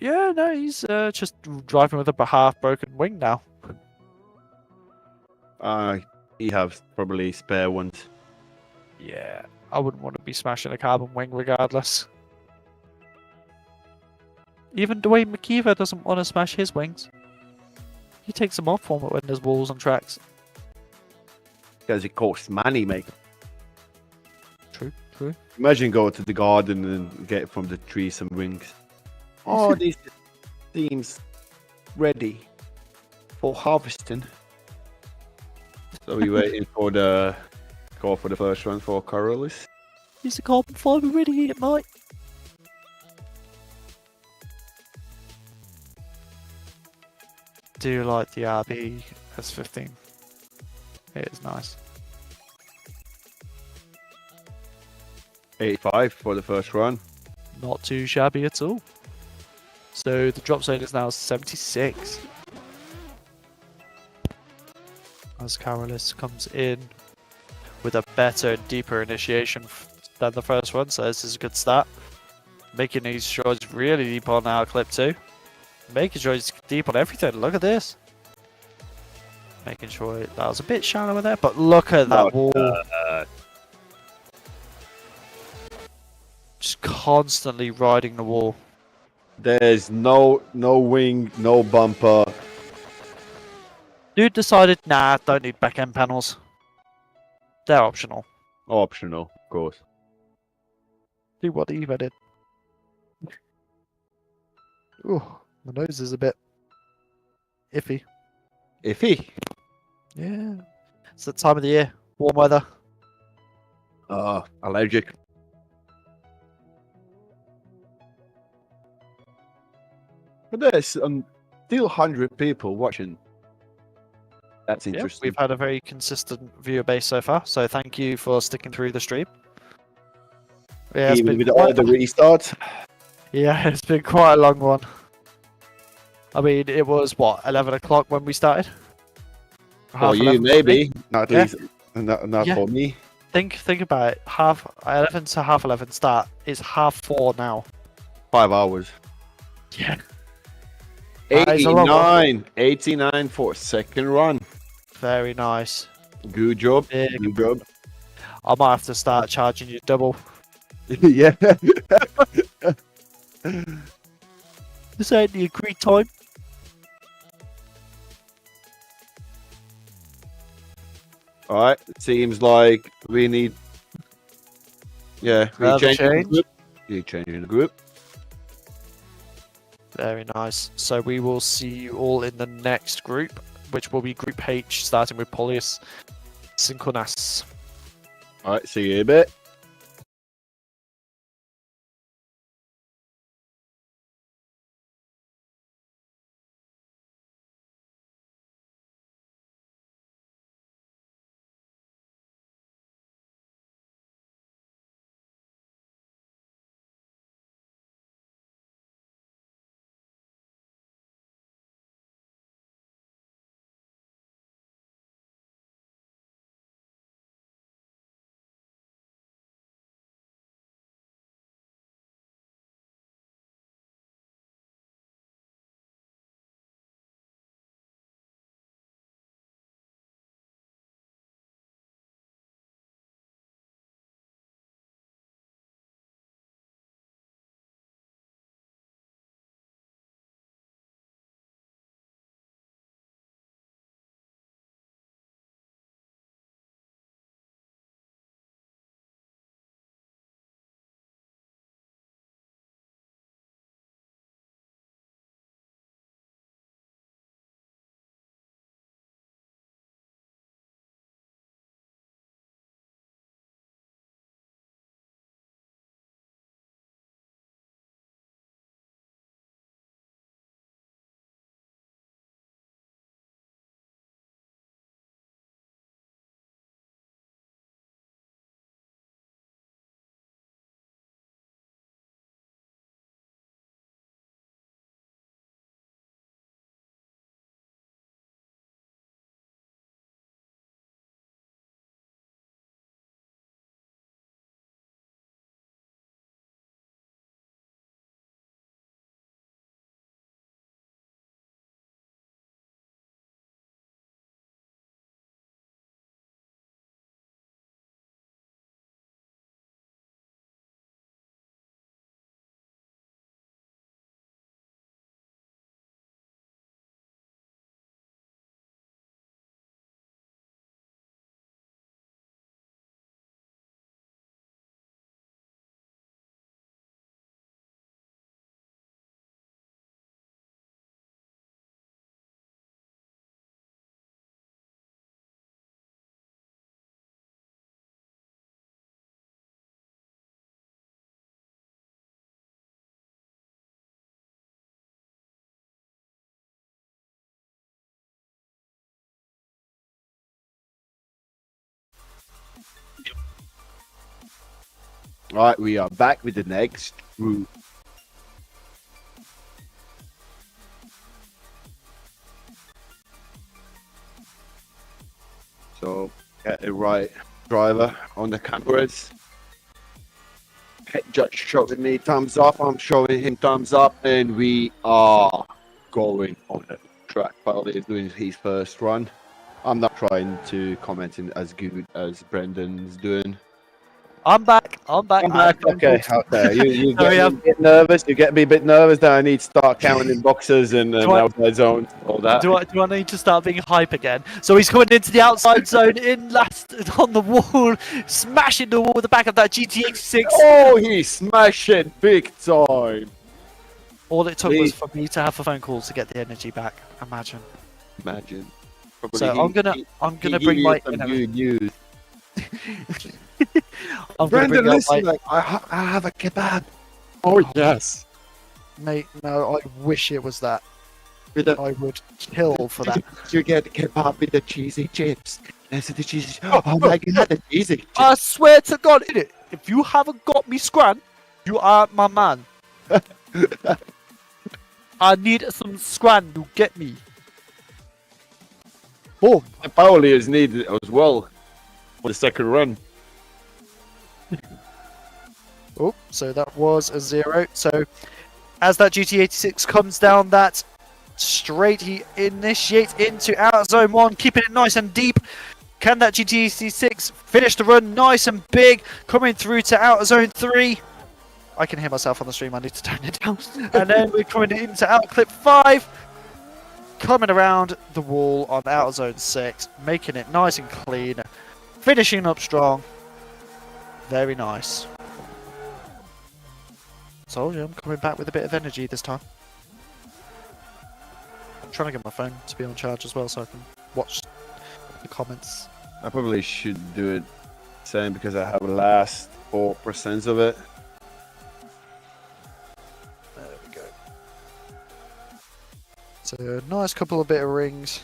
Yeah, no, he's just driving with a half broken wing now. He has probably spare ones. Yeah, I wouldn't want to be smashing a carbon wing regardless. Even Dwayne McKeever doesn't want to smash his wings. He takes them off for it when there's walls on tracks. Because it costs money, mate. True, true. Imagine going to the garden and get from the tree some wings. Oh, this seems ready for harvesting. So we waiting for the call for the first run for Carolus. Is the carbon fibre ready yet, mate? Do like the RB S15. It is nice. 85 for the first run. Not too shabby at all. So the drop zone is now 76. As Carolus comes in with a better, deeper initiation than the first one, so this is a good start. Making these shots really deep on our clip too. Making sure he's deep on everything. Look at this. Making sure that was a bit shallower there, but look at that wall. Just constantly riding the wall. There's no wing, no bumper. Dude decided, nah, don't need back end panels. They're optional. Optional, of course. Do what Eva did. Ooh, my nose is a bit iffy. Iffy. Yeah. It's that time of the year. Warm weather. Allergic. But there's still 100 people watching. That's Yeah, interesting. we've had a very consistent viewer base so far, so thank you for sticking through the stream. Yeah, it's Even been with all the restarts. yeah, it's been quite a long one. I mean, it was what 11 o'clock when we started. For Half you, 11 for me. maybe. Not at Yeah. least. Not Yeah. for me. Think about it. Half 11 to half 11 start. It's 4:30 now. 5 hours. Yeah. That is a long one. 89 for second run. Very nice. Good job. Big Good job. I might have to start charging you double. Yeah. This ain't the agreed time. All right. Seems like we need. Yeah, we Further changing the change? group. You changing the group. Very nice. So we will see you all in the next group, which will be Group H, starting with Polius Synchronas. All right. See you in a bit. All right, we are back with the next group. So, get the right driver on the cameras. Just showing me thumbs up. I'm showing him thumbs up, and we are going on the track. Probably is doing his first run. I'm not trying to comment in as good as Brendan's doing. I'm back. I'm back. Okay, okay. You Sorry, get me a bit nervous. You get me a bit nervous that I need to start counting in boxes and outside zones, all that. Do I need to start being hype again? So he's coming into the outside zone in last on the wall, smashing the wall with the back of that GTX 6. Oh, he smashed it big time. All it took was for me to have a phone call to get the energy back. Imagine. Imagine. So I'm gonna bring my good news. I'm Brendan, gonna listen, bring like, I have a kebab. Oh, yes. mate. No, I wish it was that. With the, I would kill for that. you get kebab with the cheesy chips. There's the cheesy. Oh my god, the cheesy chips. I swear to God, innit? If you haven't got me scran, you aren't my man. I need some scran to get me. Boom. The Pauli is needed as well for the second run. Oh, so that was a 0. So as that GT86 comes down that straight, he initiates into outer zone 1, keeping it nice and deep. Can that GT86 finish the run nice and big, coming through to outer zone 3? I can hear myself on the stream, I need to turn it down. And then we're coming into outer clip 5, coming around the wall on outer zone 6, making it nice and clean, finishing up strong. Very nice. Told you, I'm coming back with a bit of energy this time. I'm trying to get my phone to be on charge as well so I can watch the comments. I probably should do it same because I have the last 4% of it. There we go. So a nice couple of bit of rings.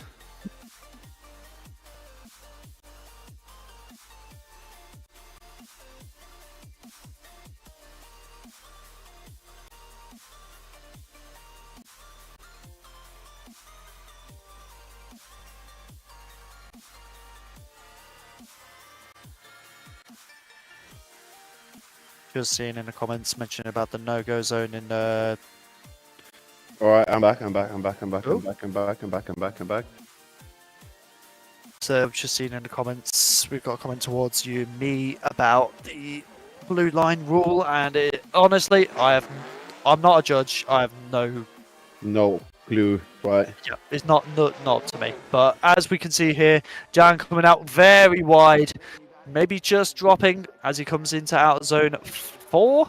Just seeing in the comments mentioning about the no-go zone in All right, I'm back. I'm back. So I've just seen in the comments, we've got a comment towards you and me about the blue line rule, and honestly, I'm not a judge. I have No clue, right? yeah, it's not to me. But as we can see here, Jan coming out very wide, maybe just dropping as he comes into outer zone 4.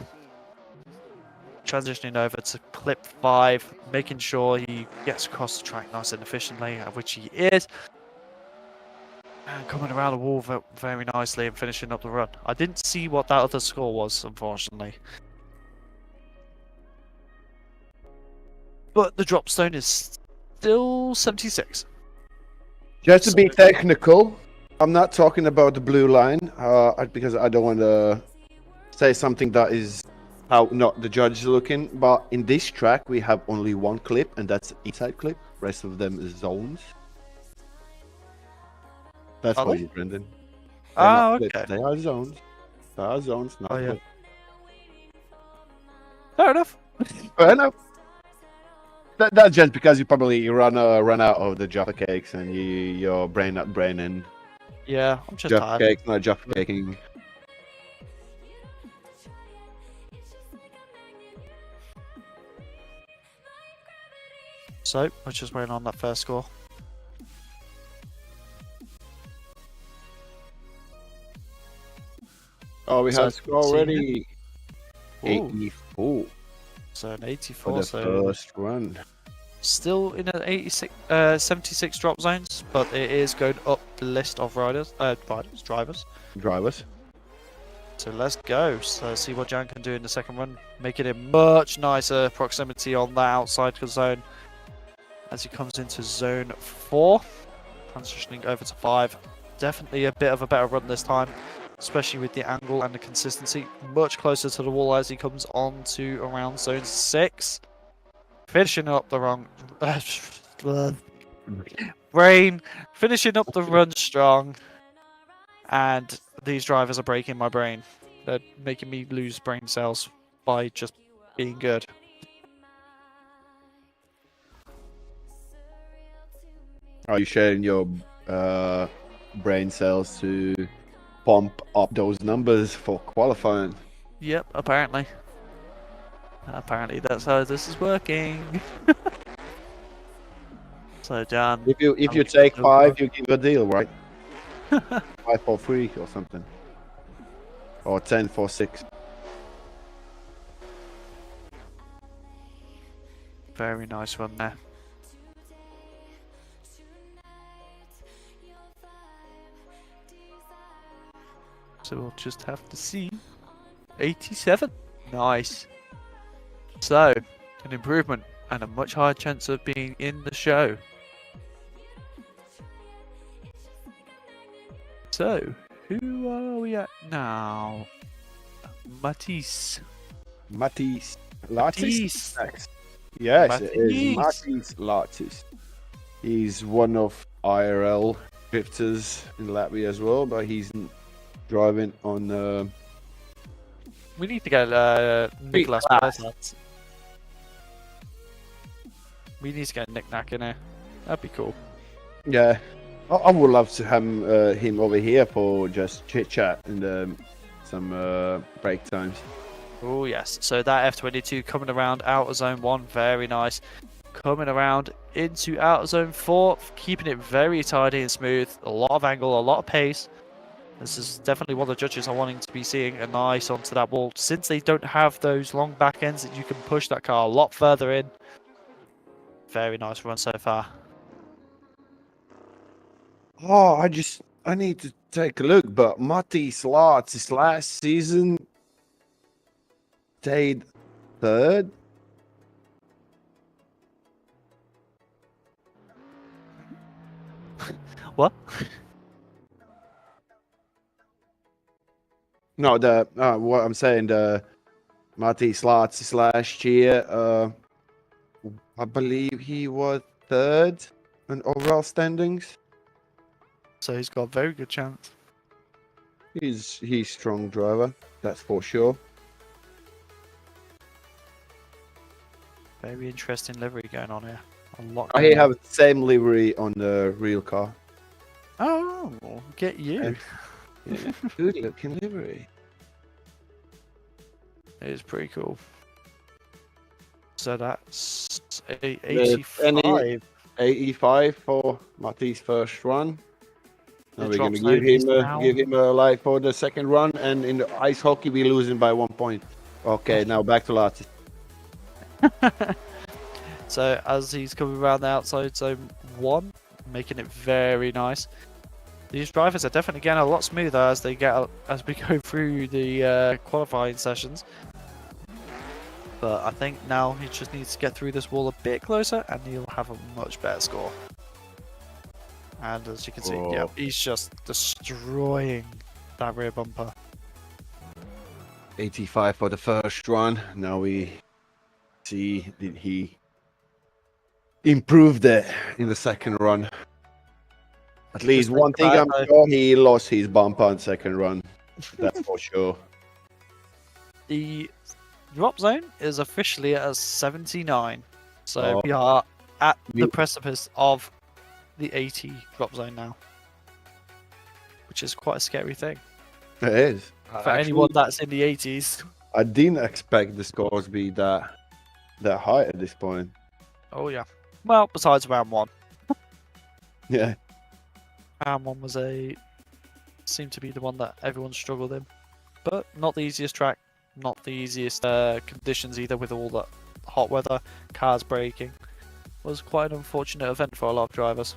Transitioning over to clip 5, making sure he gets across the track nice and efficiently, which he is. And coming around the wall very nicely and finishing up the run. I didn't see what that other score was, unfortunately. But the drop zone is still 76. Just to be technical, I'm not talking about the blue line because I don't want to say something that is how not the judge is looking. But in this track, we have only one clip, and that's inside clip. Rest of them is zones. That's Are for they? you, Brendan. Ah, They're not clips, okay. They are zones. They are zones, not Oh, yeah. clips. Fair enough. Fair enough. That's just because you probably run out of the Jaffa cakes and your brain not braining. Yeah, I'm just Jaffa tired. cakes, not Jaffa caking. So, we're just waiting on that first score. Oh, we So have score already. Ooh. 84 So an for 84, the so first run. still in an 76 drop zones, but it is going up the list of drivers. Drivers. So let's go. So see what Jan can do in the second run, making it much nicer proximity on that outside zone as he comes into zone 4, transitioning over to 5. Definitely a bit of a better run this time, especially with the angle and the consistency. Much closer to the wall as he comes on to around zone 6. Finishing up the wrong brain, finishing up the run strong, and these drivers are breaking my brain. They're making me lose brain cells by just being good. Are you sharing your brain cells to pump up those numbers for qualifying? Yep, apparently. Apparently that's how this is working. So Jan, If you take 5, you give a deal, right? 5 for 3 or something, or 10 for 6. very nice one there. So we'll just have to see. 87. Nice. So, an improvement. and a much higher chance of being in the show. So, who are we at now? Matisse. Matisse. Matisse. Next. Yes, it is Matisse. Matisse Lattis. He's one of IRL drifters in Latvia as well, but he's driving on. We need to get Nicholas class. Perez. We need to get Nick Knack in here. That'd be cool. Yeah, I would love to have him over here for just chit chat and some break times. Oh yes, so that F22 coming around outer zone 1, very nice. Coming around into outer zone 4, keeping it very tidy and smooth. A lot of angle, a lot of pace. This is definitely one of the judges are wanting to be seeing a nice onto that wall. Since they don't have those long back ends that you can push that car a lot further in. Very nice run so far. Oh, I need to take a look, but Matisse Lattis last season stayed third. What? No, the what I'm saying, the Matisse Lattis last year, I believe he was third in overall standings. So he's got a very good chance. He's strong driver, that's for sure. Very interesting livery going on here. A lot I going on. have the same livery on the real car. Oh, get you. Yeah, good looking livery. It is pretty cool. So that's a Any- 85. 85 for Matisse' first run. The Now we're drop gonna zone is now- give him a light for the second run, and in the ice hockey we losing by 1 point. Okay, now back to Lattis. So as he's coming around the outside zone 1, making it very nice. These drivers are definitely getting a lot smoother as we go through the qualifying sessions. But I think now he just needs to get through this wall a bit closer, and he'll have a much better score. And as you can see, yeah, Oh. he's just destroying that rear bumper. 85 for the first run. Now we see did he improve it in the second run. At least Just one think thing about I'm it, sure he lost his bumper on second run. That's for sure. The drop zone is officially at 79. So Oh. we are at the You- precipice of the 80 drop zone now. Which is quite a scary thing. It is. For anyone that's in the 80s. I didn't expect the scores to be that high at this point. Oh yeah. Well, besides round 1. Yeah. Round 1 seemed to be the one that everyone struggled in. But not the easiest track. Not the easiest conditions either, with all that hot weather, cars braking. Was quite an unfortunate event for a lot of drivers.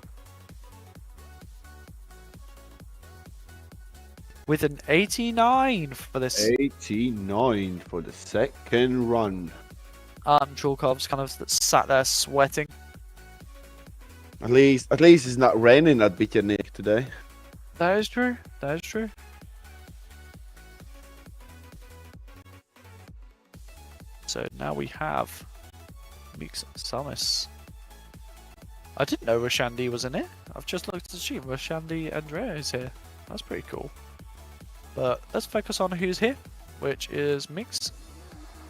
With an 89 for this. 89 for the second run. Chulkov's kind of sat there sweating. At least it's not raining at Bitternik today. That is true. That is true. So now we have Mix Samus. I didn't know Rashandi was in it. I've just looked to see Rashandi Andrea is here. That's pretty cool. But let's focus on who's here, which is Mix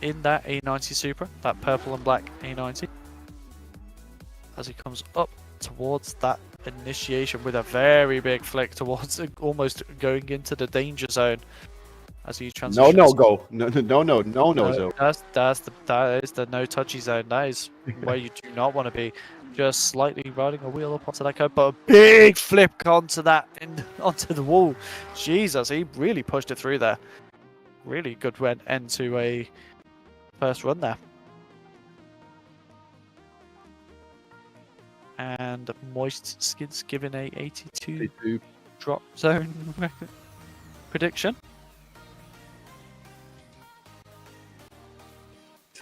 in that A90 Supra, that purple and black A90. As he comes up towards that initiation with a very big flick towards almost going into the danger zone as he transitions. No go. No zone. That is the no touchy zone. That is where you do not want to be. Just slightly riding a wheel up onto that curb, but a big flip onto onto the wall. Jesus, he really pushed it through there. Really good end to a first run there. And Moist Skids giving a 82 drop zone prediction.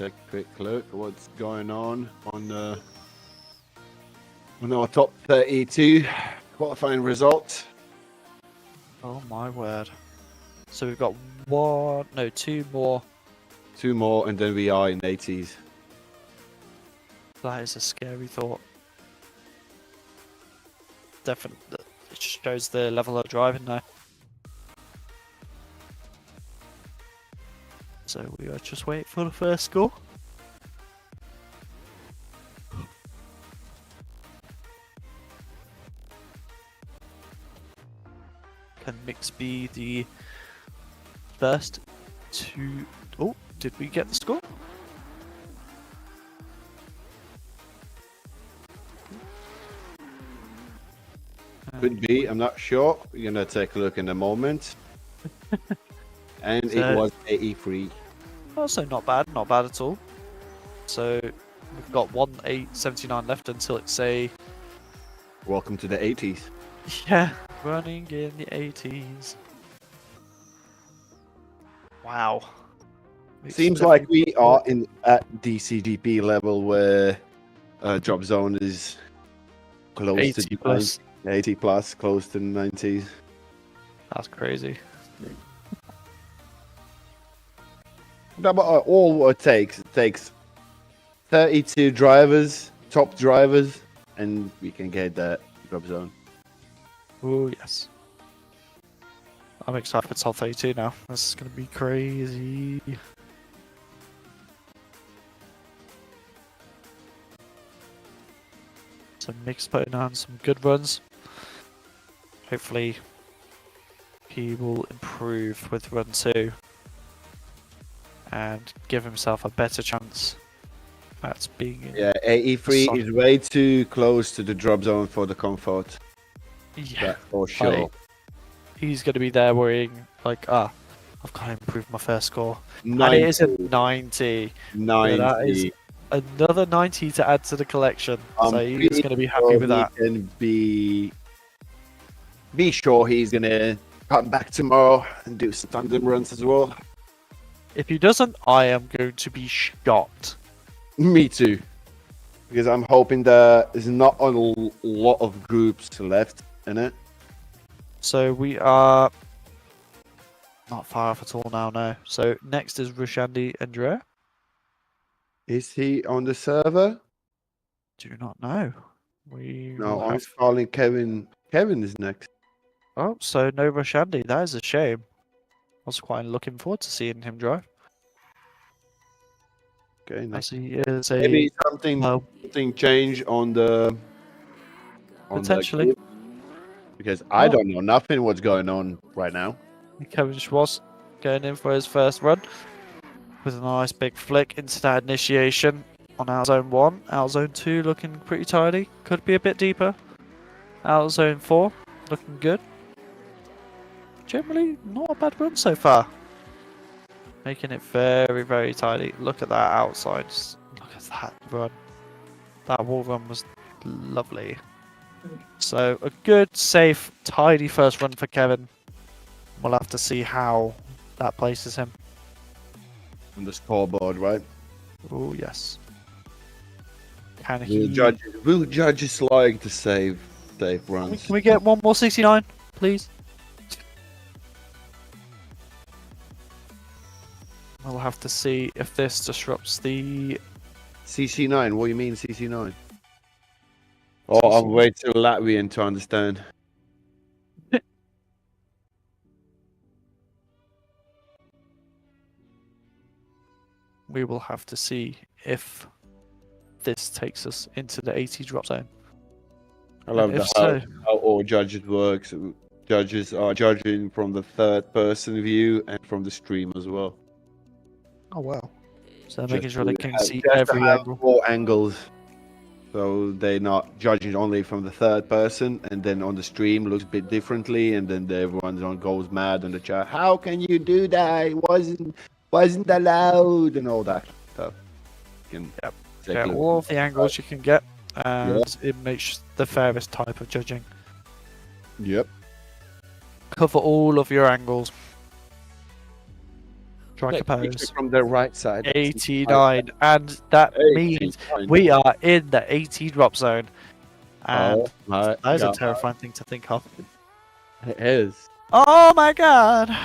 take a quick look at what's going on our top 32 qualifying results. Oh my word. So we've got two more. 2 more, and then we are in 80s. That is a scary thought. Definitely, it shows the level of driving now. So we are just waiting for the first score. Can Mix be the first to... Oh, did we get the score? Could be, I'm not sure. We're gonna take a look in a moment. And So- it was 83. Also not bad at all. So we've got 1:8:79 left until it's a... Welcome to the 80s. Yeah, running in the 80s. Wow. It's Seems like definitely- we are at DCGP level where drop zone is close 80 to plus. 80 plus, close to the 90s. That's crazy. No, but all what it takes 32 drivers, top drivers, and we can get that drop zone. Oh yes. I'm excited for top 32 now. This is gonna be crazy. So Mick's putting on some good runs. Hopefully he will improve with run 2 and give himself a better chance at being in. Yeah, 83 Solid. is way too close to the drop zone for the comfort. Yeah. That's for sure. He's going to be there worrying, like, I've got to improve my first score. 90, And it is a 90. 90. that is another 90 to add to the collection. So he's pretty going to be happy sure with that. He can be sure he's gonna come back tomorrow and do some tandem runs as well. If he doesn't, I am going to be shocked. Me too, because I'm hoping there's not a lot of groups left in it. So we are not far off at all now, no. So next is Rushandi Andrea. Is he on the server? Do not know. We No, will I'm have... calling Kevin. Kevin is next. Oh, so no Rushandi. That is a shame. I was quite looking forward to seeing him drive. Okay, As next. he is a... Maybe something well, changed on the potentially. group, because I Oh. don't know nothing what's going on right now. Kevin Schwartz going in for his first run with a nice big flick into that initiation on out zone 1. Out zone 2 looking pretty tidy. Could be a bit deeper. Out zone 4 looking good. Generally not a bad run so far. Making it very, very tidy. Look at that outside. Just look at that run. That wall run was lovely. So a good, safe, tidy first run for Kevin. We'll have to see how that places him. On the scoreboard, right? Oh yes. Can Will he? judges like to save runs? Can we get one more 69, please? We'll have to see if this disrupts the... CC9, what do you mean CC9? Oh, I'm way too Latvian to understand. We will have to see if this takes us into the 80 drop zone. I love And if how all judges works. Judges are judging from the third person view and from the stream as well. Oh wow. So Just making sure they to can have- see just to every have angle. 4 angles. So they're not judging only from the third person, and then on the stream looks a bit differently, and then everyone goes mad on the chat. How can you do that? It wasn't allowed, and all that stuff. You can Yep. take Get a look. all of the angles you can get, and it makes the fairest type of judging. Yep. Cover all of your angles. Strike a Take picture pose. from the right side. 89, and that means 89. we are in the 80 drop zone. And Oh my that is a god. terrifying thing to think of. It is. Oh my god!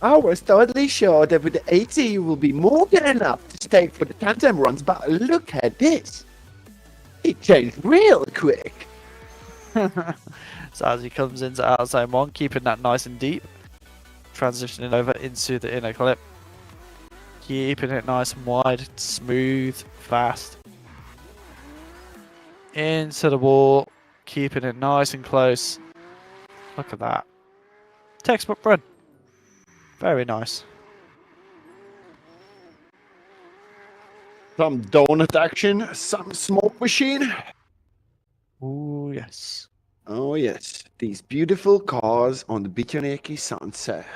I was totally sure that with the 80 you will be more than enough to stay for the tandem runs, but look at this. It changed real quick. So as he comes into out zone 1, keeping that nice and deep, transitioning over into the inner clip, keeping it nice and wide, smooth, fast, into the wall, keeping it nice and close. Look at that. Textbook run. Very nice. Some donut action, some smoke machine. Ooh, yes. Oh yes, these beautiful cars on the Bikaneki sunset.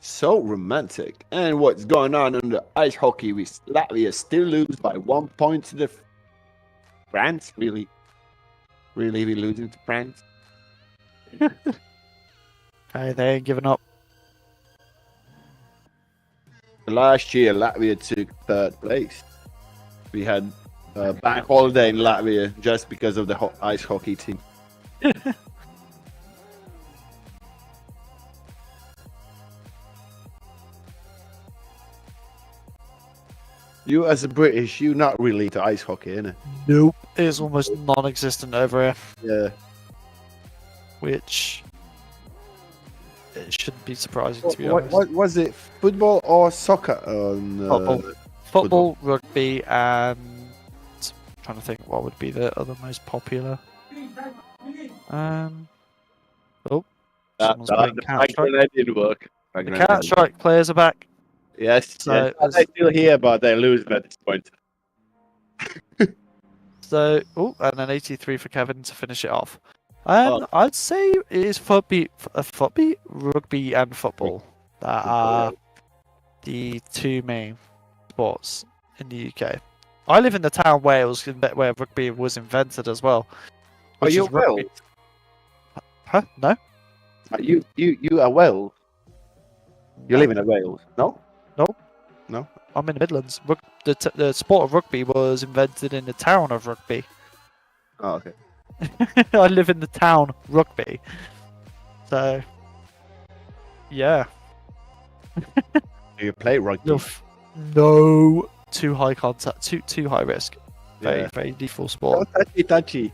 So romantic. And what's going on in the ice hockey? Latvia still lose by 1 point to the France. Really, we losing to France? Hey, they ain't giving up. Last year, Latvia took third place. We had a bank holiday in Latvia just because of the ice hockey team. You as a British, you not really into ice hockey, innit? Nope. It's almost non-existent over here, Yeah. which it shouldn't be surprising to be honest. What was it? Football or soccer? Football. Football, rugby, and trying to think what would be the other most popular. Oh, someone's playing Counter-Strike. didn't work. The Counter-Strike players are back. Yes, So- yes. They're still here, but they're losing at this point. So, oh, and an 83 for Kevin to finish it off. Oh. I'd say it is rugby, rugby, and football that are the two main sports in the UK. I live in the town Wales, where rugby was invented as well. Are which you is rugby. Wales? Huh? No. You are Wales. You live in Wales? No. I'm in the Midlands. The sport of rugby was invented in the town of Rugby. Oh, okay. I live in the town Rugby. So, yeah. Do you play rugby? No, too high contact, too high risk. Yeah. Very default sport. Don't touchy.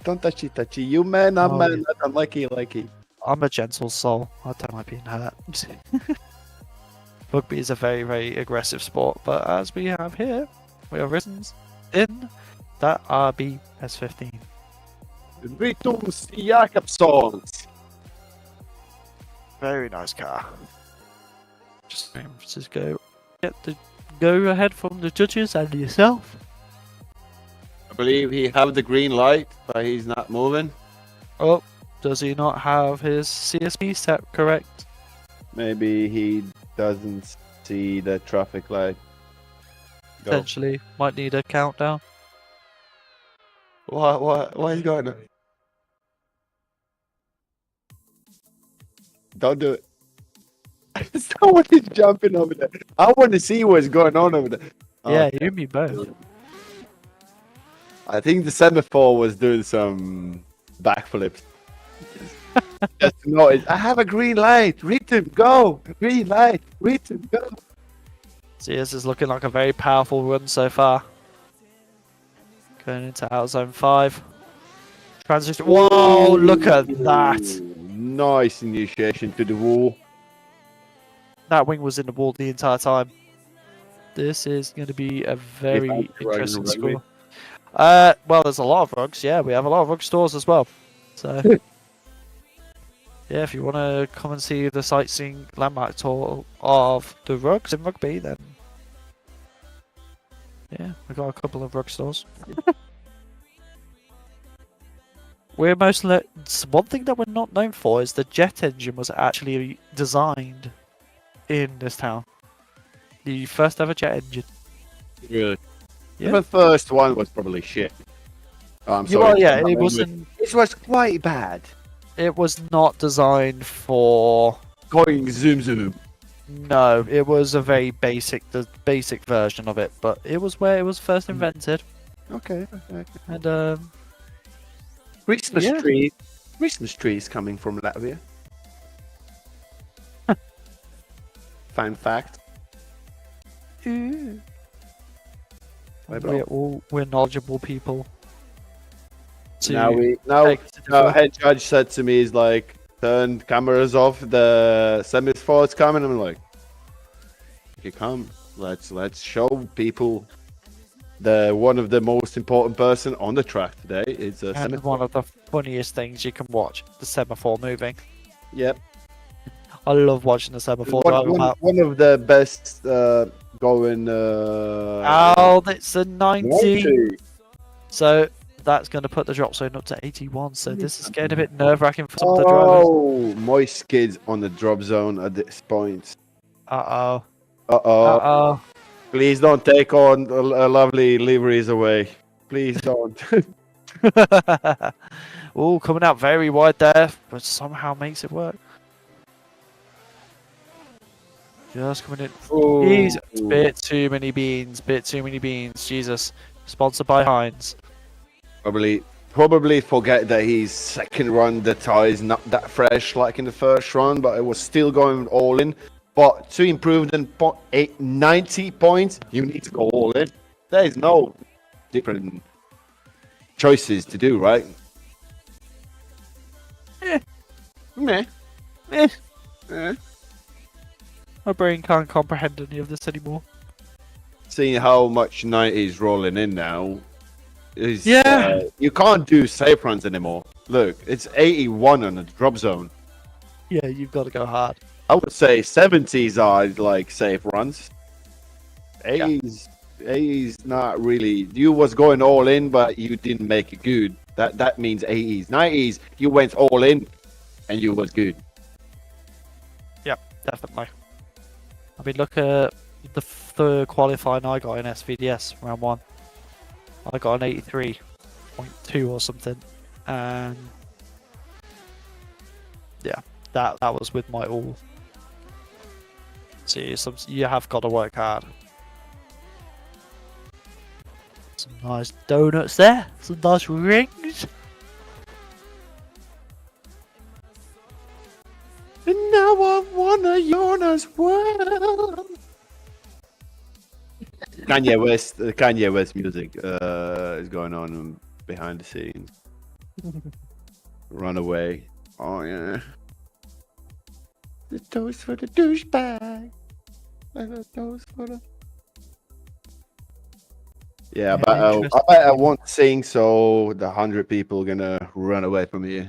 Don't touchy. You man, I'm Oh, man. yeah. I'm likey. I'm a gentle soul. I don't like being hurt. Rugby is a very, very aggressive sport, but as we have here, we are risen in that RB S15. Ritus Jakobssons. Very nice car. Just go get the go ahead from the judges and yourself. I believe he have the green light, but he's not moving. Oh, does he not have his CSP set correct? Maybe he doesn't see the traffic light. Go. Potentially, might need a countdown. What is going on? Don't do it. Someone is jumping over there. I want to see what's going on over there. Yeah, Okay. you and me both. I think the semaphore was doing some backflips. Just noise. I have a green light. Rhythm, go. Green light. Rhythm, go. CS is looking like a very powerful run so far. Going into out zone 5. Transition. Whoa, look at that. Nice initiation to the wall. That wing was in the wall the entire time. This is going to be a very Right, interesting right, score. Well, there's a lot of rugs. Yeah, we have a lot of rug stores as well. So, yeah, if you want to come and see the sightseeing landmark tour of the rugs in Rugby, then yeah, we've got a couple of rug stores. One thing that we're not known for is the jet engine was actually designed in this town. The first ever jet engine. Really? Yeah. The first one was probably shit. Oh, I'm Yeah, sorry. well, yeah, it wasn't. It was quite bad. It was not designed for. Going zoom. No, it was a very the basic version of it, but it was where it was first invented. Okay. And Christmas Yeah. tree. Christmas trees coming from Latvia. Fun fact. we're knowledgeable people. Now to now take it to different- head judge said to me, "Is like turn cameras off. The semi-sports coming." I'm like, "You come. Let's show people the one of the most important person on the track today is a and semaphore." one of the funniest things you can watch, the semaphore moving. Yep. I love watching the semaphore drive about. One of the best going. Oh, it's a 90. 90. So that's going to put the drop zone up to 81. So this is getting a bit nerve-wracking for some of the drivers. Oh, moist skids on the drop zone at this point. Uh-oh. Uh-oh. Uh-oh. Please don't take on the lovely liveries away. Please don't. Oh, coming out very wide there, but somehow makes it work. Just coming in. He's bit too many beans. Jesus. Sponsored by Heinz. Probably forget that his second run, the tire is not that fresh like in the first run, but it was still going all in. But to improve than 90 points, you need to go all in. There is no different choices to do, right? Meh. My brain can't comprehend any of this anymore. Seeing how much 90 is rolling in now, Yeah. you can't do safe runs anymore. Look, it's 81 on the drop zone. Yeah, you've got to go hard. I would say 70s are like safe runs. 80s not really. You was going all in, but you didn't make it good. That means 80s. 90s, you went all in, and you was good. Yep, definitely. I mean, look at the qualifying I got in SVDS round 1. I got an 83.2 or something, and yeah, that was with my all. See, you have got to work hard. Some nice donuts there, some nice rings. And now I wanna yawn as well. Kanye West music is going on behind the scenes. Runaway. Oh yeah. The toast for the douchebag. The toast for the. Yeah, but I won't sing, so the 100 people gonna run away from you.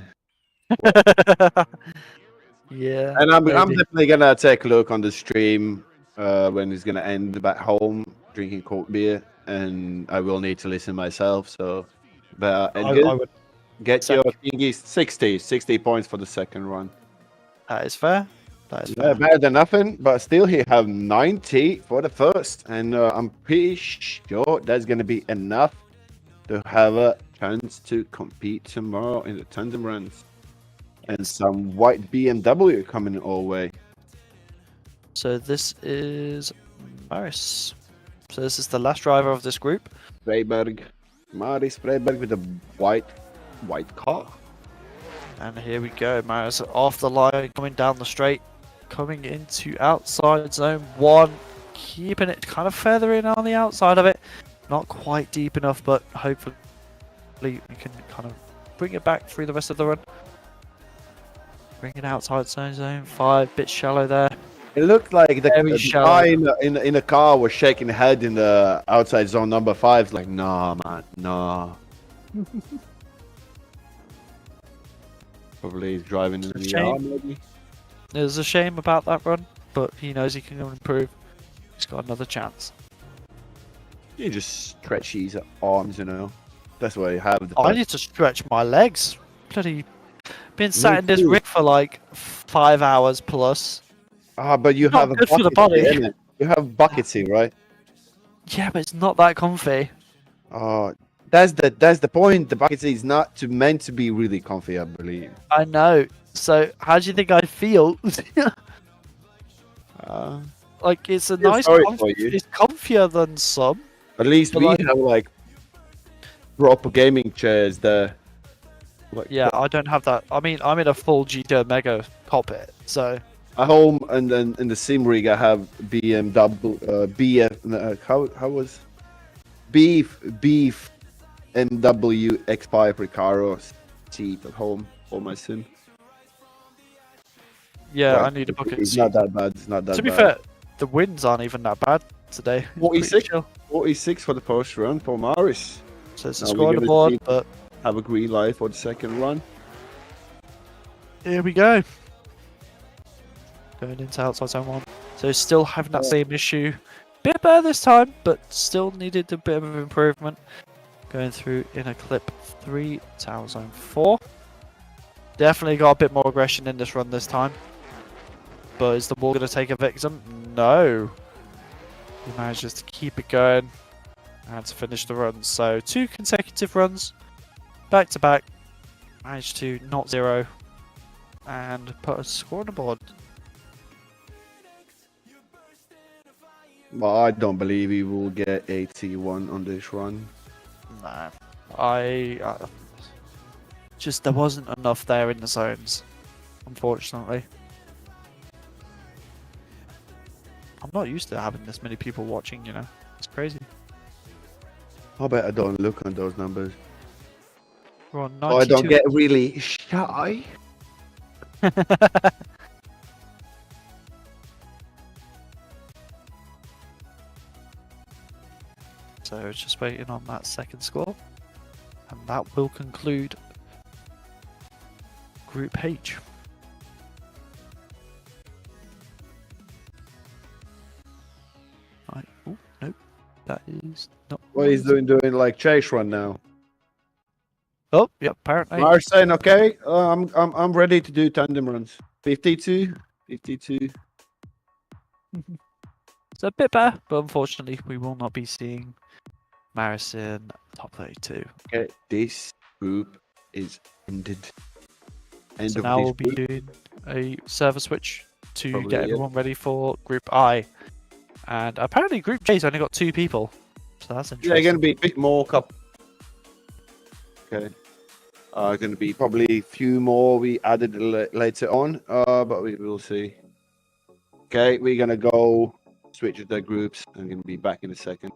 Yeah. And I'm maybe. definitely gonna take a look on the stream when it's gonna end back home drinking cold beer, and I will need to listen myself. So, but I would. get your thingies 60 points for the second run. That is fair. That is Yeah, fair. better than nothing, but still he have 90 for the first, and I'm pretty sure that's gonna be enough to have a chance to compete tomorrow in the tandem runs. And some white BMW coming our way. So this is Maris. So this is the last driver of this group. Freiberg, Maris Freiberg with a white car. And here we go. Maris off the line, coming down the straight, coming into outside zone 1, keeping it kind of further in on the outside of it. Not quite deep enough, but hopefully we can kind of bring it back through the rest of the run. Bring it outside zone 5, bit shallow there. It looked like the shallow. guy in the car was shaking his head in the outside zone number 5. Like, nah, man, nah. Probably he's driving in the Shame. yard, maybe. There's a shame about that run, but he knows he can improve. He's got another chance. You just stretch his arms, you know. That's why you have the. I need to stretch my legs. Bloody been sat in this too. rig for like 5 hours plus. But you Not have a good for the bucket body. seat, innit? You have bucket seat, right? Yeah, but it's not that comfy. That's the point. The bucket seat is not meant to be really comfy, I believe. I know. So how do you think I feel? Uh, Like it's a feel nice, sorry for you. it's comfier than some. At least But we like- have like proper gaming chairs there. Like, Yeah, I don't have that. I mean, I'm in a full GTO Mega cockpit, so at home and then in the Sim Rig I have BMW, BF. How was beef MW X5 Recaro seat at home for my sim. yeah, Like, I need a bucket it's seat. not that bad. It's not that To be bad. fair, the winds aren't even that bad today. It's pretty 46, chill. 46 for the first run for Maris. So it's a Now we're score on the gonna board, see- but Have a green light for the second run. here we go. Going into outside zone 1. So still having that same issue. Bit better this time, but still needed a bit of improvement. Going through in a clip 3 to out zone 4. Definitely got a bit more aggression in this run this time. But is the ball going to take a victim? No. He manages to keep it going and to finish the run. So 2 consecutive runs, back to back. Managed to not zero and put a score on the board. But I don't believe he will get 81 on this run. No, I just there wasn't enough there in the zones, unfortunately. I'm not used to having this many people watching, you know. It's crazy. I bet I don't look on those numbers. We're on Oh, I don't 92. get really shy. So just waiting on that second score, and that will conclude Group H. Right. Oh nope, that is not. What he's doing like chase run now. Oh, yeah, apparently. Mars saying, okay, I'm ready to do tandem runs. 52, 52. It's a bit better, but unfortunately, we will not be seeing Marison top 32. Okay, this group is ended. End So of now this we'll be group. doing a server switch to Probably, get yeah. everyone ready for Group I. And apparently Group J's only got 2 people. So that's Yeah, interesting. going to be a bit more cup. Okay. Going to be probably a few more we added later on, but we will see. Okay, we're going to go switch the groups. I'm going to be back in a second.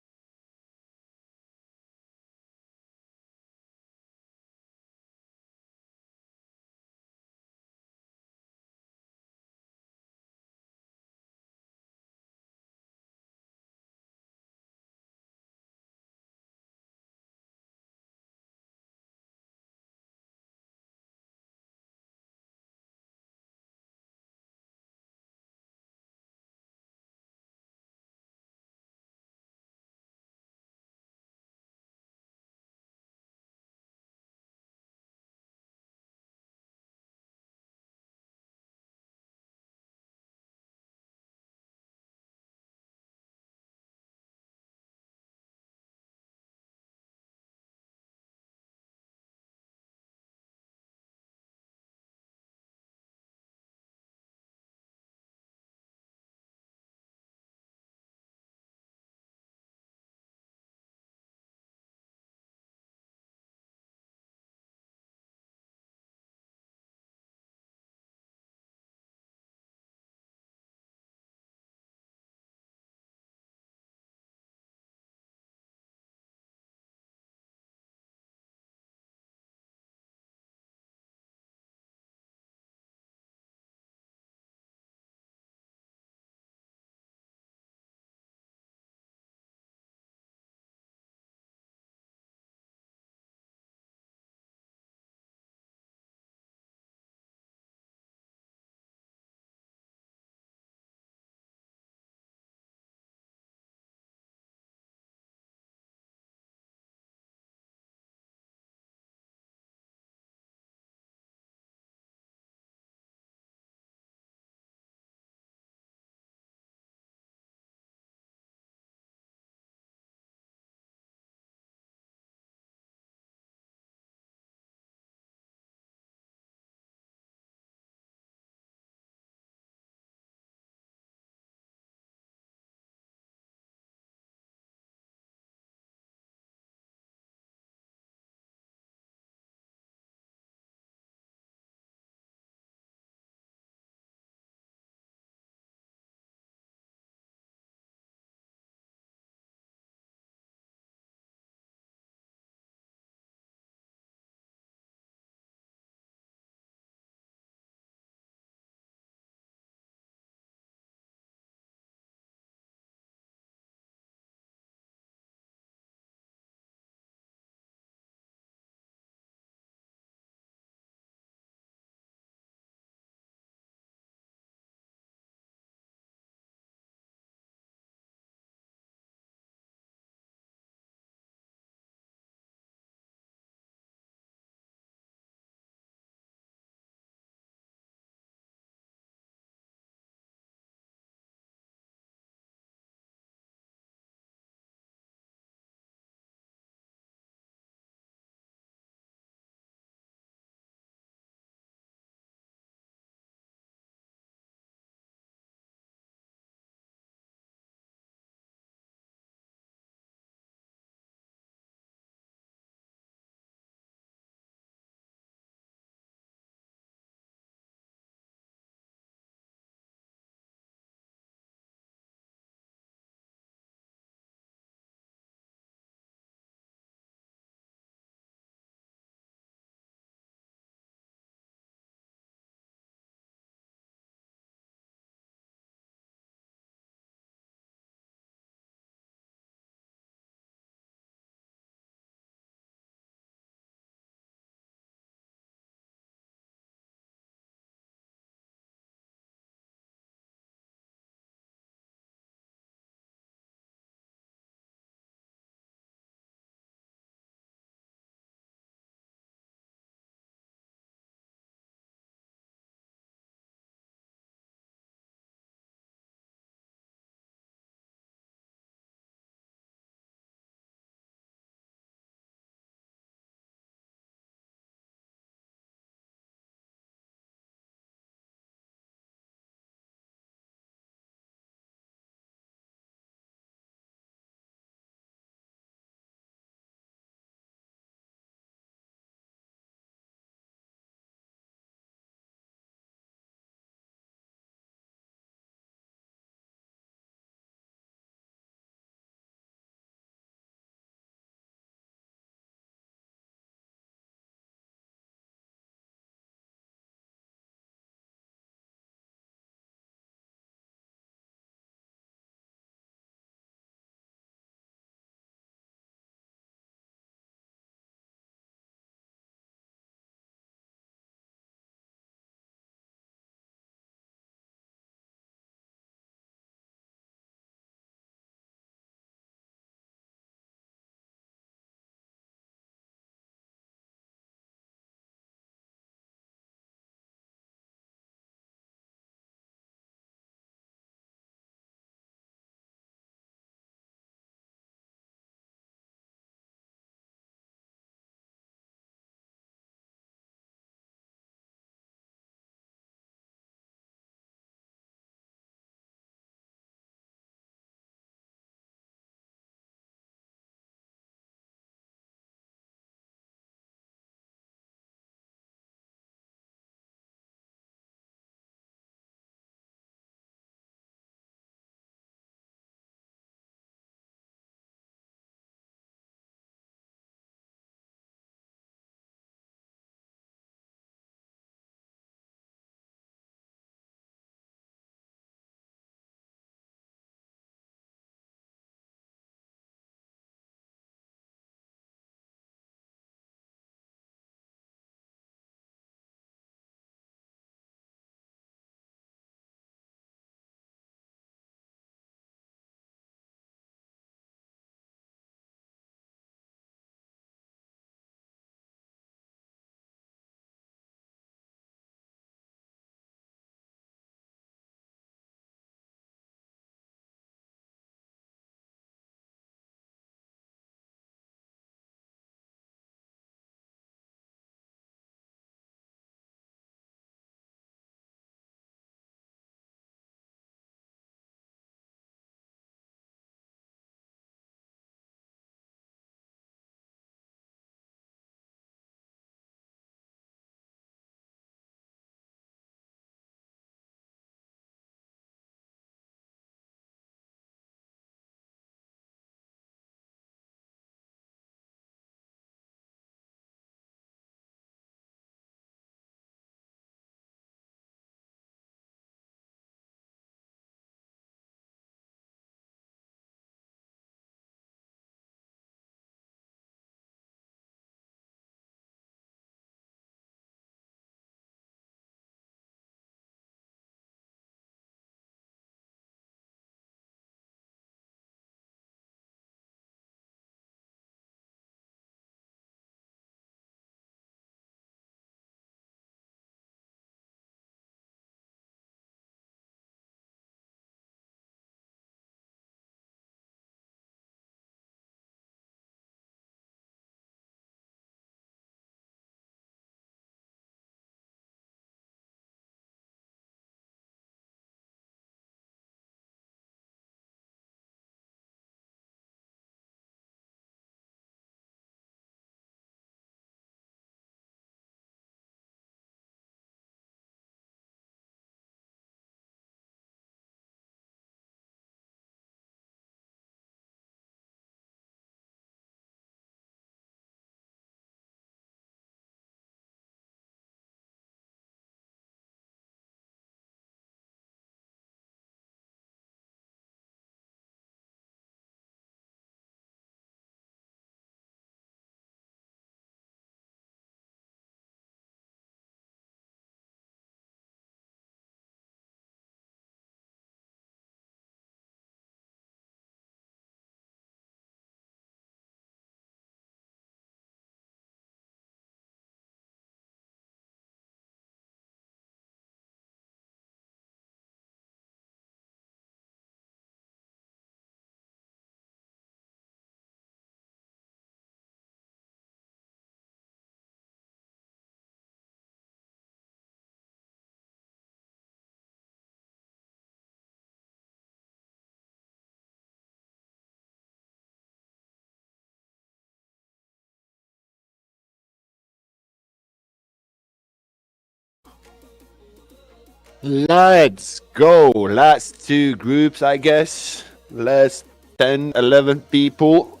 Let's go. Last two groups, I guess. Last 10, 11 people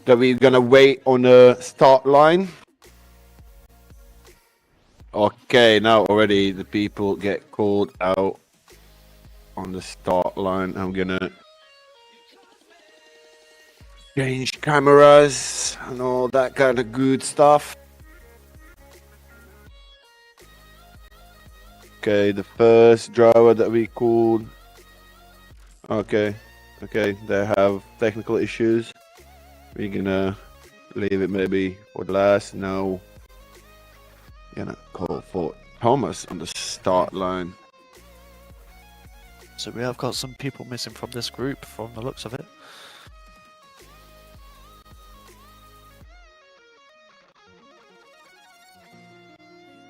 that we're gonna wait on the start line. Okay, now already the people get called out on the start line. I'm gonna change cameras and all that kind of good stuff. Okay, the first driver that we called. Okay, they have technical issues. We're gonna leave it maybe for the last. Now, gonna call for Thomas on the start line. So we have got some people missing from this group from the looks of it.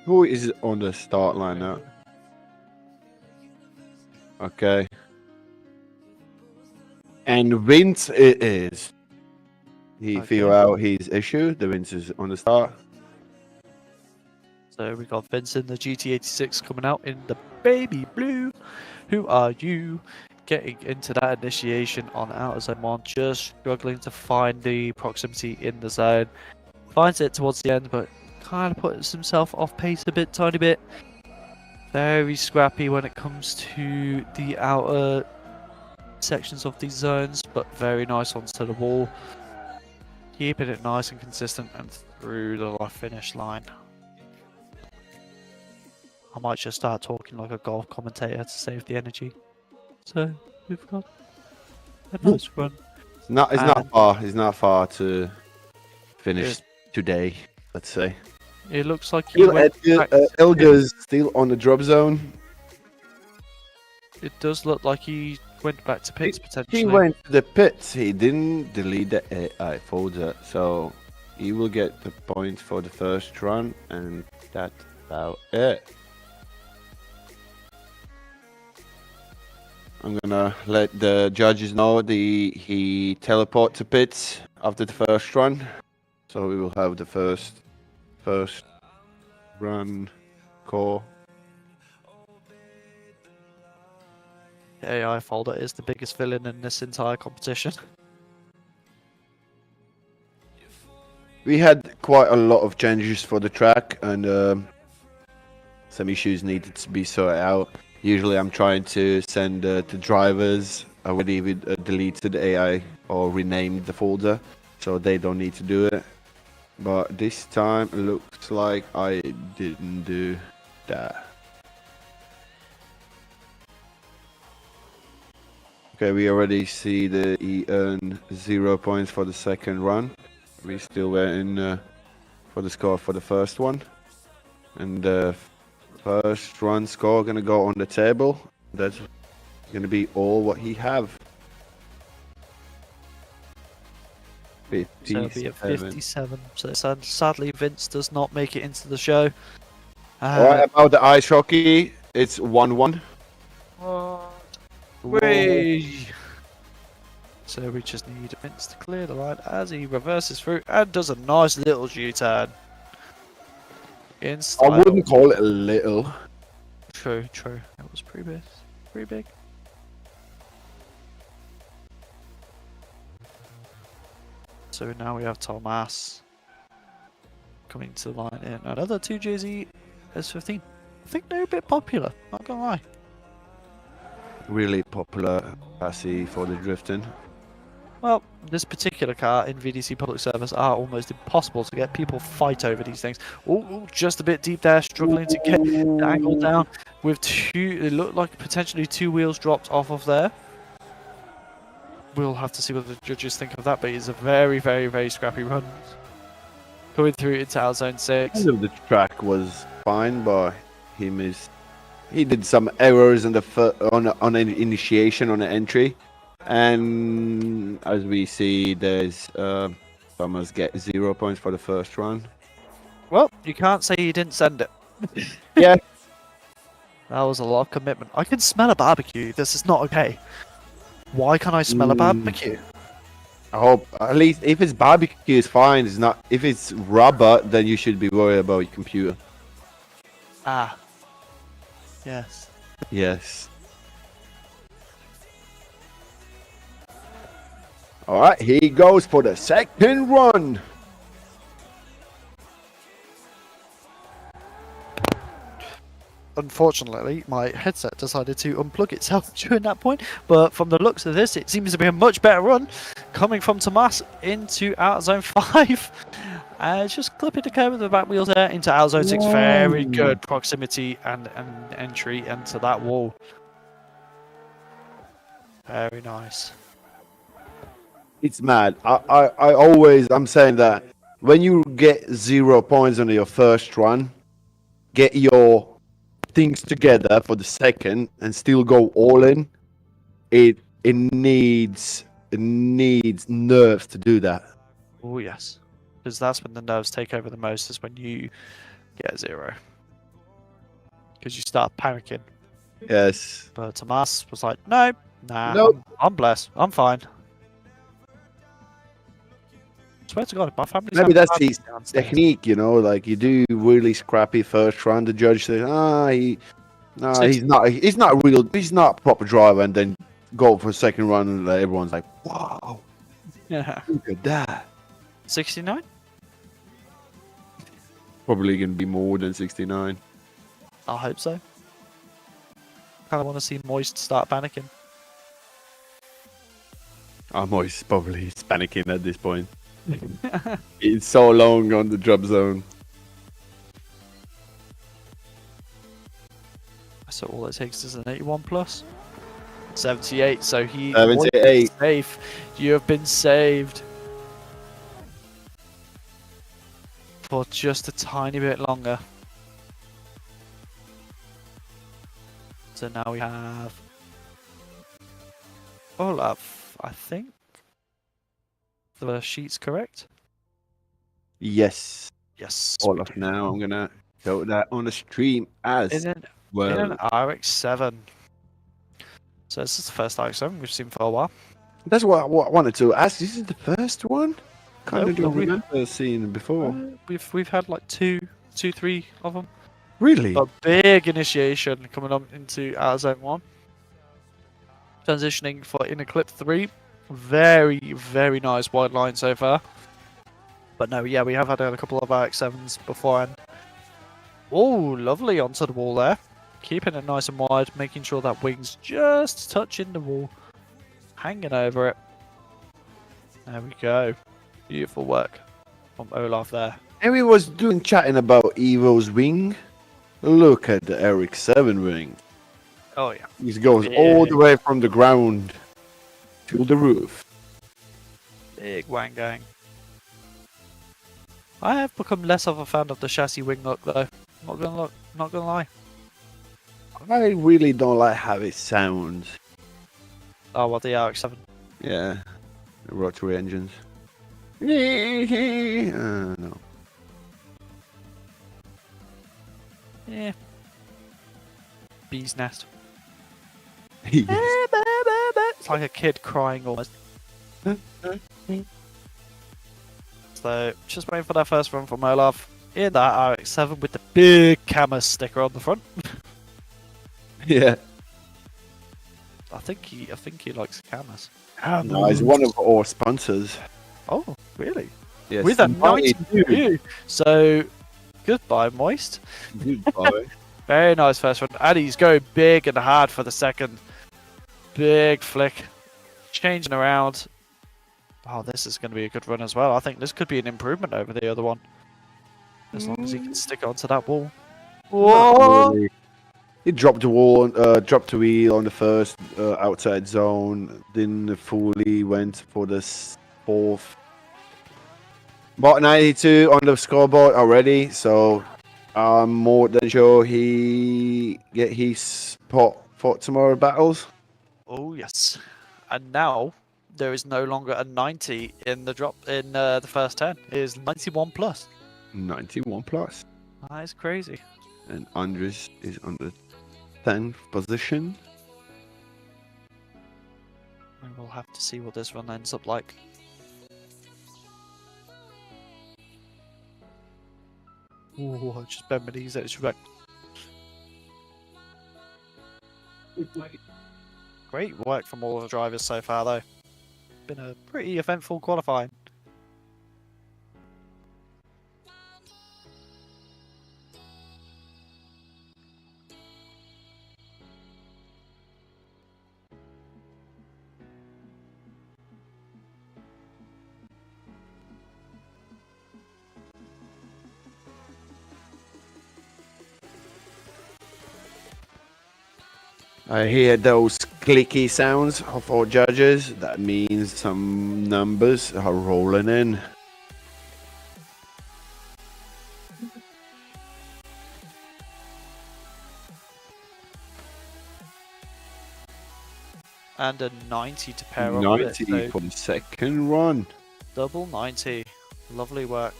Who is on the start line now? Okay. And Vince it is. He figured out his issue. The Vince is on the start. So we got Vince in the GT86 coming out in the baby blue. Who are you? Getting into that initiation on outer zone 1, just struggling to find the proximity in the zone. Finds it towards the end, but kind of puts himself off pace a bit, tiny bit. Very scrappy when it comes to the outer sections of these zones, but very nice onto the wall. Keeping it nice and consistent and through the finish line. I might just start talking like a golf commentator to save the energy. So we've got a nice run. It's not far. It's not far to finish today. Let's say. It looks like he went back Elga's still on the drop zone. It does look like he went back to pits potentially. He went to the pits. He didn't delete the AI folder, so he will get the point for the first run, and that's about it. I'm gonna let the judges know he teleport to pits after the first run, so we will have the first run call. The AI folder is the biggest villain in this entire competition. We had quite a lot of changes for the track, and some issues needed to be sorted out. Usually I'm trying to send the drivers already with deleted AI or renamed the folder, so they don't need to do it. But this time it looks like I didn't do that. Okay, we already see that he earned 0 points for the second run. We still waiting for the score for the first one. And the first run score gonna go on the table. That's gonna be all what he have. 57. So it'll be at 57. So sadly Vince does not make it into the show. Alright, about the ice hockey, it's 1-1. So we just need Vince to clear the line as he reverses through and does a nice little U-turn. In style. I wouldn't call it a little. True. That was pretty big. Pretty big. So now we have Thomas coming to the line in another 2JZ S15. I think they're a bit popular, not gonna lie. Really popular chassis for the drifting. Well, this particular car in VDC public service are almost impossible to get. People fight over these things. Oh, just a bit deep there, struggling to get the angle down with two. It looked like potentially 2 wheels dropped off of there. We'll have to see what the judges think of that, but it's a very, very, very scrappy run. Going through into our zone 6. End of the track was fine, but he missed. He did some errors on the on an initiation on the entry. And as we see, there's Thomas get 0 points for the first run. Well, you can't say you didn't send it. Yeah. That was a lot of commitment. I can smell a barbecue. This is not okay. Why can't I smell a barbecue? I hope at least if it's barbecue, it's fine. It's not. If it's rubber, then you should be worried about your computer. Ah. Yes. Yes. All right, he goes for the second run. Unfortunately, my headset decided to unplug itself during that point, but from the looks of this, it seems to be a much better run coming from Tomas into out zone 5. Just clipping the curve with the back wheels there into out zone 6. Very good proximity and entry into that wall. Very nice. It's mad. I'm saying that when you get 0 points on your first run, get your things together for the second and still go all in. It needs nerves to do that. Oh yes, because that's when the nerves take over the most, is when you get 0. Because you start panicking. Yes. But Tomas was like, no, nah, Nope. I'm blessed. I'm fine. Swear to God, my family's Maybe that's having his downstairs. technique, you know, like you do really scrappy first run, the judge says, he's not a proper driver, and then go for a second run and everyone's like, wow, Yeah. look at that. 69? Probably gonna be more than 69. I hope so. Kind of want to see Moist start panicking. I'm always probably panicking at this point. It's so long on the drop zone. So all it takes is an 81 plus. 78, so he 78. safe. You have been saved. For just a tiny bit longer. So now we have Olaf, I think. The sheet's correct? Yes. Yes. All of now. I'm gonna show that on the stream as In an well. RX-7. So this is the first RX-7 we've seen for a while. That's what I wanted to ask. This is the first one? Kind of No, don't remember seeing it before. We've had like two, 3 of them. Really? A big initiation coming up into out of zone 1. Transitioning for inner clip 3. Very, very nice wide line so far. But no, yeah, we have had a couple of RX-7s beforehand. Oh, lovely onto the wall there. Keeping it nice and wide, making sure that wing's just touching the wall. Hanging over it. There we go. Beautiful work from Olaf there. And we was chatting about Evo's wing. Look at the RX-7 wing. Oh yeah. It goes all the way from the ground to the roof. Big wang gang. I have become less of a fan of the chassis wing look though. Not gonna lie. I really don't like how it sounds. Oh, what, the RX-7? Yeah, the rotary engines. No. Yeah. Bee's nest. Yes. It's like a kid crying almost. So, just waiting for that first run from Olaf in that RX-7 with the big Camus sticker on the front. Yeah. I think he likes Camus. No, he's one of our sponsors. Oh, really? Yes. With a 92. So, goodbye, Moist. Goodbye. Very nice first run. And he's going big and hard for the second. Big flick. Changing around. Oh, this is going to be a good run as well. I think this could be an improvement over the other one. As long as he can stick onto that wall. Whoa! Really. He dropped the wall, dropped the wheel on the first outside zone. Then fully went for the fourth. Bought 92 on the scoreboard already, so I'm more than sure he get his spot for tomorrow battles. Oh, yes. And now there is no longer a 90 in the drop in the first 10. It is 91 plus. 91 plus. That is crazy. And Andres is on the 10th position. We will have to see what this run ends up like. Ooh, just bend my knees, it's right. Great work from all the drivers so far, though. Been a pretty eventful qualifying. I hear those clicky sounds of our judges. That means some numbers are rolling in. And a 90 to pair up with. 90 So for the second run. double 90. Lovely work.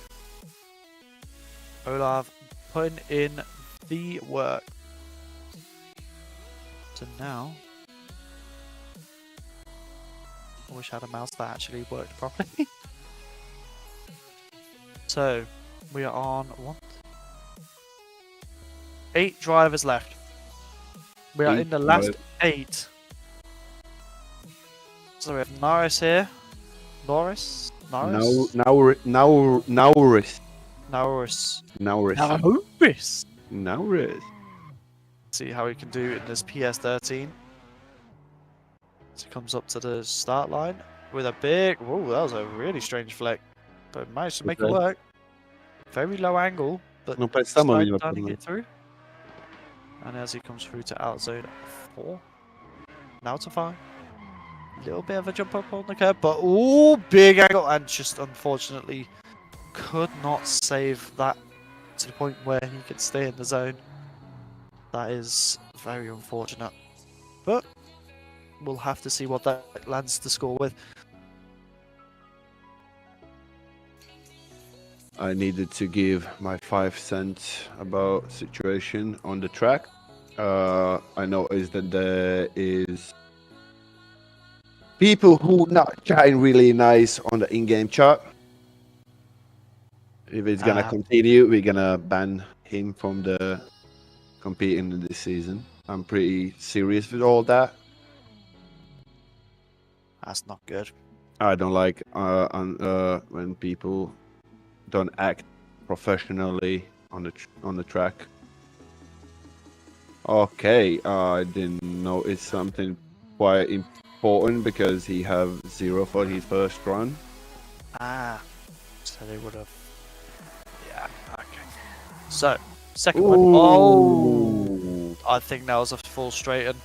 Olav putting in the work. So now, I wish I had a mouse that actually worked properly. So, we are on 8 drivers left. We are in the last 8. So we have Norris here. Norris? Nauris. See how he can do in this PS13. So he comes up to the start line with a big... Whoa, that was a really strange flick. But managed to make it work. Very low angle, but No pensavo starting veniva to per get through. And as he comes through to out zone 4. Now to 5. Little bit of a jump up on the curb, but oh, big angle, and just unfortunately could not save that to the point where he could stay in the zone. That is very unfortunate, but we'll have to see what that lands the score with. I needed to give my 5 cents about situation on the track. I noticed that there is people who not shine really nice on the in-game chart. If it's gonna continue, we're gonna ban him from the competing this season. I'm pretty serious with all that. That's not good. I don't like when people don't act professionally on the track. Okay, I didn't notice something quite important because he have 0 for his first run. So they would have. Yeah. Okay. So second one. Oh, I think that was a full straighten.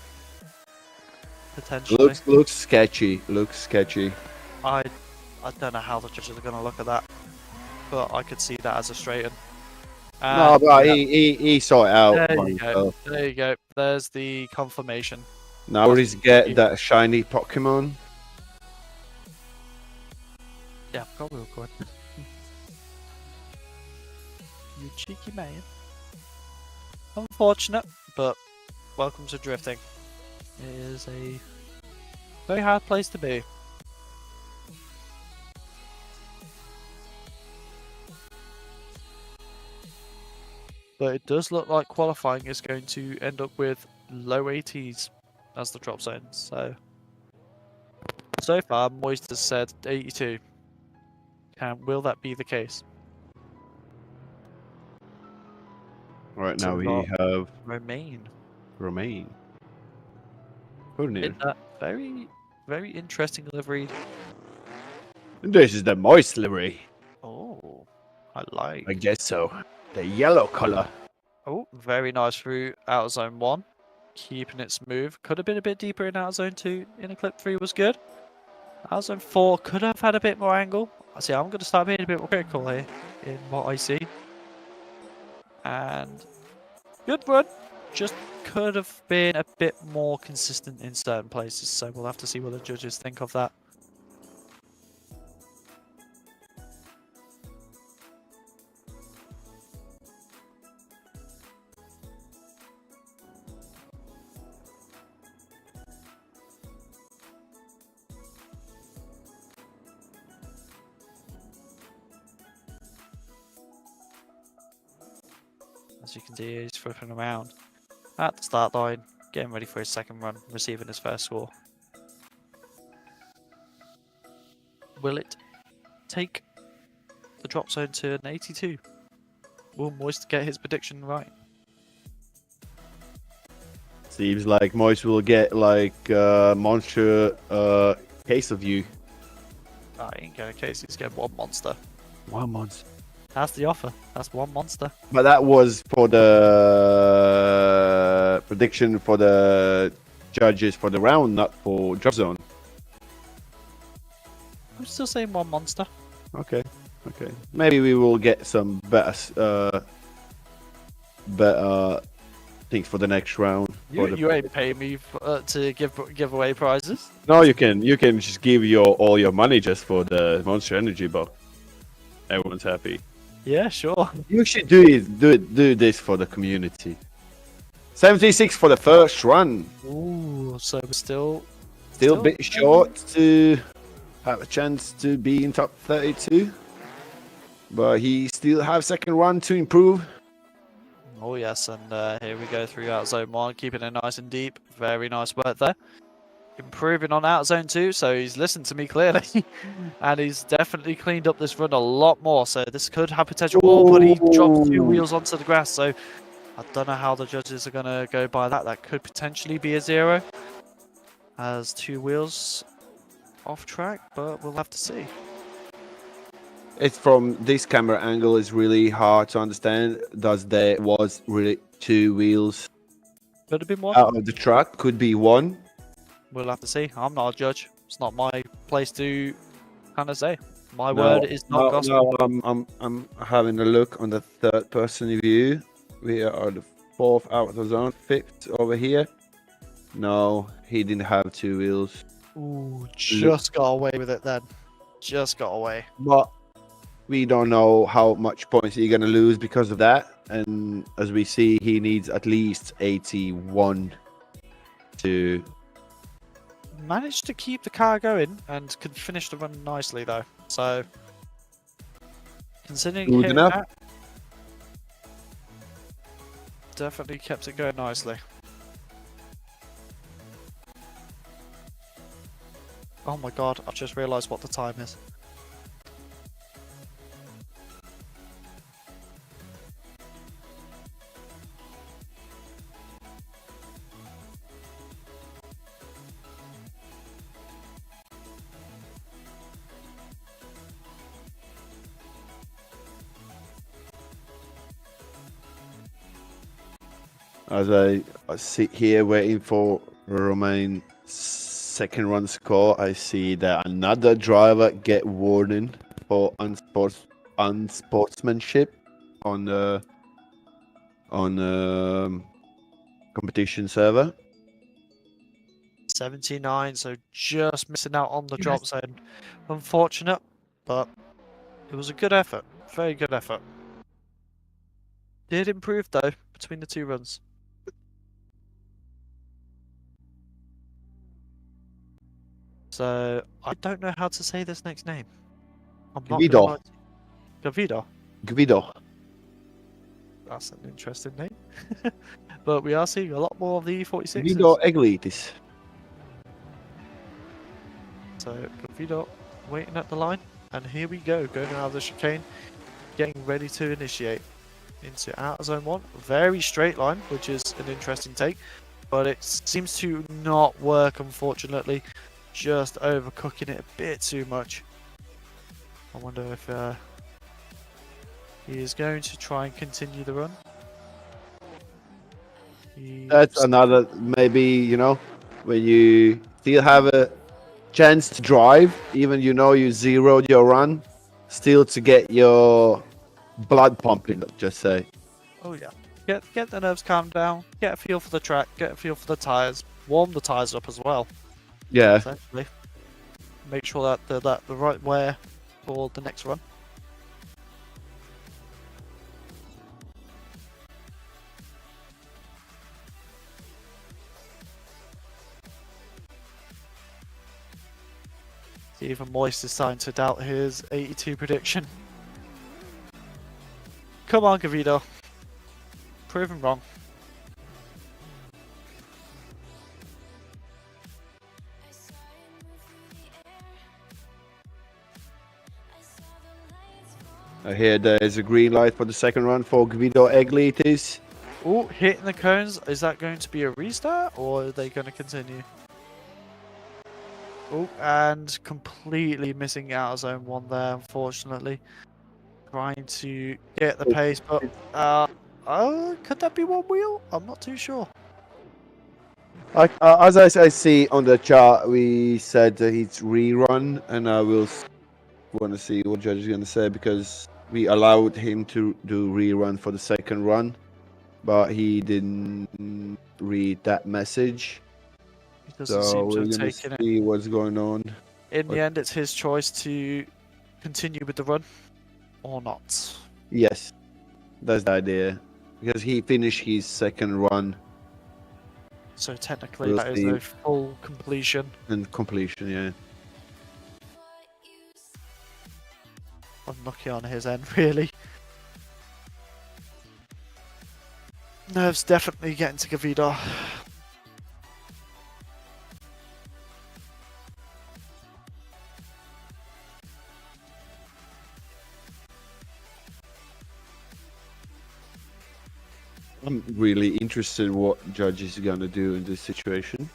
Potentially. Looks sketchy. Looks sketchy. I don't know how the judges are going to look at that, but I could see that as a straighten. No, but he saw it out. There you go. There you go. There's the confirmation. Now he's get that shiny Pokemon. Yeah, probably good. You cheeky man. Unfortunate, but welcome to drifting. It is a very hard place to be. But it does look like qualifying is going to end up with low 80s as the drop zone. So far, Moist has said 82. Will that be the case? Right So now we've we have Romain. Who knew? In that very, very interesting livery. This is the moist livery. Oh, I guess so. The yellow color. Oh, very nice through out of zone 1. Keeping it smooth. Could have been a bit deeper in out of zone 2. In a clip 3 was good. Out of zone 4 could have had a bit more angle. See, I'm going to start being a bit more critical here in what I see. And good run. Just could have been a bit more consistent in certain places. So we'll have to see what the judges think of that. As you can see, he's flipping around at the start line. getting ready for his second run, receiving his first score. Will it take the drop zone to an 82? Will Moist get his prediction right? Seems like Moist will get like monster case of you. I ain't going to case, he's getting one monster. One monster. That's the offer. That's one monster. But that was for the prediction for the judges for the round, not for drop zone. I'm still saying one monster. Okay. Okay. Maybe we will get some better things for the next round. You ain't paying me to give away prizes. No, you can just give all your money just for the Monster Energy box. Everyone's happy. Yeah, sure. You should do this for the community. 76 for the first run. Ooh, so we're still Still a bit short to have a chance to be in top 32. But he still have second run to improve. Oh yes, and here we go through out zone 1, keeping it nice and deep. Very nice work there. Improving on out zone 2, so he's listened to me clearly. And he's definitely cleaned up this run a lot more, so this could have potential. Oh, but he dropped 2 wheels onto the grass, so I don't know how the judges are going to go by that. That could potentially be a 0. As 2 wheels off track, but we'll have to see. It's from this camera angle is really hard to understand. There was really 2 wheels Could have been 1. out of the truck. Could be 1. We'll have to see. I'm not a judge. It's not my place to kind of say. My word is not gospel. No, I'm having a look on the third person view. We are the 4th out of the zone, 5th over here. No, he didn't have 2 wheels. Ooh, just got away with it then. Just got away. But we don't know how much points he's going to lose because of that. And as we see, he needs at least 81 to... Managed to keep the car going and could finish the run nicely though. So, considering Good hitting enough. that, definitely kept it going nicely. Oh my god, I've just realised what the time is. As I sit here waiting for Romain's second run score, I see that another driver get warning for unsportsmanship on the competition server. 79, so just missing out on the drop zone. Unfortunate, but it was a good effort. Very good effort. Did improve though between the 2 runs. So I don't know how to say this next name. I'm not Guido. gonna lie to you. Gavido. Guido. That's an interesting name. But we are seeing a lot more of the 46s. Guido Eglitis. So Gavido waiting at the line, and here we go, going out of the chicane, getting ready to initiate into outer zone 1. Very straight line, which is an interesting take, but it seems to not work, unfortunately. Just overcooking it a bit too much. I wonder if he is going to try and continue the run. That's another, maybe, you know, when you still have a chance to drive, even you zeroed your run, still to get your blood pumping, let's just say. Oh yeah. Get the nerves calmed down, get a feel for the track, get a feel for the tyres, warm the tyres up as well. Yeah. Essentially. Make sure that they're the right wear for the next run. Even Moist is starting to doubt his 82 prediction. Come on, Gavido. Prove him wrong. I hear there's a green light for the second run for Guido Egli. It is. Oh, hitting the cones. Is that going to be a restart or are they going to continue? Oh, and completely missing out of zone 1 there, unfortunately. Trying to get the pace, but could that be one wheel? I'm not too sure. As I see on the chart, we said that it's rerun, and I will want to see what judge is going to say because we allowed him to do rerun for the second run, but he didn't read that message. He doesn't So seem to we're have going to taken it. see what's going on. In the end, it's his choice to continue with the run or not. Yes, that's the idea because he finished his second run So technically, We'll that is see. a full completion. and completion. Yeah. Unlucky on his end, really. Nerves definitely getting to Gavida. I'm really interested in what judge is going to do in this situation.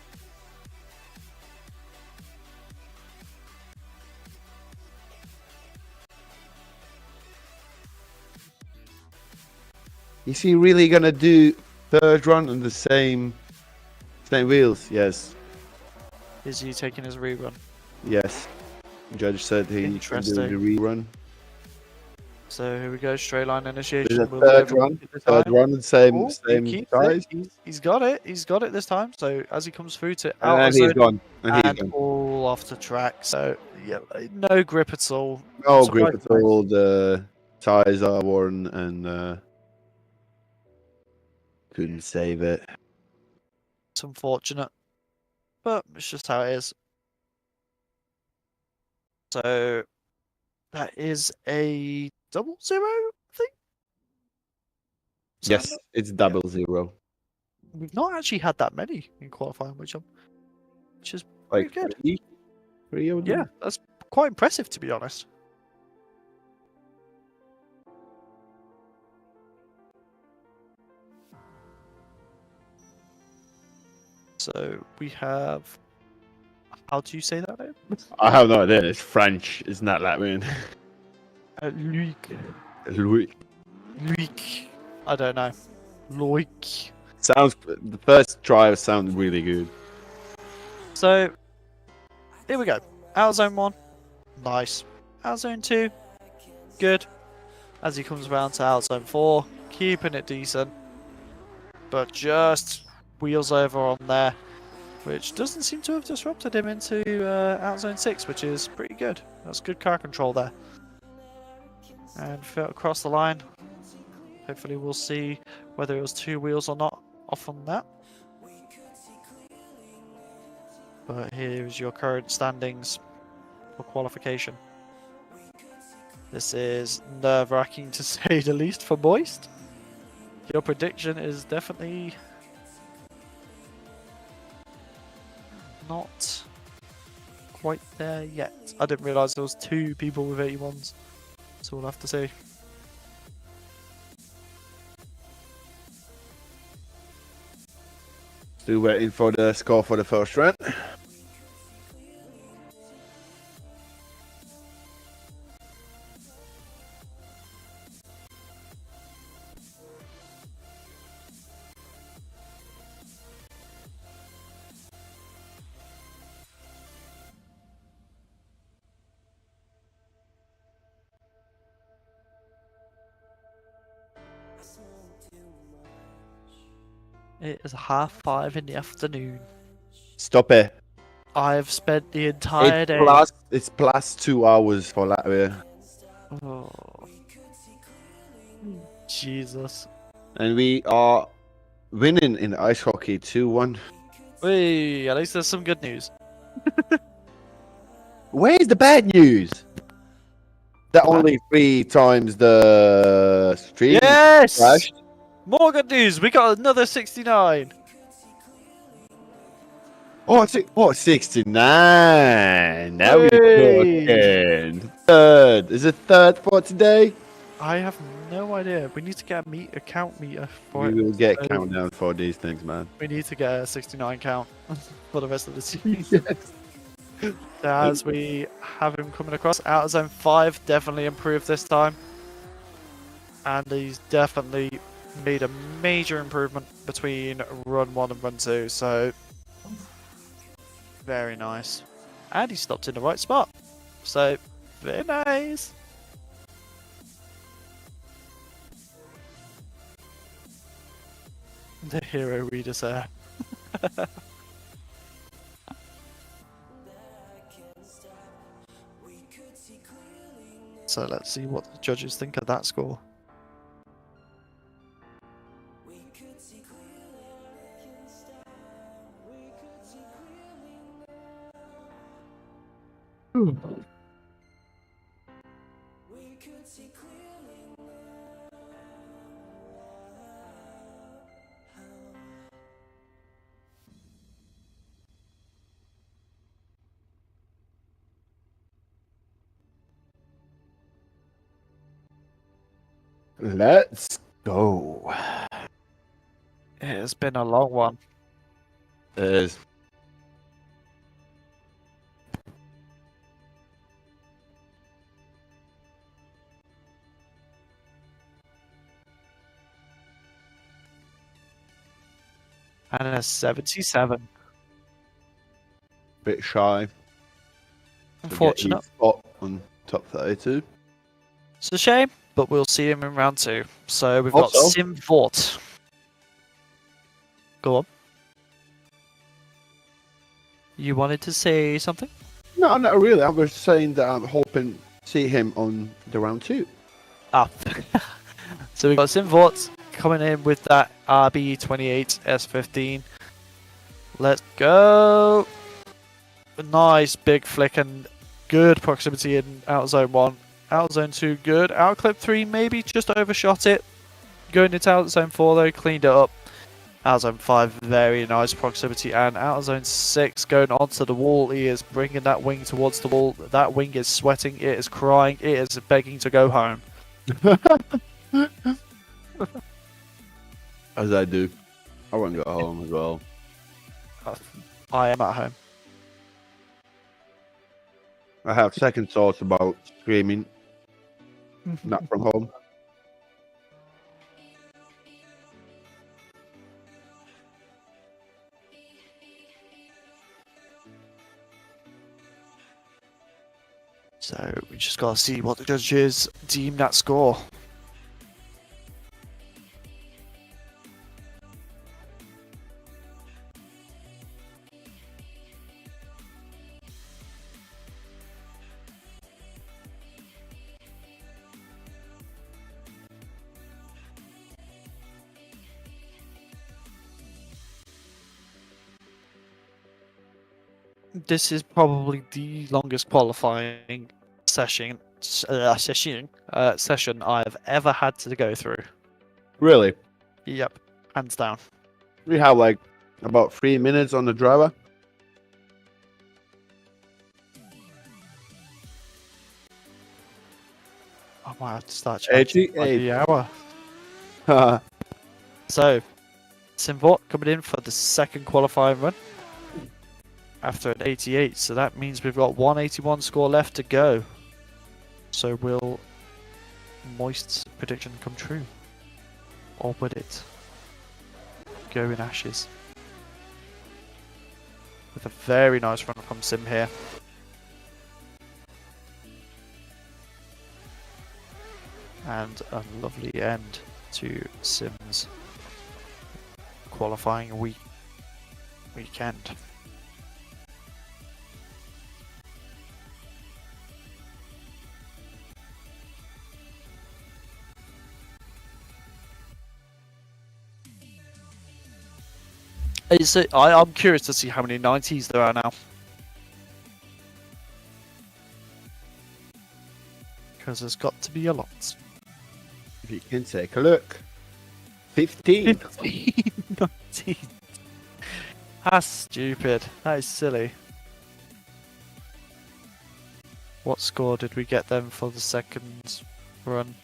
Is he really going to do third run on the same wheels? Yes. Is he taking his rerun? Yes. Judge said he can do the Interesting. rerun. So here we go, straight line initiation. There's a Will third Liverpool run. get the Third time? run, Oh, he same keeps size. it. He's got it. He's got it this time. So as he comes through to And outer he's zone gone. And he's and gone. all off the track. So yeah, no grip at all. No I'm grip at surprised- all. The tires are worn and couldn't save it. It's unfortunate, but it's just how it is. So that is a 0-0, I think. Yes, Something it's 0-0. We've not actually had that many in qualifying, which is Like pretty good. three of them? Yeah, that's quite impressive, to be honest. So we have. How do you say that name? I have no idea. It's French. It's not Latvian. Luik. Louis. Luik. I don't know. Loik. Sounds. The first try sounded really good. So here we go. Out zone 1, nice. Out zone 2, good. As he comes around to out zone 4, keeping it decent, but just wheels over on there, which doesn't seem to have disrupted him into out zone 6, which is pretty good. That's good car control there. And fit across the line. Hopefully we'll see whether it was 2 wheels or not off on that. But here's your current standings for qualification. This is nerve-wracking to say the least for Moist. Your prediction is definitely not quite there yet. I didn't realise there was 2 people with 81s, so we'll have to see. Still waiting for the score for the first round. It is 5:30 in the afternoon. Stop it. I've spent the entire day. It's plus 2 hours for Latvia. Oh. Jesus. And we are winning in ice hockey 2-1. Hey, at least there's some good news. Where's the bad news? That only 3 times the stream Yes! crashed. More good news. We got another 69. Oh, 69. Now we're Hey! talking. Third. Is it third for today? I have no idea. We need to get a count meter for We it. will get So countdown for these things, man. we need to get a 69 count for the rest of the season. So as we have him coming across, out of zone 5, definitely improved this time. And he's definitely made a major improvement between run 1 and run 2. So very nice. And he stopped in the right spot. So very nice. The hero we deserve. So let's see what the judges think of that score. Let's go. It's been a long one. There's And a 77. a bit shy. Unfortunate. Spot on top 32. It's a shame, but we'll see him in round 2. So we've got Also- Sim Vort. Go on. You wanted to say something? No, not really. I was saying that I'm hoping to see him on the round 2. Ah. So we've got Sim Vort coming in with that RB28 S15. Let's go. Nice big flick and good proximity in out zone 1. Out zone 2 good. Out clip 3 maybe just overshot it. Going into out zone 4 though, cleaned it up. Out zone 5 very nice proximity, and out zone 6 going onto the wall. He is bringing that wing towards the wall. That wing is sweating, it is crying, it is begging to go home. As I do. I want to go home as well. I am at home. I have second thoughts about streaming, not from home. So we just gotta see what the judges deem that score. This is probably the longest qualifying session I've ever had to go through. Really? Yep, hands down. We have like about 3 minutes on the driver. I might have to start changing by 88. the hour. So, Simvort coming in for the second qualifying run after an 88. So that means we've got 181 score left to go. So will Moist's prediction come true? Or would it go in ashes? With a very nice run from Sim here. And a lovely end to Sim's qualifying weekend. I'm curious to see how many 90s there are now. Because there's got to be a lot. If you can take a look. 15. 19. That's stupid. That is silly. What score did we get then for the second run?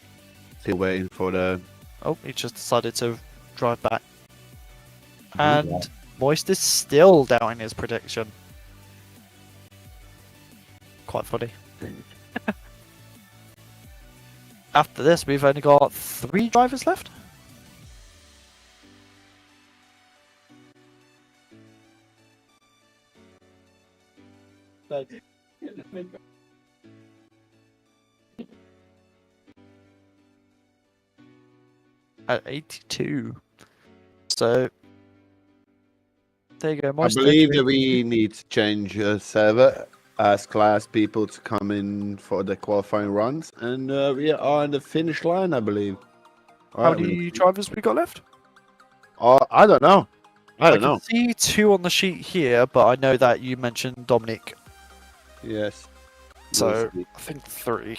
Still waiting for the. Oh, he just decided to drive back. And Moist is still doubting his prediction. Quite funny. After this, we've only got 3 drivers left. At 82. So there you go. I Moist believe victory. that we need to change server, ask class people to come in for the qualifying runs, and we are on the finish line, I believe. How many drivers we got left? I don't know. I don't can know. see 2 on the sheet here, but I know that you mentioned Dominic. Yes. So We'll see. I think 3.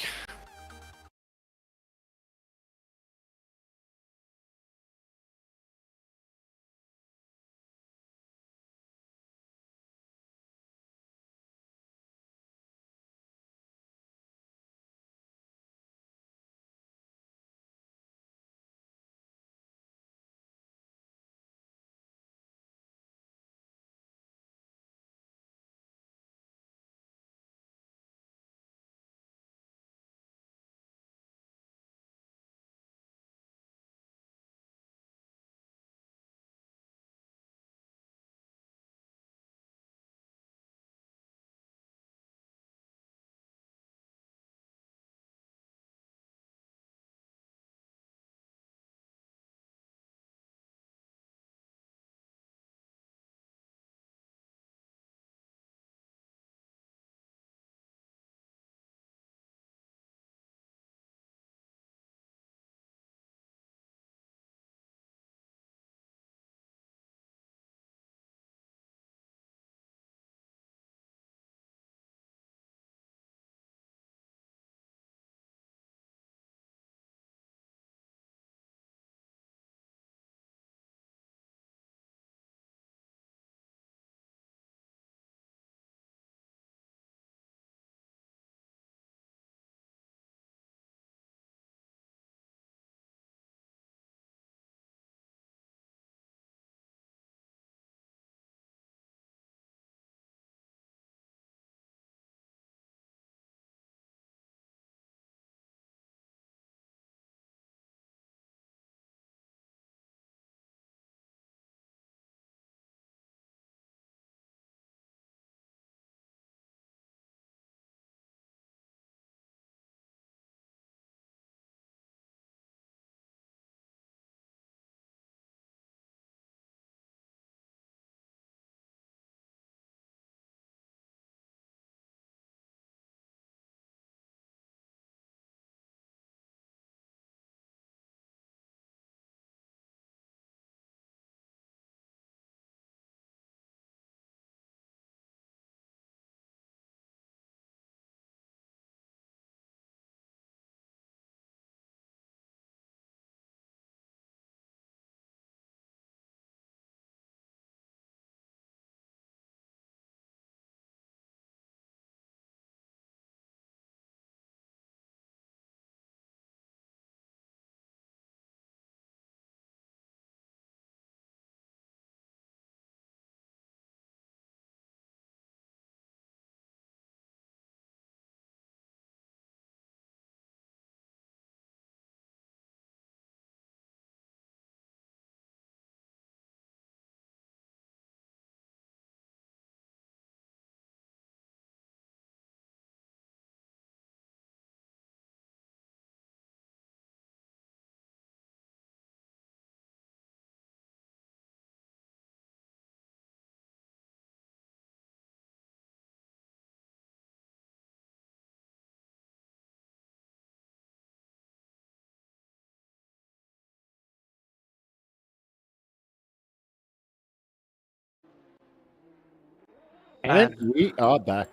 And we are back.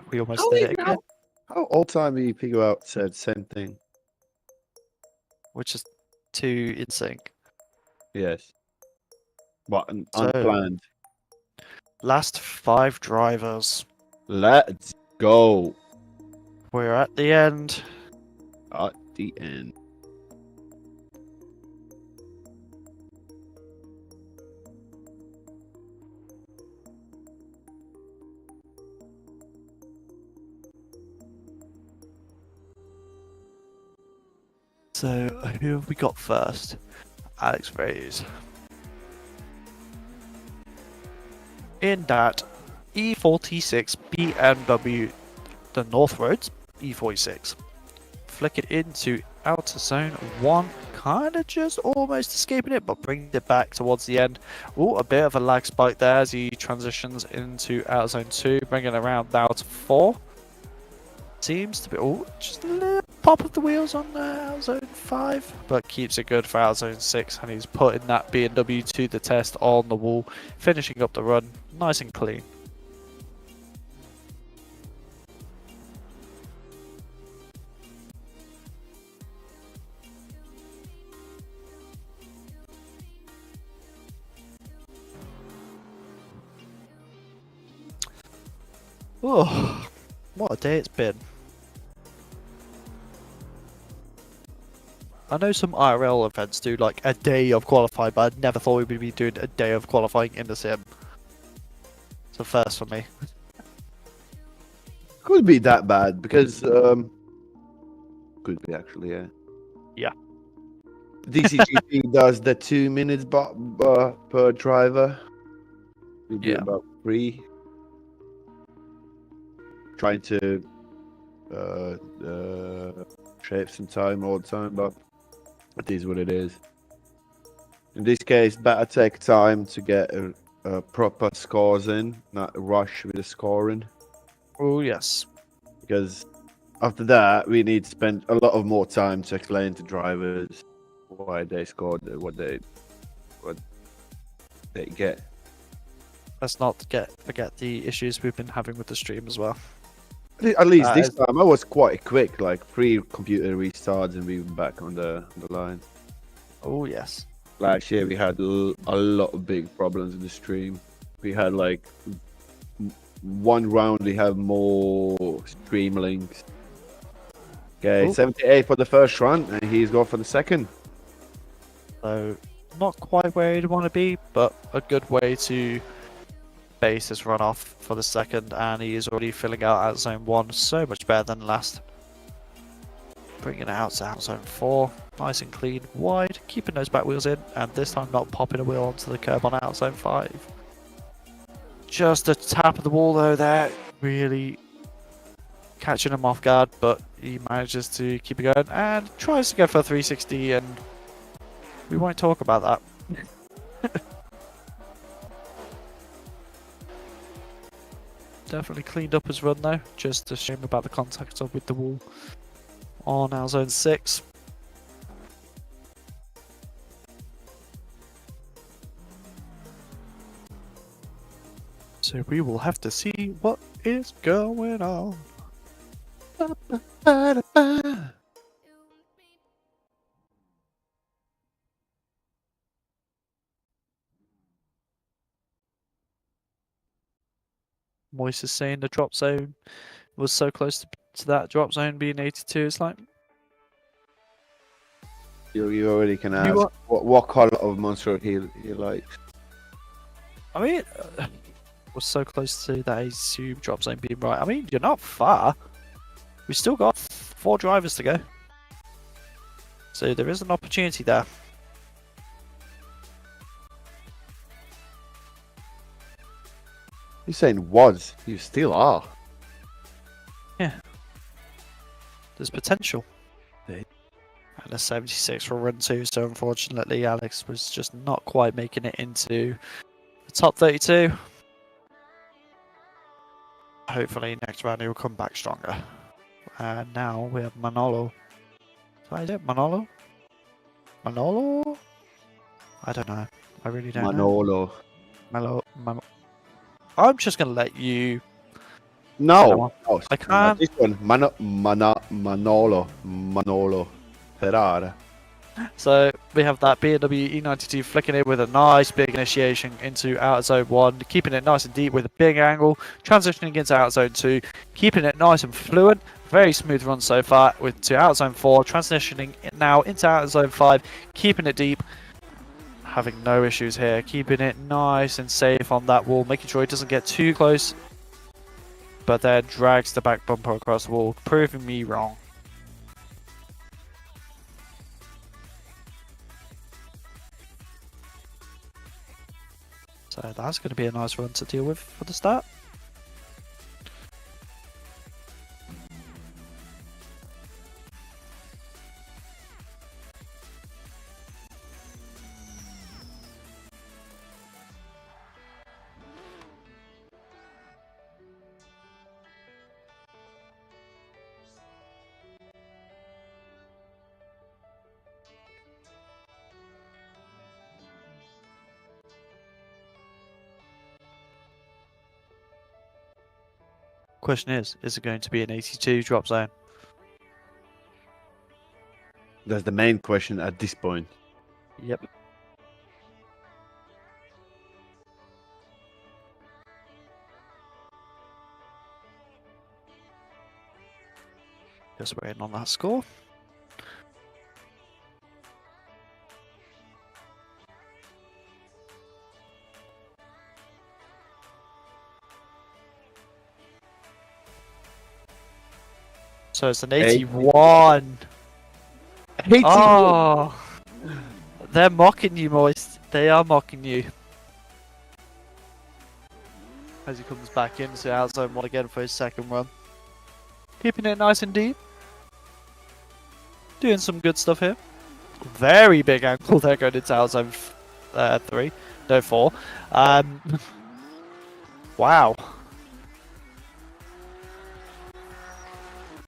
We almost did it again, How old timey people out said same thing? which is too in sync. Yes. But So- unplanned. Last 5 drivers. Let's go We're at the end. at the end. So, who have we got first? Alex Reyes. In that E46 BMW, the North Roads E46. Flick it into outer zone 1, kind of just almost escaping it, but bringing it back towards the end. Oh, a bit of a lag spike there as he transitions into outer zone 2, bringing it around now to 4. Seems to be, oh, just a little pop of the wheels on outer zone 5, but keeps it good for outer zone 6, and he's putting that BMW to the test on the wall, finishing up the run nice and clean. Oh, what a day it's been. I know some IRL events do like a day of qualifying, but I never thought we would be doing a day of qualifying in the sim. It's a first for me. Could be that bad because could be actually, yeah. Yeah. DCGP does the 2 minutes per driver. We do Yeah. about 3. Trying to shave some time all the time, but it is what it is. In this case, better take time to get a proper scores in, not rush with the scoring. Oh yes. Because after that, we need to spend a lot of more time to explain to drivers why they scored, what they get. Let's not forget the issues we've been having with the stream as well. At least this time, I was quite quick, like 3 computer restarts and we were back on the line. Oh yes. Last year we had a lot of big problems in the stream. We had like one round we have more stream links. Okay, 78 for the first run, and he's gone for the second. So not quite where he'd want to be, but a good way to base his run off for the second, and he is already filling out zone 1 so much better than last. Bringing it out to zone 4, nice and clean, wide, keeping those back wheels in, and this time not popping a wheel onto the curb on zone 5. Just a tap of the wall though there, really catching him off guard, but he manages to keep it going and tries to go for a 360, and we won't talk about that. Definitely cleaned up his run though, just a shame about the contact with the wall on our zone 6. So we will have to see what is going on. Moise is saying the drop zone was so close to that drop zone being 82. It's like, You already can ask what color of monster he likes. I mean, was so close to that 82 drop zone being right. I mean, you're not far. We still got 4 drivers to go, so there is an opportunity there. You're saying was, you still are. Yeah, there's potential. Yeah. And a 76 for run 2, so unfortunately Alex was just not quite making it into the top 32. Hopefully next round he will come back stronger. And now we have Manolo. Is it Manolo? Manolo? I don't know. I really don't know. Manolo. I'm just going to let you... No. I can't. This one, Manolo Ferrara. So we have that BMW E92 flicking it with a nice big initiation into outer zone 1, keeping it nice and deep with a big angle, transitioning into outer zone 2, keeping it nice and fluent. Very smooth run so far to outer zone 4, transitioning now into outer zone 5, keeping it deep. Having no issues here, keeping it nice and safe on that wall, making sure it doesn't get too close, but then drags the back bumper across the wall, proving me wrong. So that's going to be a nice run to deal with for the start. Question is it going to be an 82 drop zone? That's the main question at this point. Yep. Just waiting on that score. So it's an 81. 81. Oh, they're mocking you, Moist. They are mocking you. As he comes back into outzone one again for his second run. Keeping it nice and deep. Doing some good stuff here. Very big angle there going into outzone 3. No, 4. Wow.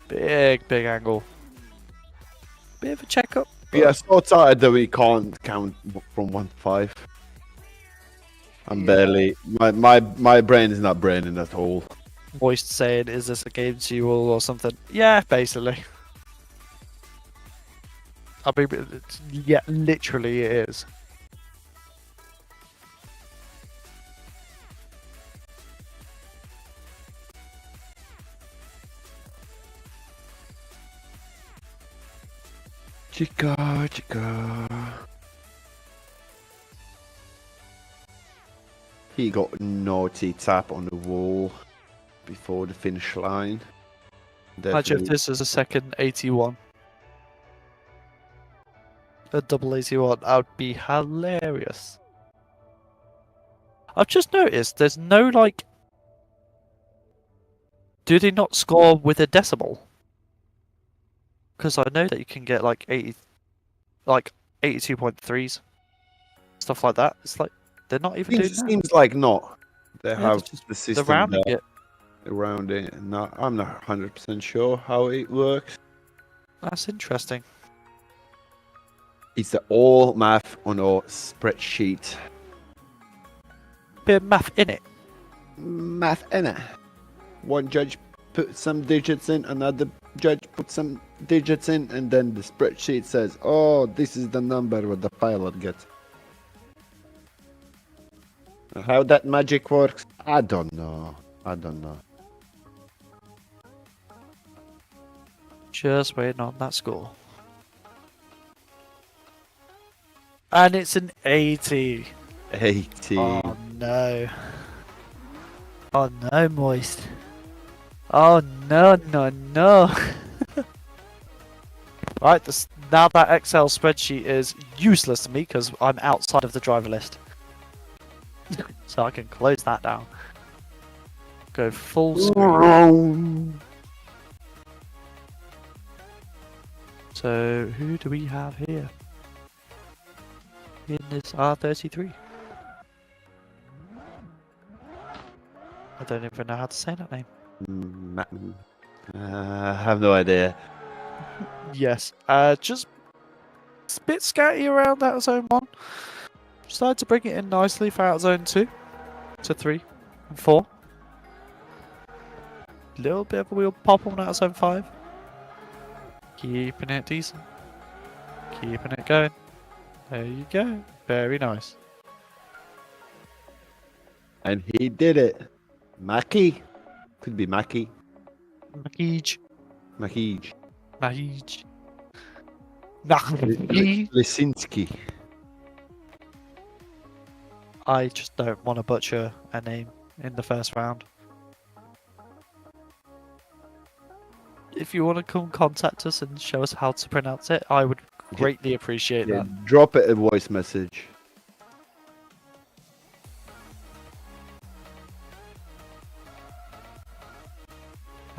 Big angle. Bit of a checkup. We are so tired that we can't count from 1 to 5. I'm barely. My brain is not braining at all. Moist saying, is this a game duel or something? Yeah, basically. I mean, yeah, literally it is. Chica. He got naughty tap on the wall before the finish line. Imagine if this is a second 81. A double 81. That would be hilarious. I've just noticed there's no, like... Do they not score with a decimal? Because I know that you can get like 82.3s. Stuff like that. It's like, they're not even doing that. Seems like not. They Yeah, have just the system rounding there it. around it. No, I'm not 100% sure how it works. That's interesting. It's all math on our spreadsheet. Bit of math in it. Math in it. One judge put some digits in, another judge put some digits in, and then the spreadsheet says, oh, this is the number what the pilot gets. How that magic works, I don't know. Just waiting on that score. And it's an 80. 80. Oh no. Oh no, Moist. Oh no. Right, now that Excel spreadsheet is useless to me because I'm outside of the driver list. So I can close that down. Go full screen. So who do we have here? In this R33. I don't even know how to say that name. I have no idea. Yes. Just a bit scatty around out zone 1. Started to bring it in nicely for out zone 2 to 3 and 4. Little bit of a wheel pop on out zone 5. Keeping it decent. Keeping it going. There you go. Very nice. And he did it. Mackie. Could be Mackie. Makiij. Makiij. Makiij. Makiij. Lisinski. I just don't want to butcher a name in the first round. If you want to come contact us and show us how to pronounce it, I would greatly appreciate that. Drop it a voice message.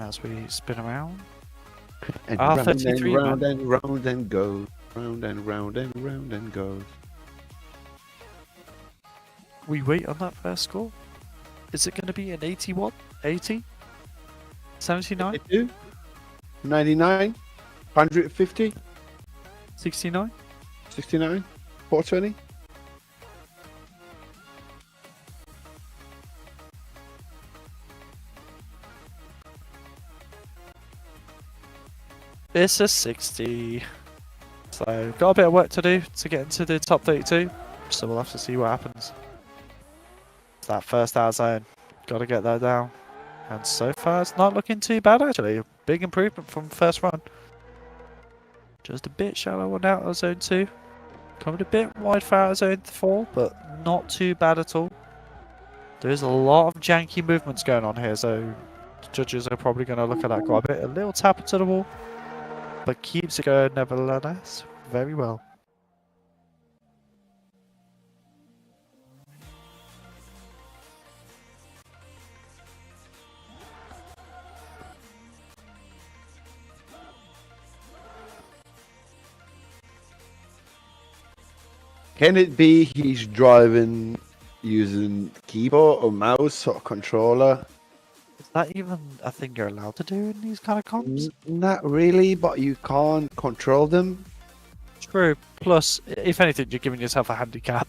as we spin around. And R33, round and round and goes. Round and round and round and goes. We wait on that first score. Is it going to be an 81? 80? 79? 82, 99, 150, 69? 69, 420. It's a 60. So, got a bit of work to do to get into the top 32. So we'll have to see what happens. It's that first out zone. Got to get that down. And so far, it's not looking too bad actually. A big improvement from first run. Just a bit shallow on out of zone 2. Coming a bit wide for out of zone 4, but not too bad at all. There is a lot of janky movements going on here, so the judges are probably going to look at that quite a bit. A little tap into the wall, but keeps it going nevertheless very well. Can it be he's driving using keyboard or mouse or controller? Is that even a thing you're allowed to do in these kind of comps? Not really, but you can't control them. True. Plus, if anything, you're giving yourself a handicap.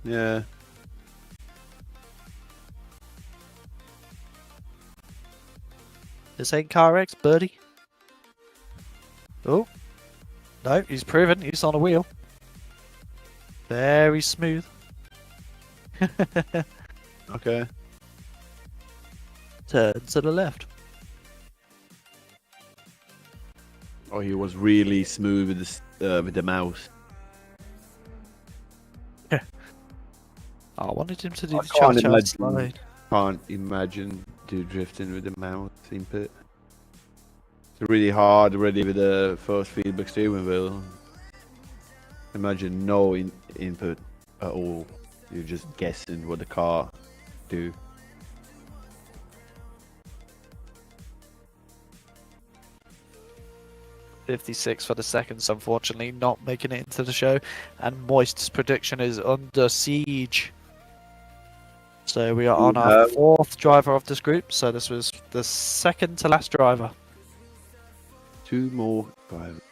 Yeah. This ain't Car X, birdie. Oh. No, he's proven he's on a wheel. Very smooth. Okay. Turn to the left. Oh, he was really smooth with the mouse. I wanted him to do I the can't cha-cha imagine. slide. Can't imagine drifting with the mouse input. It's really hard already with the first feedback steering wheel. Imagine no input at all. You're just guessing what the car do. .56 for the seconds, unfortunately, not making it into the show. And Moist's prediction is under siege. So we are on our fourth driver of this group. So this was the second to last driver. 2 more drivers.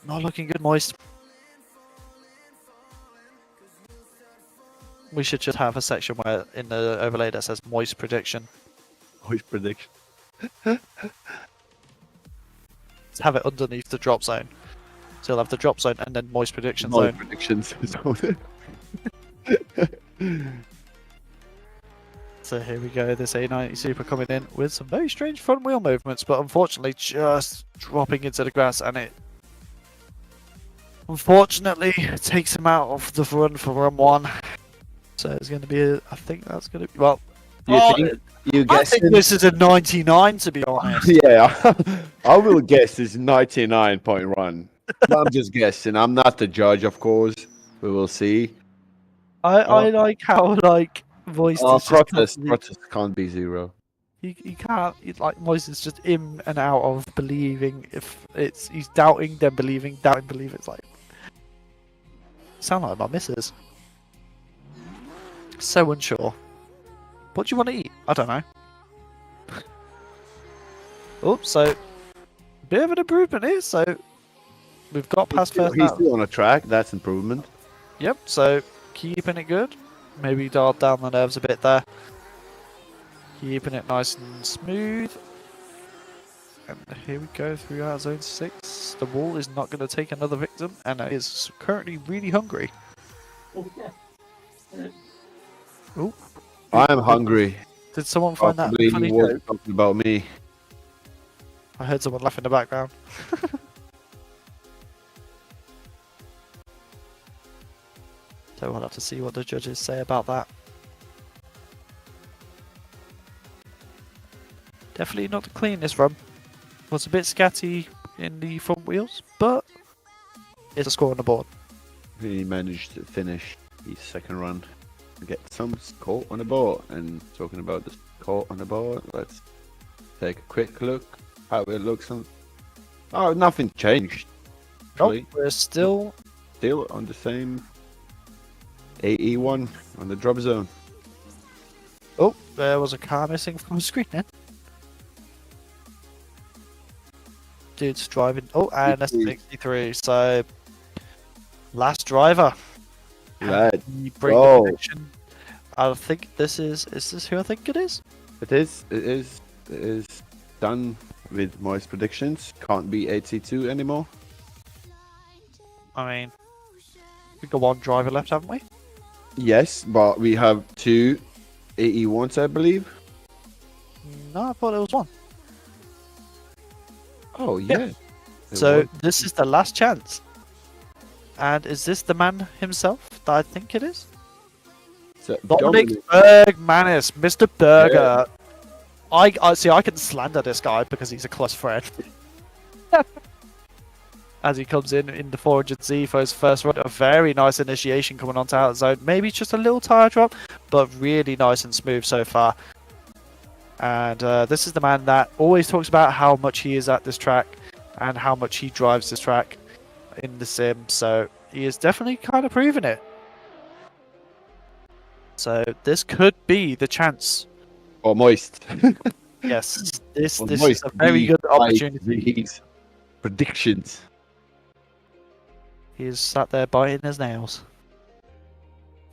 Not looking good, Moist. We should just have a section where in the overlay that says Moist prediction. Moist prediction. Let's have it underneath the drop zone. So you'll have the drop zone and then Moist prediction Moist zone. predictions. So here we go, this A90 Super coming in with some very strange front wheel movements, but unfortunately just dropping into the grass, and it unfortunately takes him out of the run for run 1. So it's going to be I think that's going to be, well, You I think this is a 99 to be honest. Yeah, I will guess it's 99.1. But I'm just guessing. I'm not the judge, of course. We will see. I like how Voice is protest can't be 0. he can't Moist is just in and out of believing. If it's he's doubting then believing, doubting believing. It's like sound like my missus. So unsure. What do you want to eat? I don't know. Oops, so bit of an improvement here. So we've got past first. He's still on a track. That's improvement. Yep. So keeping it good. Maybe dialed down the nerves a bit there. Keeping it nice and smooth. And here we go through our zone 6. The wall is not going to take another victim, and it is currently really hungry. Ooh. I'm hungry. Did someone find that Probably funny he was joke? talking about me. I heard someone laugh in the background. So we'll have to see what the judges say about that. Definitely not the cleanest run. Was a bit scatty in the front wheels, but it's a score on the board. He managed to finish his second run. Get some score on the board. And talking about the score on the board, let's take a quick look how it looks on. Oh, nothing changed. Nope, Actually, we're still. still on the same AE1 on the drop zone. Oh, there was a car missing from the screen then. Dude's driving. Oh, and that's 63. So, last driver. Let's You bring go. the prediction. I think this is this who I think it is? It is done with Moist predictions. Can't be 82 anymore. I mean, we've got one driver left, haven't we? Yes, but we have 2 AE1s, I believe. No, I thought it was one. Oh, yeah. So this is the last chance. And is this the man himself that I think it is? So Dominic Bergmanis, Mr. Berger. I see. I can slander this guy because he's a close friend. As he comes in the 400Z for his first run, a very nice initiation coming onto out zone. Maybe just a little tire drop, but really nice and smooth so far. And this is the man that always talks about how much he is at this track and how much he drives this track in the sim. So he is definitely kind of proving it. So this could be the chance. Or Moist. Yes, this Or is Moist a very good opportunity. These predictions. He's sat there biting his nails.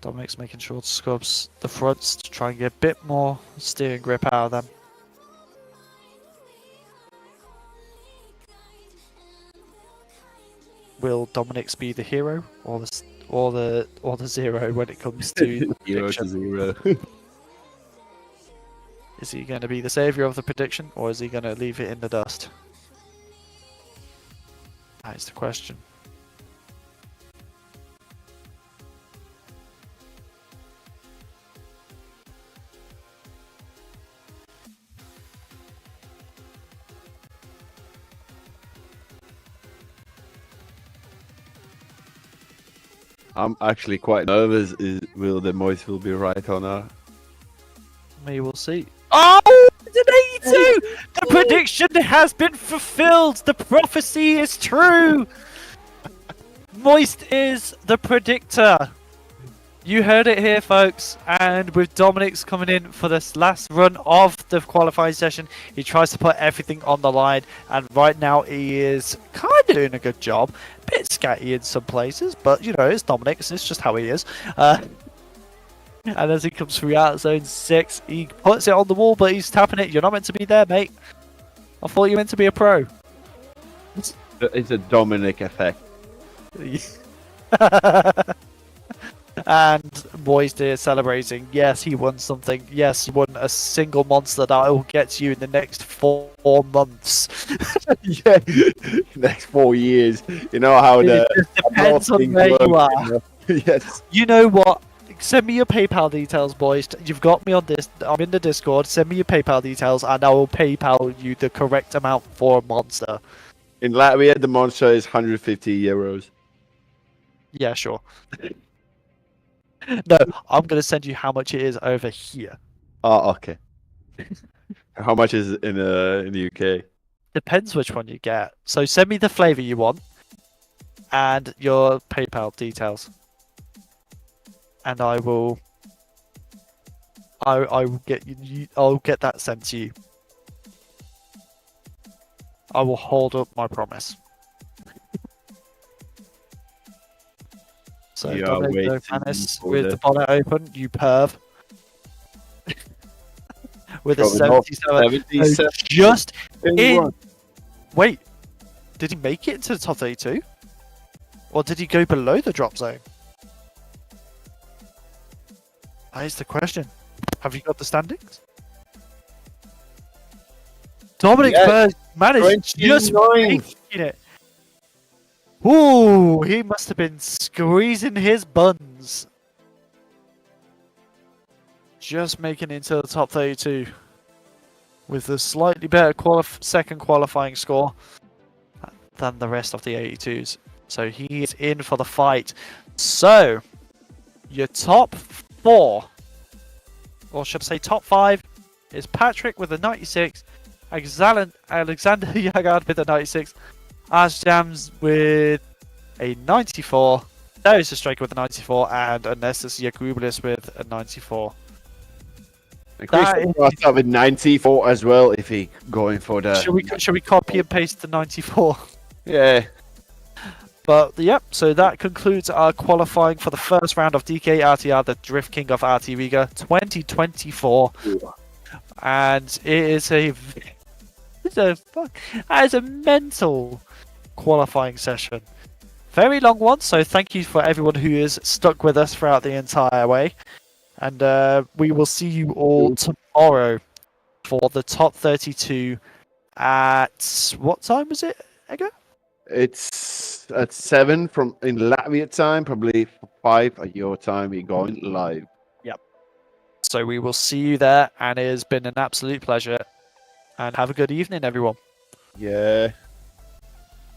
Dominic's making sure to scrubs the fronts to try and get a bit more steering grip out of them. Will Dominic's be the hero or the zero when it comes to 0 to prediction? 0. Is he going to be the savior of the prediction, or is he going to leave it in the dust? That is the question. I'm actually quite nervous. Will the Moist will be right or not? We will see. Oh, it's an 82! The prediction has been fulfilled. The prophecy is true. Moist is the predictor. You heard it here, folks. And with Dominic's coming in for this last run of the qualifying session, he tries to put everything on the line. And right now, he is kind of doing a good job. A bit scatty in some places, but you know, it's Dominic's. It's just how he is. And as he comes through out zone 6, he puts it on the wall, but he's tapping it. You're not meant to be there, mate. I thought you were meant to be a pro. It's a Dominic effect. And Moist is celebrating. Yes, he won something. Yes, he won a single monster that will get you in the next 4 months. Yeah, next 4 years. You know how It just depends on where you are. Yes. You know what? Send me your PayPal details, boys. You've got me on this. I'm in the Discord. Send me your PayPal details, and I will PayPal you the correct amount for a monster. In Latvia, the monster is 150 euros. Yeah, sure. No, I'm going to send you how much it is over here. Oh, okay. How much is it in the UK? Depends which one you get. So send me the flavor you want and your PayPal details. And I will get you I'll get that sent to you. I will hold up my promise. So You are Dominic waiting Bergmanis for with the- the bonnet open, you perv. With a Coming off 77. 77. Just in. 81. Wait, did he make it into the top 32? Or did he go below the drop zone? That is the question. Have you got the standings? Dominic Yes, managed just 29. making it. Ooh, he must have been squeezing his buns. Just making it into the top 32. With a slightly better second qualifying score than the rest of the 82s. So he is in for the fight. So, your top 4, or should I say top 5, is Patrick with a 96, Alexander Yagard with a 96, Asjams with a 94, Darius the Striker with a 94, and Anestis Yakubulis with a 94. And Chris must have a 94 as well if he going for the. Should we copy and paste the 94? Yeah. But yep, so that concludes our qualifying for the first round of DKRTR, the Drift King of RTRiga 2024. And it is a mental qualifying session. Very long one, so thank you for everyone who is stuck with us throughout the entire way. And we will see you all tomorrow for the top 32 at what time is it, Ego? It's at 7 in Latvian time, probably 5 at your time. We're going live. Yep. So we will see you there, and it has been an absolute pleasure. And have a good evening, everyone. Yeah.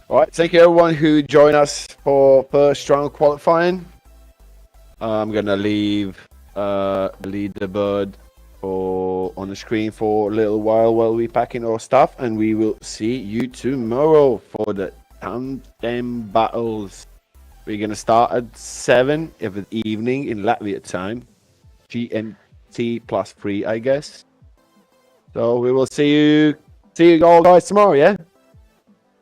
All right. Thank you, everyone who joined us for first round qualifying. I'm gonna leave the leaderboard on the screen for a little while we packing our stuff, and we will see you tomorrow for the tandem battles. We're gonna start at 7 of the evening in Latvia time, GMT +3, I guess. So we will see you all guys tomorrow. Yeah.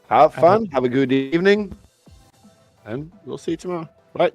Have fun. Have a good evening, and we'll see you tomorrow. Right.